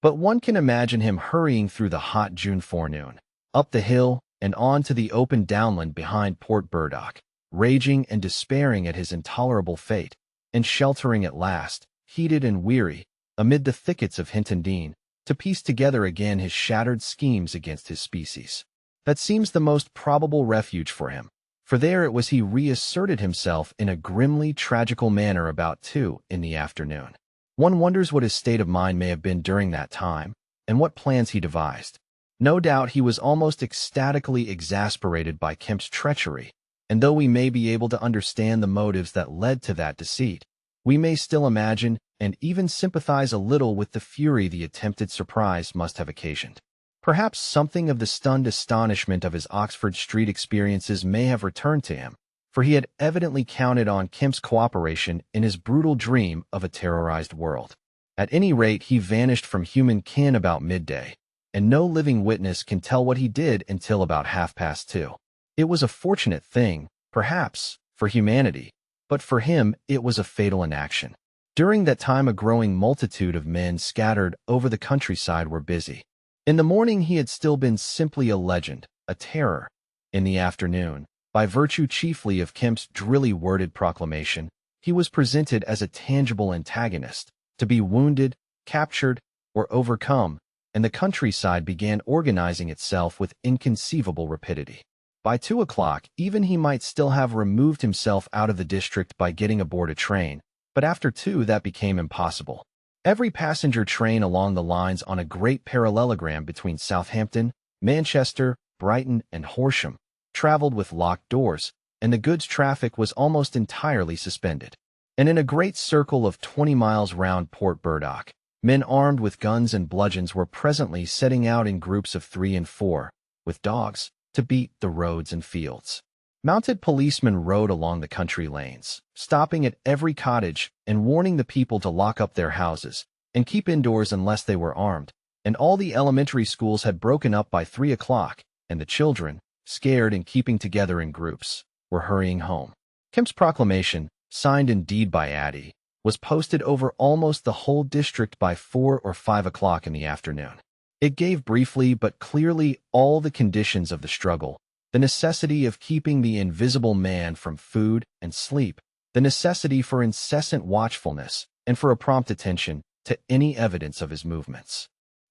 But one can imagine him hurrying through the hot June forenoon, up the hill and on to the open downland behind Port Burdock, raging and despairing at his intolerable fate, and sheltering at last, heated and weary, amid the thickets of Hinton Dean, to piece together again his shattered schemes against his species. That seems the most probable refuge for him, for there it was he reasserted himself in a grimly tragical manner about 2 in the afternoon. One wonders what his state of mind may have been during that time, and what plans he devised. No doubt he was almost ecstatically exasperated by Kemp's treachery, and though we may be able to understand the motives that led to that deceit, we may still imagine and even sympathize a little with the fury the attempted surprise must have occasioned. Perhaps something of the stunned astonishment of his Oxford Street experiences may have returned to him, for he had evidently counted on Kemp's cooperation in his brutal dream of a terrorized world. At any rate, he vanished from human ken about midday, and no living witness can tell what he did until about 2:30. It was a fortunate thing, perhaps, for humanity, but for him it was a fatal inaction. During that time a growing multitude of men scattered over the countryside were busy. In the morning he had still been simply a legend, a terror. In the afternoon, by virtue chiefly of Kemp's drily worded proclamation, he was presented as a tangible antagonist, to be wounded, captured, or overcome, and the countryside began organizing itself with inconceivable rapidity. By 2 o'clock, even he might still have removed himself out of the district by getting aboard a train, but after 2 that became impossible. Every passenger train along the lines on a great parallelogram between Southampton, Manchester, Brighton, and Horsham traveled with locked doors, and the goods traffic was almost entirely suspended. And in a great circle of 20 miles round Port Burdock, men armed with guns and bludgeons were presently setting out in groups of 3 and 4, with dogs, to beat the roads and fields. Mounted policemen rode along the country lanes, stopping at every cottage and warning the people to lock up their houses and keep indoors unless they were armed, and all the elementary schools had broken up by 3 o'clock, and the children, scared and keeping together in groups, were hurrying home. Kemp's proclamation, signed indeed by Addie, was posted over almost the whole district by 4 or 5 o'clock in the afternoon. It gave briefly but clearly all the conditions of the struggle, the necessity of keeping the invisible man from food and sleep, the necessity for incessant watchfulness, and for a prompt attention to any evidence of his movements.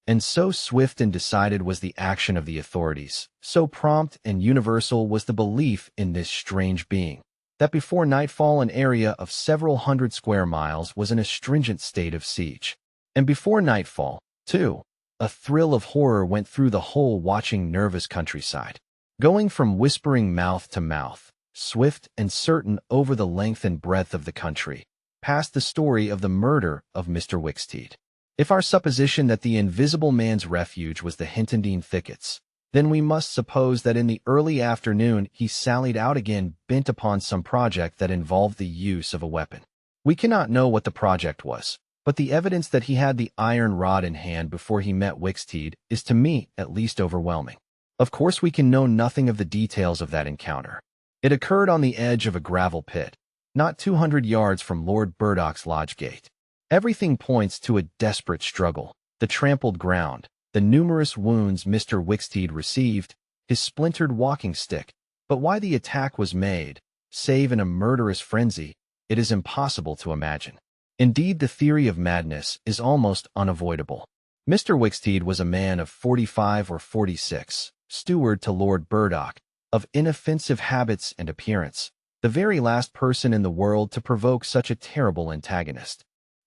And so swift and decided was the action of the authorities, so prompt and universal was the belief in this strange being, that before nightfall an area of several hundred square miles was in a stringent state of siege. And before nightfall, too, a thrill of horror went through the whole watching, nervous countryside, going from whispering mouth to mouth, swift and certain over the length and breadth of the country, past the story of the murder of Mr. Wicksteed. If our supposition that the invisible man's refuge was the Hintendine thickets, then we must suppose that in the early afternoon he sallied out again, bent upon some project that involved the use of a weapon. We cannot know what the project was, but the evidence that he had the iron rod in hand before he met Wicksteed is, to me, at least overwhelming. Of course, we can know nothing of the details of that encounter. It occurred on the edge of a gravel pit, not 200 yards from Lord Burdock's lodge gate. Everything points to a desperate struggle: the trampled ground, the numerous wounds Mr. Wicksteed received, his splintered walking stick. But why the attack was made, save in a murderous frenzy, it is impossible to imagine. Indeed, the theory of madness is almost unavoidable. Mr. Wicksteed was a man of 45 or 46, steward to Lord Burdock, of inoffensive habits and appearance, the very last person in the world to provoke such a terrible antagonist.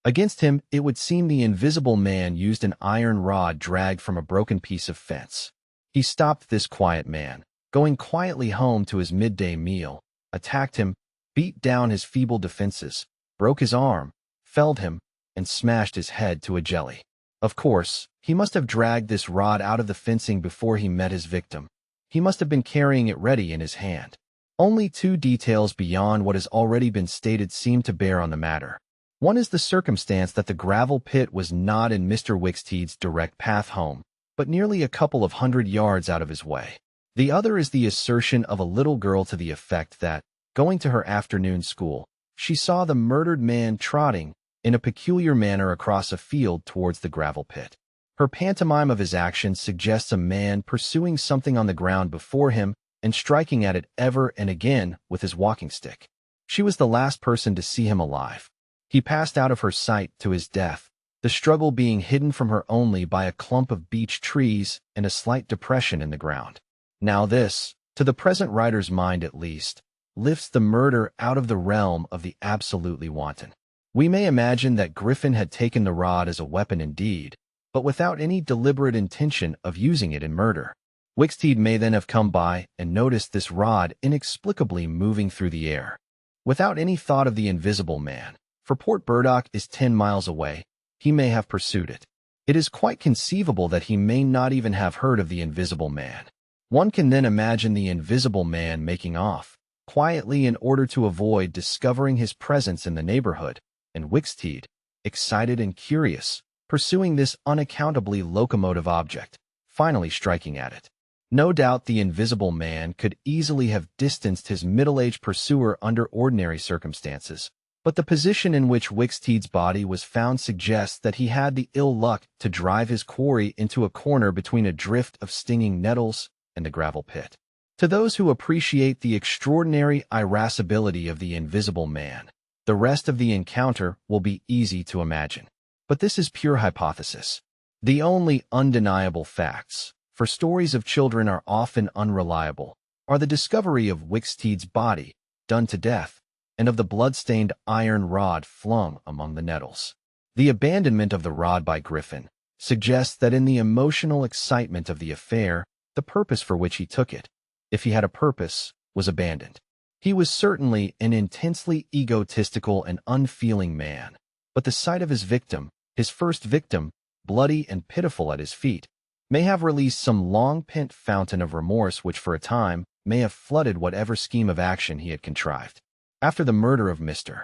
Against him, it would seem the invisible man used an iron rod dragged from a broken piece of fence. He stopped this quiet man, going quietly home to his midday meal, attacked him, beat down his feeble defenses, broke his arm, felled him, and smashed his head to a jelly. Of course, he must have dragged this rod out of the fencing before he met his victim. He must have been carrying it ready in his hand. Only two details beyond what has already been stated seem to bear on the matter. One is the circumstance that the gravel pit was not in Mr. Wicksteed's direct path home, but nearly a couple of hundred yards out of his way. The other is the assertion of a little girl to the effect that, going to her afternoon school, she saw the murdered man trotting in a peculiar manner across a field towards the gravel pit. Her pantomime of his actions suggests a man pursuing something on the ground before him and striking at it ever and again with his walking stick. She was the last person to see him alive. He passed out of her sight to his death, the struggle being hidden from her only by a clump of beech trees and a slight depression in the ground. Now this, to the present writer's mind at least, lifts the murder out of the realm of the absolutely wanton. We may imagine that Griffin had taken the rod as a weapon indeed, but without any deliberate intention of using it in murder. Wicksteed may then have come by and noticed this rod inexplicably moving through the air. Without any thought of the invisible man, for Port Burdock is 10 miles away, he may have pursued it. It is quite conceivable that he may not even have heard of the invisible man. One can then imagine the invisible man making off quietly in order to avoid discovering his presence in the neighborhood, and Wicksteed, excited and curious, pursuing this unaccountably locomotive object, finally striking at it. No doubt the invisible man could easily have distanced his middle-aged pursuer under ordinary circumstances, but the position in which Wicksteed's body was found suggests that he had the ill luck to drive his quarry into a corner between a drift of stinging nettles and the gravel pit. To those who appreciate the extraordinary irascibility of the invisible man, the rest of the encounter will be easy to imagine. But this is pure hypothesis. The only undeniable facts, for stories of children are often unreliable, are the discovery of Wicksteed's body, done to death, and of the blood-stained iron rod flung among the nettles. The abandonment of the rod by Griffin suggests that in the emotional excitement of the affair, the purpose for which he took it, if he had a purpose, was abandoned. He was certainly an intensely egotistical and unfeeling man, but the sight of his victim, his first victim, bloody and pitiful at his feet, may have released some long-pent fountain of remorse which for a time may have flooded whatever scheme of action he had contrived. After the murder of Mr.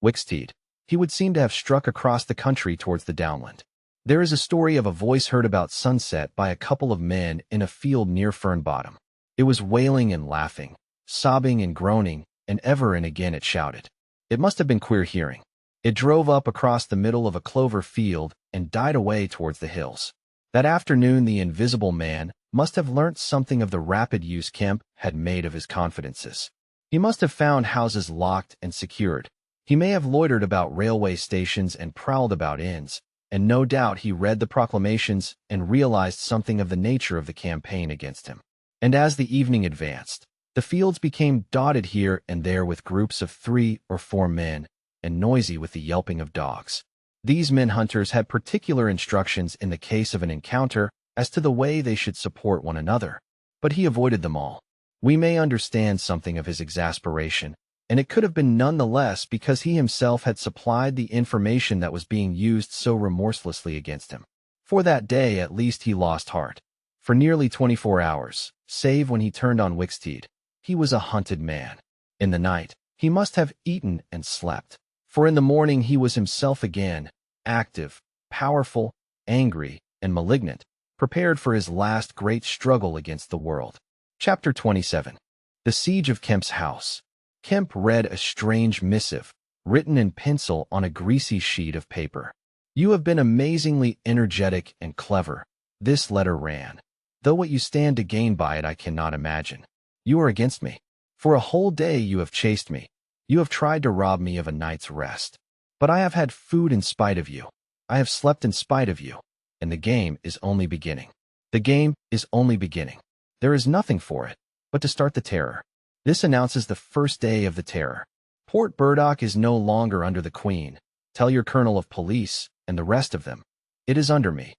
Wicksteed, he would seem to have struck across the country towards the downland. There is a story of a voice heard about sunset by a couple of men in a field near Fern Bottom. It was wailing and laughing, sobbing and groaning, and ever and again it shouted. It must have been queer hearing. It drove up across the middle of a clover field and died away towards the hills. That afternoon the invisible man must have learnt something of the rapid use Kemp had made of his confidences. He must have found houses locked and secured. He may have loitered about railway stations and prowled about inns, and no doubt he read the proclamations and realized something of the nature of the campaign against him. And as the evening advanced, the fields became dotted here and there with groups of 3 or 4 men, and noisy with the yelping of dogs. These men hunters had particular instructions in the case of an encounter as to the way they should support one another, but he avoided them all. We may understand something of his exasperation, and it could have been none the less because he himself had supplied the information that was being used so remorselessly against him. For that day at least he lost heart. For nearly 24 hours, save when he turned on Wicksteed, he was a hunted man. In the night, he must have eaten and slept, for in the morning he was himself again, active, powerful, angry, and malignant, prepared for his last great struggle against the world. Chapter 27. The Siege of Kemp's House. Kemp read a strange missive, written in pencil on a greasy sheet of paper. "You have been amazingly energetic and clever," this letter ran. "Though what you stand to gain by it I cannot imagine. You are against me. For a whole day you have chased me. You have tried to rob me of a night's rest. But I have had food in spite of you. I have slept in spite of you. And the game is only beginning. The game is only beginning. There is nothing for it but to start the terror. This announces the first day of the terror. Port Burdock is no longer under the Queen. Tell your colonel of police and the rest of them. It is under me.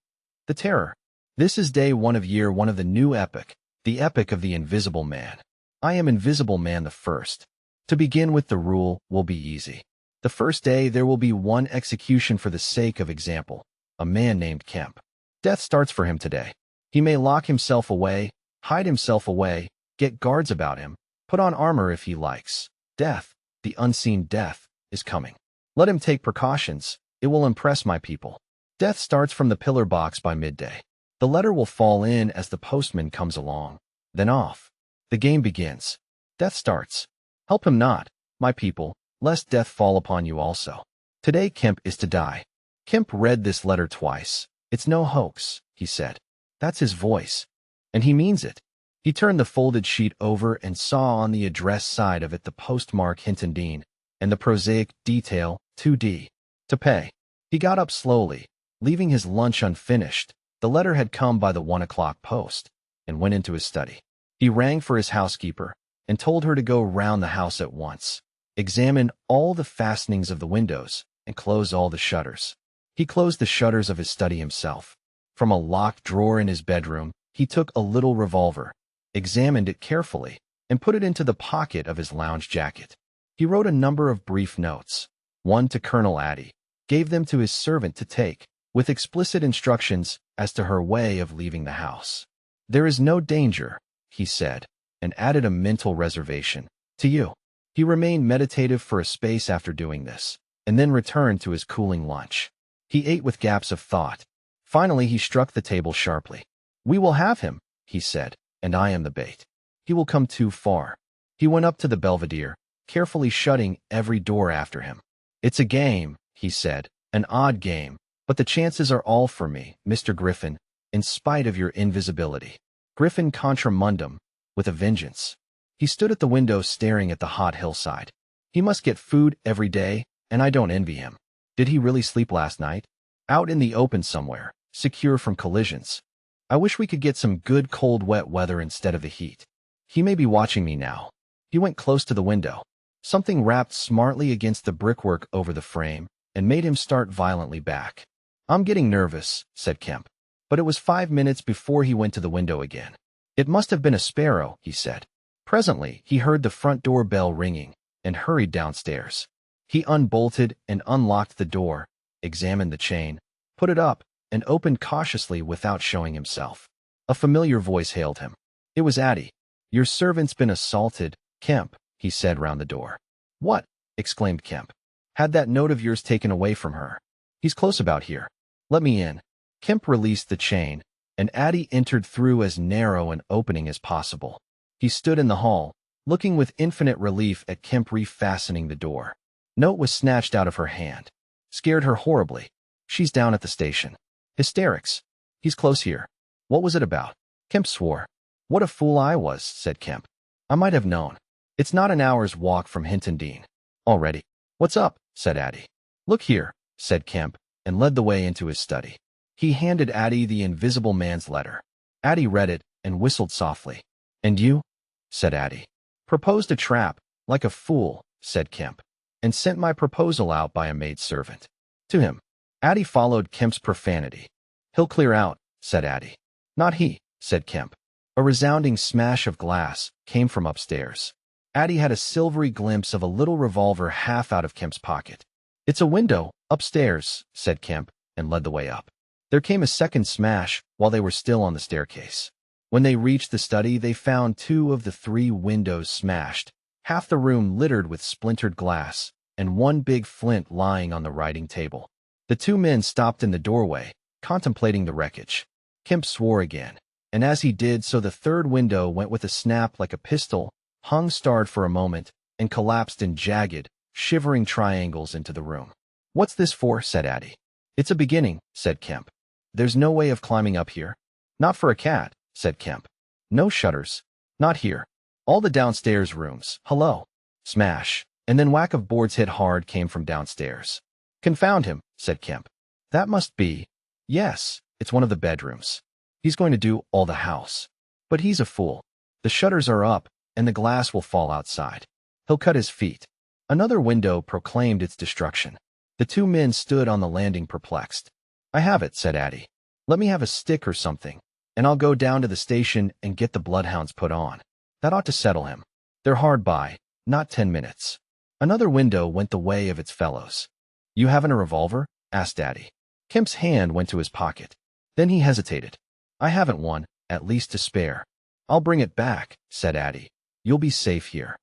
The terror. This is day 1 of year 1 of the new epic, the epic of the Invisible Man. I am Invisible Man the first. To begin with, the rule will be easy. The first day there will be one execution for the sake of example, a man named Kemp. Death starts for him today. He may lock himself away, hide himself away, get guards about him, put on armor if he likes. Death, the unseen death, is coming. Let him take precautions. It will impress my people. Death starts from the pillar box by midday. The letter will fall in as the postman comes along. Then off. The game begins. Death starts. Help him not, my people, lest death fall upon you also. Today Kemp is to die. Kemp read this letter twice. It's no hoax, he said. That's his voice. And he means it. He turned the folded sheet over and saw on the address side of it the postmark Hintondine and the prosaic detail 2D. To pay. He got up slowly, leaving his lunch unfinished. The letter had come by the 1 o'clock post, and went into his study. He rang for his housekeeper and told her to go round the house at once, examine all the fastenings of the windows, and close all the shutters. He closed the shutters of his study himself. From a locked drawer in his bedroom, he took a little revolver, examined it carefully, and put it into the pocket of his lounge jacket. He wrote a number of brief notes, one to Colonel Addy, gave them to his servant to take, with explicit instructions as to her way of leaving the house. There is no danger, he said, and added a mental reservation, to you. He remained meditative for a space after doing this, and then returned to his cooling lunch. He ate with gaps of thought. Finally he struck the table sharply. We will have him, he said, and I am the bait. He will come too far. He went up to the belvedere, carefully shutting every door after him. It's a game, he said, an odd game, but the chances are all for me, Mr. Griffin, in spite of your invisibility. Griffin contra mundum, with a vengeance. He stood at the window staring at the hot hillside. He must get food every day, and I don't envy him. Did he really sleep last night? Out in the open somewhere, secure from collisions. I wish we could get some good cold wet weather instead of the heat. He may be watching me now. He went close to the window. Something rapped smartly against the brickwork over the frame and made him start violently back. I'm getting nervous, said Kemp. But it was 5 minutes before he went to the window again. It must have been a sparrow, he said. Presently, he heard the front door bell ringing and hurried downstairs. He unbolted and unlocked the door, examined the chain, put it up, and opened cautiously without showing himself. A familiar voice hailed him. It was Addy. Your servant's been assaulted, Kemp, he said round the door. What? Exclaimed Kemp. Had that note of yours taken away from her. He's close about here. Let me in. Kemp released the chain, and Addy entered through as narrow an opening as possible. He stood in the hall, looking with infinite relief at Kemp refastening the door. Note was snatched out of her hand. Scared her horribly. She's down at the station. Hysterics. He's close here. What was it about? Kemp swore. What a fool I was, said Kemp. I might have known. It's not an hour's walk from Hinton Dean. Already. What's up, said Addie. Look here, said Kemp, and led the way into his study. He handed Addie the Invisible Man's letter. Addie read it and whistled softly. And you? Said Addie. Proposed a trap, like a fool, said Kemp, and sent my proposal out by a maidservant. To him. Addie followed Kemp's profanity. He'll clear out, said Addie. Not he, said Kemp. A resounding smash of glass came from upstairs. Addie had a silvery glimpse of a little revolver half out of Kemp's pocket. It's a window, upstairs, said Kemp, and led the way up. There came a second smash while they were still on the staircase. When they reached the study, they found 2 of the 3 windows smashed, half the room littered with splintered glass, and one big flint lying on the writing table. The 2 men stopped in the doorway, contemplating the wreckage. Kemp swore again, and as he did so the 3rd window went with a snap like a pistol, hung starred for a moment, and collapsed in jagged, shivering triangles into the room. What's this for? Said Addie. It's a beginning, said Kemp. There's no way of climbing up here. Not for a cat, said Kemp. No shutters. Not here. All the downstairs rooms. Hello. Smash. And then whack of boards hit hard came from downstairs. Confound him, said Kemp. That must be. Yes, it's one of the bedrooms. He's going to do all the house. But he's a fool. The shutters are up, and the glass will fall outside. He'll cut his feet. Another window proclaimed its destruction. The 2 men stood on the landing perplexed. I have it, said Addie. Let me have a stick or something, and I'll go down to the station and get the bloodhounds put on. That ought to settle him. They're hard by, not 10 minutes. Another window went the way of its fellows. You haven't a revolver? Asked Addie. Kemp's hand went to his pocket. Then he hesitated. I haven't one, at least to spare. I'll bring it back, said Addie. You'll be safe here.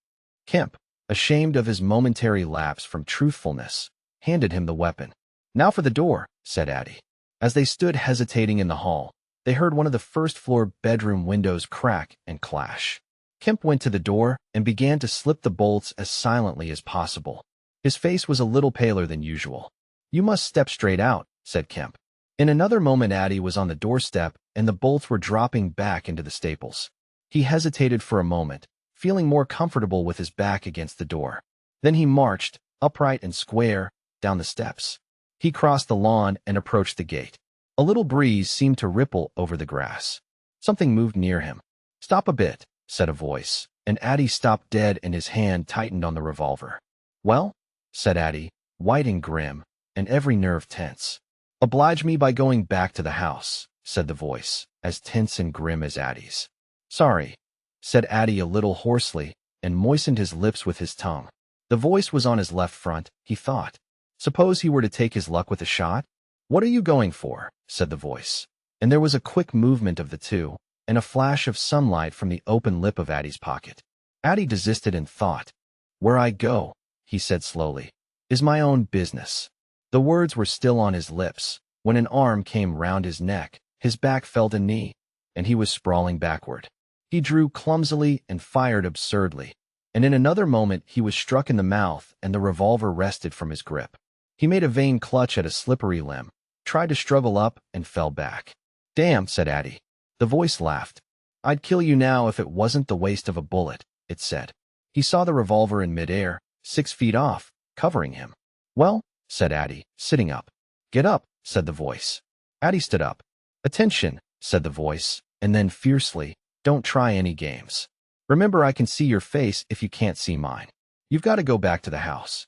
Kemp, ashamed of his momentary lapse from truthfulness, handed him the weapon. Now for the door, said Addie. As they stood hesitating in the hall, they heard one of the first-floor bedroom windows crack and clash. Kemp went to the door and began to slip the bolts as silently as possible. His face was a little paler than usual. You must step straight out, said Kemp. In another moment Addie was on the doorstep and the bolts were dropping back into the staples. He hesitated for a moment, feeling more comfortable with his back against the door. Then he marched, upright and square, down the steps. He crossed the lawn and approached the gate. A little breeze seemed to ripple over the grass. Something moved near him. Stop a bit, said a voice, and Addie stopped dead and his hand tightened on the revolver. Well? Said Addie, white and grim, and every nerve tense. Oblige me by going back to the house, said the voice, as tense and grim as Addie's. Sorry, said Addie a little hoarsely, and moistened his lips with his tongue. The voice was on his left front, he thought. Suppose he were to take his luck with a shot? What are you going for? Said the voice. And there was a quick movement of the 2, and a flash of sunlight from the open lip of Addie's pocket. Addie desisted and thought. Where I go, he said slowly, is my own business. The words were still on his lips, when an arm came round his neck, his back felt a knee, and he was sprawling backward. He drew clumsily and fired absurdly, and in another moment he was struck in the mouth and the revolver wrested from his grip. He made a vain clutch at a slippery limb, tried to struggle up, and fell back. Damn, said Addie. The voice laughed. I'd kill you now if it wasn't the waste of a bullet, it said. He saw the revolver in midair, 6 feet off, covering him. Well, said Addie, sitting up. Get up, said the voice. Addie stood up. Attention, said the voice, and then fiercely, don't try any games. Remember, I can see your face if you can't see mine. You've got to go back to the house.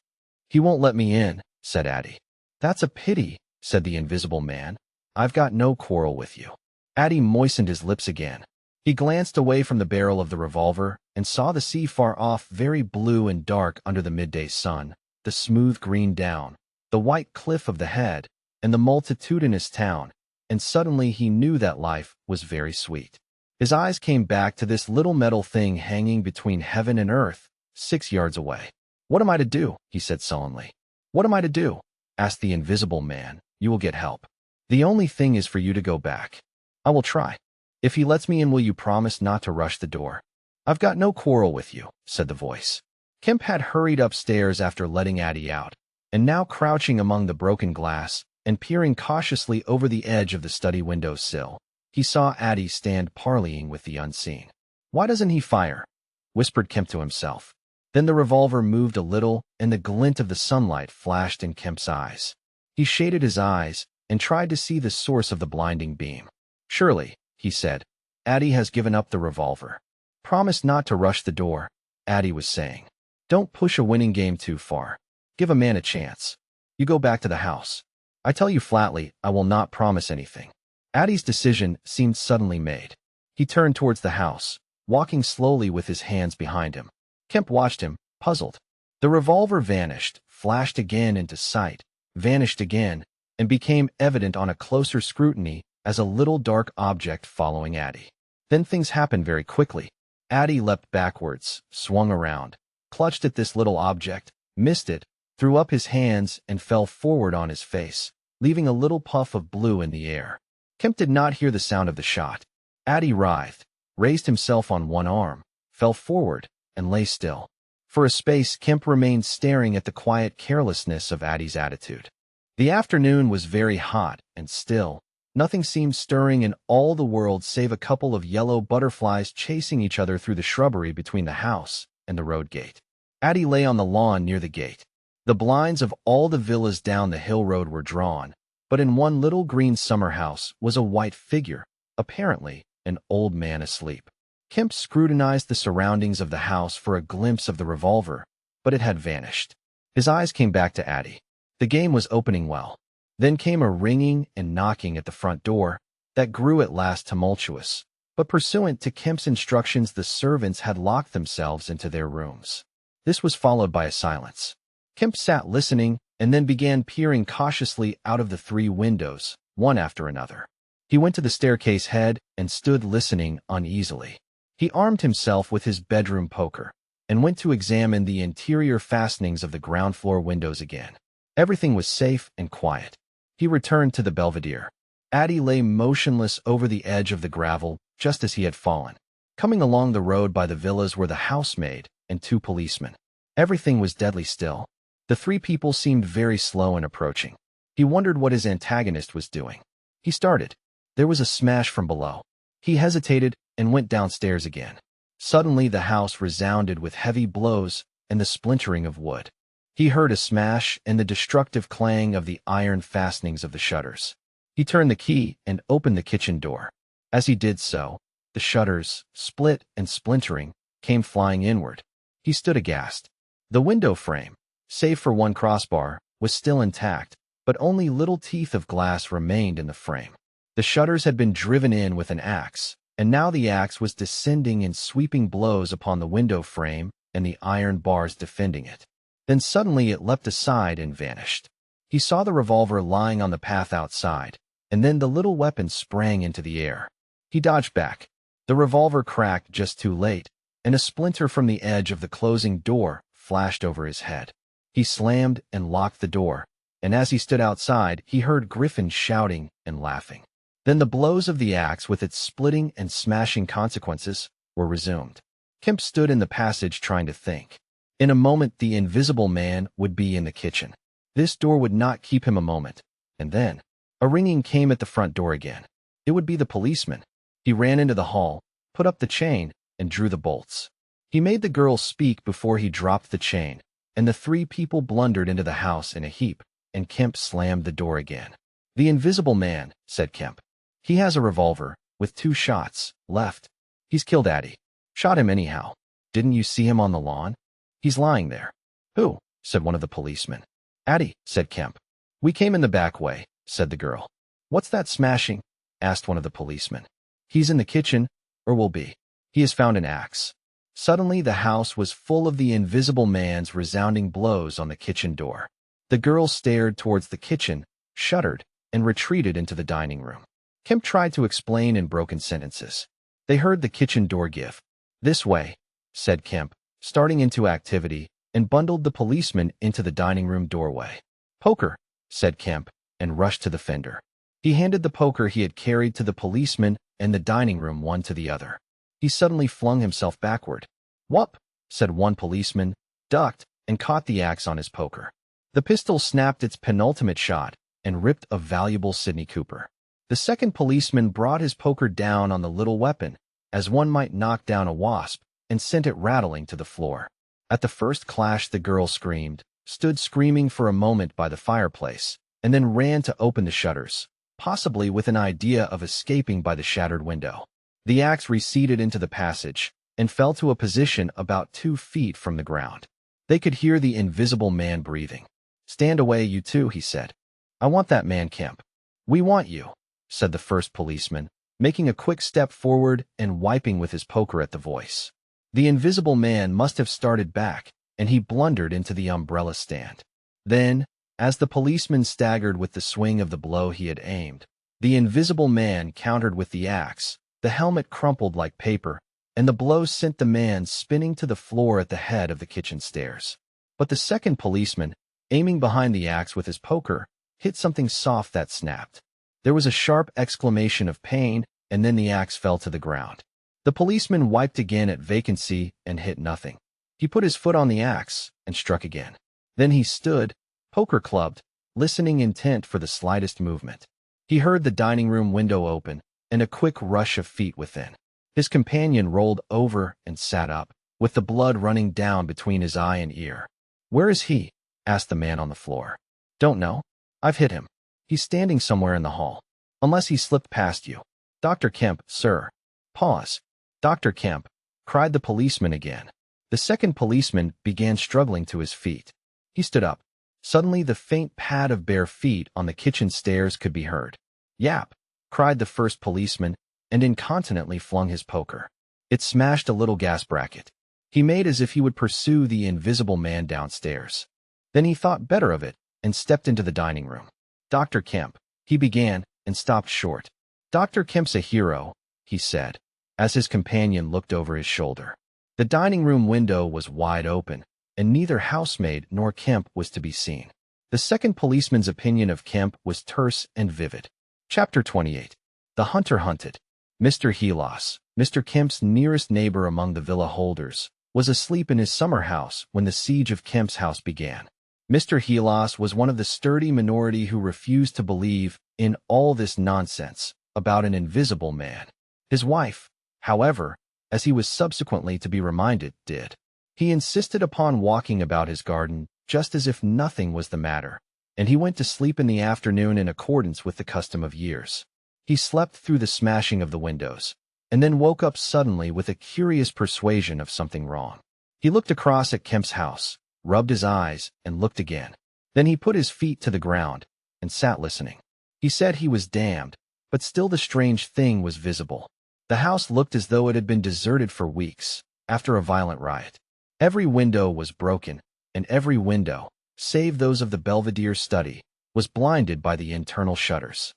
He won't let me in, said Addie. That's a pity, said the Invisible Man. I've got no quarrel with you. Addie moistened his lips again. He glanced away from the barrel of the revolver and saw the sea far off, very blue and dark under the midday sun, the smooth green down, the white cliff of the head, and the multitudinous town, and suddenly he knew that life was very sweet. His eyes came back to this little metal thing hanging between heaven and earth, 6 yards away. What am I to do? He said sullenly. What am I to do? Asked the Invisible Man. You will get help. The only thing is for you to go back. I will try. If he lets me in, will you promise not to rush the door? I've got no quarrel with you, said the voice. Kemp had hurried upstairs after letting Addie out, and now crouching among the broken glass and peering cautiously over the edge of the study window sill, he saw Addie stand parleying with the unseen. "Why doesn't he fire?" whispered Kemp to himself. Then the revolver moved a little, and the glint of the sunlight flashed in Kemp's eyes. He shaded his eyes and tried to see the source of the blinding beam. "Surely," he said, "Addie has given up the revolver." "Promise not to rush the door," Addie was saying. "Don't push a winning game too far. Give a man a chance. You go back to the house. I tell you flatly, I will not promise anything." Addie's decision seemed suddenly made. He turned towards the house, walking slowly with his hands behind him. Kemp watched him, puzzled. The revolver vanished, flashed again into sight, vanished again, and became evident on a closer scrutiny as a little dark object following Addie. Then things happened very quickly. Addie leapt backwards, swung around, clutched at this little object, missed it, threw up his hands, and fell forward on his face, leaving a little puff of blue in the air. Kemp did not hear the sound of the shot. Addie writhed, raised himself on one arm, fell forward, and lay still. For a space, Kemp remained staring at the quiet carelessness of Addie's attitude. The afternoon was very hot and still. Nothing seemed stirring in all the world save a couple of yellow butterflies chasing each other through the shrubbery between the house and the road gate. Addie lay on the lawn near the gate. The blinds of all the villas down the hill road were drawn, but in one little green summer house was a white figure, apparently an old man asleep. Kemp scrutinized the surroundings of the house for a glimpse of the revolver, but it had vanished. His eyes came back to Addie. The game was opening well. Then came a ringing and knocking at the front door that grew at last tumultuous, but pursuant to Kemp's instructions, the servants had locked themselves into their rooms. This was followed by a silence. Kemp sat listening and then began peering cautiously out of the 3 windows, one after another. He went to the staircase head and stood listening uneasily. He armed himself with his bedroom poker and went to examine the interior fastenings of the ground floor windows again. Everything was safe and quiet. He returned to the belvedere. Addie lay motionless over the edge of the gravel, just as he had fallen. Coming along the road by the villas were the housemaid and 2 policemen. Everything was deadly still. The 3 people seemed very slow in approaching. He wondered what his antagonist was doing. He started. There was a smash from below. He hesitated and went downstairs again. Suddenly the house resounded with heavy blows and the splintering of wood. He heard a smash and the destructive clang of the iron fastenings of the shutters. He turned the key and opened the kitchen door. As he did so, the shutters, split and splintering, came flying inward. He stood aghast. The window frame, save for one crossbar, was still intact, but only little teeth of glass remained in the frame. The shutters had been driven in with an axe, and now the axe was descending in sweeping blows upon the window frame and the iron bars defending it. Then suddenly it leapt aside and vanished. He saw the revolver lying on the path outside, and then the little weapon sprang into the air. He dodged back. The revolver cracked just too late, and a splinter from the edge of the closing door flashed over his head. He slammed and locked the door, and as he stood outside, he heard Griffin shouting and laughing. Then the blows of the axe, with its splitting and smashing consequences, were resumed. Kemp stood in the passage trying to think. In a moment the invisible man would be in the kitchen. This door would not keep him a moment, and then a ringing came at the front door again. It would be the policeman. He ran into the hall, put up the chain, and drew the bolts. He made the girl speak before he dropped the chain, and the 3 people blundered into the house in a heap, and Kemp slammed the door again. "The invisible man," said Kemp. "He has a revolver, with 2 shots left. He's killed Addie. Shot him anyhow. Didn't you see him on the lawn? He's lying there." "Who?" said one of the policemen. "Addie," said Kemp. "We came in the back way," said the girl. "What's that smashing?" asked one of the policemen. "He's in the kitchen, or will be. He has found an axe." Suddenly the house was full of the invisible man's resounding blows on the kitchen door. The girl stared towards the kitchen, shuddered, and retreated into the dining room. Kemp tried to explain in broken sentences. They heard the kitchen door give. "This way," said Kemp, starting into activity, and bundled the policeman into the dining room doorway. "Poker," said Kemp, and rushed to the fender. He handed the poker he had carried to the policeman and the dining room one to the other. He suddenly flung himself backward. "Whup," said one policeman, ducked, and caught the axe on his poker. The pistol snapped its penultimate shot and ripped a valuable Sidney Cooper. The second policeman brought his poker down on the little weapon, as one might knock down a wasp, and sent it rattling to the floor. At the first clash, the girl screamed, stood screaming for a moment by the fireplace, and then ran to open the shutters, possibly with an idea of escaping by the shattered window. The axe receded into the passage and fell to a position about 2 feet from the ground. They could hear the invisible man breathing. "Stand away, you two," he said. "I want that man, Kemp." "We want you," said the first policeman, making a quick step forward and wiping with his poker at the voice. The invisible man must have started back, and he blundered into the umbrella stand. Then, as the policeman staggered with the swing of the blow he had aimed, the invisible man countered with the axe. The helmet crumpled like paper, and the blow sent the man spinning to the floor at the head of the kitchen stairs. But the second policeman, aiming behind the axe with his poker, hit something soft that snapped. There was a sharp exclamation of pain, and then the axe fell to the ground. The policeman wiped again at vacancy and hit nothing. He put his foot on the axe and struck again. Then he stood, poker clubbed, listening intent for the slightest movement. He heard the dining room window open and a quick rush of feet within. His companion rolled over and sat up, with the blood running down between his eye and ear. "Where is he?" asked the man on the floor. "Don't know. I've hit him. He's standing somewhere in the hall. Unless he slipped past you." "Dr. Kemp, sir." Pause. "Dr. Kemp," cried the policeman again. The second policeman began struggling to his feet. He stood up. Suddenly the faint pad of bare feet on the kitchen stairs could be heard. "Yap!" cried the first policeman, and incontinently flung his poker. It smashed a little gas bracket. He made as if he would pursue the invisible man downstairs. Then he thought better of it and stepped into the dining room. "Dr. Kemp," he began, and stopped short. "Dr. Kemp's a hero," he said, as his companion looked over his shoulder. The dining room window was wide open, and neither housemaid nor Kemp was to be seen. The second policeman's opinion of Kemp was terse and vivid. Chapter 28. The Hunter Hunted. Mr. Helas, Mr. Kemp's nearest neighbor among the villa holders, was asleep in his summer house when the siege of Kemp's house began. Mr. Helas was one of the sturdy minority who refused to believe in all this nonsense about an invisible man. His wife, however, as he was subsequently to be reminded, did. He insisted upon walking about his garden just as if nothing was the matter, and he went to sleep in the afternoon in accordance with the custom of years. He slept through the smashing of the windows, and then woke up suddenly with a curious persuasion of something wrong. He looked across at Kemp's house, rubbed his eyes, and looked again. Then he put his feet to the ground and sat listening. He said he was damned, but still the strange thing was visible. The house looked as though it had been deserted for weeks, after a violent riot. Every window was broken, and every window, save those of the Belvedere study, was blinded by the internal shutters.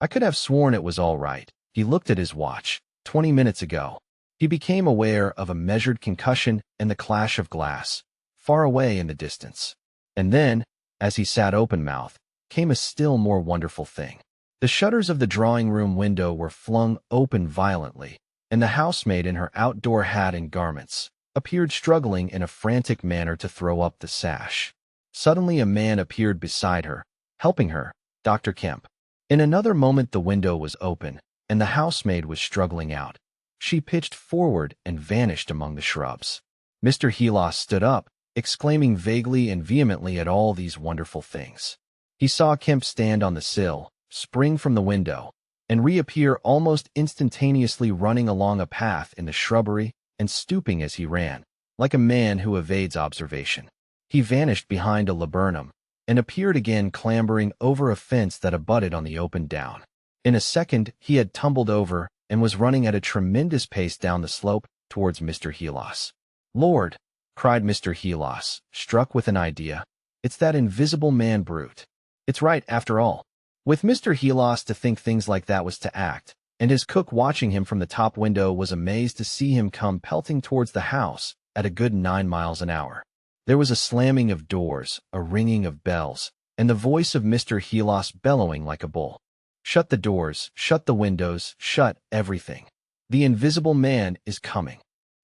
I could have sworn it was all right. He looked at his watch. 20 minutes ago. He became aware of a measured concussion and the clash of glass, far away in the distance. And then, as he sat open-mouthed, came a still more wonderful thing. The shutters of the drawing-room window were flung open violently, and the housemaid in her outdoor hat and garments appeared struggling in a frantic manner to throw up the sash. Suddenly a man appeared beside her, helping her, Dr. Kemp. In another moment the window was open, and the housemaid was struggling out. She pitched forward and vanished among the shrubs. Mr. Helas stood up, exclaiming vaguely and vehemently at all these wonderful things. He saw Kemp stand on the sill, spring from the window, and reappear almost instantaneously running along a path in the shrubbery and stooping as he ran, like a man who evades observation. He vanished behind a laburnum and appeared again clambering over a fence that abutted on the open down. In a second, he had tumbled over and was running at a tremendous pace down the slope towards Mr. Helas. "Lord!" cried Mr. Helas, struck with an idea. "It's that invisible man brute. It's right, after all." With Mr. Helas to think things like that was to act, and his cook watching him from the top window was amazed to see him come pelting towards the house at a good 9 miles an hour. There was a slamming of doors, a ringing of bells, and the voice of Mr. Helas bellowing like a bull. "Shut the doors, shut the windows, shut everything. The invisible man is coming."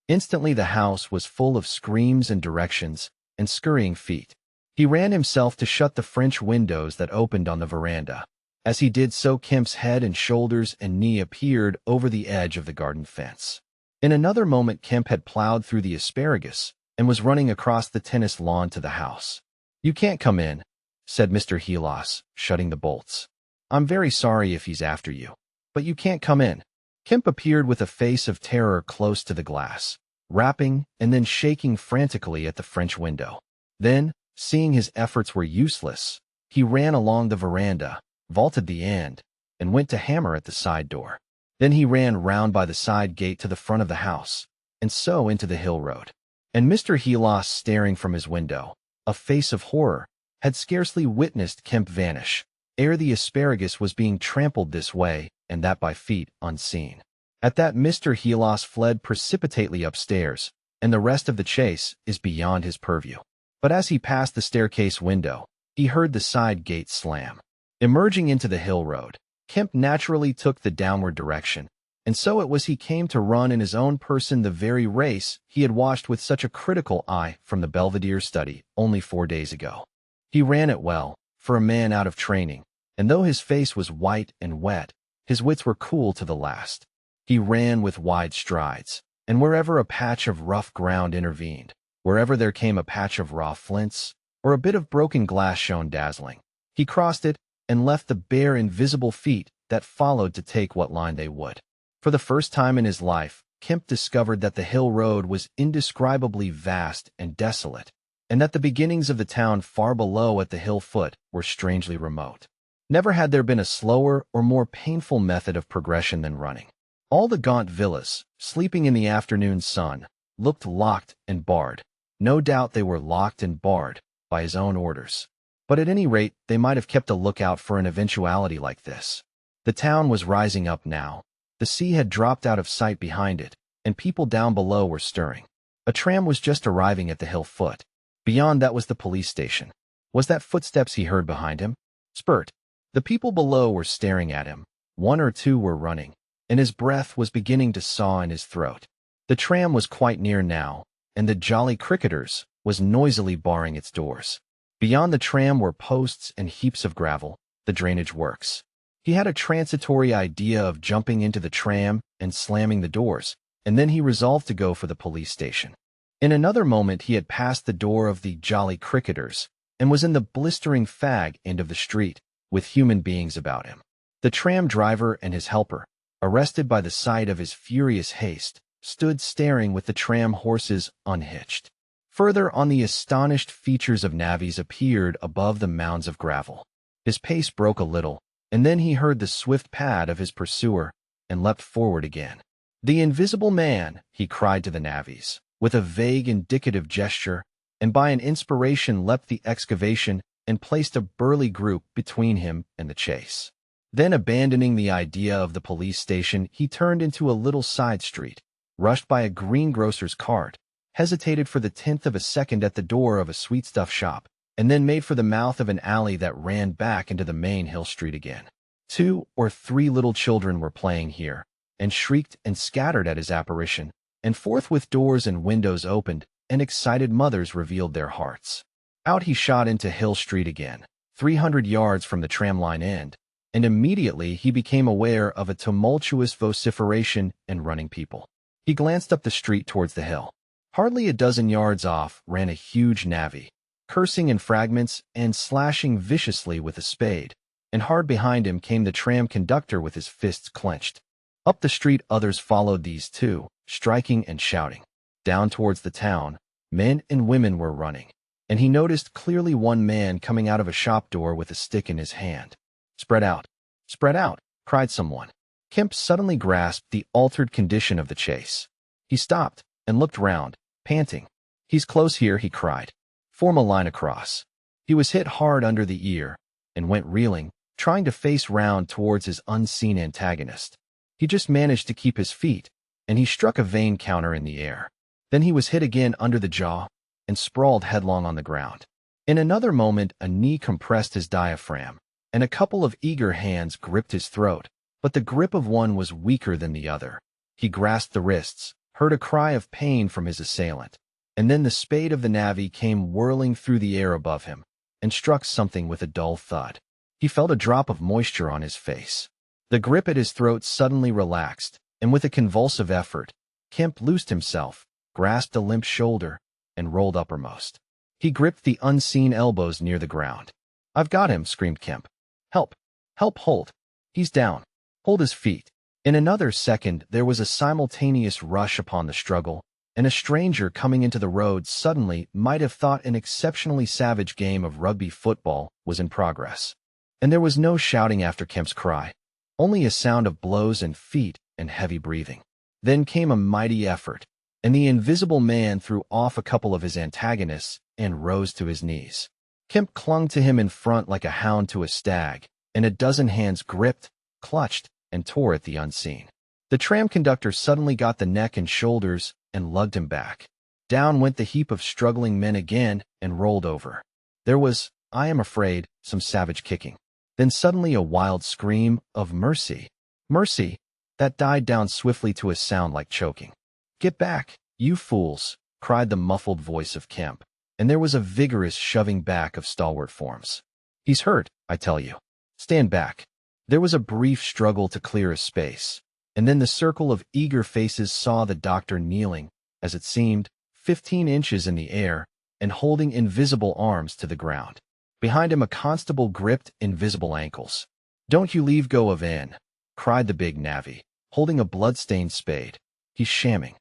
Instantly the house was full of screams and directions and scurrying feet. He ran himself to shut the French windows that opened on the veranda. As he did so, Kemp's head and shoulders and knee appeared over the edge of the garden fence. In another moment, Kemp had plowed through the asparagus and was running across the tennis lawn to the house. "You can't come in," said Mr. Helos, shutting the bolts. "I'm very sorry if he's after you, but you can't come in." Kemp appeared with a face of terror close to the glass, rapping and then shaking frantically at the French window. Then, seeing his efforts were useless, he ran along the veranda, vaulted the end, and went to hammer at the side door. Then he ran round by the side gate to the front of the house, and so into the hill road. And Mr. Helos, staring from his window, a face of horror, had scarcely witnessed Kemp vanish, ere the asparagus was being trampled this way and that by feet unseen. At that, Mr. Helos fled precipitately upstairs, and the rest of the chase is beyond his purview. But as he passed the staircase window, he heard the side gate slam. Emerging into the hill road, Kemp naturally took the downward direction, and so it was he came to run in his own person the very race he had watched with such a critical eye from the Belvedere study only 4 days ago. He ran it well, for a man out of training, and though his face was white and wet, his wits were cool to the last. He ran with wide strides, and wherever a patch of rough ground intervened, wherever there came a patch of raw flints, or a bit of broken glass shone dazzling, he crossed it and left the bare invisible feet that followed to take what line they would. For the first time in his life, Kemp discovered that the hill road was indescribably vast and desolate, and that the beginnings of the town far below at the hill foot were strangely remote. Never had there been a slower or more painful method of progression than running. All the gaunt villas, sleeping in the afternoon sun, looked locked and barred. No doubt they were locked and barred by his own orders. But at any rate, they might have kept a lookout for an eventuality like this. The town was rising up now. The sea had dropped out of sight behind it, and people down below were stirring. A tram was just arriving at the hill foot. Beyond that was the police station. Was that footsteps he heard behind him? Spurt. The people below were staring at him. 1 or 2 were running, and his breath was beginning to saw in his throat. The tram was quite near now, and the Jolly Cricketers was noisily barring its doors. Beyond the tram were posts and heaps of gravel, the drainage works. He had a transitory idea of jumping into the tram and slamming the doors, and then he resolved to go for the police station. In another moment he had passed the door of the Jolly Cricketers and was in the blistering fag end of the street, with human beings about him. The tram driver and his helper, arrested by the sight of his furious haste, stood staring with the tram horses unhitched. Further on, the astonished features of navvies appeared above the mounds of gravel. His pace broke a little, and then he heard the swift pad of his pursuer and leapt forward again. "The invisible man!" he cried to the navvies, with a vague indicative gesture, and by an inspiration leapt the excavation and placed a burly group between him and the chase. Then, abandoning the idea of the police station, he turned into a little side street, rushed by a greengrocer's cart, hesitated for the 10th of a second at the door of a sweetstuff shop, and then made for the mouth of an alley that ran back into the main hill street again. 2 or 3 little children were playing here, and shrieked and scattered at his apparition, and forthwith doors and windows opened, and excited mothers revealed their hearts. Out he shot into Hill Street again, 300 yards from the tramline end, and immediately he became aware of a tumultuous vociferation and running people. He glanced up the street towards the hill. Hardly a dozen yards off ran a huge navvy, cursing in fragments and slashing viciously with a spade, and hard behind him came the tram conductor with his fists clenched. Up the street others followed these two, striking and shouting. Down towards the town, men and women were running, and he noticed clearly one man coming out of a shop door with a stick in his hand. Spread out, cried someone. Kemp suddenly grasped the altered condition of the chase. He stopped and looked round, panting. "He's close here," he cried. "Form a line across." He was hit hard under the ear and went reeling, trying to face round towards his unseen antagonist. He just managed to keep his feet, and he struck a vain counter in the air. Then he was hit again under the jaw and sprawled headlong on the ground. In another moment a knee compressed his diaphragm, and a couple of eager hands gripped his throat, but the grip of one was weaker than the other. He grasped the wrists, heard a cry of pain from his assailant, and then the spade of the navvy came whirling through the air above him and struck something with a dull thud. He felt a drop of moisture on his face. The grip at his throat suddenly relaxed, and with a convulsive effort, Kemp loosed himself, grasped a limp shoulder, and rolled uppermost. He gripped the unseen elbows near the ground. "I've got him," screamed Kemp. "Help! Help, hold! He's down! Hold his feet!" In another second, there was a simultaneous rush upon the struggle, and a stranger coming into the road suddenly might have thought an exceptionally savage game of rugby football was in progress. And there was no shouting after Kemp's cry, only a sound of blows and feet and heavy breathing. Then came a mighty effort, and the invisible man threw off a couple of his antagonists and rose to his knees. Kemp clung to him in front like a hound to a stag, and a dozen hands gripped, clutched, and tore at the unseen. The tram conductor suddenly got the neck and shoulders and lugged him back. Down went the heap of struggling men again and rolled over. There was, I am afraid, some savage kicking. Then suddenly a wild scream of "Mercy! Mercy!" that died down swiftly to a sound like choking. "Get back, you fools!" cried the muffled voice of Kemp, and there was a vigorous shoving back of stalwart forms. "He's hurt, I tell you. Stand back." There was a brief struggle to clear a space, and then the circle of eager faces saw the doctor kneeling, as it seemed, 15 inches in the air, and holding invisible arms to the ground. Behind him a constable gripped invisible ankles. "Don't you leave go of N," cried the big navvy, holding a blood-stained spade. "He's shamming."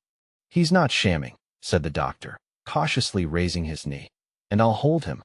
"He's not shamming," said the doctor, cautiously raising his knee. "And I'll hold him."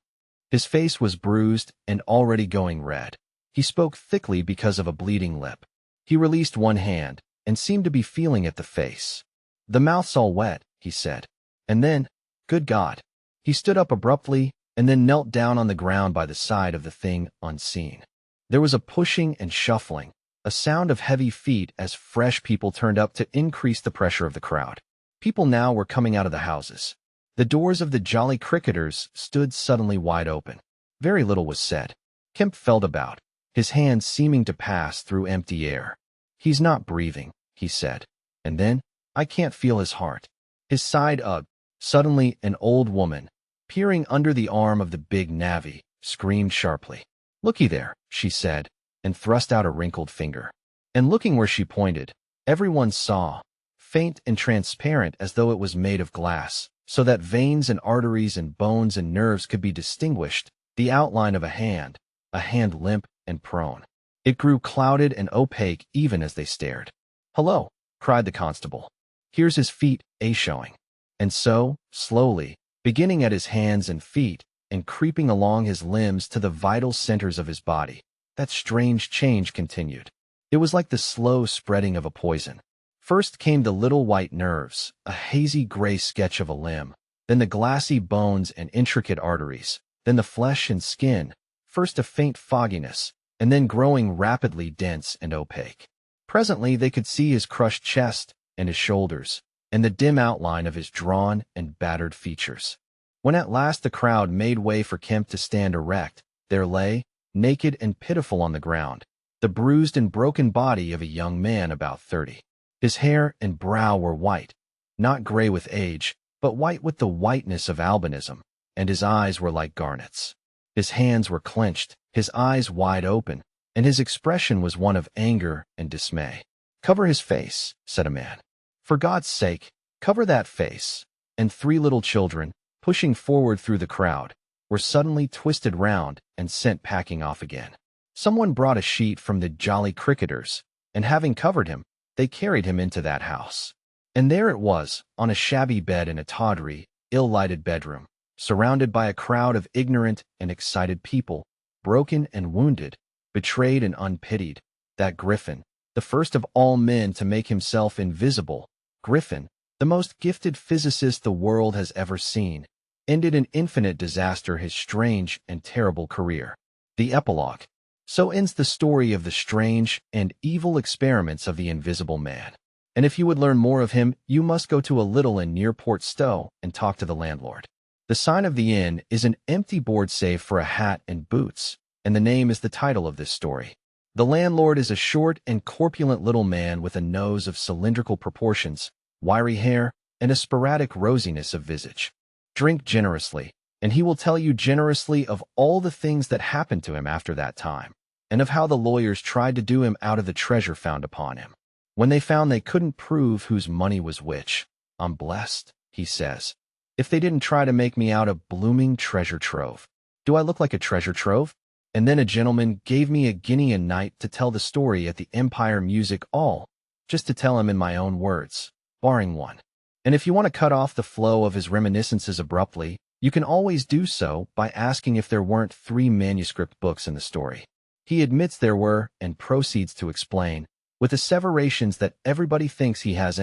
His face was bruised and already going red. He spoke thickly because of a bleeding lip. He released one hand and seemed to be feeling at the face. "The mouth's all wet," he said. And then, good God! He stood up abruptly and then knelt down on the ground by the side of the thing unseen. There was a pushing and shuffling, a sound of heavy feet as fresh people turned up to increase the pressure of the crowd. People now were coming out of the houses. The doors of the Jolly Cricketers stood suddenly wide open. Very little was said. Kemp felt about, his hands seeming to pass through empty air. "He's not breathing," he said. And then, "I can't feel his heart." His side ugh. Suddenly, an old woman, peering under the arm of the big navvy, screamed sharply. "Looky there," she said, and thrust out a wrinkled finger. And looking where she pointed, everyone saw, faint and transparent as though it was made of glass, so that veins and arteries and bones and nerves could be distinguished, the outline of a hand limp and prone. It grew clouded and opaque even as they stared. "Hello," cried the constable. "Here's his feet, showing." And so, slowly, beginning at his hands and feet, and creeping along his limbs to the vital centers of his body, that strange change continued. It was like the slow spreading of a poison. First came the little white nerves, a hazy gray sketch of a limb, then the glassy bones and intricate arteries, then the flesh and skin, first a faint fogginess, and then growing rapidly dense and opaque. Presently they could see his crushed chest and his shoulders, and the dim outline of his drawn and battered features. When at last the crowd made way for Kemp to stand erect, there lay, naked and pitiful on the ground, the bruised and broken body of a young man about 30. His hair and brow were white, not gray with age, but white with the whiteness of albinism, and his eyes were like garnets. His hands were clenched, his eyes wide open, and his expression was one of anger and dismay. "Cover his face," said a man. "For God's sake, cover that face." And 3 little children, pushing forward through the crowd, were suddenly twisted round and sent packing off again. Someone brought a sheet from the Jolly Cricketers, and having covered him, they carried him into that house. And there it was, on a shabby bed in a tawdry, ill-lighted bedroom, surrounded by a crowd of ignorant and excited people, broken and wounded, betrayed and unpitied, that Griffin, the first of all men to make himself invisible, Griffin, the most gifted physicist the world has ever seen, ended in infinite disaster his strange and terrible career. The epilogue. So ends the story of the strange and evil experiments of the Invisible Man. And if you would learn more of him, you must go to a little inn near Port Stowe and talk to the landlord. The sign of the inn is an empty board safe for a hat and boots, and the name is the title of this story. The landlord is a short and corpulent little man with a nose of cylindrical proportions, wiry hair, and a sporadic rosiness of visage. Drink generously, and he will tell you generously of all the things that happened to him after that time. and of how the lawyers tried to do him out of the treasure found upon him. When they found they couldn't prove whose money was which, "I'm blessed," he says. "If they didn't try to make me out a blooming treasure trove. Do I look like a treasure trove?" And then a gentleman gave me a guinea a night to tell the story at the Empire Music Hall, just to tell him in my own words, barring one. And if you want to cut off the flow of his reminiscences abruptly, you can always do so by asking if there weren't 3 manuscript books in the story. He admits there were and proceeds to explain, with asseverations that everybody thinks he has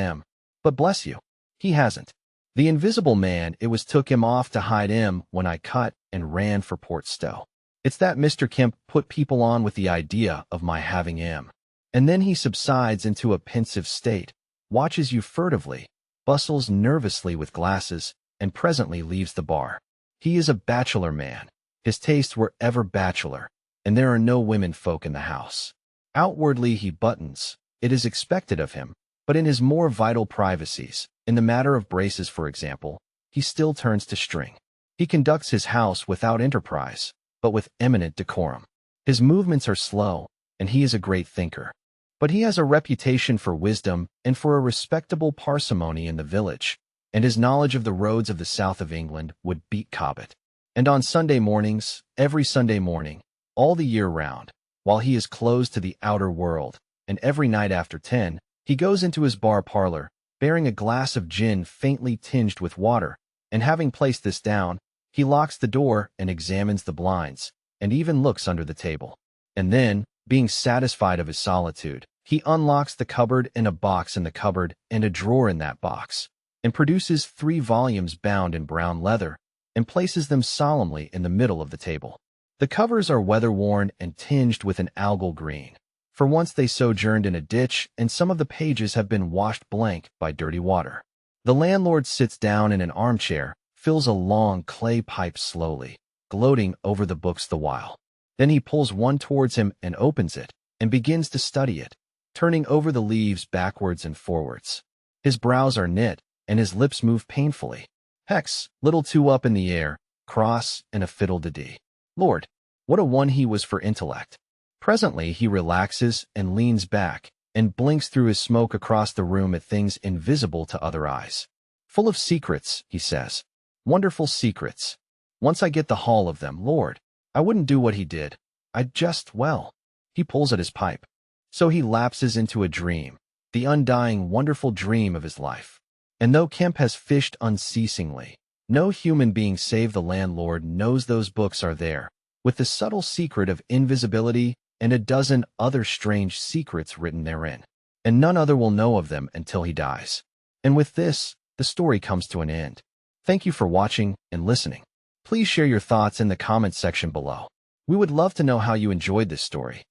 but bless you, he hasn't. The Invisible Man, it was took him off to hide him when I cut and ran for Port Stowe. It's that Mr. Kemp put people on with the idea of my having him. And then he subsides into a pensive state, watches you furtively, bustles nervously with glasses, and presently leaves the bar. He is a bachelor man. His tastes were ever bachelor, and there are no women folk in the house. Outwardly he buttons, it is expected of him, but in his more vital privacies, in the matter of braces for example, he still turns to string. He conducts his house without enterprise, but with eminent decorum. His movements are slow, and he is a great thinker. But he has a reputation for wisdom and for a respectable parsimony in the village, and his knowledge of the roads of the south of England would beat Cobbett. And on Sunday mornings, every Sunday morning, all the year round, while he is closed to the outer world, and every night after 10, he goes into his bar parlor, bearing a glass of gin faintly tinged with water, and having placed this down, he locks the door and examines the blinds, and even looks under the table. And then, being satisfied of his solitude, he unlocks the cupboard and a box in the cupboard and a drawer in that box, and produces 3 volumes bound in brown leather, and places them solemnly in the middle of the table. The covers are weather-worn and tinged with an algal green, for once they sojourned in a ditch, and some of the pages have been washed blank by dirty water. The landlord sits down in an armchair, fills a long clay pipe slowly, gloating over the books the while. Then he pulls one towards him and opens it, and begins to study it, turning over the leaves backwards and forwards. His brows are knit, and his lips move painfully. Hex, little two up in the air, cross, and a fiddle-de-dee. Lord, what a one he was for intellect. Presently he relaxes and leans back, and blinks through his smoke across the room at things invisible to other eyes. Full of secrets, he says. Wonderful secrets. Once I get the haul of them, Lord, I wouldn't do what he did. I'd just, well. He pulls at his pipe. So he lapses into a dream, the undying, wonderful dream of his life. And though Kemp has fished unceasingly, no human being save the landlord knows those books are there, with the subtle secret of invisibility and a dozen other strange secrets written therein. And none other will know of them until he dies. And with this, the story comes to an end. Thank you for watching and listening. Please share your thoughts in the comments section below. We would love to know how you enjoyed this story.